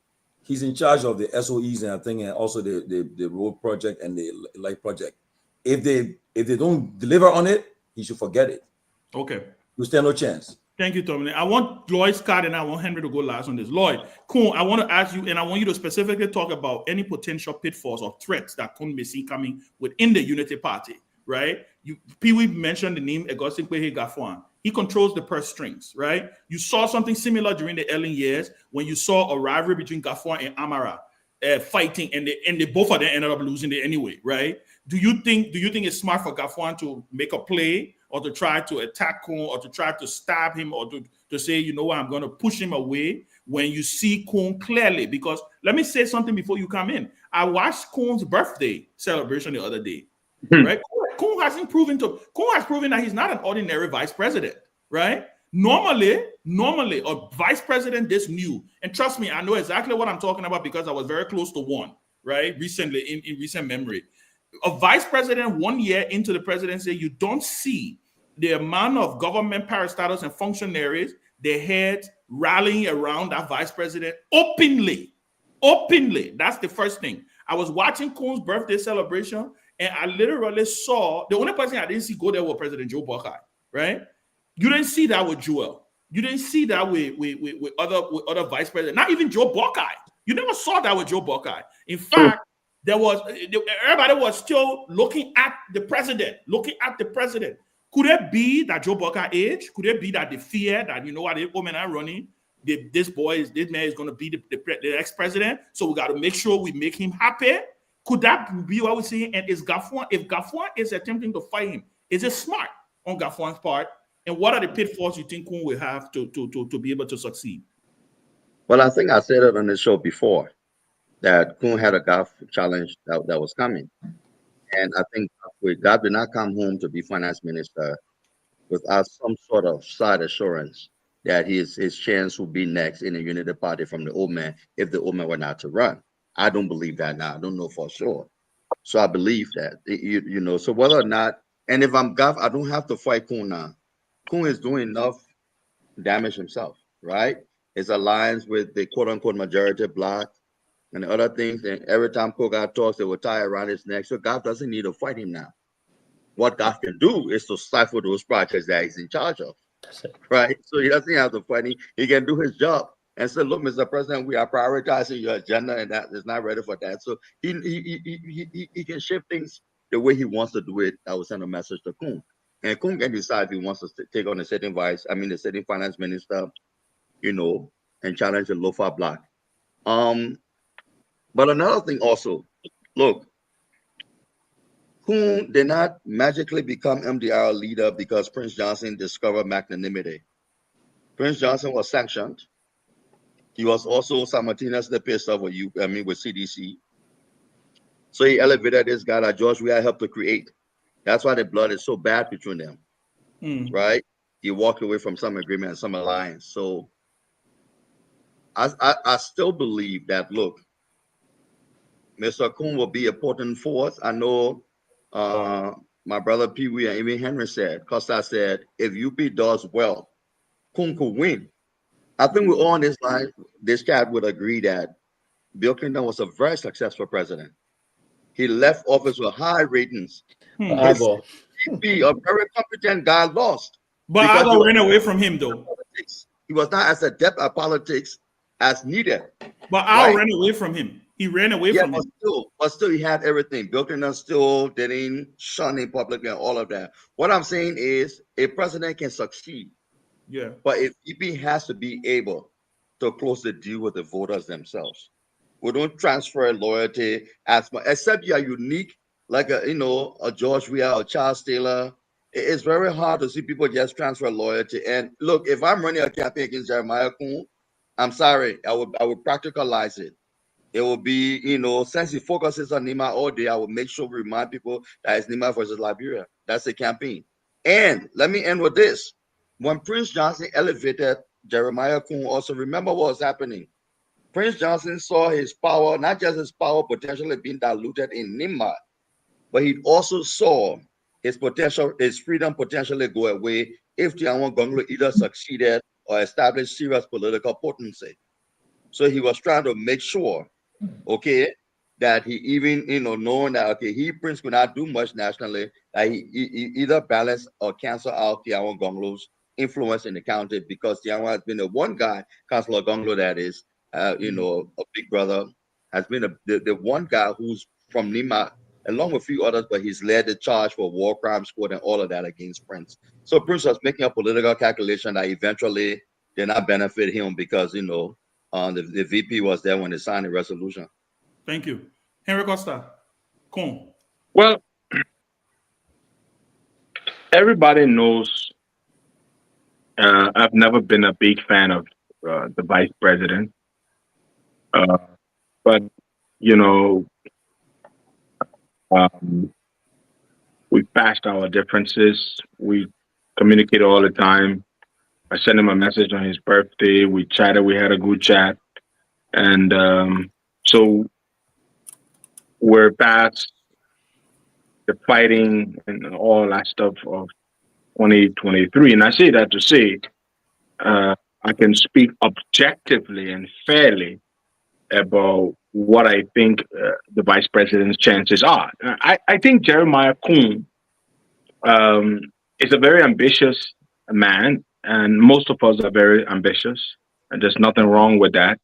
He's in charge of the SOEs and I think, and also the road project and the light project. If they don't deliver on it, he should forget it. Okay. You stand no chance. Thank you, Tomalin. I want Lloyd's card and I want Henry to go last on this. Lloyd, Kun, I want to ask you, and I want you to specifically talk about any potential pitfalls or threats that Kun may see coming within the Unity Party, right? Pewee mentioned the name Augustin Kwehe Gafuan. He controls the purse strings, right? You saw something similar during the early years when you saw a rivalry between Gafuan and Amara fighting, and they both of them ended up losing it anyway, right? Do you think it's smart for Gafuan to make a play or to try to attack Kun or to try to stab him or to say, you know what, I'm going to push him away when you see Kun clearly? Because let me say something before you come in. I watched Kun's birthday celebration the other day, right? Kun has proven that he's not an ordinary vice president, right? Normally, a vice president this new, and trust me, I know exactly what I'm talking about because I was very close to one, right? Recently, in recent memory. A vice president 1 year into the presidency, you don't see the amount of government parastatals and functionaries, their heads rallying around that vice president openly. That's the first thing. I was watching Kun's birthday celebration, and I literally saw the only person I didn't see go there was President Joe Buckeye, right? You didn't see that with Joel. You didn't see that with other vice presidents. Not even Joe Buckeye. You never saw that with Joe Buckeye. In fact, everybody was still looking at the president. Could it be that Joe Buckeye age? Could it be that the fear that, you know what, the women are running, this man is going to be the ex-president, so we got to make sure we make him happy? Could that be what we're saying? And if Gafuan is attempting to fight him, is it smart on Gafuan's part? And what are the pitfalls you think Kun will have to be able to succeed? Well, I think I said it on the show before that Kun had a golf challenge that was coming. And I think God did not come home to be finance minister without some sort of side assurance that his chance would be next in the Unity Party from the old man if the old man were not to run. I don't believe that now. I don't know for sure. So I believe that, you know, so whether or not, and if I'm Goff, I don't have to fight Kun now. Kun is doing enough damage himself, right? His alliance with the quote-unquote majority black and the other things, and every time Koga talks, they will tie around his neck. So Goff doesn't need to fight him now. What Goff can do is to stifle those projects that he's in charge of, right? So he doesn't have to fight him. He can do his job and said, look, Mr. President, we are prioritizing your agenda, and that is not ready for that. So he can shift things the way he wants to do it. I will send a message to Kun. And Kun can decide if he wants to take on the sitting the sitting finance minister, and challenge the Lofa block. But another thing also, look, Kun did not magically become MDR leader because Prince Johnson discovered magnanimity. Prince Johnson was sanctioned. He was also simultaneously pissed off with CDC. So he elevated this guy that George Weah helped to create. That's why the blood is so bad between them, right? He walked away from some agreement and some alliance. So I still believe that, look, Mr. Kun will be a potent force. I know my brother Pewee and even Henry said, Costa said, if UP does well, Kun could win. I think we're all on this line, this chat would agree that Bill Clinton was a very successful president. He left office with high ratings. His VP, a very competent guy, lost. But Agbo ran away from him, though. He was not as adept at politics as needed. But Al ran away from him. He ran away from him. But still, he had everything. Bill Clinton still didn't shun him publicly and all of that. What I'm saying is, a president can succeed. Yeah. But if EP has to be able to close the deal with the voters themselves. We don't transfer loyalty as much, except you are unique, like a George Weah or Charles Taylor. It's very hard to see people just transfer loyalty. And look, if I'm running a campaign against Jeremiah Kun, I'm sorry, I would practicalize it. It will be, since he focuses on Nima all day, I will make sure we remind people that it's Nima versus Liberia. That's the campaign. And let me end with this. When Prince Johnson elevated Jeremiah Kun, also remember what was happening. Prince Johnson saw his power, not just his power potentially being diluted in Nima, but he also saw his freedom potentially go away if Nyenwolo Gongloe either succeeded or established serious political potency. So he was trying to make sure, that he even, knowing that, Prince could not do much nationally, that he either balance or cancel out Nyenwolo Gongloe's influence in the county, because Nyenwolo has been the one guy, Councillor Gongloe, that is, a big brother, has been the one guy who's from Nima, along with a few others, but he's led the charge for war crimes court and all of that against Prince. So Prince was making a political calculation that eventually did not benefit him because, the VP was there when they signed the resolution. Thank you. Henry Costa. Kun. Well, everybody knows I've never been a big fan of the vice president. But, we patched our differences. We communicate all the time. I sent him a message on his birthday. We chatted. We had a good chat. And so we're past the fighting and all that stuff of 2023. And I say that to say I can speak objectively and fairly about what I think the vice president's chances are. I think Jeremiah Kun is a very ambitious man, and most of us are very ambitious, and there's nothing wrong with that.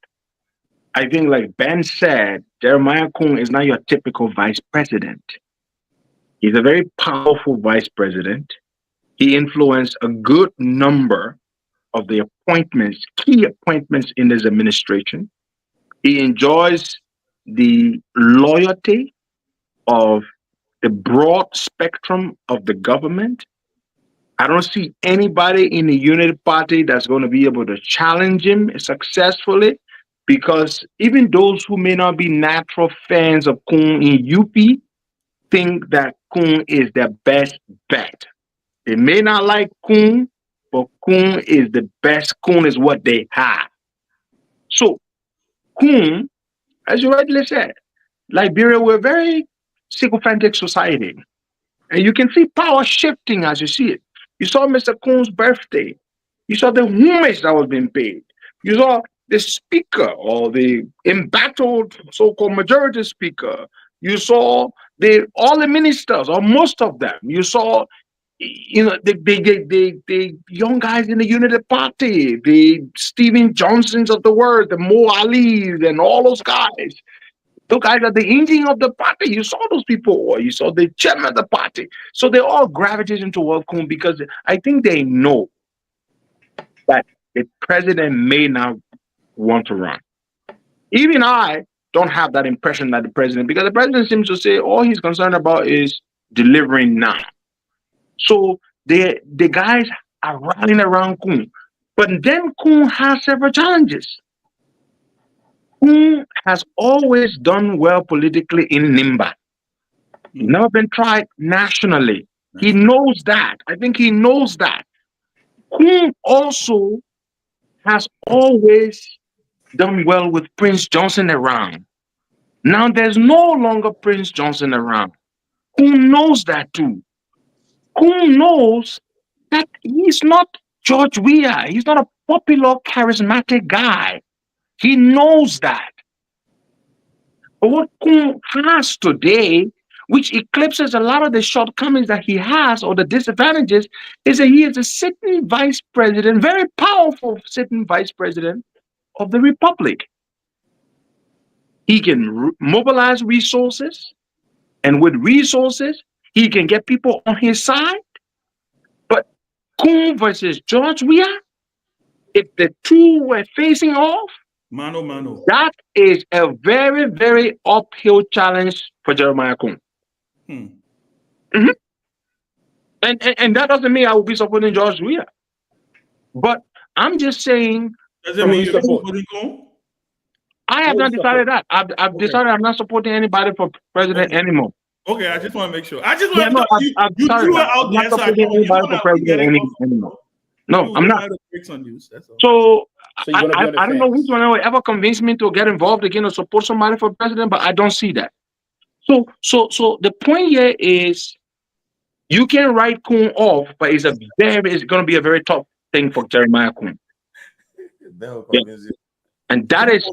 I think, like Ben said, Jeremiah Kun is not your typical vice president. He's a very powerful vice president. He influenced a good number of the appointments, key appointments in his administration. He enjoys the loyalty of the broad spectrum of the government. I don't see anybody in the Unity Party that's going to be able to challenge him successfully, because even those who may not be natural fans of Kun in UP think that Kun is their best bet. They may not like Kun, but Kun is the best. Kun is what they have. So Kun, as you rightly said, Liberia, we're a very sycophantic society. And you can see power shifting as you see it. You saw Mr. Kun's birthday. You saw the homage that was being paid. You saw the speaker or the embattled so-called majority speaker. You saw all the ministers, or most of them. You saw you know, the young guys in the Unity Party, the Stephen Johnsons of the world, the Mo Alis, and all those guys. Those guys are the engine of the party. You saw those people, or you saw the chairman of the party. So they all gravitating toward Kun because I think they know that the president may not want to run. Even I don't have that impression that the president, because the president seems to say all he's concerned about is delivering now. So the guys are rallying around Kun. But then Kun has several challenges. Kun has always done well politically in Nimba. Never been tried nationally. He knows that. I think he knows that. Kun also has always done well with Prince Johnson around. Now there's no longer Prince Johnson around. Kun knows that too. Kun knows that he's not George Weah. He's not a popular, charismatic guy. He knows that. But what Kun has today, which eclipses a lot of the shortcomings that he has or the disadvantages, is that he is a sitting vice president, very powerful sitting vice president of the republic. He can mobilize resources, and with resources, he can get people on his side. But Kun versus George Weah, if the two were facing off, mano. That is a very, very uphill challenge for Jeremiah Kun. And that doesn't mean I will be supporting George Weah. But I'm just saying. Does it mean you're supporting Kun? I have not decided that. I've decided I'm not supporting anybody for president anymore. Okay, I just want to make sure. I just want to you threw it out there. I'm not supporting anybody for president anymore. No, I'm not. So I don't know which one will ever convince me to get involved again or support somebody for president, but I don't see that. So the point here is you can write Kun off, but it's going to be a very tough thing for Jeremiah Kun. And that is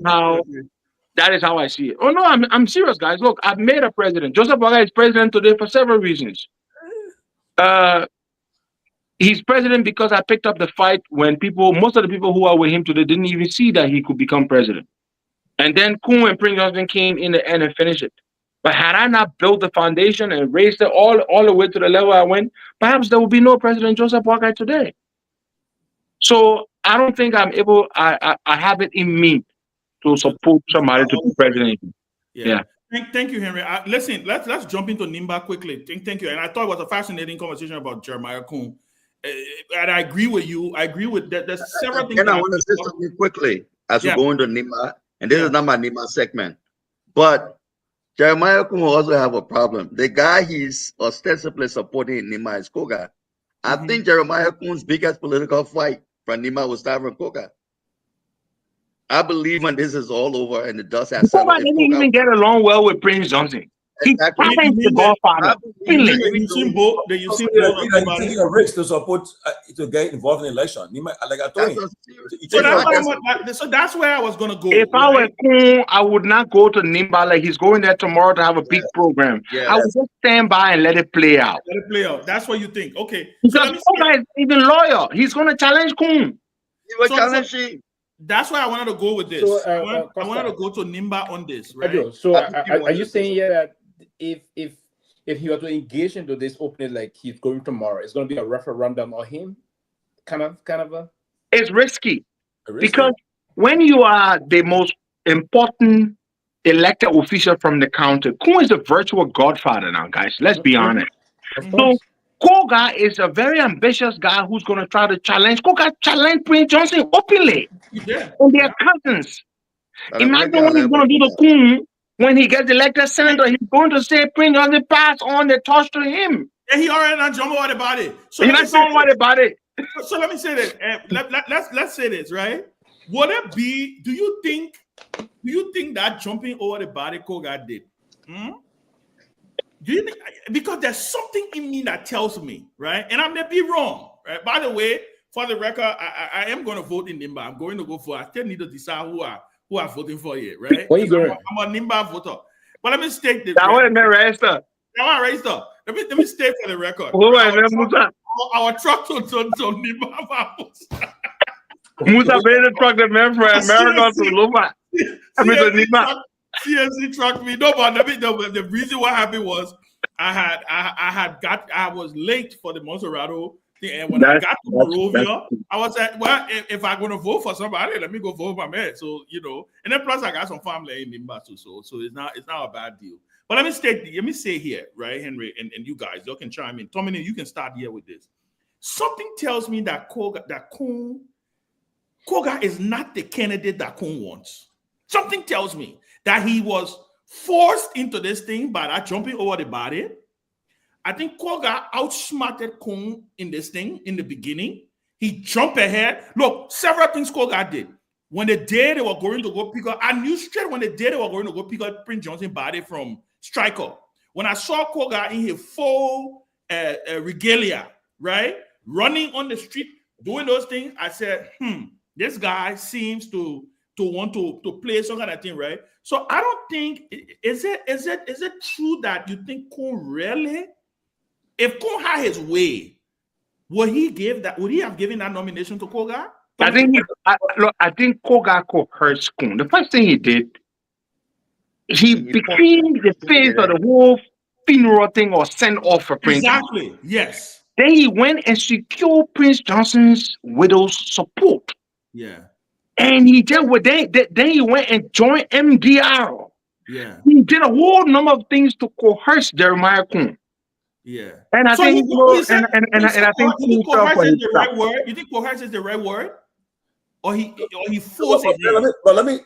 how I see it. Oh no, I'm serious, guys. Look, I've made a president. Joseph Boakai is president today for several reasons. He's president because I picked up the fight when most of the people who are with him today didn't even see that he could become president. And then Kun and Prince Johnson came in the end and finished it. But had I not built the foundation and raised it all the way to the level I went, perhaps there would be no President Joseph Boakai today. So I don't think I'm able. I have it in me to support somebody to be president. Yeah. Thank you, Henry. Listen, let's jump into Nimba quickly. Thank you. And I thought it was a fascinating conversation about Jeremiah Kun. And I agree with you. I agree with that. There's several things. And I want to say something quickly as we go into Nimba. And this is not my Nimba segment, but Jeremiah Kun will also have a problem. The guy he's ostensibly supporting in Nimba is Koga. I think Jeremiah Kun's biggest political fight from Nimba will start from Koga. I believe when this is all over and the dust has settled, Koga didn't even get along well with Prince Johnson. Exactly. He's the godfather. You seen both. You seen both. Taking a risk to support to get involved in the election. Like I told you. So that's where I was gonna go. If I were Kun, I would not go to Nimba like he's going there tomorrow to have a big program. I would just stand by and let it play out. Let it play out. That's what you think. Okay. Because Koga is even loyal. He's gonna challenge Kun. He will challenge him. That's why I wanted to go with this. So, I wanted to go to Nimba on this, right? So are you saying here that if he were to engage into this opening like he's going tomorrow, it's going to be a referendum on him? Kind of a. It's risky because when you are the most important elected official from the county, Kun is a virtual godfather now, guys. Let's be honest. So Koga is a very ambitious guy who's going to try to challenge. Koga challenged Prince Johnson openly. And they're cousins. Imagine what he's going to do to Kun when he gets elected senator. He's going to say Prince Johnson pass on the torch to him. And he already not jumping about it. So he's not talking about it. So let me say this. Let's say this, right? Would it be? Do you think that jumping over the body Koga did? Do you think, because there's something in me that tells me, right? And I may be wrong, right? By the way, for the record, I am going to vote in Nimba. I'm going to go for. I still need to decide who I'm voting for here, right? Where you going? I'm a Nimba voter. But let me state this. Right? Now, right, stop. Let me stay for the record. Our truck to Nimba. Musa made the truck the man from America to Lofa. CNC truck me. No, but the reason what happened was I was late for the Monserrato thing, and when I got to Monrovia, I was like, well, if I'm gonna vote for somebody, let me go vote for my man. So and then plus I got some family in Nimba too, so it's not a bad deal. But let me say here, right, Henry, and you guys, you can chime in. Tomalin, you can start here with this. Something tells me that Koga is not the candidate that Kun wants. Something tells me that he was forced into this thing by that jumping over the body. I think Koga outsmarted Kun in this thing in the beginning. He jumped ahead. Look, several things Koga did. When the day they were going to go pick up, I knew straight when the day they were going to go pick up Prince Johnson's body from Striker. When I saw Koga in his full regalia, right, running on the street, doing those things, I said, this guy seems to want to play some kind of thing, right? So I don't think is it true that you think Kun really, if Kun had his way, would he have given that nomination to Koga? I think Koga coerced Kun. The first thing he did, he became the face of the whole funeral thing or send off for Prince. Exactly. Yes. Then he went and secured Prince Johnson's widow's support. Yeah. And he did what then he went and joined MDR. Yeah. He did a whole number of things to coerce Jeremiah Kun. Yeah. And I think I think you think coerce is the right word? You think coerce is the right word? Or he forced it.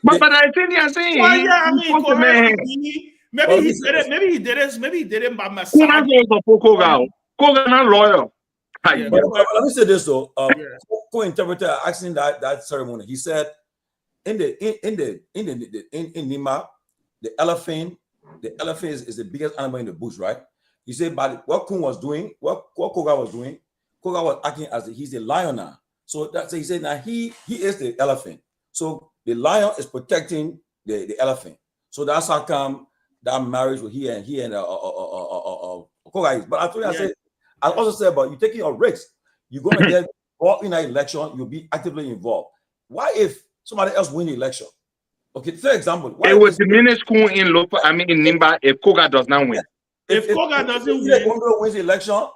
But I think you're saying maybe he did it by massage. Koga not loyal. But let me say this though. Co-interpreter asking that ceremony, he said in Nima, the elephant is the biggest animal in the bush, right? He said, but what Kun was doing, what Koga was doing, Koga was acting as he's the lion now. So that's he said now he is the elephant. So the lion is protecting the elephant. So that's how come that marriage with he and Koga is. But I told you, I also said, but you're taking a risk. You're gonna get involved in an election, you'll be actively involved. What if somebody else win the election? Okay, for example, it would diminish Kun in Lofa, in Nimba if Koga does not win. If Koga doesn't win, wins the election,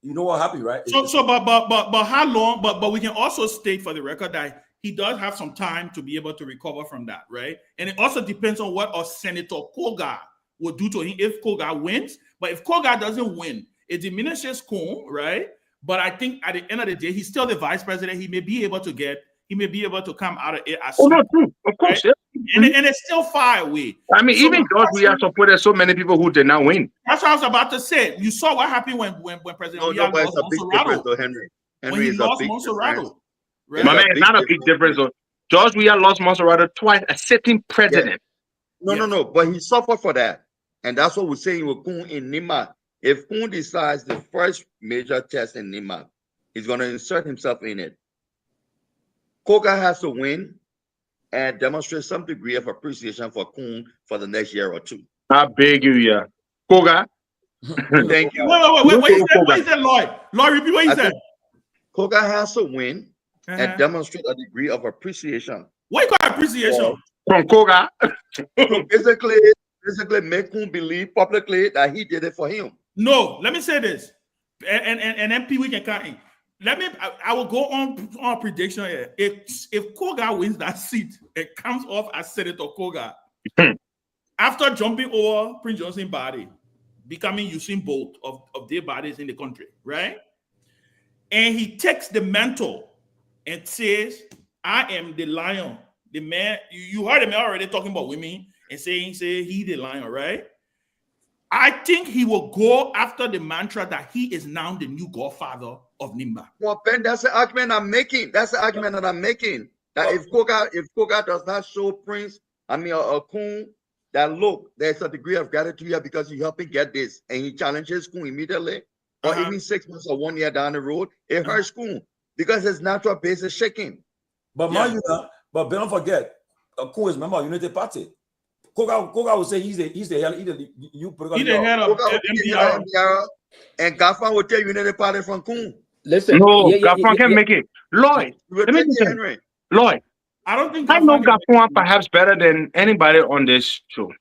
you know what happened, right? But how long? But we can also state for the record that he does have some time to be able to recover from that, right? And it also depends on what our Senator Koga will do to him if Koga wins. But if Koga doesn't win, it diminishes Kun, right? But I think at the end of the day, he's still the vice president. He may be able to come out of it as true. Of course, right? And it's still far away. Even George, we have supported so many people who did not win. That's what I was about to say. You saw what happened when President Myean lost Monserrato. Henry he lost Monserrato. Right? My man, it's not a big difference. George Weah lost Monserrato twice, a sitting president. Yeah. No, but he suffered for that. And that's what we're saying with Kun in Nima. If Kun decides the first major test in Nima, he's going to insert himself in it. Koga has to win and demonstrate some degree of appreciation for Kun for the next year or two. I beg you, yeah. Koga. Thank you. Wait, what is that, Lloyd? Lloyd, repeat what he said. Koga has to win and demonstrate a degree of appreciation. What you call appreciation? From Koga. Basically make Kun believe publicly that he did it for him. No, let me say this. And MP we can count in. I will go on prediction here. If Koga wins that seat, it comes off as Senator Koga. After jumping over Prince Johnson's body, becoming Usain Bolt of their bodies in the country, right? And he takes the mantle and says, I am the lion. The man, you heard him already talking about women and saying he the lion, right? I think he will go after the mantra that he is now the new godfather of Nimba. Well, Ben, that's the argument I'm making. That if Koga does not show Prince, a Kun, that look, there's a degree of gratitude here because he helped him get this, and he challenges Kun immediately, or even 6 months or 1 year down the road, it hurts Kun because his natural base is shaking. But but don't forget, Kun is a member of Unity Party. Koga will say he's the new political He's the head of MDR. And Garguah will tell you in the party from Coon. Listen, no, Garguah can make it. Lloyd, let me tell you, Lloyd. I don't think I know Garguah perhaps better than anybody on this show.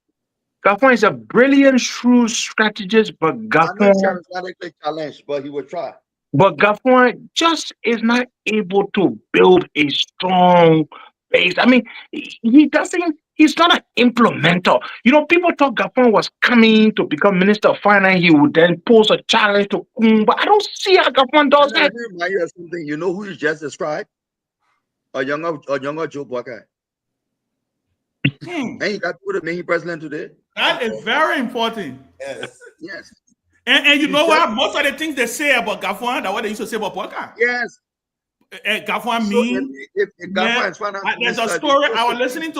Garguah is a brilliant, shrewd strategist, but I'm Garguah, not charismatically challenged, but he will try. but Garguah just is not able to build a strong base. I mean, he doesn't. He's not an implementer. You know, people thought Garguah was coming to become Minister of Finance. He would then pose a challenge to Kum, but I don't see how Garguah does that. Remind you of something. You know who you just described? A younger Joe Buckeye. And he got put a main president today. That is very important. Yes. Yes. And you know what? Most of the things they say about Garguah, that's what they used to say about Buckeye. Yes. Garguah mean. There's a story. I was listening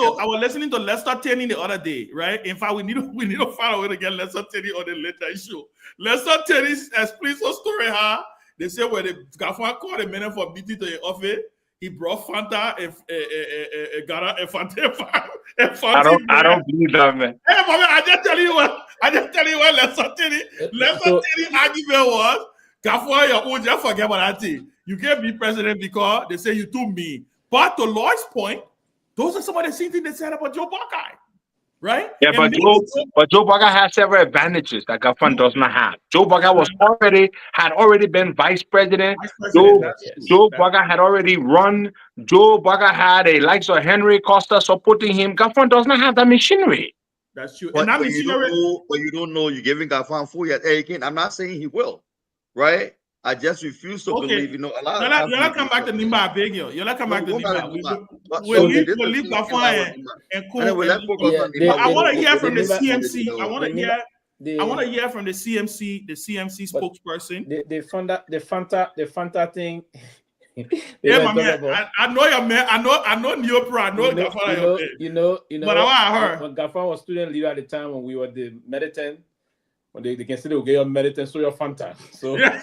to Lester Tenney the other day, right? In fact, we need to find a way to get Lester Tenney on the later show. Lester Tenney explains a story how they say when the Garguah called a man for BT to the office, he brought Fanta and Fanta. I don't believe that, man. Hey, Mama, I just tell you what Lester Tenney argument was. Garguah, your own, just forget about that thing. You can't be president because they say you too mean. But to Lloyd's point, those are some of the same things they said about Joe Buckeye, right? Yeah, but Joe Buckeye has several advantages that Garguah does not have. Joe Buckeye had already been vice president. Joe Buckeye had already run. Joe Buckeye had a likes of Henry Costa supporting him. Garguah does not have that machinery. That's true. But you don't know you're giving Garguah full yet. Hey, again, I'm not saying he will, right? I just refuse to believe, a lot of you'll come back to Nimba, I beg you. You'll come back to Nimba. We'll leave Garguah and Cool. I want to hear from the CMC. I want to hear from the CMC, the CMC spokesperson. The Fanta thing. Yeah, my man. I know your man. I know Neopro. I know Garguah. You know. But I heard when Garguah was student leader at the time when we were the Meditan. When they can say they will get your Meditan, so your Fanta. So yeah.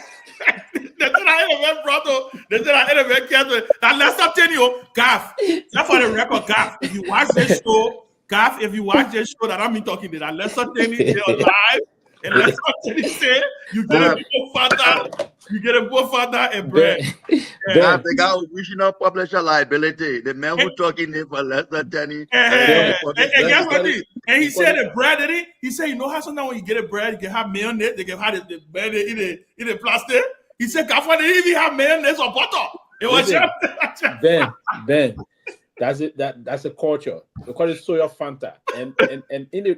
They said I ain't a brother. They said I ain't a careful. Now let's stop telling you, Gaff. That's for the record, Gaff. If you watch this show, Gaff, if you watch this show that I'm talking about, let's stop telling you they're alive. And let's stop telling you say you get a both Fanta, and bread. The guy who's wishing up publisher liability. The man who talking there for less than 10. And guess what? And he said the bread, did he? He said, you know how sometimes when you get a bread, you can have mayonnaise, they can have the bread in a plastic. He said, Garguah didn't even have mayonnaise or butter. It was Ben. That's it. That's a culture. They call it soya Fanta. And in the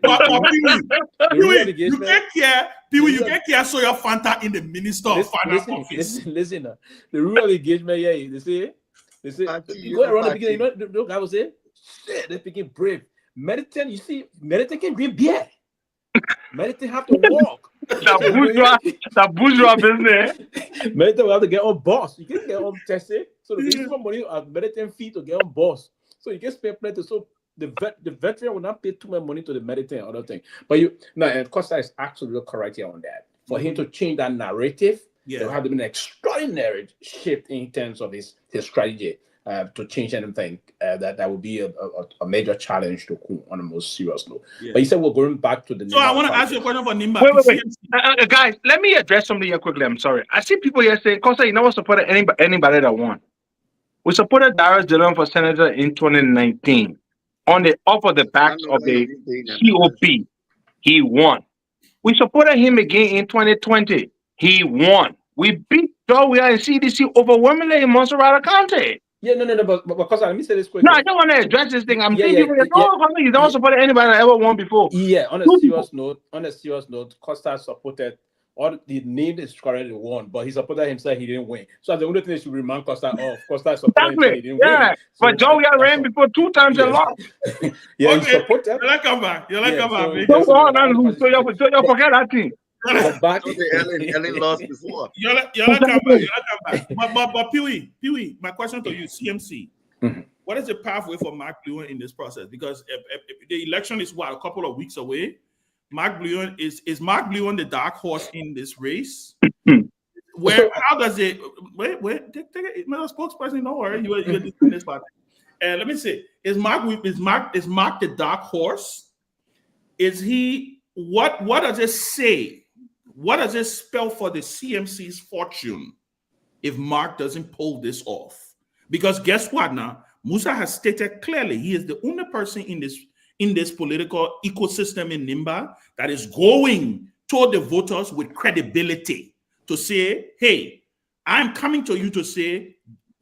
you can't care soya Fanta in the Minister of Finance office. Listen. The real engagement, they say you go around the beginning, you know guy will say, shit, they're picking brave. Meditate, you see, Meditate can drink beer. Meditate have to walk. The bourgeois business. Meditate will have to get on boss. You can get on tested. So they give some money at Meditate fee to get on boss. So you can spend plenty. So the veteran will not pay too much money to the Meditate and other thing. But and Costa is absolutely correct here on that. For him to change that narrative, there have to be an extraordinary shift in terms of his strategy. To change anything, that would be a major challenge to Kum on the most serious note. Yeah. But you said we're going back to the. So I want to ask you a question for Nimba. Wait. Guys, let me address something here quickly. I'm sorry. I see people here saying, Costa, you never supported anybody that won. We supported Darius Dillon for senator in 2019 off of the back of the COP. He won. We supported him again in 2020. He won. We beat Garguah and CDC overwhelmingly in Montserrat County. Yeah, no, but because let me say this quickly. No, I don't want to address this thing. I'm thinking you don't support anybody that ever won before. Yeah, on a serious note, Costa supported all the name is correct won, but he supported himself, he didn't win. So the only thing that should remind Costa of Costa supported himself, he didn't win. So, but Garguah ran before 2 times and lost. Yeah, okay. He supported. You'll come back. So you forget that thing. Ellen lost before. You'll come back. But Pewee, my question to you, CMC. What is the pathway for Mark Bluin in this process? Because the election is a couple of weeks away. Mark Bluin is Mark Bluin the dark horse in this race? How does it wait? Take it, spokesperson, don't worry, you're this part. And let me say, is Mark the dark horse? is he, what does it say? What does it spell for the CMC's fortune if Mark doesn't pull this off? Because guess what now? Musa has stated clearly he is the only person in this political ecosystem in Nimba that is going toward the voters with credibility to say, hey, I'm coming to you to say,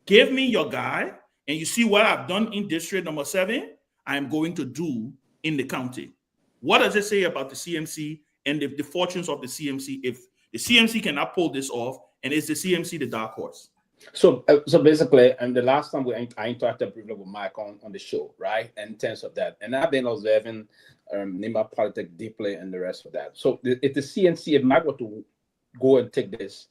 give me your guy, and you see what I've done in district number 7, I'm going to do in the county. What does it say about the CMC and the fortunes of the CMC if the CMC cannot pull this off, and is the CMC the dark horse? So basically, and the last time I interacted briefly with Mike on the show, right? In terms of that, and I've been observing Nimba politics deeply and the rest of that. So if the CNC, if Mike were to go and take this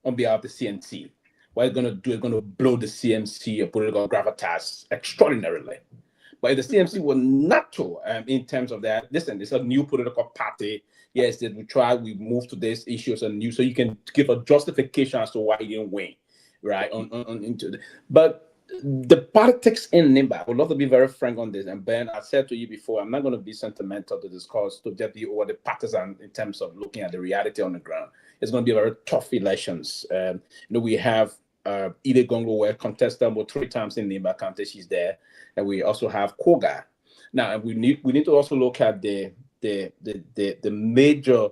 on behalf of the CNC, what it's going to do is going to blow the CMC or political gravitas extraordinarily. But if the CMC were not to, in terms of that, listen, it's a new political party. Yes, that we moved to this issue as a new, so you can give a justification as to why he didn't win. Right but the politics in Nimba, I would love to be very frank on this. And Ben, I said to you before, I'm not going to be sentimental to discuss to just be over the partisan in terms of looking at the reality on the ground. It's going to be a very tough elections. We have Kehleboe Gongloe contested about 3 times in Nimba County. She's there, and we also have Koga. Now we need to also look at the major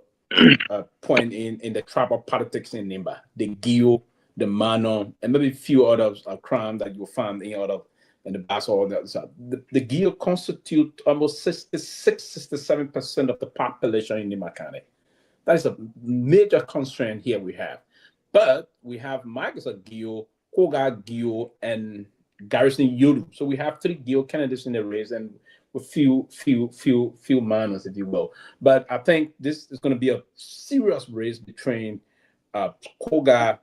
point in the tribal politics in Nimba, the Gio, the Mano, and maybe a few others crimes that you'll find in the Bass or the other side. The Gio constitute almost 67% of the population in Nimba County. That is a major constraint here we have. But we have Mike as a Gio, Koga Gio, and Garrison Yulu. So we have 3 Gio candidates in the race and with few Manos, if you will. But I think this is going to be a serious race between Koga,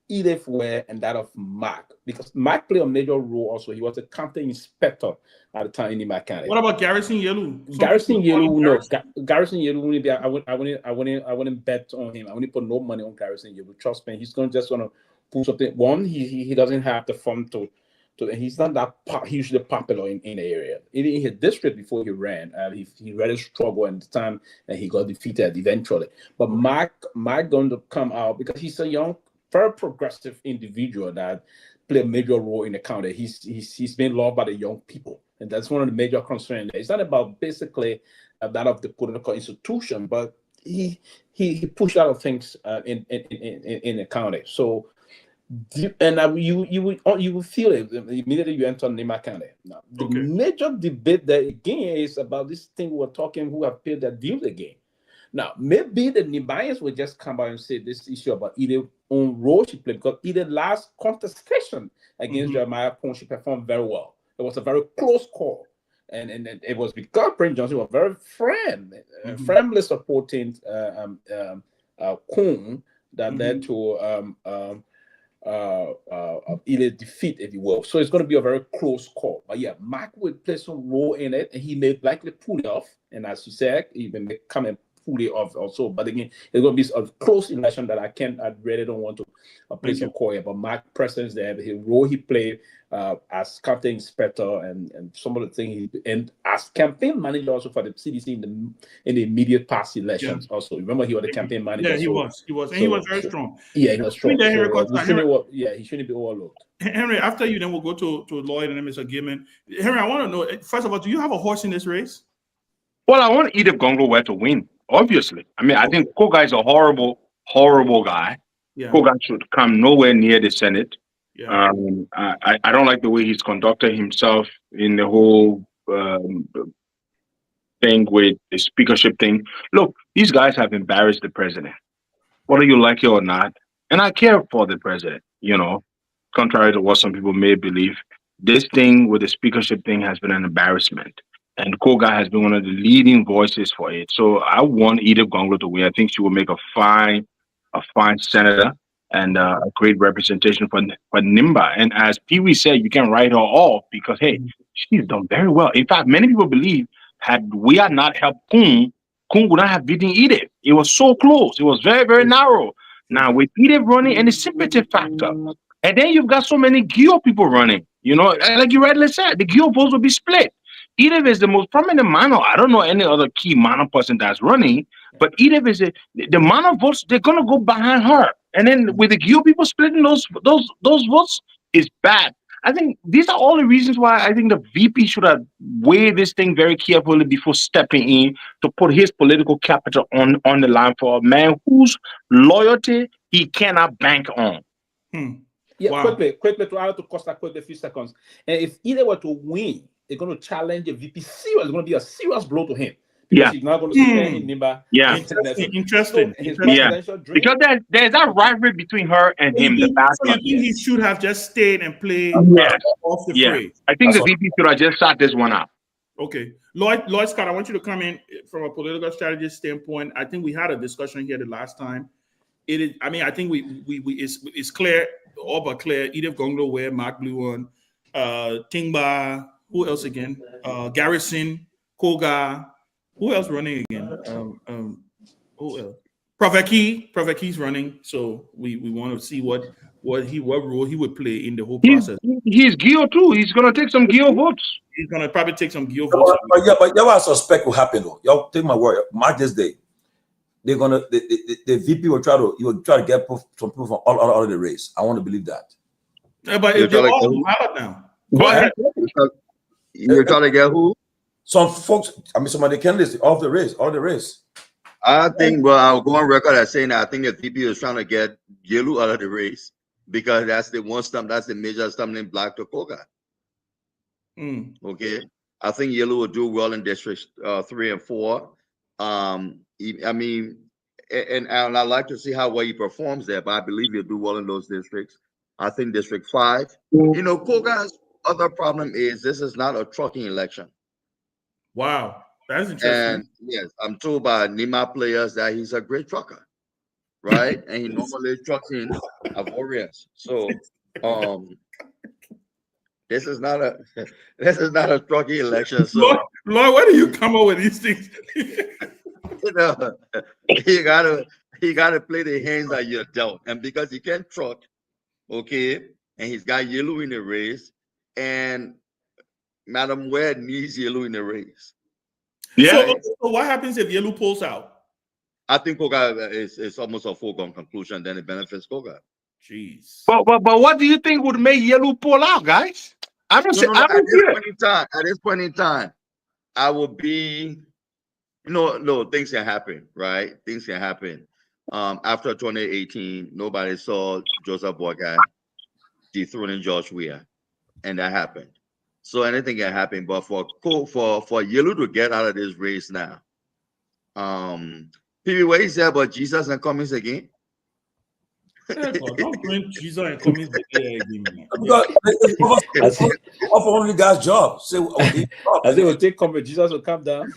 Edith Ware, and that of Mark, because Mark played a major role also. He was a county inspector at the time in Nimba County. What about Garrison Yelu? Garrison Yelu, I wouldn't bet on him. I wouldn't put no money on Garrison Yelu. Trust me, he's just gonna pull something. One, he doesn't have the fund to he's not that hugely popular in the area. In his district before he ran, he really struggled at the time, and he got defeated eventually. But Mark going to come out because he's a young, very progressive individual that play a major role in the county. He's been loved by the young people, and that's one of the major concerns. It's not about basically that of the political institution, but he pushed out of things in the county. So, and you will feel it immediately you enter Nimba County. Now, the major debate there again is about this thing we're talking who have paid their dues again. Now, maybe the Nibayans will just come out and say this issue about Edith's own role she played, because Edith's last contestation against Jeremiah Pong, she performed very well. It was a very close call. And it was because Prince Johnson was very friendly supporting Kung that led to Edith's defeat, if you will. So it's going to be a very close call. But yeah, Mark will play some role in it, and he may likely pull it off. And as you said, he may come and fully off also, but again, it's going to be a close election that I really don't want to place a call here. But Mark presence there, the role he played as campaign inspector and some of the things and as campaign manager also for the CDC in the immediate past elections. Also, remember he was the campaign manager. Yeah, he was, and he was very strong. Yeah, he was strong. He shouldn't be overlooked. Henry, after you, then we'll go to Lloyd and then Mr. Gilman. Henry, I want to know, first of all, do you have a horse in this race? Well, I want Kehleboe Gongloe to win. Obviously, I mean, I think Koga is a horrible guy. Yeah. Koga should come nowhere near the Senate. Yeah. I don't like the way he's conducted himself in the whole thing with the speakership thing. Look, these guys have embarrassed the president, whether you like it or not. And I care for the president, contrary to what some people may believe. This thing with the speakership thing has been an embarrassment. And Koga has been one of the leading voices for it. So I want Kehleboe Gongloe to win. I think she will make a fine senator and a great representation for Nimba. And as Pewee said, you can write her off because, hey, she's done very well. In fact, many people believe had we had not helped Kung would not have beaten Kehleboe. It was so close. It was very, very narrow. Now, with Kehleboe running and the sympathy factor, and then you've got so many Gio people running, like you rightly said, the Gio votes will be split. Edith is the most prominent minor. I don't know any other key minor person that's running, but Edith is the minor votes. They're gonna go behind her, and then with the Guar people splitting those votes is bad. I think these are all the reasons why I think the VP should have weighed this thing very carefully before stepping in to put his political capital on the line for a man whose loyalty he cannot bank on. Yeah, Wow. quickly to add to Costa quickly a few seconds. And if either were to win, they're going to challenge the VP serious. It's going to be a serious blow to him. Because he's not going to stand in Nimba. Interesting. So his Yeah, presidential dream. because there's that rivalry between her and him. The So you bastard. think he should have just stayed and played off the Yeah, fray? I think the VP should have just sat this one out. Okay. Lloyd Scott, I want you to come in from a political strategist standpoint. I think we had a discussion here the last time. It is, I mean, I think it's clear, all but clear. Edith Gongloe, Mark Blue, Tingba, who else again? Garrison, Koga. Who else running again? Who else? Pravecki's running. So we want to see what role he would play in the whole process. He's Guar too. He's gonna take some Guar votes. He's gonna probably take some Guar votes. But y'all suspect will happen though. Y'all take my word. Mark this day. They're gonna the VP will try to get some people from all out of the race. I want to believe that. Yeah, but if they're all out now. Go ahead. You're trying to get who? Some folks, I mean, some of the candidates off the race, all the race. I think, well, I'll go on record as saying that I think the VP is trying to get Yelu out of the race because that's the one stump, that's the major stumbling block to Koga. Okay, I think Yelu will do well in districts 3 and 4. I mean, and I like to see how well he performs there, but I believe he'll do well in those districts. I think District 5. You know, Koga's other problem is this is not a trucking election. Wow, that's interesting. And yes, I'm told by Nima players that he's a great trucker, right? And he normally trucks in warriors. So, this is not a trucking election. So, Lord, where do you come up with these things? you know, you gotta play the hands that you're dealt, and because he can't truck, okay, and he's got Yelu in the race, and Madam Ware needs Yelu in the race. Yeah. So what happens if Yelu pulls out? I think Koga is almost a foregone conclusion. Then it benefits Koga. Jeez. But what do you think would make Yelu pull out, guys? At this point in time, I would be, no, things can happen, right? Things can happen. After 2018, nobody saw Joseph Boakai dethroning George Weah, and that happened. So anything can happen, but for Yelu to get out of this race now, Pewee, what he said about Jesus and Cummings again? Don't bring Jesus and Cummings again. Off only guy's job. I think we'll take Jesus will come down.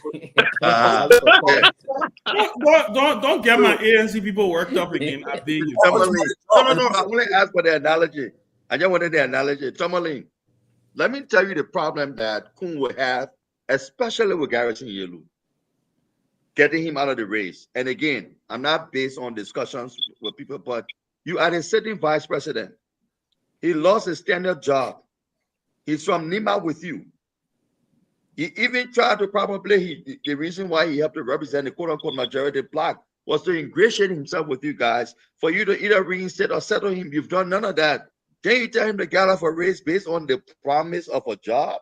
Don't get my ANC people worked up again. I beg you. No, I want to ask for the analogy. I just wanted the analogy. Tomalin, let me tell you the problem that Kun will have, especially with Garrison Yelu, getting him out of the race. And again, I'm not based on discussions with people, but you are a sitting vice president. He lost his standard job. He's from Nima with you. He even tried to the reason why he helped to represent the quote-unquote majority black was to ingratiate himself with you guys for you to either reinstate or settle him. You've done none of that. Can you tell him to get off a race based on the promise of a job?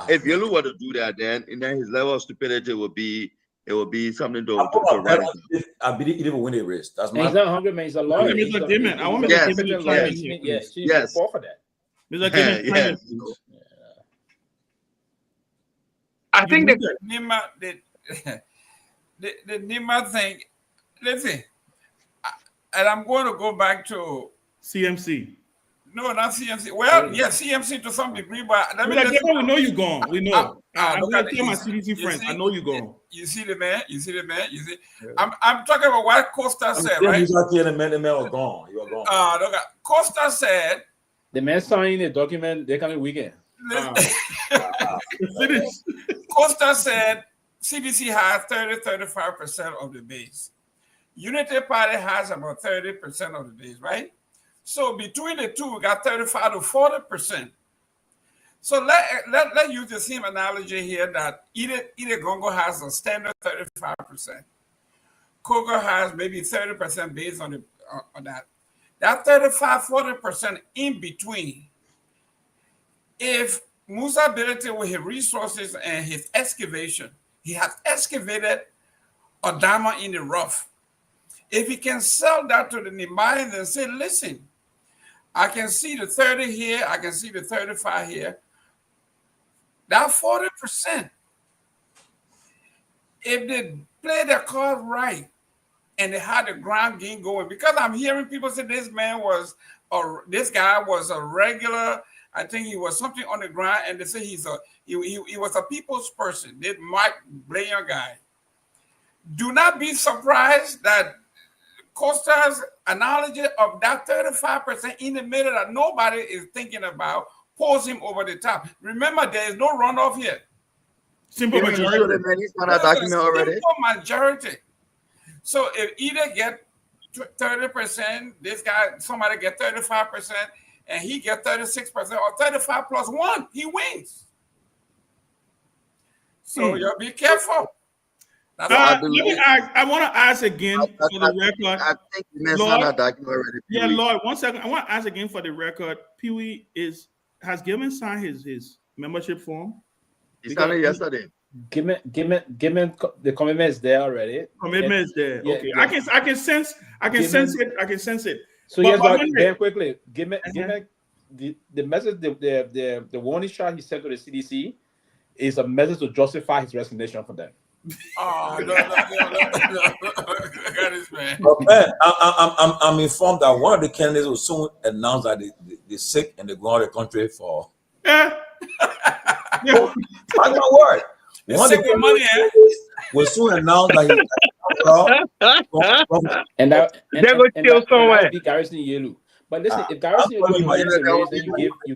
If Yelu were to do that, then his level of stupidity would be something to write. I believe he will win a race. That's my. He's not hungry, man. He's a lawyer. Mr. Dimon, I want Mr. Dimon to chime in here. Yes, for that. Mr. Dimon, I think the Nima thing. Listen, and I'm going to go back to CMC. No, not CMC. Well, yes, CMC to some degree, but we know you're gone. We know. I'm going to tell my CDC friends. I know you're gone. You see the man. You see. I'm talking about what Costa said, right? The man are gone. You are gone. Look, Costa said the man signed a document. They're coming weekend. Costa said CBC has 30-35% of the base. Unity Party has about 30% of the base, right? So between the two, we got 35 to 40%. So let's use the same analogy here that Kehleboe Gongloe has a standard 35%. Garguah has maybe 30% based on that. That 35-40% in between, if Musa ability with his resources and his excavation, he has excavated a diamond in the rough. If he can sell that to the Myean and say, listen, I can see the 30 here, I can see the 35 here. That 40%, if they play their cards right and they had the ground game going, because I'm hearing people say this guy was a regular, I think he was something on the ground, and they say he was a people's person. This Mike Blair guy. Do not be surprised that Costa's analogy of that 35% in the middle that nobody is thinking about pulls him over the top. Remember, there is no runoff here. Simple majority. Simple majority. So if either get 30%, this guy, somebody get 35%, and he get 36% or 35 plus 1, he wins. So you be careful. I want to ask again for the record. I think you mentioned that document already. Yeah, Lord, 1 second. I want to ask again for the record. Pewee has given signed his membership form. He signed it yesterday. Give me the commitment is there already. Commitment is there. Yeah, Okay, yeah. I can sense it. I can sense it. So But- yes, but but very quickly, give me the message, the warning shot he sent to the CDC is a message to justify his resignation for them. Oh, no. Look at this man. But man, I'm informed that one of the candidates will soon announce that they're sick and they're going out of the country for. Yeah. That's my word. One of the candidates will soon announce that And that somewhere. be Garrison Yelu. But listen, if Garrison Yelu wins the race, then you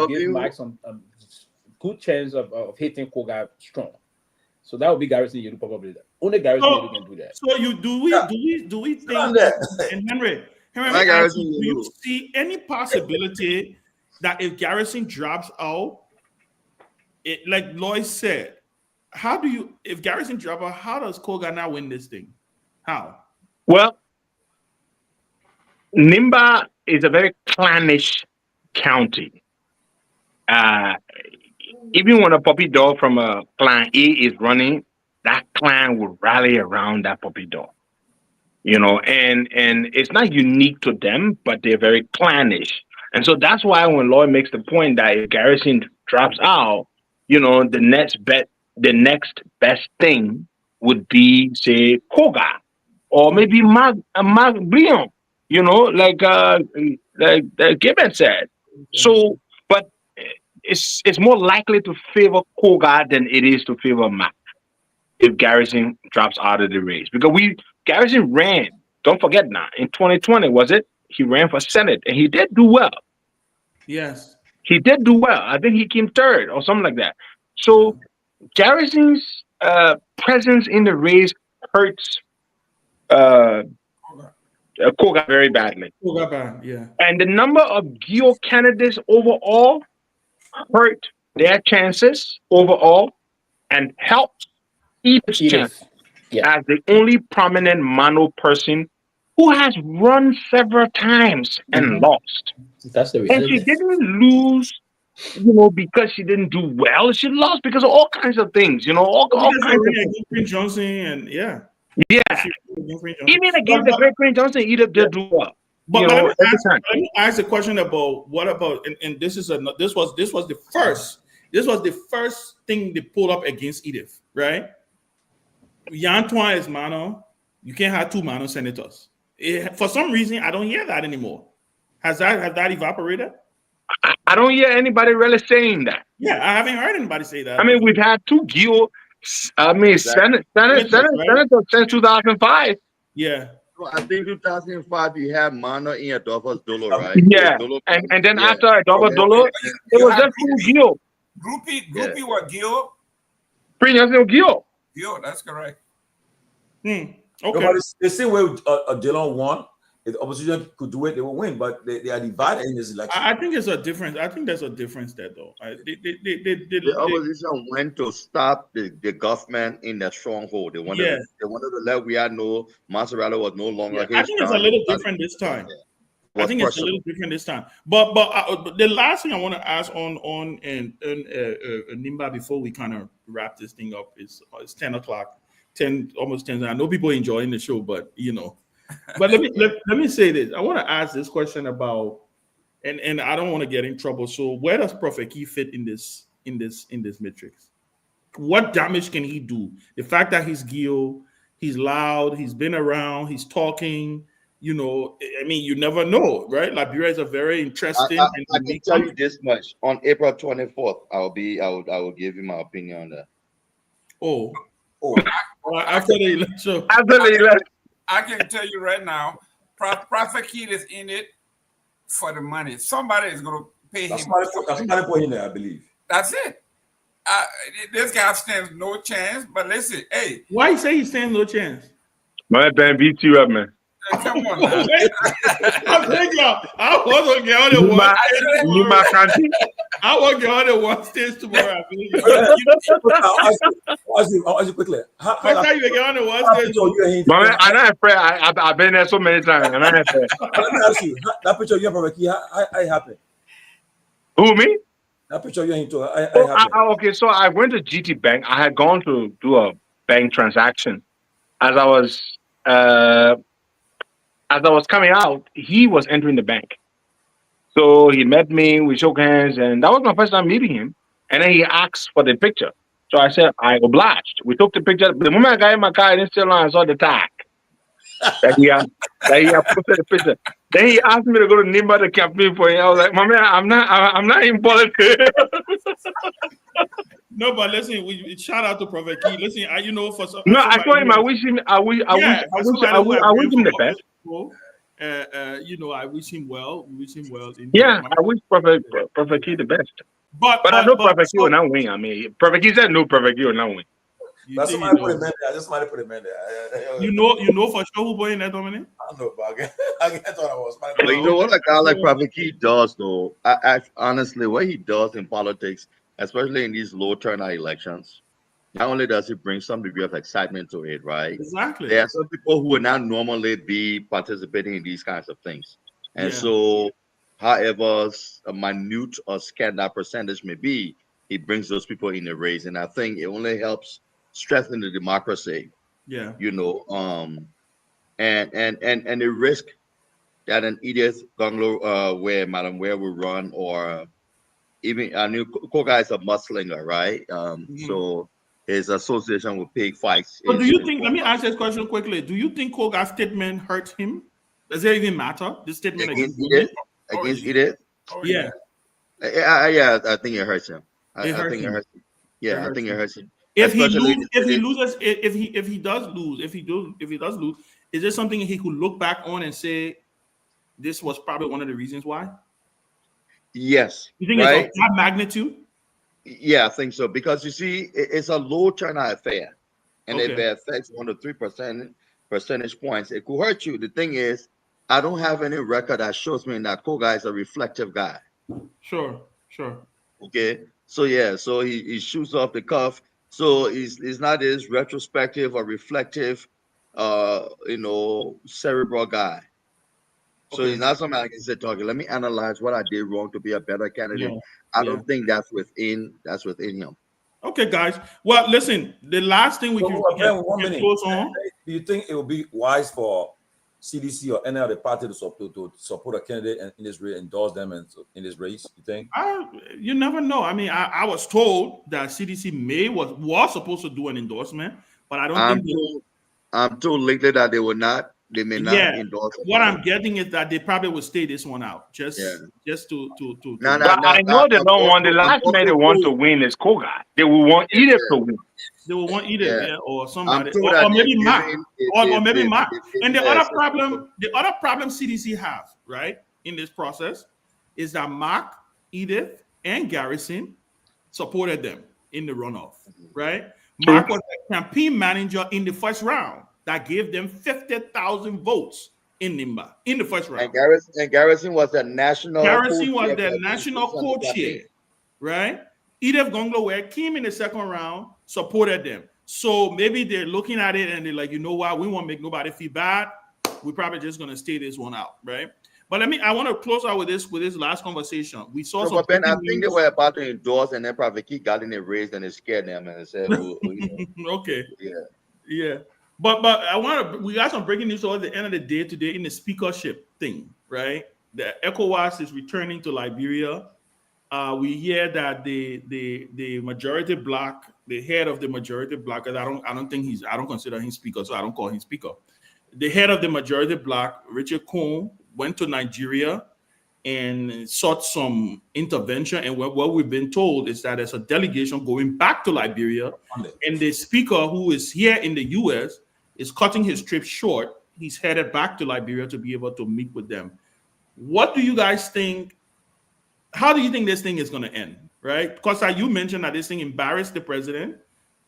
give Mike some good chance of hitting Koga strong. So that would be Garrison Yelu probably. Only Garrison Yelu can do that. So do we think? And Henry, do you see any possibility that if Garrison drops out, like Lloyd said, if Garrison drops out, how does Koga now win this thing? How? Well, Nimba is a very clannish county. Even when a puppy dog from a clan A is running, that clan will rally around that puppy dog. You know, and it's not unique to them, but they're very clannish. And so that's why when Lloyd makes the point that if Garrison drops out, you know, the next best thing would be, say, Koga, or maybe Myean, you know, like Gibbon said. So, but it's more likely to favor Koga than it is to favor Mac if Garrison drops out of the race. Because Garrison ran, don't forget now, in 2020, was it? He ran for Senate and he did do well. Yes. He did do well. I think he came third or something like that. So Garrison's presence in the race hurts Koga very badly. Koga bad, yeah. And the number of Geo candidates overall hurt their chances overall and helped Edith's chance as the only prominent Mano person who has run several times and lost. That's the And reality. she didn't lose, you know, because she didn't do well. She lost because of all kinds of things, you know, all kinds of things. Green Johnson and yeah. Yeah. Even against the great Green Johnson, Edith did do well. But You let know, me every ask, time. let me ask a question about what about and this was the first thing they pulled up against Edith, right? Yantoine is Mano. You can't have two Mano senators. For some reason, I don't hear that anymore. Has that evaporated? I don't hear anybody really saying that. Yeah, I haven't heard anybody say that. I mean, we've had two Gil, Senate since 2005. Yeah. So I think 2005 you had Mano in Adolfo's Dolo, right? Yeah, and then after Adolfo's Dolo, it was just two Gil. Groupie what, Gil? Gil. Gil, that's correct. Okay. No, but the same way Dylan won, if the opposition could do it, they will win. But they are divided in this election. I think there's a difference. I think there's a difference there, though. The opposition went to stop the government in the stronghold. They wanted to let we know Maserati was no longer. I think it's a little different this time. I think it's a little different this time. But the last thing I want to ask on Nimba before we kind of wrap this thing up is it's 10 o'clock, almost 10. I know people are enjoying the show, but But let me say this. I want to ask this question about, and I don't want to get in trouble. So where does Prophet Key fit in this matrix? What damage can he do? The fact that he's Gil, he's loud, he's been around, he's talking. I mean, you never know, right? Liberia is a very interesting. I can tell you this much: on April 24th, I will give you my opinion on that. Oh, after the election. I can tell you right now, Prophet Key is in it for the money. Somebody is going to pay him. Somebody put him there, I believe. That's it. This guy stands no chance. But listen, hey, why you say he stands no chance? My Ben beat you up, man. Come on, man. I wasn't get on the I won't get on the one stage tomorrow. I'll ask you quickly. How you get on the one stage? I'm not afraid. I've been there so many times. I'm not afraid. Let me ask you, that picture you have Prophet Key, how happened? Who, me? That picture you into okay, so I went to GT Bank. I had gone to do a bank transaction. As I was coming out, he was entering the bank. So he met me, we shook hands, and that was my first time meeting him. And then he asked for the picture. So I said, I obliged. We took the picture. The moment I got in my car, I didn't still on, I saw the tag. that he posted the picture. Then he asked me to go to Nimba to campaign for him. I was like, my man, I'm not in politics. No, but listen, we shout out to Prophet Key. Listen, for some. No, I told him I wish him the best. I wish him well. I wish Prophet Key the best. But I know Prophet Key will not win. I mean, Prophet Key said no, Prophet Key will not win. That's somebody put him in there. I just might put him in there. You know for sure who boy in that, Dominic? I don't know, but I thought I was. But you know what a guy like Prophet Key does, though? I honestly, what he does in politics, especially in these low turnout elections, not only does it bring some degree of excitement to it, right? Exactly. There are some people who would not normally be participating in these kinds of things. And so, however minute or scant that percentage may be, he brings those people in the race. And I think it only helps strengthen the democracy. Yeah. And the risk that an Edith Gongloe where Madam Ware will run, or even I knew Koga is a mudslinger, right? So his association with pig fights. So do you think, let me ask this question quickly. Do you think Koga's statement hurt him? Does it even matter? The statement against Edith? Edith? Yeah. I think it hurts him. I think it hurts him. Yeah, I think it hurts him. If he does lose, is there something he could look back on and say, this was probably one of the reasons why? Yes. You think it's of that magnitude? Yeah, I think so. Because you see, it's a low turnout affair. And if it affects 1 to 3 percentage points, it could hurt you. The thing is, I don't have any record that shows me that Koga is a reflective guy. Sure. Okay. So so he shoots off the cuff. So he's not this retrospective or reflective, cerebral guy. So he's not somebody I can say, talking, let me analyze what I did wrong to be a better candidate. I don't think that's within him. Okay, guys. Well, listen, the last thing we can close on. Do you think it would be wise for CDC or any other party to support a candidate and in this race, endorse them in this race? You think? You never know. I mean, I was told that CDC was supposed to do an endorsement, but I don't think. I'm told lately that they will not. They may not endorse. What I'm getting is that they probably will stay this one out, just to. I know they don't want the last man they want to win is Koga. They will want Edith to win. They will want Edith, or somebody, or maybe Mark, or maybe Mark. And the other problem CDC have right in this process is that Mark, Edith, and Garrison supported them in the runoff. Right, Mark was the campaign manager in the first round. That gave them 50,000 votes in Nimba in the first round. And Garrison was the national. Garrison was the national co-chair, right? Kehleboe Gongloe came in the second round, supported them. So maybe they're looking at it and they're like, you know what, we won't make nobody feel bad. We're probably just gonna stay this one out, right? But I want to close out with this last conversation. We saw some. Ben, I think they were about to endorse, and then probably keep getting it raised, and it scared them, and they said, okay, yeah. But we got some breaking news towards the end of the day today in the speakership thing, right? The ECOWAS is returning to Liberia. We hear that the majority bloc, the head of the majority bloc, because I don't consider him speaker, so I don't call him speaker. The head of the majority bloc, Richard Cohn, went to Nigeria and sought some intervention. And what we've been told is that there's a delegation going back to Liberia, and the speaker, who is here in the U.S., is cutting his trip short. He's headed back to Liberia to be able to meet with them. What do you guys think? How do you think this thing is going to end, right? Because you mentioned that this thing embarrassed the president.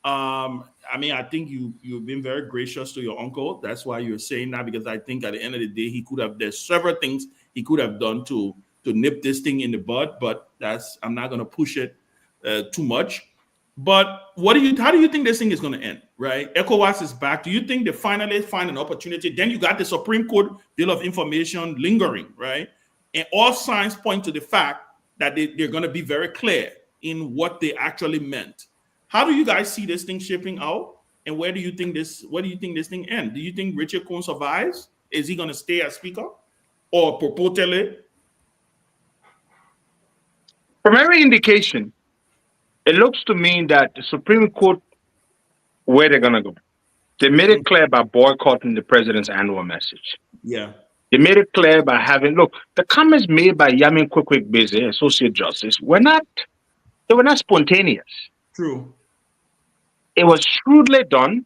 I think you've been very gracious to your uncle. That's why you're saying that, because I think at the end of the day, there's several things he could have done to nip this thing in the bud, but I'm not going to push it too much. But how do you think this thing is going to end, right? ECOWAS is back. Do you think they finally find an opportunity? Then you got the Supreme Court deal of information lingering, right? And all signs point to the fact that they're going to be very clear in what they actually meant. How do you guys see this thing shaping out? And where do you think this thing ends? Do you think Richard Cohn survives? Is he going to stay as speaker? Or purportedly? From every indication, it looks to me that the Supreme Court, where they're going to go. They made it clear by boycotting the president's annual message. Yeah. They made it clear by the comments made by Yamin Quick Beze, Associate Justice, were not spontaneous. True. It was shrewdly done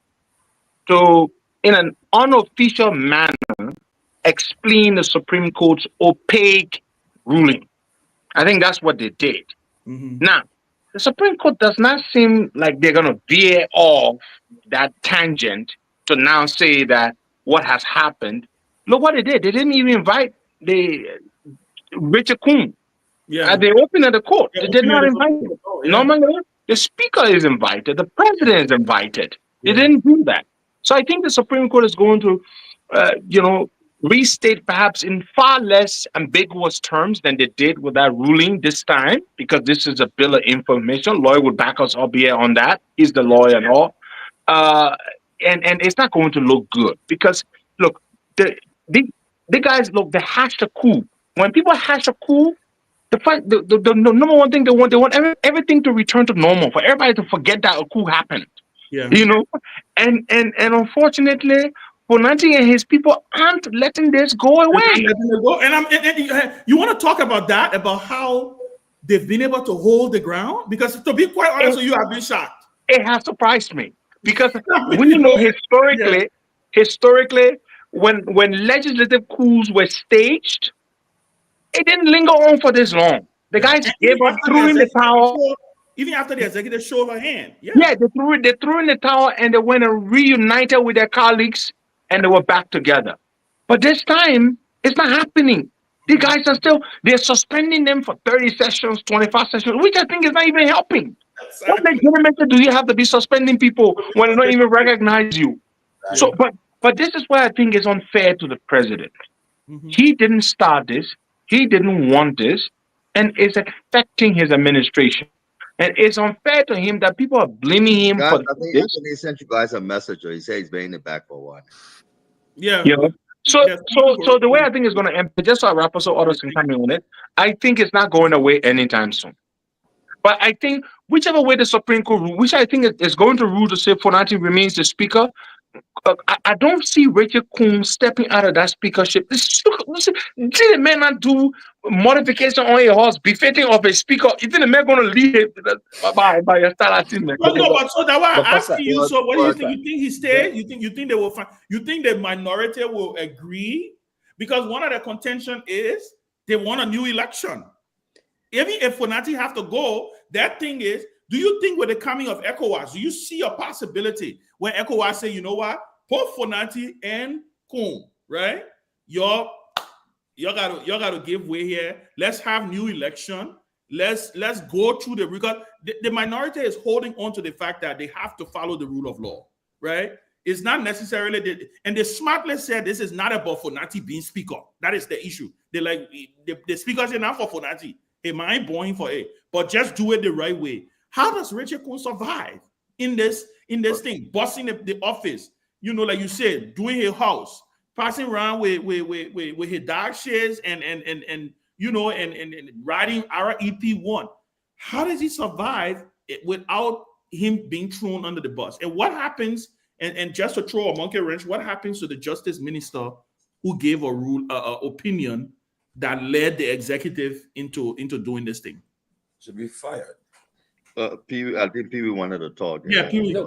to, in an unofficial manner, explain the Supreme Court's opaque ruling. I think that's what they did. Mm-hmm. Now, the Supreme Court does not seem like they're going to veer off that tangent to now say that what has happened. Look what they did. They didn't even invite Richard Cohn. Yeah. At the opening of the court. They did not invite him. Normally, the speaker is invited. The president is invited. They didn't do that. So I think the Supreme Court is going to, restate perhaps in far less ambiguous terms than they did with that ruling this time, because this is a bill of information. Lawyer would back us up here on that. He's the lawyer and all. And it's not going to look good because, look, the guys, look, they hashed a coup. When people hash a coup, the number one thing they want everything to return to normal, for everybody to forget that a coup happened. Yeah. And unfortunately, Fonati and his people aren't letting this go away. And you want to talk about that, about how they've been able to hold the ground? Because to be quite honest with you, I've been shocked. It has surprised me because historically, when legislative coups were staged, it didn't linger on for this long. The guys gave up, threw in the towel. Even after the executive show of a hand. Yeah, they threw in the towel and they went and reunited with their colleagues and they were back together. But this time, it's not happening. The guys they're suspending them for 30 sessions, 25 sessions, which I think is not even helping. What legitimacy do you have to be suspending people when they don't even recognize you? So, but this is why I think it's unfair to the president. Mm-hmm. He didn't start this. He didn't want this. And it's affecting his administration. And it's unfair to him that people are blaming him for this. They sent you guys a message, or he said he's been in the back for a while. Yeah. So the way I think it's going to end, just so I wrap up so others can come in on it, I think it's not going away anytime soon. But I think whichever way the Supreme Court rule, which I think is going to rule to say Fonati remains the speaker, I don't see Richard Cohn stepping out of that speakership. Did the man not do modification on a horse befitting of a speaker? Isn't the man going to lead it by a style? But so that's why I asked you. So what do you think? You think he stayed? You think they will find? You think the minority will agree? Because one of the contention is they want a new election. Even if Fonati have to go, that thing is, do you think with the coming of ECOWAS, do you see a possibility when ECOWAS say, you know what, both Fonati and Cohn, right? y'all gotta give way here. Let's have new election. Let's go through because the minority is holding on to the fact that they have to follow the rule of law, right? It's not necessarily and they smartly said this is not about Fonati being speaker. That is the issue. They like the speakers are not for Fonati. Hey, mind blowing for it, but just do it the right way. How does Richard Kun survive in this thing, bossing the office? You know, like you said, doing his house, passing around with his dog shares and you know and riding REP1. How does he survive without him being thrown under the bus? And what happens? And just to throw a monkey wrench, what happens to the justice minister who gave a opinion that led the executive into doing this thing? Should be fired. Pewee, I think Pewee wanted to talk. Yeah, Pewee.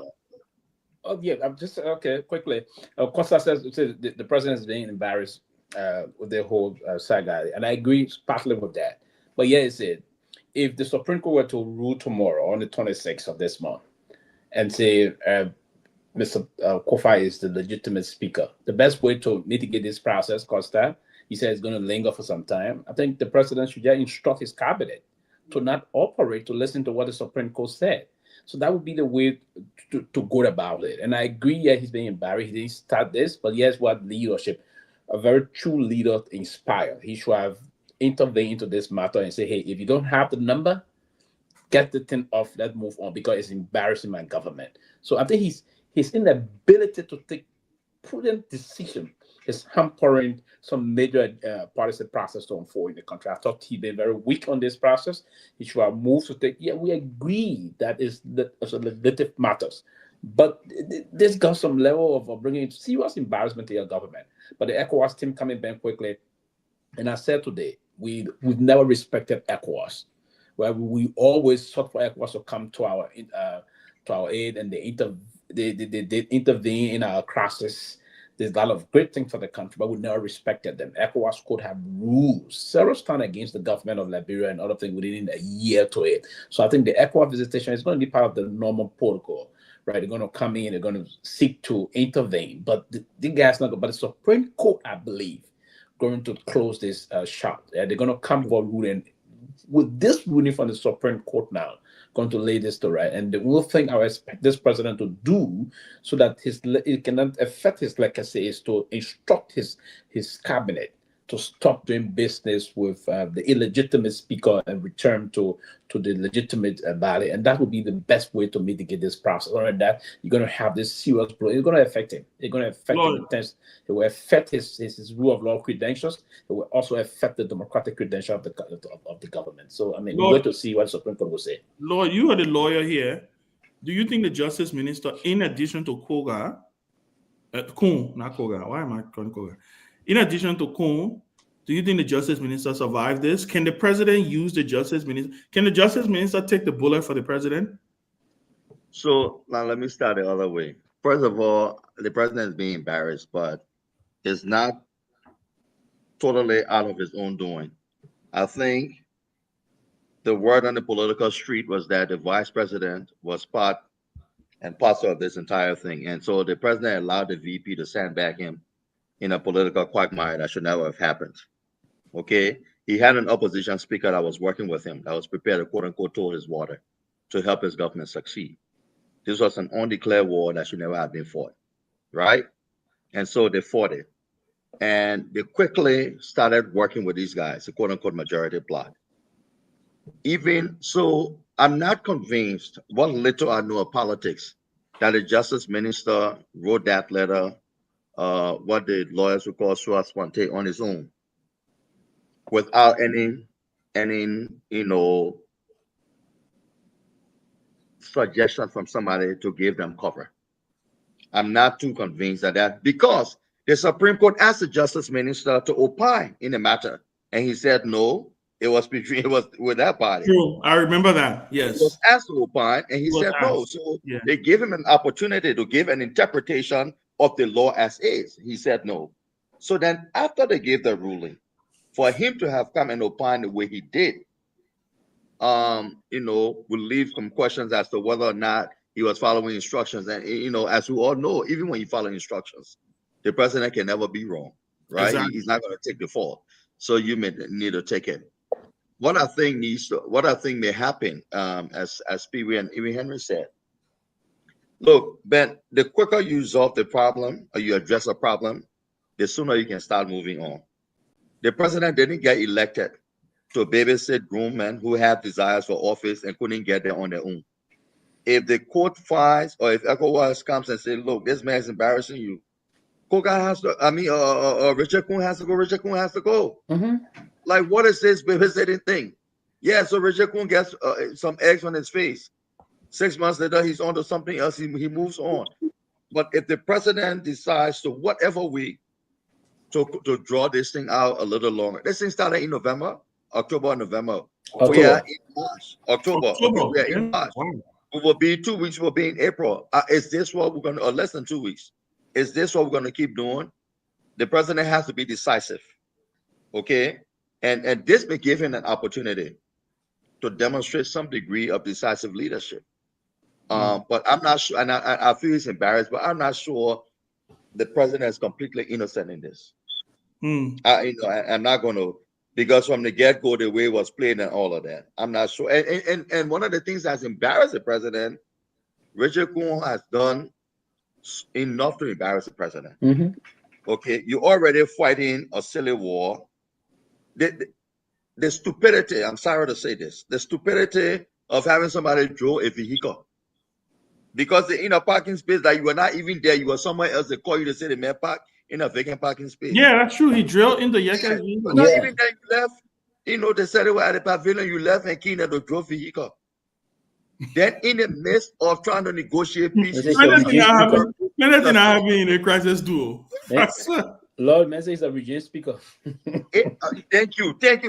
Oh yeah, I'm just okay. Quickly, Costa says the president is being embarrassed with the whole saga, and I agree partly with that. But yeah, it said if the Supreme Court were to rule tomorrow on the 26th of this month and say Mr. Kofa is the legitimate speaker, the best way to mitigate this process, Costa, he said it's going to linger for some time. I think the president should just instruct his cabinet to not operate, to listen to what the Supreme Court said. So that would be the way to go about it. And I agree, yeah, he's being embarrassed. He didn't start this, but yes, what leadership, a very true leader inspired. He should have intervened into this matter and say, hey, if you don't have the number, get the thing off, let's move on, because it's embarrassing my government. So I think his inability to take prudent decision is hampering some major policy process to unfold in the country. I thought he'd been very weak on this process. He should have moved to take, yeah, we agree that is legislative matters. But this got some level of bringing serious embarrassment to your government. But the ECOWAS team coming back quickly, and I said today, we've never respected ECOWAS. Where we always sought for ECOWAS to come to our aid, and they intervene in our crisis. There's a lot of great things for the country, but we never respected them. ECOWAS could have rules, several times against the government of Liberia and other things within a year to it. So I think the ECOWAS visitation is going to be part of the normal protocol, right? They're going to come in, they're going to seek to intervene, but the guy's not going. But the Supreme Court, I believe, going to close this shop. They're going to come for ruling. With this ruling from the Supreme Court now, going to lay this to right, and the one thing I expect this president to do so that it cannot affect his legacy is to instruct his cabinet to stop doing business with the illegitimate speaker and return to the legitimate body, and that would be the best way to mitigate this process. Other than that, you're going to have this serious blow. It's going to affect him. It's going to affect him. It will affect his rule of law credentials. It will also affect the democratic credential of the government. So I mean, we're going to see what the Supreme Court will say. Lord, you are the lawyer here. Do you think the justice minister, in addition to Koga, Kun, not Koga, why am I calling Koga? In addition to Kun, do you think the justice minister survived this? Can the president use the justice minister? Can the justice minister take the bullet for the president? So now let me start the other way. First of all, the president is being embarrassed, but it's not totally out of his own doing. I think the word on the political street was that the vice president was part and parcel of this entire thing. And so the president allowed the VP to sandbag him in a political quagmire that should never have happened. Okay, he had an opposition speaker that was working with him, that was prepared to quote unquote toll his water to help his government succeed. This was an undeclared war that should never have been fought, right? And so they fought it, and they quickly started working with these guys, the quote unquote majority bloc. Even so, I'm not convinced, what little I know of politics, that the justice minister wrote that letter, what the lawyers would call sua sponte, on his own, without any suggestion from somebody to give them cover. I'm not too convinced of that, because the Supreme Court asked the justice minister to opine in the matter, and he said no. It was with that party. True, I remember that. Yes, he was asked to opine, and he said no. So they gave him an opportunity to give an interpretation of the law as is. He said no. So then, after they gave the ruling, for him to have come and opine the way he did, will leave some questions as to whether or not he was following instructions. And as we all know, even when you follow instructions, the president can never be wrong. right? Exactly. He's not going to take the fall. So you may need to take it. What I think may happen, as Pewee and even Henry said, look, Ben, the quicker you resolve the problem or you address a problem, the sooner you can start moving on. The president didn't get elected to babysit grown men who have desires for office and couldn't get there on their own. If the court finds, or if ECOWAS comes and says, look, this man is embarrassing you, Richard Kuhn has to go, Richard Kuhn has to go. Like, what is this babysitting thing? Yeah, so Richard Kuhn gets some eggs on his face. 6 months later, he's on to something else. He moves on. But if the president decides to whatever way to draw this thing out a little longer, this thing started in November, October, November. We are in March, October. Okay, we are in March. We will be 2 weeks. We'll be in April. Is this what we're going to, or less than 2 weeks? Is this what we're going to keep doing? The president has to be decisive. Okay, and this may give him an opportunity to demonstrate some degree of decisive leadership. But I'm not sure, and I feel he's embarrassed, but I'm not sure the president is completely innocent in this. I'm not going to, because from the get-go, the way it was played and all of that, I'm not sure. And one of the things that's embarrassed the president, Richard Kuhn has done enough to embarrass the president. Okay, you're already fighting a silly war. The stupidity, I'm sorry to say this, the stupidity of having somebody draw a vehicle. Because they're in a parking space that you were not even there, you were somewhere else, they call you to say the man park in a vacant parking space. Yeah, that's true. He drilled in the Yaka's vehicle. Not even there, you left. They said they were at the pavilion, you left and keyed at the drove vehicle. Then in the midst of trying to negotiate peace, Anything happening in a crisis duo. Lord, message is a region speaker. Thank you. Can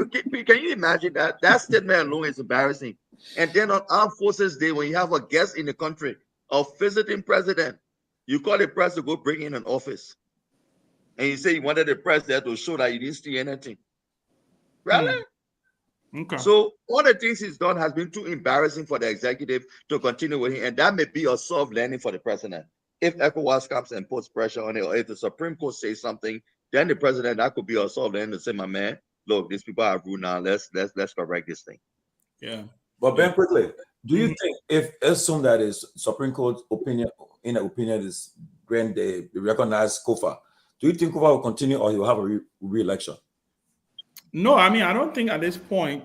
you imagine that? That statement alone is embarrassing. And then on Armed Forces Day, when you have a guest in the country, a visiting president, you call the press to go bring in an office. And you say you wanted the press there to show that you didn't see anything. Really? Okay. So all the things he's done has been too embarrassing for the executive to continue with him. And that may be a soft landing for the president. If ECOWAS comes and puts pressure on it, or if the Supreme Court says something, then the president, that could be a soft landing to say, my man, look, these people are rude now. Let's correct this thing. Yeah. But Ben, quickly, do you think if assume that is Supreme Court's opinion is grand, they recognize Kofa, do you think Kofa will continue or he will have a re-election? No, I mean, I don't think at this point.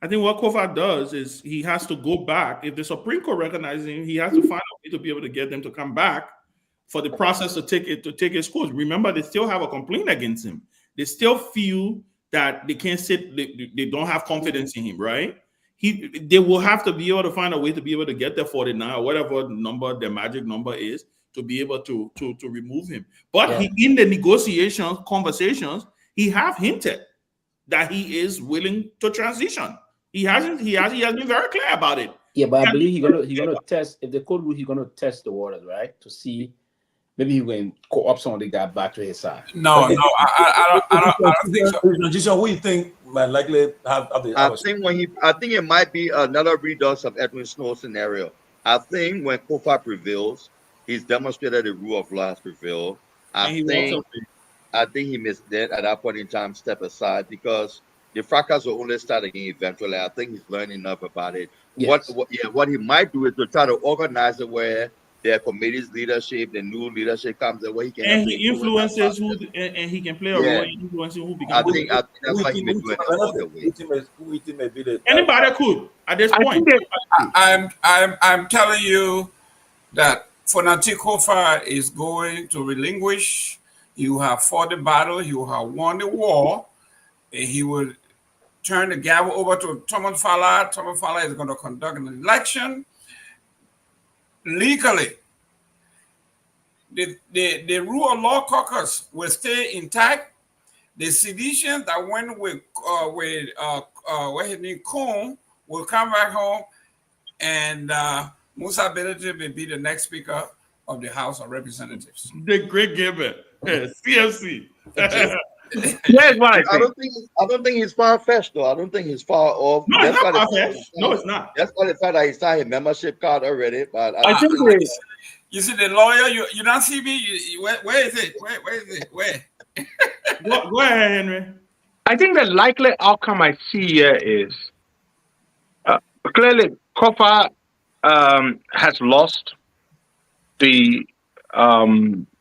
I think what Kofa does is he has to go back. If the Supreme Court recognizes him, he has to find a way to be able to get them to come back for the process to take its course. Remember, they still have a complaint against him. They still feel that they can't sit. They don't have confidence in him, right? They will have to be able to find a way to be able to get their 49 or whatever number their magic number is to be able to remove him. But in the negotiations, conversations, he have hinted that he is willing to transition. He has been very clear about it. Yeah, but I believe he's gonna test, if the court rule, he's gonna test the waters, right? To see maybe he will co-op some of the guy back to his side. No, I don't think so. Transition, who do you think might likely have the I think it might be another redux of Edwin Snow's scenario. I think when Kofa prevails, he's demonstrated the rule of law has prevailed. I think he missed that at that point in time, step aside, because the fracas will only start again eventually. I think he's learning enough about it. Yes. What he might do is to try to organize it where their committee's leadership, the new leadership comes in where he can. And he influences who, and he can play a role in influencing who becomes. I think that's why he may do it. Anybody could at this point. I'm telling you that Fonati Kofa is going to relinquish. You have fought the battle. You have won the war. He will turn the gavel over to Thomas Fala. Thomas Fala is going to conduct an election legally. The rule of law caucus will stay intact. The sedition that went with what his name Kuhn will come back home, and Musa Benedict will be the next speaker of the House of Representatives. The great giver, CFC. Yes, I don't think he's far-fetched though. I don't think he's far off. No, it's not far-fetched. No, it's not. That's why the fact that he signed his membership card already. But I think you see the lawyer. You don't see me. Where is it? Where is it? Where? Go ahead, Henry. I think the likely outcome I see here is clearly Kofa has lost the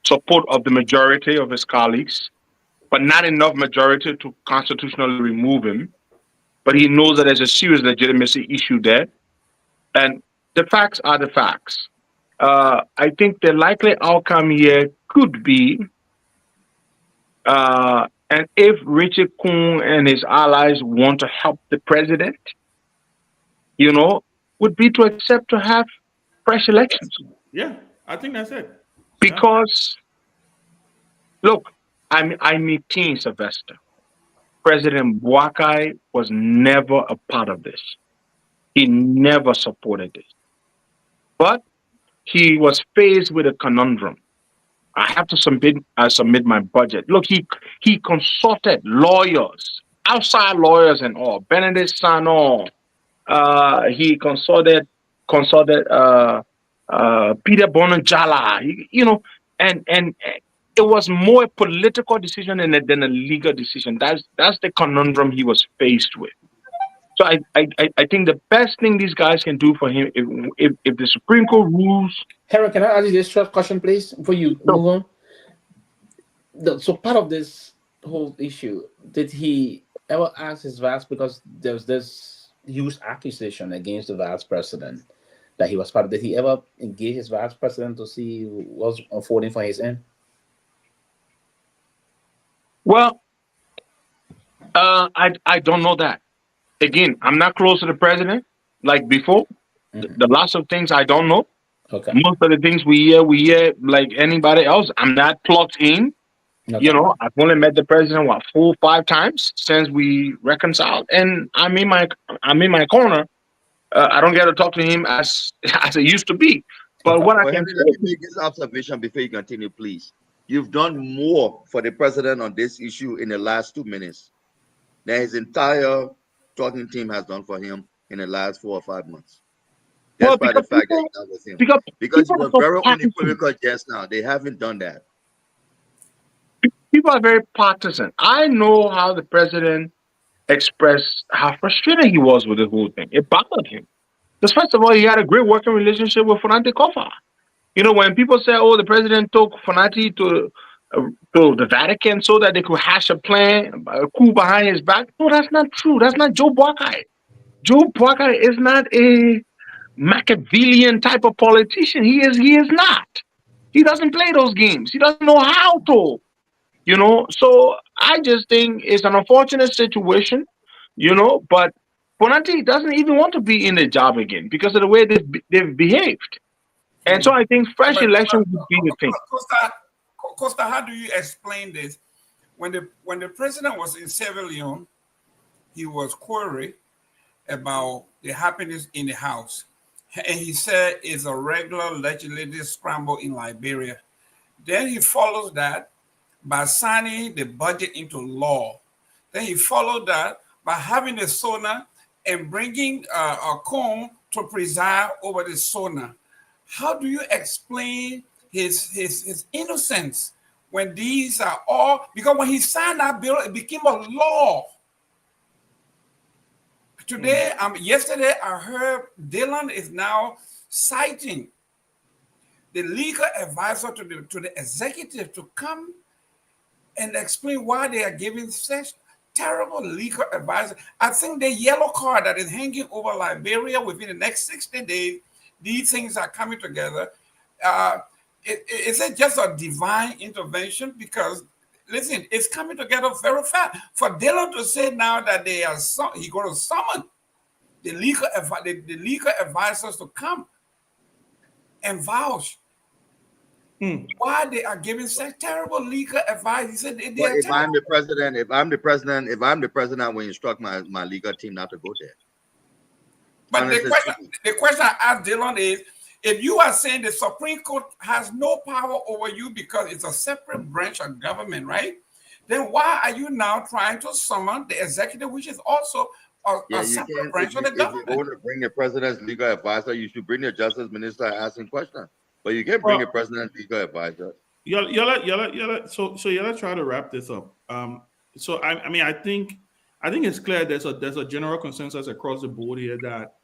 support of the majority of his colleagues, but not enough majority to constitutionally remove him. But he knows that there's a serious legitimacy issue there. And the facts are the facts. I think the likely outcome here could be, and if Richard Kuhn and his allies want to help the president, would be to accept to have fresh elections. Yeah, I think that's it. Because, look, I'm 18, Sylvester. President Boakai was never a part of this. He never supported this. But he was faced with a conundrum. I have to submit my budget. Look, he consulted lawyers, outside lawyers and all. Benedict Sano. He consulted Peter Bonanjala. And it was more a political decision than a legal decision. That's the conundrum he was faced with. So I think the best thing these guys can do for him, if the Supreme Court rules. Harold, can I ask you this short question, please, before you move on? So part of this whole issue, did he ever ask his vice, because there's this huge accusation against the vice president that he was part of, did he ever engage his vice president to see what's unfolding for his end? Well, I don't know that. Again, I'm not close to the president like before. The lots of things I don't know. Okay. Most of the things we hear like anybody else. I'm not plugged in. Okay. I've only met the president 4 or 5 times since we reconciled, and I'm in my corner. I don't get to talk to him as it used to be. But what I can let me make this observation before you continue, please. You've done more for the president on this issue in the last 2 minutes than his entire talking team has done for him in the last 4 or 5 months. That's by the fact that you're done with him. Because you were very unequivocal just now. They haven't done that. People are very partisan. I know how the president expressed how frustrated he was with the whole thing. It bothered him. Because first of all, he had a great working relationship with Fonante Kofa. When people say, "Oh, the president took Fonante to the Vatican so that they could hash a plan, a coup behind his back," no, that's not true. That's not Joe Boakai. Joe Boakai is not a Machiavellian type of politician. He is not. He doesn't play those games. He doesn't know how to. So I just think it's an unfortunate situation, but Fonante doesn't even want to be in the job again because of the way they've behaved. And so I think fresh election would be the thing. Costa, how do you explain this? When the president was in Sierra Leone, he was queried about the happiness in the House. And he said it's a regular legislative scramble in Liberia. Then he follows that by signing the budget into law. Then he followed that by having a SONA and bringing a Kong to preside over the SONA. How do you explain his innocence when these are all, because when he signed that bill, it became a law. Today, yesterday, I heard Dylan is now citing the legal advisor to the executive to come and explain why they are giving such terrible legal advice. I think the yellow card that is hanging over Liberia within the next 60 days, these things are coming together. Is it just a divine intervention? Because listen, it's coming together very fast. For Dylan to say now that they are he's going to summon the legal advisors to come and vouch why they are giving such terrible legal advice. He said if I'm the president, I will instruct my legal team not to go there. But the question I asked Dylan is, if you are saying the Supreme Court has no power over you because it's a separate branch of government, right? Then why are you now trying to summon the executive, which is also a separate branch of the government? If you want to bring the president's legal advisor, you should bring the justice minister asking questions. But you can't bring the president's legal advisor. So let's try to wrap this up. So I mean, I think it's clear there's a general consensus across the board here that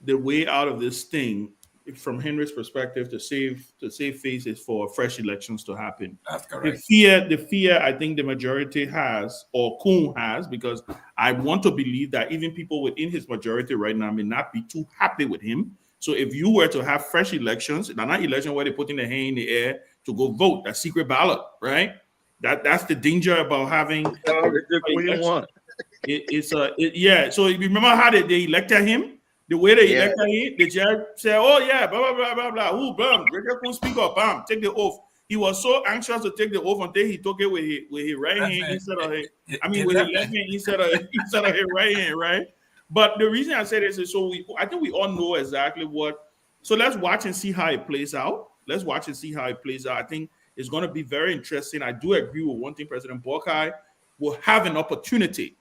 the way out of this thing, from Henry's perspective, to save face is for fresh elections to happen. That's correct. The fear I think the majority has, or Kun has, because I want to believe that even people within his majority right now may not be too happy with him. So if you were to have fresh elections, not election where they put in the hand in the air to go vote, that secret ballot, right? That's the danger about having. Yeah. So you remember how they elected him? The way they elected him, the judge said, "Oh yeah, blah blah blah blah blah." Who bam? Richard couldn't speak up. Bam, take the oath. He was so anxious to take the oath until he took it with his right hand instead of his. With his left hand instead of his right hand, right? But the reason I say this is I think we all know exactly what. So let's watch and see how it plays out. I think it's going to be very interesting. I do agree with one thing. President Boakai will have an opportunity,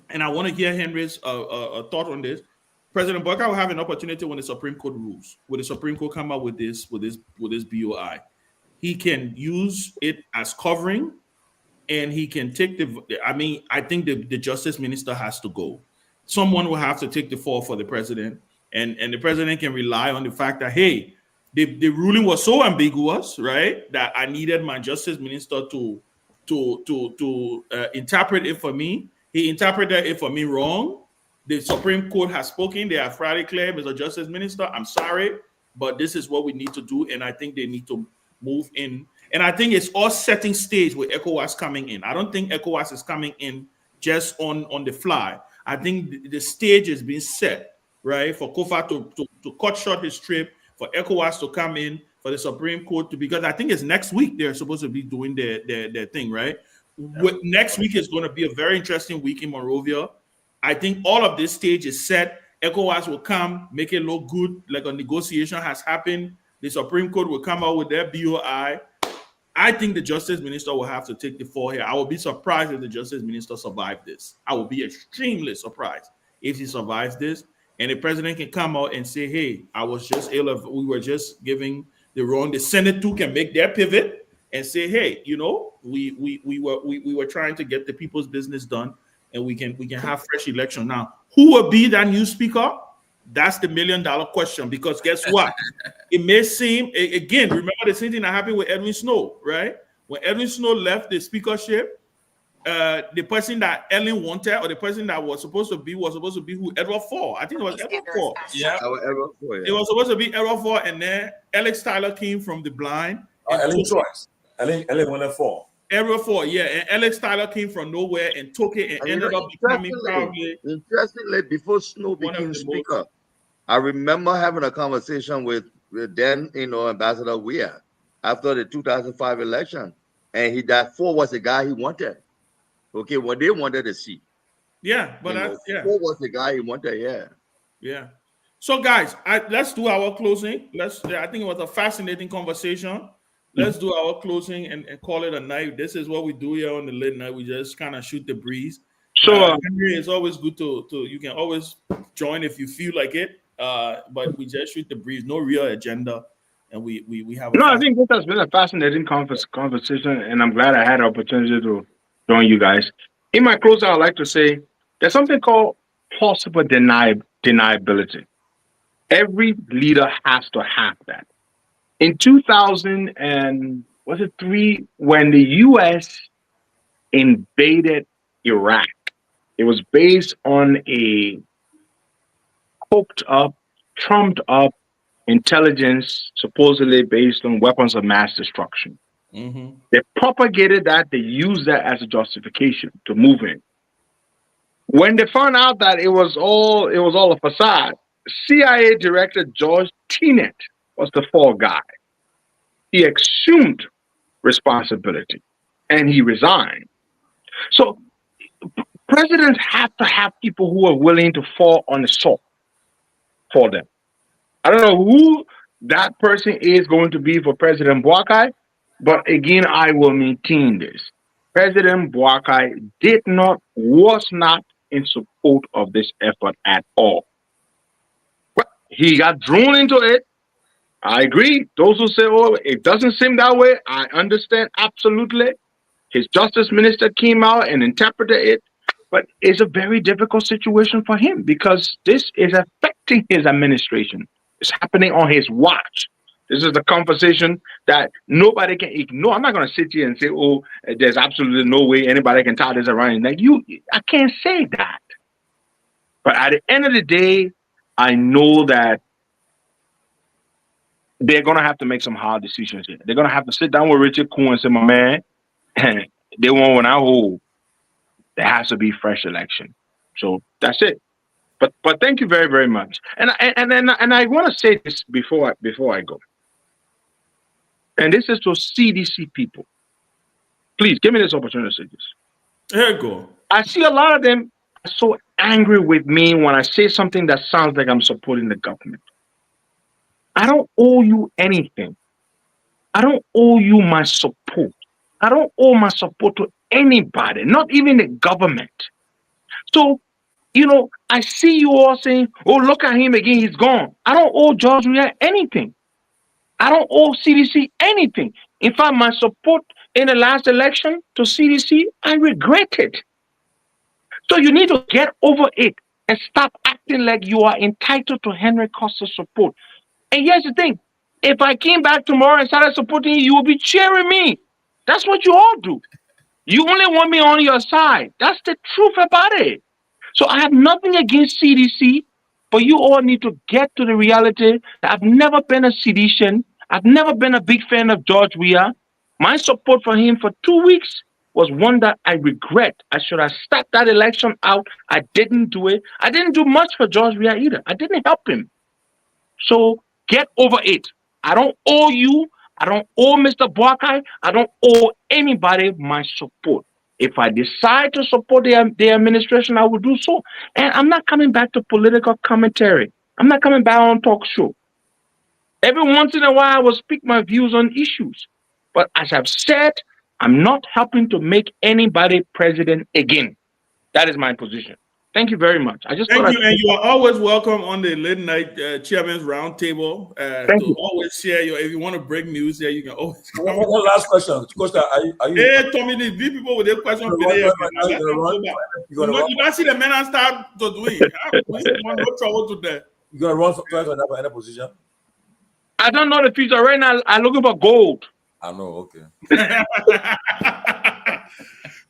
and I want to hear Henry's thought on this. President Boakai will have an opportunity when the Supreme Court rules. When the Supreme Court come out with this BOI, he can use it as covering, and he can take the. I mean, I think the Justice Minister has to go. Someone will have to take the fall for the president, and the president can rely on the fact that, hey, the ruling was so ambiguous, right, that I needed my Justice Minister to interpret it for me. He interpreted it for me wrong. The Supreme Court has spoken. They have Friday claimed, Mr. Justice Minister, I'm sorry, but this is what we need to do, and I think they need to move in. And I think it's all setting stage with ECOWAS coming in. I don't think ECOWAS is coming in just on the fly. I think the stage is being set, right, for Kofa to cut short his trip, for ECOWAS to come in, for the Supreme Court to, because I think it's next week they're supposed to be doing their thing, right? Next week is going to be a very interesting week in Monrovia. I think all of this stage is set. ECOWAS will come, make it look good, like a negotiation has happened. The Supreme Court will come out with their BOI. I think the Justice Minister will have to take the fall here. I will be surprised if the Justice Minister survived this. I will be extremely surprised if he survives this. And the president can come out and say, hey, we were just giving the wrong. The Senate too can make their pivot and say, hey, we were trying to get the people's business done, and we can have fresh election. Now, who will be that new speaker? That's the $1 million question, because guess what? It may seem, again, remember the same thing that happened with Edwin Snow, right? When Edwin Snow left the speakership, the person that Ellen wanted, or the person that was supposed to be who? Edward Ford. I think it was Edward Ford. Yeah. It was supposed to be Edward Ford, and then Alex Tyler came from the blind. Ellen Choice. Ellen went for. Edward Ford, yeah, and Alex Tyler came from nowhere and took it and ended up becoming probably. Interestingly, before Snow became speaker, I remember having a conversation with then, Ambassador Weir after the 2005 election, and that Ford was the guy he wanted. Okay, well, they wanted a seat. Yeah, but Ford was the guy he wanted. Yeah. So, guys, let's do our closing. I think it was a fascinating conversation. Let's do our closing and call it a night. This is what we do here on the late night. We just kind of shoot the breeze. So, Henry, it's always good to you can always join if you feel like it. But we just shoot the breeze, no real agenda, and we have. I think this has been a fascinating conversation, and I'm glad I had the opportunity to join you guys. In my closing, I'd like to say there's something called plausible deniability. Every leader has to have that. In 2003, when the U.S. invaded Iraq, it was based on a coked up, trumped up intelligence, supposedly based on weapons of mass destruction. Mm-hmm. They propagated that, they used that as a justification to move in. When they found out that it was all a facade, CIA Director George Tenet was the fall guy. He assumed responsibility and he resigned. So presidents have to have people who are willing to fall on the sword for them. I don't know who that person is going to be for President Boakai, but again, I will maintain this. President Boakai was not in support of this effort at all. He got drawn into it. I agree. Those who say, oh, it doesn't seem that way, I understand absolutely. His justice minister came out and interpreted it, but it's a very difficult situation for him because this is affecting his administration. It's happening on his watch. This is a conversation that nobody can ignore. I'm not going to sit here and say, oh, there's absolutely no way anybody can tie this around. Like I can't say that. But at the end of the day, I know that they're going to have to make some hard decisions here. They're going to have to sit down with Richard Kuhn and say, my man, they won't win our hold. There has to be fresh election. So that's it. But thank you very, very much. And I want to say this before I go. And this is to CDC people. Please give me this opportunity to say this. Here you go. I see a lot of them are so angry with me when I say something that sounds like I'm supporting the government. I don't owe you anything. I don't owe you my support. I don't owe my support to anybody, not even the government. So, I see you all saying, oh, look at him again, he's gone. I don't owe George Weah anything. I don't owe CDC anything. In fact, my support in the last election to CDC, I regret it. So you need to get over it and stop acting like you are entitled to Henry Costa's support. And here's the thing. If I came back tomorrow and started supporting you, you will be cheering me. That's what you all do. You only want me on your side. That's the truth about it. So I have nothing against CDC, but you all need to get to the reality that I've never been a sedition. I've never been a big fan of George Weah. My support for him for 2 weeks was one that I regret. I should have stopped that election out. I didn't do it. I didn't do much for George Weah either. I didn't help him. So get over it. I don't owe you. I don't owe Mr. Boakai. I don't owe anybody my support. If I decide to support the administration, I will do so. And I'm not coming back to political commentary. I'm not coming back on talk show. Every once in a while, I will speak my views on issues. But as I've said, I'm not helping to make anybody president again. That is my position. Thank you very much. Thank you, and you are always welcome on the late night chairman's roundtable to always share your. If you want to break news here, you can always. One last question, Costa. Are you? Hey, Tommy, these people with their question. You don't see the men and start to do it. We want no trouble today. You gonna run for any position? I don't know the future right now. I'm looking for gold. I know. Okay.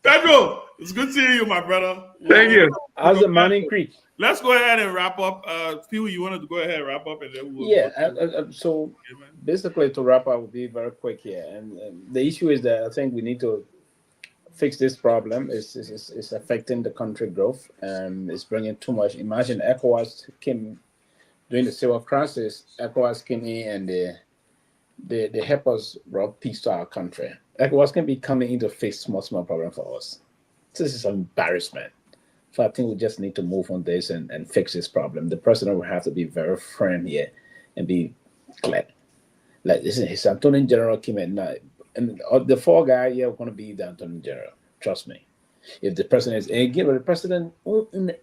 Pedro, it's good seeing you, my brother. Thank you. How's the man increase? Let's go ahead and wrap up. Pewee, you wanted to go ahead and wrap up, and then we'll. Yeah. So basically, to wrap up, we'll be very quick here. And the issue is that I think we need to fix this problem. It's affecting the country growth, and it's bringing too much. Imagine ECOWAS came during the civil crisis. ECOWAS came in and they help us brought peace to our country. ECOWAS can be coming in to fix small problem for us. This is an embarrassment. So I think we just need to move on this and fix this problem. The president will have to be very firm here and be clear. Like, listen, his Attorney General came in now, and the four guy here are going to be the Attorney General. Trust me. If the president is again, the president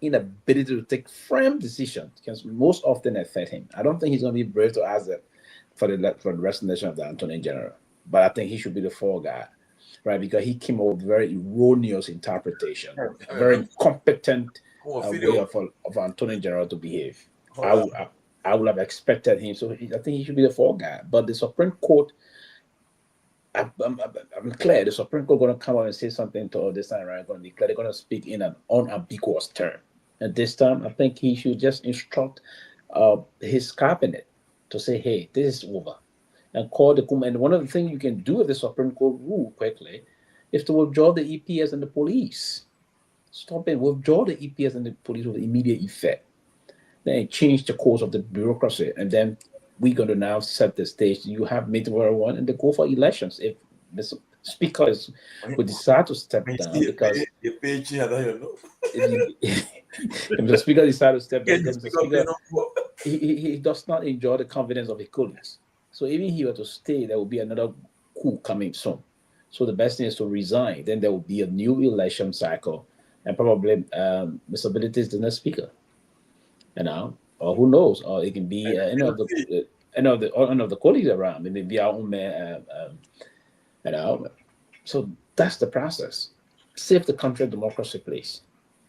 inability to take firm decisions can most often affect him. I don't think he's going to be brave to ask that for the resignation of the Attorney General. But I think he should be the fall guy, right? Because he came up with very erroneous interpretation, a very incompetent way of Attorney General to behave. I would have expected him. So I think he should be the fall guy. But the Supreme Court, I'm clear, the Supreme Court going to come out and say something to all this time, right? Going to be clear. They're going to speak in an unambiguous term. And this time, I think he should just instruct his cabinet to say, hey, this is over. And call the and one of the things you can do if the Supreme Court rule quickly is to withdraw the EPS and the police. Stop it. Withdraw the EPS and the police with immediate effect. Then change the course of the bureaucracy. And then we're going to now set the stage. You have mid-1 and they go for elections. If the speaker would decide to step down because if the speaker decides to step down, he does not enjoy the confidence of his colleagues. So even if he were to stay, there will be another coup coming soon. So the best thing is to resign. Then there will be a new election cycle, and probably Mr. Ability is the next speaker. Or who knows? Or it can be any of the and of the colleagues around. Maybe our own man, so that's the process. Save the country, democracy, please.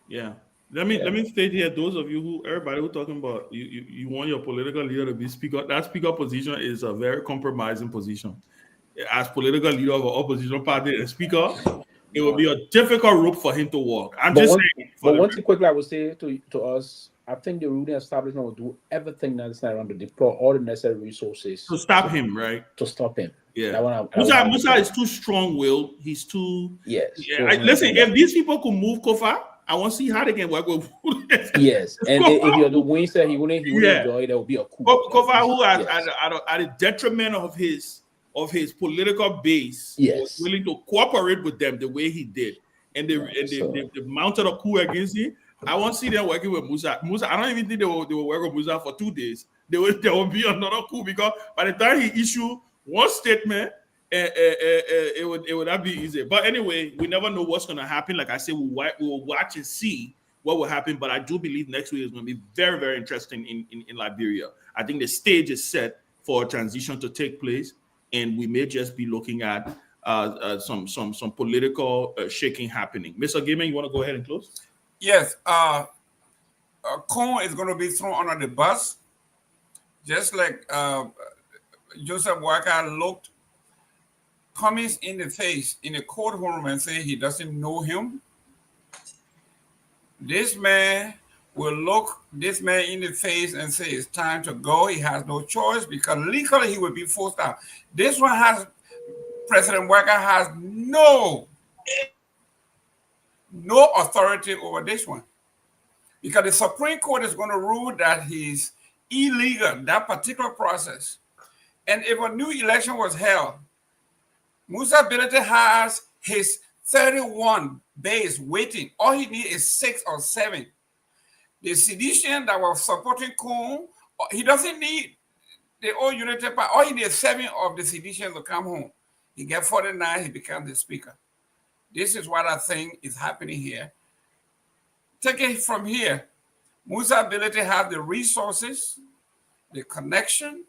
Yeah. Let me state here, those of you everybody who talking about you want your political leader to be speaker. That speaker position is a very compromising position. As political leader of an opposition party and speaker, it will be a difficult rope for him to walk. But one thing quickly I would say to us, I think the ruling establishment will do everything necessary around to deploy all the necessary resources to stop him, right? To stop him. Yeah. Musa is too strong-willed. He's too. Yes. Yeah. Listen, if these people could move Kofa, I want to see how they can work with. Yes, and if you're the Winster, he wouldn't enjoy it. There will be a coup. Kofa, who at the detriment of his political base, was willing to cooperate with them the way he did, and they mounted a coup against him. I want to see them working with Musa. I don't even think they will work with Musa for 2 days. There will be another coup, because by the time he issued one statement, it would not be easy. But anyway, we never know what's going to happen. Like I said, we'll watch and see what will happen. But I do believe next week is going to be very, very interesting in Liberia. I think the stage is set for a transition to take place, and we may just be looking at some political shaking happening. Mr. Gaiman, you want to go ahead and close? Yes. Cone is going to be thrown under the bus, just like Joseph Walker looked Cummings in the face in the courtroom and say he doesn't know him. This man will look this man in the face and say it's time to go. He has no choice, because legally he will be forced out. This one has, President Walker has no authority over this one, because the Supreme Court is going to rule that he's illegal, that particular process. And if a new election was held, Musa Bility has his 31 base waiting. All he needs is 6 or 7. The sedition that was supporting Cone, he doesn't need the old unity party. All he needs is 7 of the sedition to come home. He gets 49, he becomes the speaker. This is what I think is happening here. Take it from here. Musa Bility has the resources, the connection,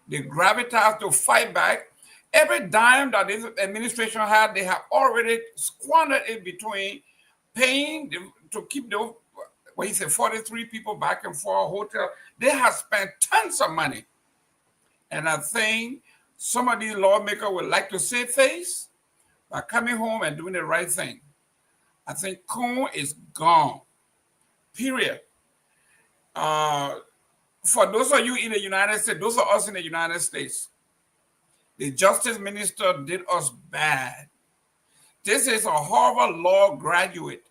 the gravitas to fight back. Every dime that this administration had, they have already squandered it between paying to keep the, what he said, 43 people back and forth hotel. They have spent tons of money. And I think some of these lawmakers would like to save face by coming home and doing the right thing. I think Cone is gone, period. For those of you in the United States, those of us in the United States, the justice minister did us bad. This is a Harvard law graduate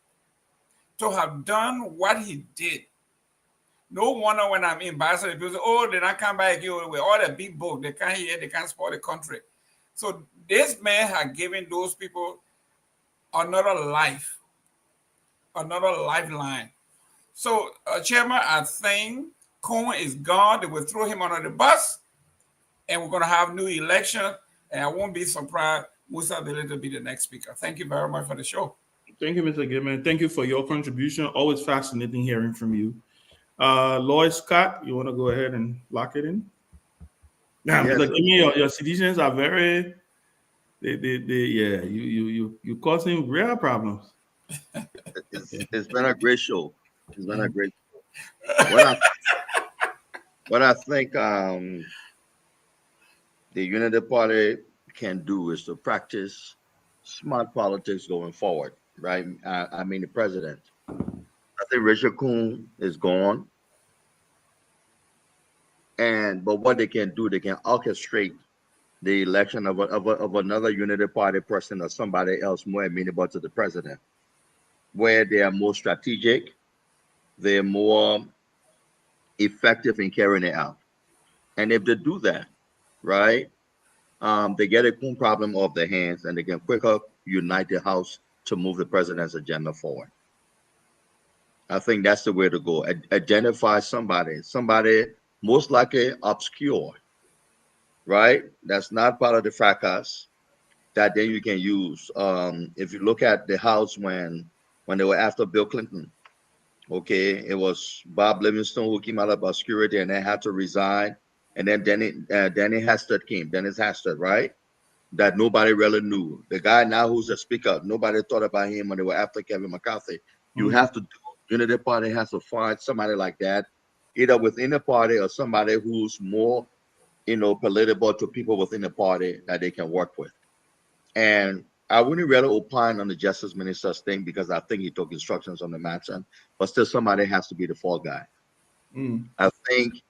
to have done what he did. No wonder when I'm in Boston, people say, oh, did I come back here with all the big books? They can't hear, they can't spoil the country. So this man had given those people another life, another lifeline. So, Chairman, I think Cone is gone. They will throw him under the bus, and we're going to have new election. And I won't be surprised Musa Bility to be the next speaker. Thank you very much for the show. Thank you, Mr. Gaiman. Thank you for your contribution. Always fascinating hearing from you. Lloyd Scott, you want to go ahead and lock it in? Yeah, yes, Mr. Gaiman, your citizens are very, you causing real problems. It's been a great show. It's been a great show. What I think the Unity Party can do is to practice smart politics going forward, right? I mean, the president. I think Richard Coon is gone. But what they can do, they can orchestrate the election of another Unity Party person or somebody else more amenable to the president, where they are more strategic, they're more effective in carrying it out. And if they do that, right, they get a Coon problem off their hands, and they can quicker unite the House to move the president's agenda forward. I think that's the way to go. Identify somebody most likely obscure, right? That's not part of the fracas, that then you can use. If you look at the House when they were after Bill Clinton, okay, it was Bob Livingstone who came out of obscurity and then had to resign. and then Dennis Hastert, right? That nobody really knew. The guy now who's the speaker, nobody thought about him when they were after Kevin McCarthy. You have to, Unity Party has to find somebody like that, either within the party or somebody who's more, palatable to people within the party that they can work with. And I wouldn't really opine on the justice minister's thing because I think he took instructions on the matter, but still somebody has to be the fall guy. I think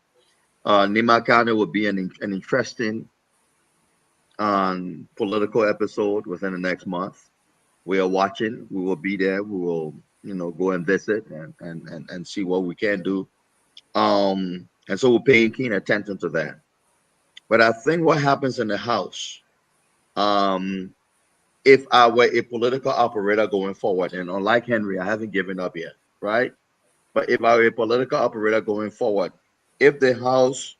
Nima County would be an interesting political episode within the next month. We are watching. We will be there. We will, go and visit and see what we can do. And so we're paying keen attention to that. But I think what happens in the House, if I were a political operator going forward, and unlike Henry, I haven't given up yet, right? But if I were a political operator going forward, if the House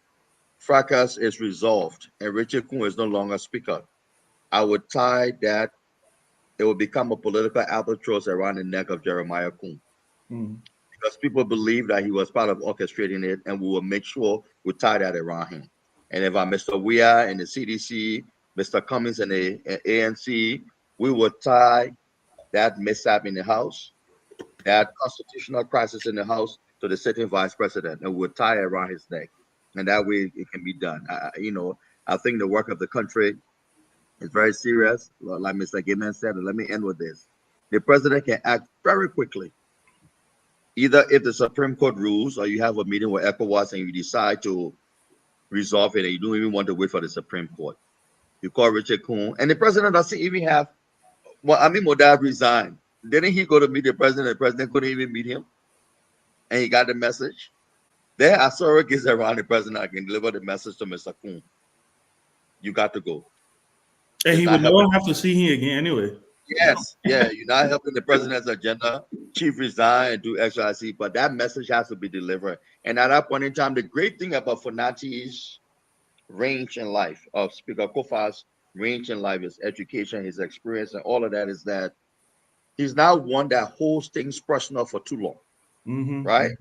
fracas is resolved and Richard Kuhn is no longer speaker, I would tie that it will become a political albatross around the neck of Jeremiah Kuhn. Because people believe that he was part of orchestrating it, and we will make sure we tie that around him. And if I'm Mr. Weah and the CDC, Mr. Cummings and the ANC, we will tie that mishap in the House, that constitutional crisis in the House, to the sitting vice president, and we'll tie it around his neck. And that way it can be done. I think the work of the country is very serious. Like Mr. Gaiman said, and let me end with this. The president can act very quickly. Either if the Supreme Court rules or you have a meeting with ECOWAS and you decide to resolve it and you don't even want to wait for the Supreme Court. You call Richard Kuhn, and the president doesn't even have, Modad resigned. Didn't he go to meet the president? The president couldn't even meet him, and he got the message. There are surrogates around the president that can deliver the message to Mr. Kuhn. You got to go. And he would never have to see him again anyway. Yes, yeah, you're not helping the president's agenda. Chief resign and do XYZ, but that message has to be delivered. And at that point in time, the great thing about Fonati's range in life, of Speaker Kofa's range in life, his education, his experience, and all of that, is that he's now one that holds things personal for too long, right?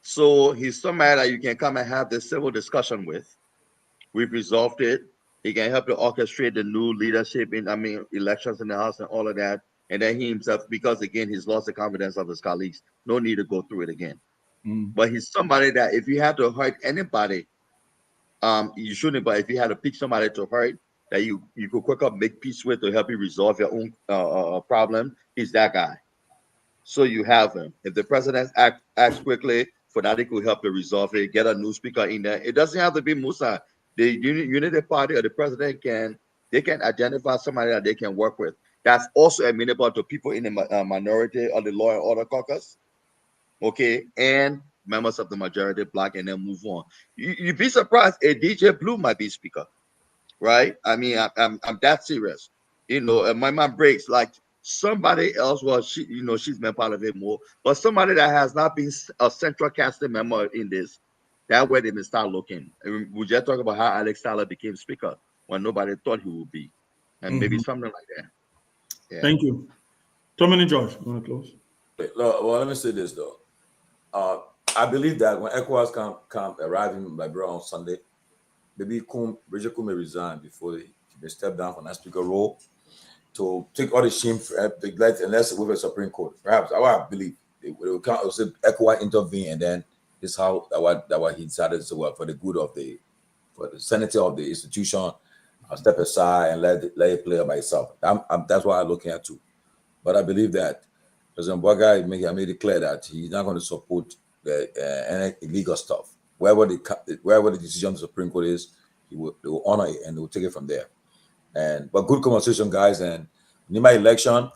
So he's somebody that you can come and have this civil discussion with. We've resolved it. He can help to orchestrate the new leadership elections in the House and all of that. And then he himself, because again, he's lost the confidence of his colleagues. No need to go through it again. But he's somebody that if you had to hurt anybody, you shouldn't, but if you had to pick somebody to hurt that you could quickly make peace with to help you resolve your own problem, he's that guy. So you have him. If the president acts quickly, Fonati could help to resolve it, get a new speaker in there. It doesn't have to be Musa. The Unity Party or the president can identify somebody that they can work with. That's also amenable to people in the minority or the law and order caucus, okay, and members of the majority black, and then move on. You'd be surprised a DJ Blue might be speaker, right? I mean, I'm that serious. My mind breaks like somebody else. Well, she's been part of it more, but somebody that has not been a central casting member in this. That way they may start looking. We just talk about how Alex Tyler became speaker when nobody thought he would be, and maybe something like that. Yeah. Thank you. Tomalin and George, you want to close? Well, let me say this though. I believe that when ECOWAS come arrive in Liberia on Sunday, maybe Richard Kuhn may resign before he may step down from that speaker role to take all the shame unless with the Supreme Court. Perhaps I believe it will say ECOWAS intervene, and then this is how that what he decided to work for the good of for the sanity of the institution. I'll step aside and let it play by itself. That's what I'm looking at too. But I believe that President Boga made it clear that he's not going to support any illegal stuff. Wherever the decision of the Supreme Court is, they will honor it and they will take it from there. But good conversation, guys. And in my election,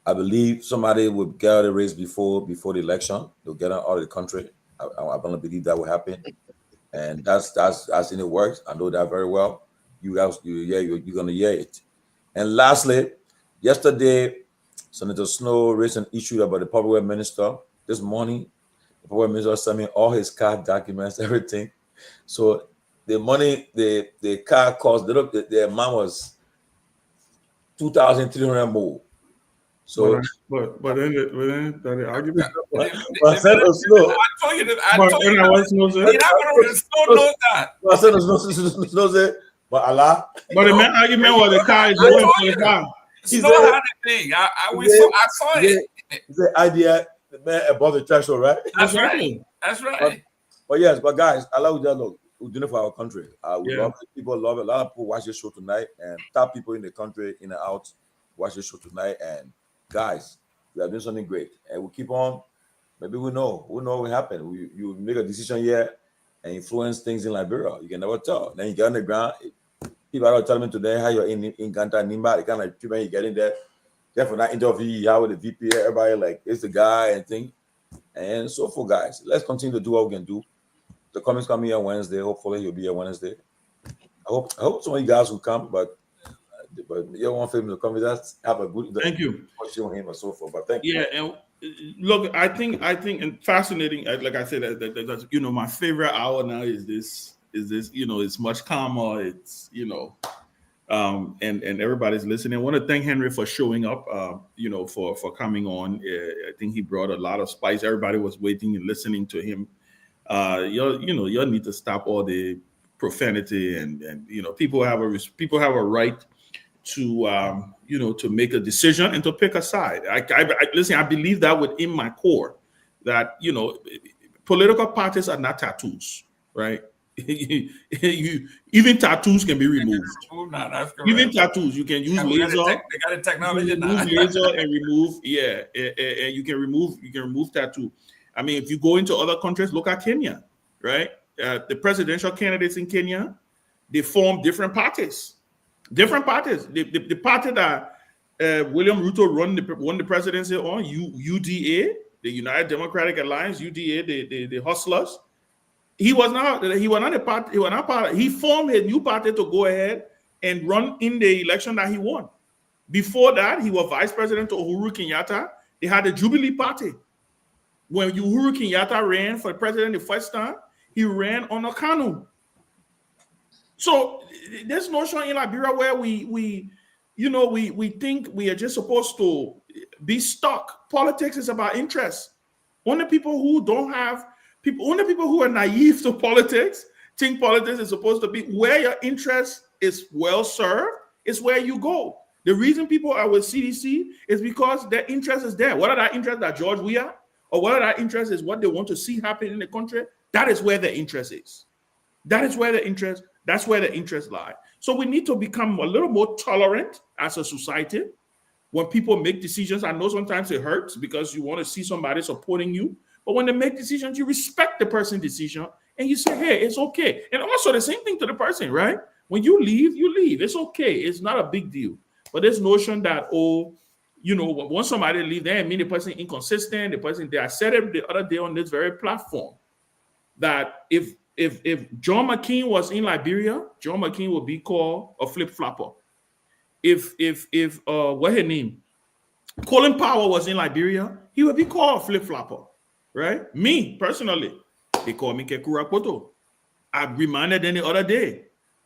I believe somebody will get the race before the election. They'll get out of the country. I don't believe that will happen. And that's in the works. I know that very well. You're gonna hear it. And lastly, yesterday, Senator Snow raised an issue about the public works minister. This morning, the public works minister sent me all his car documents, everything. So the money, the car cost, the amount was $2,300 more. So, but then the argument. I said Snow. I told you that. I But told you when I that. was Snow said, Snow knows that. I said Snow said, but Allah. But the main argument was the car is going for the car. Snow had a thing. I saw it. The idea, the man about the trash, all right? That's right. That's right. But yes, but guys, Allah will just look. We're doing it for our country. We Yeah. love it. People love it. A lot of people watch this show tonight, and top people in the country, in and out, watch this show tonight. And guys, we are doing something great, and we keep on. Maybe we know what will happen. You make a decision here and influence things in Liberia. You can never tell. Then you get on the ground. People are telling me today how you're in Ganta Nimba. The kind of treatment you get in there. Just for that interview, you have with the VP, everybody like it's the guy and thing. And so for guys, let's continue to do what we can do. The comments coming on Wednesday. Hopefully, you'll be here Wednesday. I hope some of you guys will come, but you want famous to come with us. Have a good. Thank you. Showing him and so forth. But thank you. Yeah, and look, I think, and fascinating. Like I said, that my favorite hour now is this. It's much calmer. It's and everybody's listening. I want to thank Henry for showing up. For coming on. I think he brought a lot of spice. Everybody was waiting and listening to him. You need to stop all the profanity and people have a right to to make a decision and to pick a side. Listen, I believe that within my core that political parties are not tattoos, right? Even tattoos can be removed. Even tattoos, you can use laser. They got a technology now. Use laser and remove. Yeah, and you can remove tattoo. I mean, if you go into other countries, look at Kenya, right? The presidential candidates in Kenya, they form different parties. Different parties. The party that William Ruto won the presidency on, UDA, the United Democratic Alliance, UDA, the hustlers. He was not a party. He formed a new party to go ahead and run in the election that he won. Before that, he was vice president to Uhuru Kenyatta. They had the Jubilee Party. When Uhuru Kenyatta ran for president the first time, he ran on a canoe. So there's notion in Liberia where we think we are just supposed to be stuck. Politics is about interest. Only people who are naive to politics think politics is supposed to be where your interest is well served, is where you go. The reason people are with CDC is because their interest is there. What are their interests that George Weah? Or whether that interest is what they want to see happen in the country, that is where the interest is. That's where the interest lie. So we need to become a little more tolerant as a society. When people make decisions, I know sometimes it hurts because you want to see somebody supporting you. But when they make decisions, you respect the person's decision and you say, hey, it's okay. And also the same thing to the person, right? When you leave, you leave. It's okay. It's not a big deal. But this notion that, once somebody leaves, they mean the person inconsistent. The person, I said it the other day on this very platform that if John McCain was in Liberia, John McCain would be called a flip-flopper. If what her name? Colin Powell was in Liberia, he would be called a flip-flopper, right? Me personally, they call me Kehleboe Gongloe. I reminded them the other day,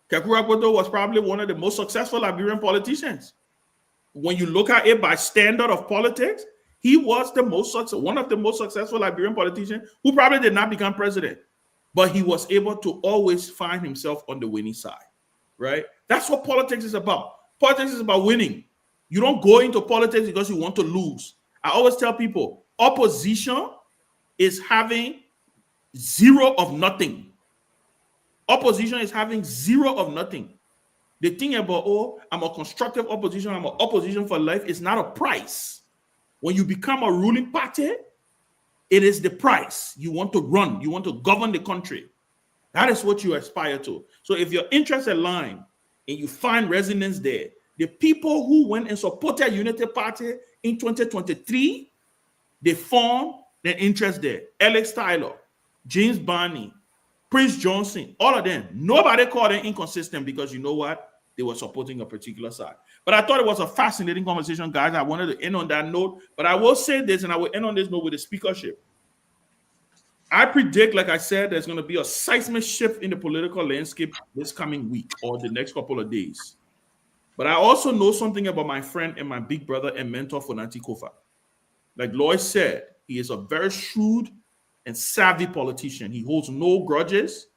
Kehleboe Gongloe was probably one of the most successful Liberian politicians. When you look at it by standard of politics, he was one of the most successful Liberian politicians who probably did not become president, but he was able to always find himself on the winning side, right? That's what politics is about. Politics is about winning. You don't go into politics because you want to lose. I always tell people, opposition is having zero of nothing. Opposition is having zero of nothing. The thing about, I'm a constructive opposition, I'm an opposition for life, is not a price. When you become a ruling party, it is the price. You want to run, you want to govern the country. That is what you aspire to. So if your interests align and you find resonance there, the people who went and supported Unity Party in 2023, they formed their interest there. Alex Tyler, James Barney, Prince Johnson, all of them. Nobody called them inconsistent because you know what? They were supporting a particular side. But I thought it was a fascinating conversation, guys. I wanted to end on that note. But I will say this, and I will end on this note with the speakership. I predict, like I said, there's going to be a seismic shift in the political landscape this coming week or the next couple of days. But I also know something about my friend and my big brother and mentor, Fonati Kofa. Like Lloyd said, he is a very shrewd and savvy politician. He holds no grudges.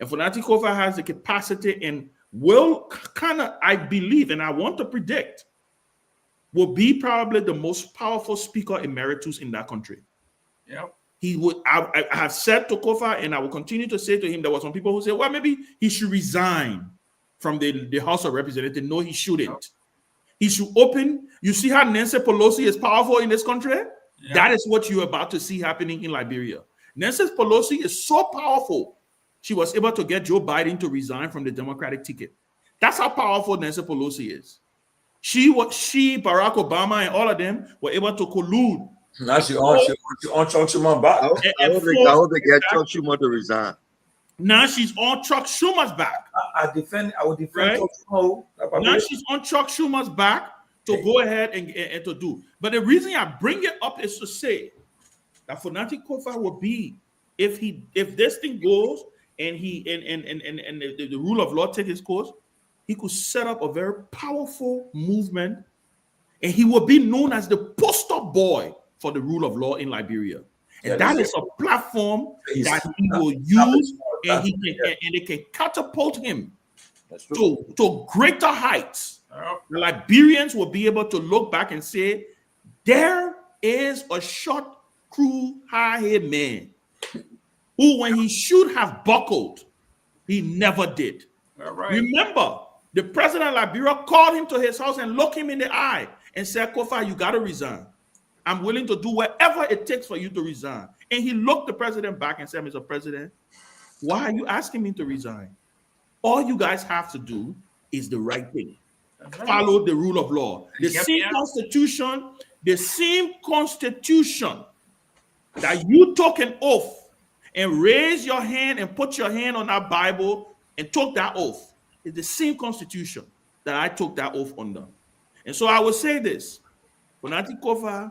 And Fonati Kofa has the capacity and will kind of, I believe, and I want to predict, will be probably the most powerful speaker emeritus in that country. Yeah. He would. I have said to Kofa, and I will continue to say to him, there were some people who say, well, maybe he should resign from the House of Representatives. No, he shouldn't. He should open. You see how Nancy Pelosi is powerful in this country? Yeah. That is what you're about to see happening in Liberia. Nancy Pelosi is so powerful. She was able to get Joe Biden to resign from the Democratic ticket. That's how powerful Nancy Pelosi is. She, Barack Obama, and all of them were able to collude. Now she on Chuck Schumer's back. I hope they get Chuck Schumer to resign. Now she's on Chuck Schumer's back. I would defend right? Chuck Schumer. Now she's on Chuck Schumer's back to go ahead and to do. But the reason I bring it up is to say that Fonati Kofa will be, if this thing goes and the rule of law takes its course, he could set up a very powerful movement, and he will be known as the poster boy for the rule of law in Liberia. And that is a platform that he will use, and it can catapult him to greater heights. The Liberians will be able to look back and say, there is a short, cruel, high-head man who, when he should have buckled, he never did. Remember, the president of Liberia called him to his house and looked him in the eye and said, Kofa, you got to resign. I'm willing to do whatever it takes for you to resign. And he looked the president back and said, Mr. President, why are you asking me to resign? All you guys have to do is the right thing. Follow the rule of law. The same constitution that you took an oath and raised your hand and put your hand on that Bible and took that oath is the same constitution that I took that oath under. And so I will say this, Fonati Kofa,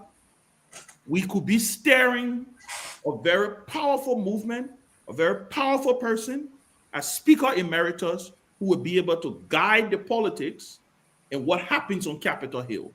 we could be steering a very powerful movement, a very powerful person, as Speaker Emeritus, who will be able to guide the politics and what happens on Capitol Hill.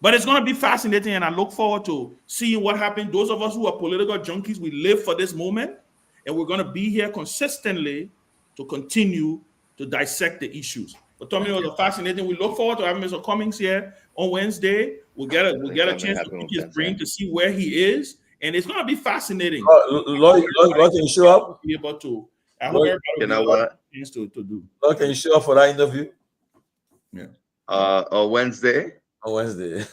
But it's going to be fascinating, and I look forward to seeing what happens. Those of us who are political junkies, we live for this moment, and we're going to be here consistently to continue to dissect the issues. But Tommy, it was fascinating. We look forward to having Mr. Cummings here on Wednesday. We'll get a chance to pick his brain to see where he is, and it's going to be fascinating. Lord, can you show up? Be able to. I hope everybody you know what? Chance to do. Lord, can you show up for that interview? Yeah. On Wednesday. On Wednesday.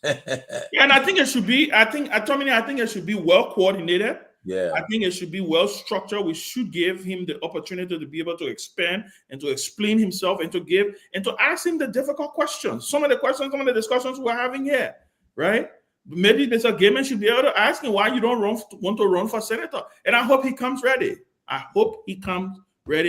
Yeah, and I think it should be. I think it should be well coordinated. Yeah. I think it should be well structured. We should give him the opportunity to be able to expand and to explain himself and to ask him the difficult questions. Some of the discussions we're having here, right? Maybe Mr. Gaiman should be able to ask him why you don't want to run for senator. And I hope he comes ready.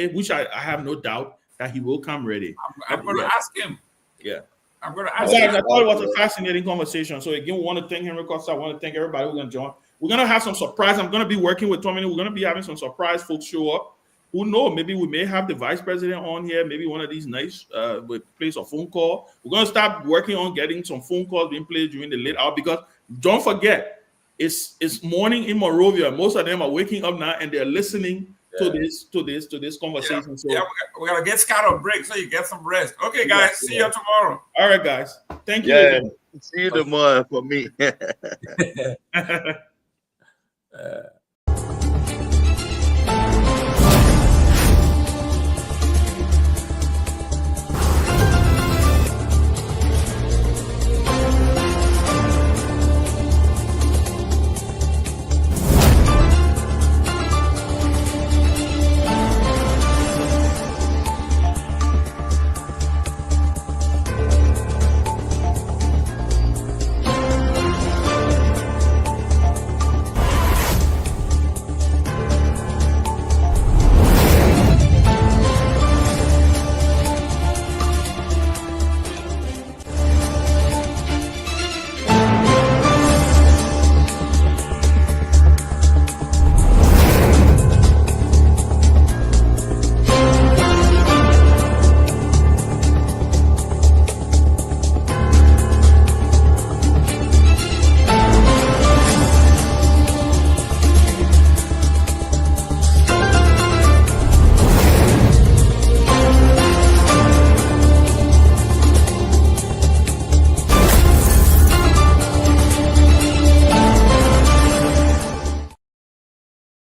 Which I have no doubt that he will come ready. I'm going to ask him. Yeah. I'm going to ask him. I thought it was a fascinating conversation. So again, we want to thank Henry Costa. I want to thank everybody who's going to join. We're going to have some surprise. I'm going to be working with Tommy. We're going to be having some surprise folks show up. Who knows? Maybe we may have the vice president on here. Maybe one of these nights we place a phone call. We're going to start working on getting some phone calls being played during the late hour, because don't forget, it's morning in Monrovia. Most of them are waking up now and they're listening to this conversation. Yeah, so we're going to get Scott a break so you get some rest. Okay, guys. See you tomorrow. All right, guys. Thank you. Yeah. See you tomorrow for me.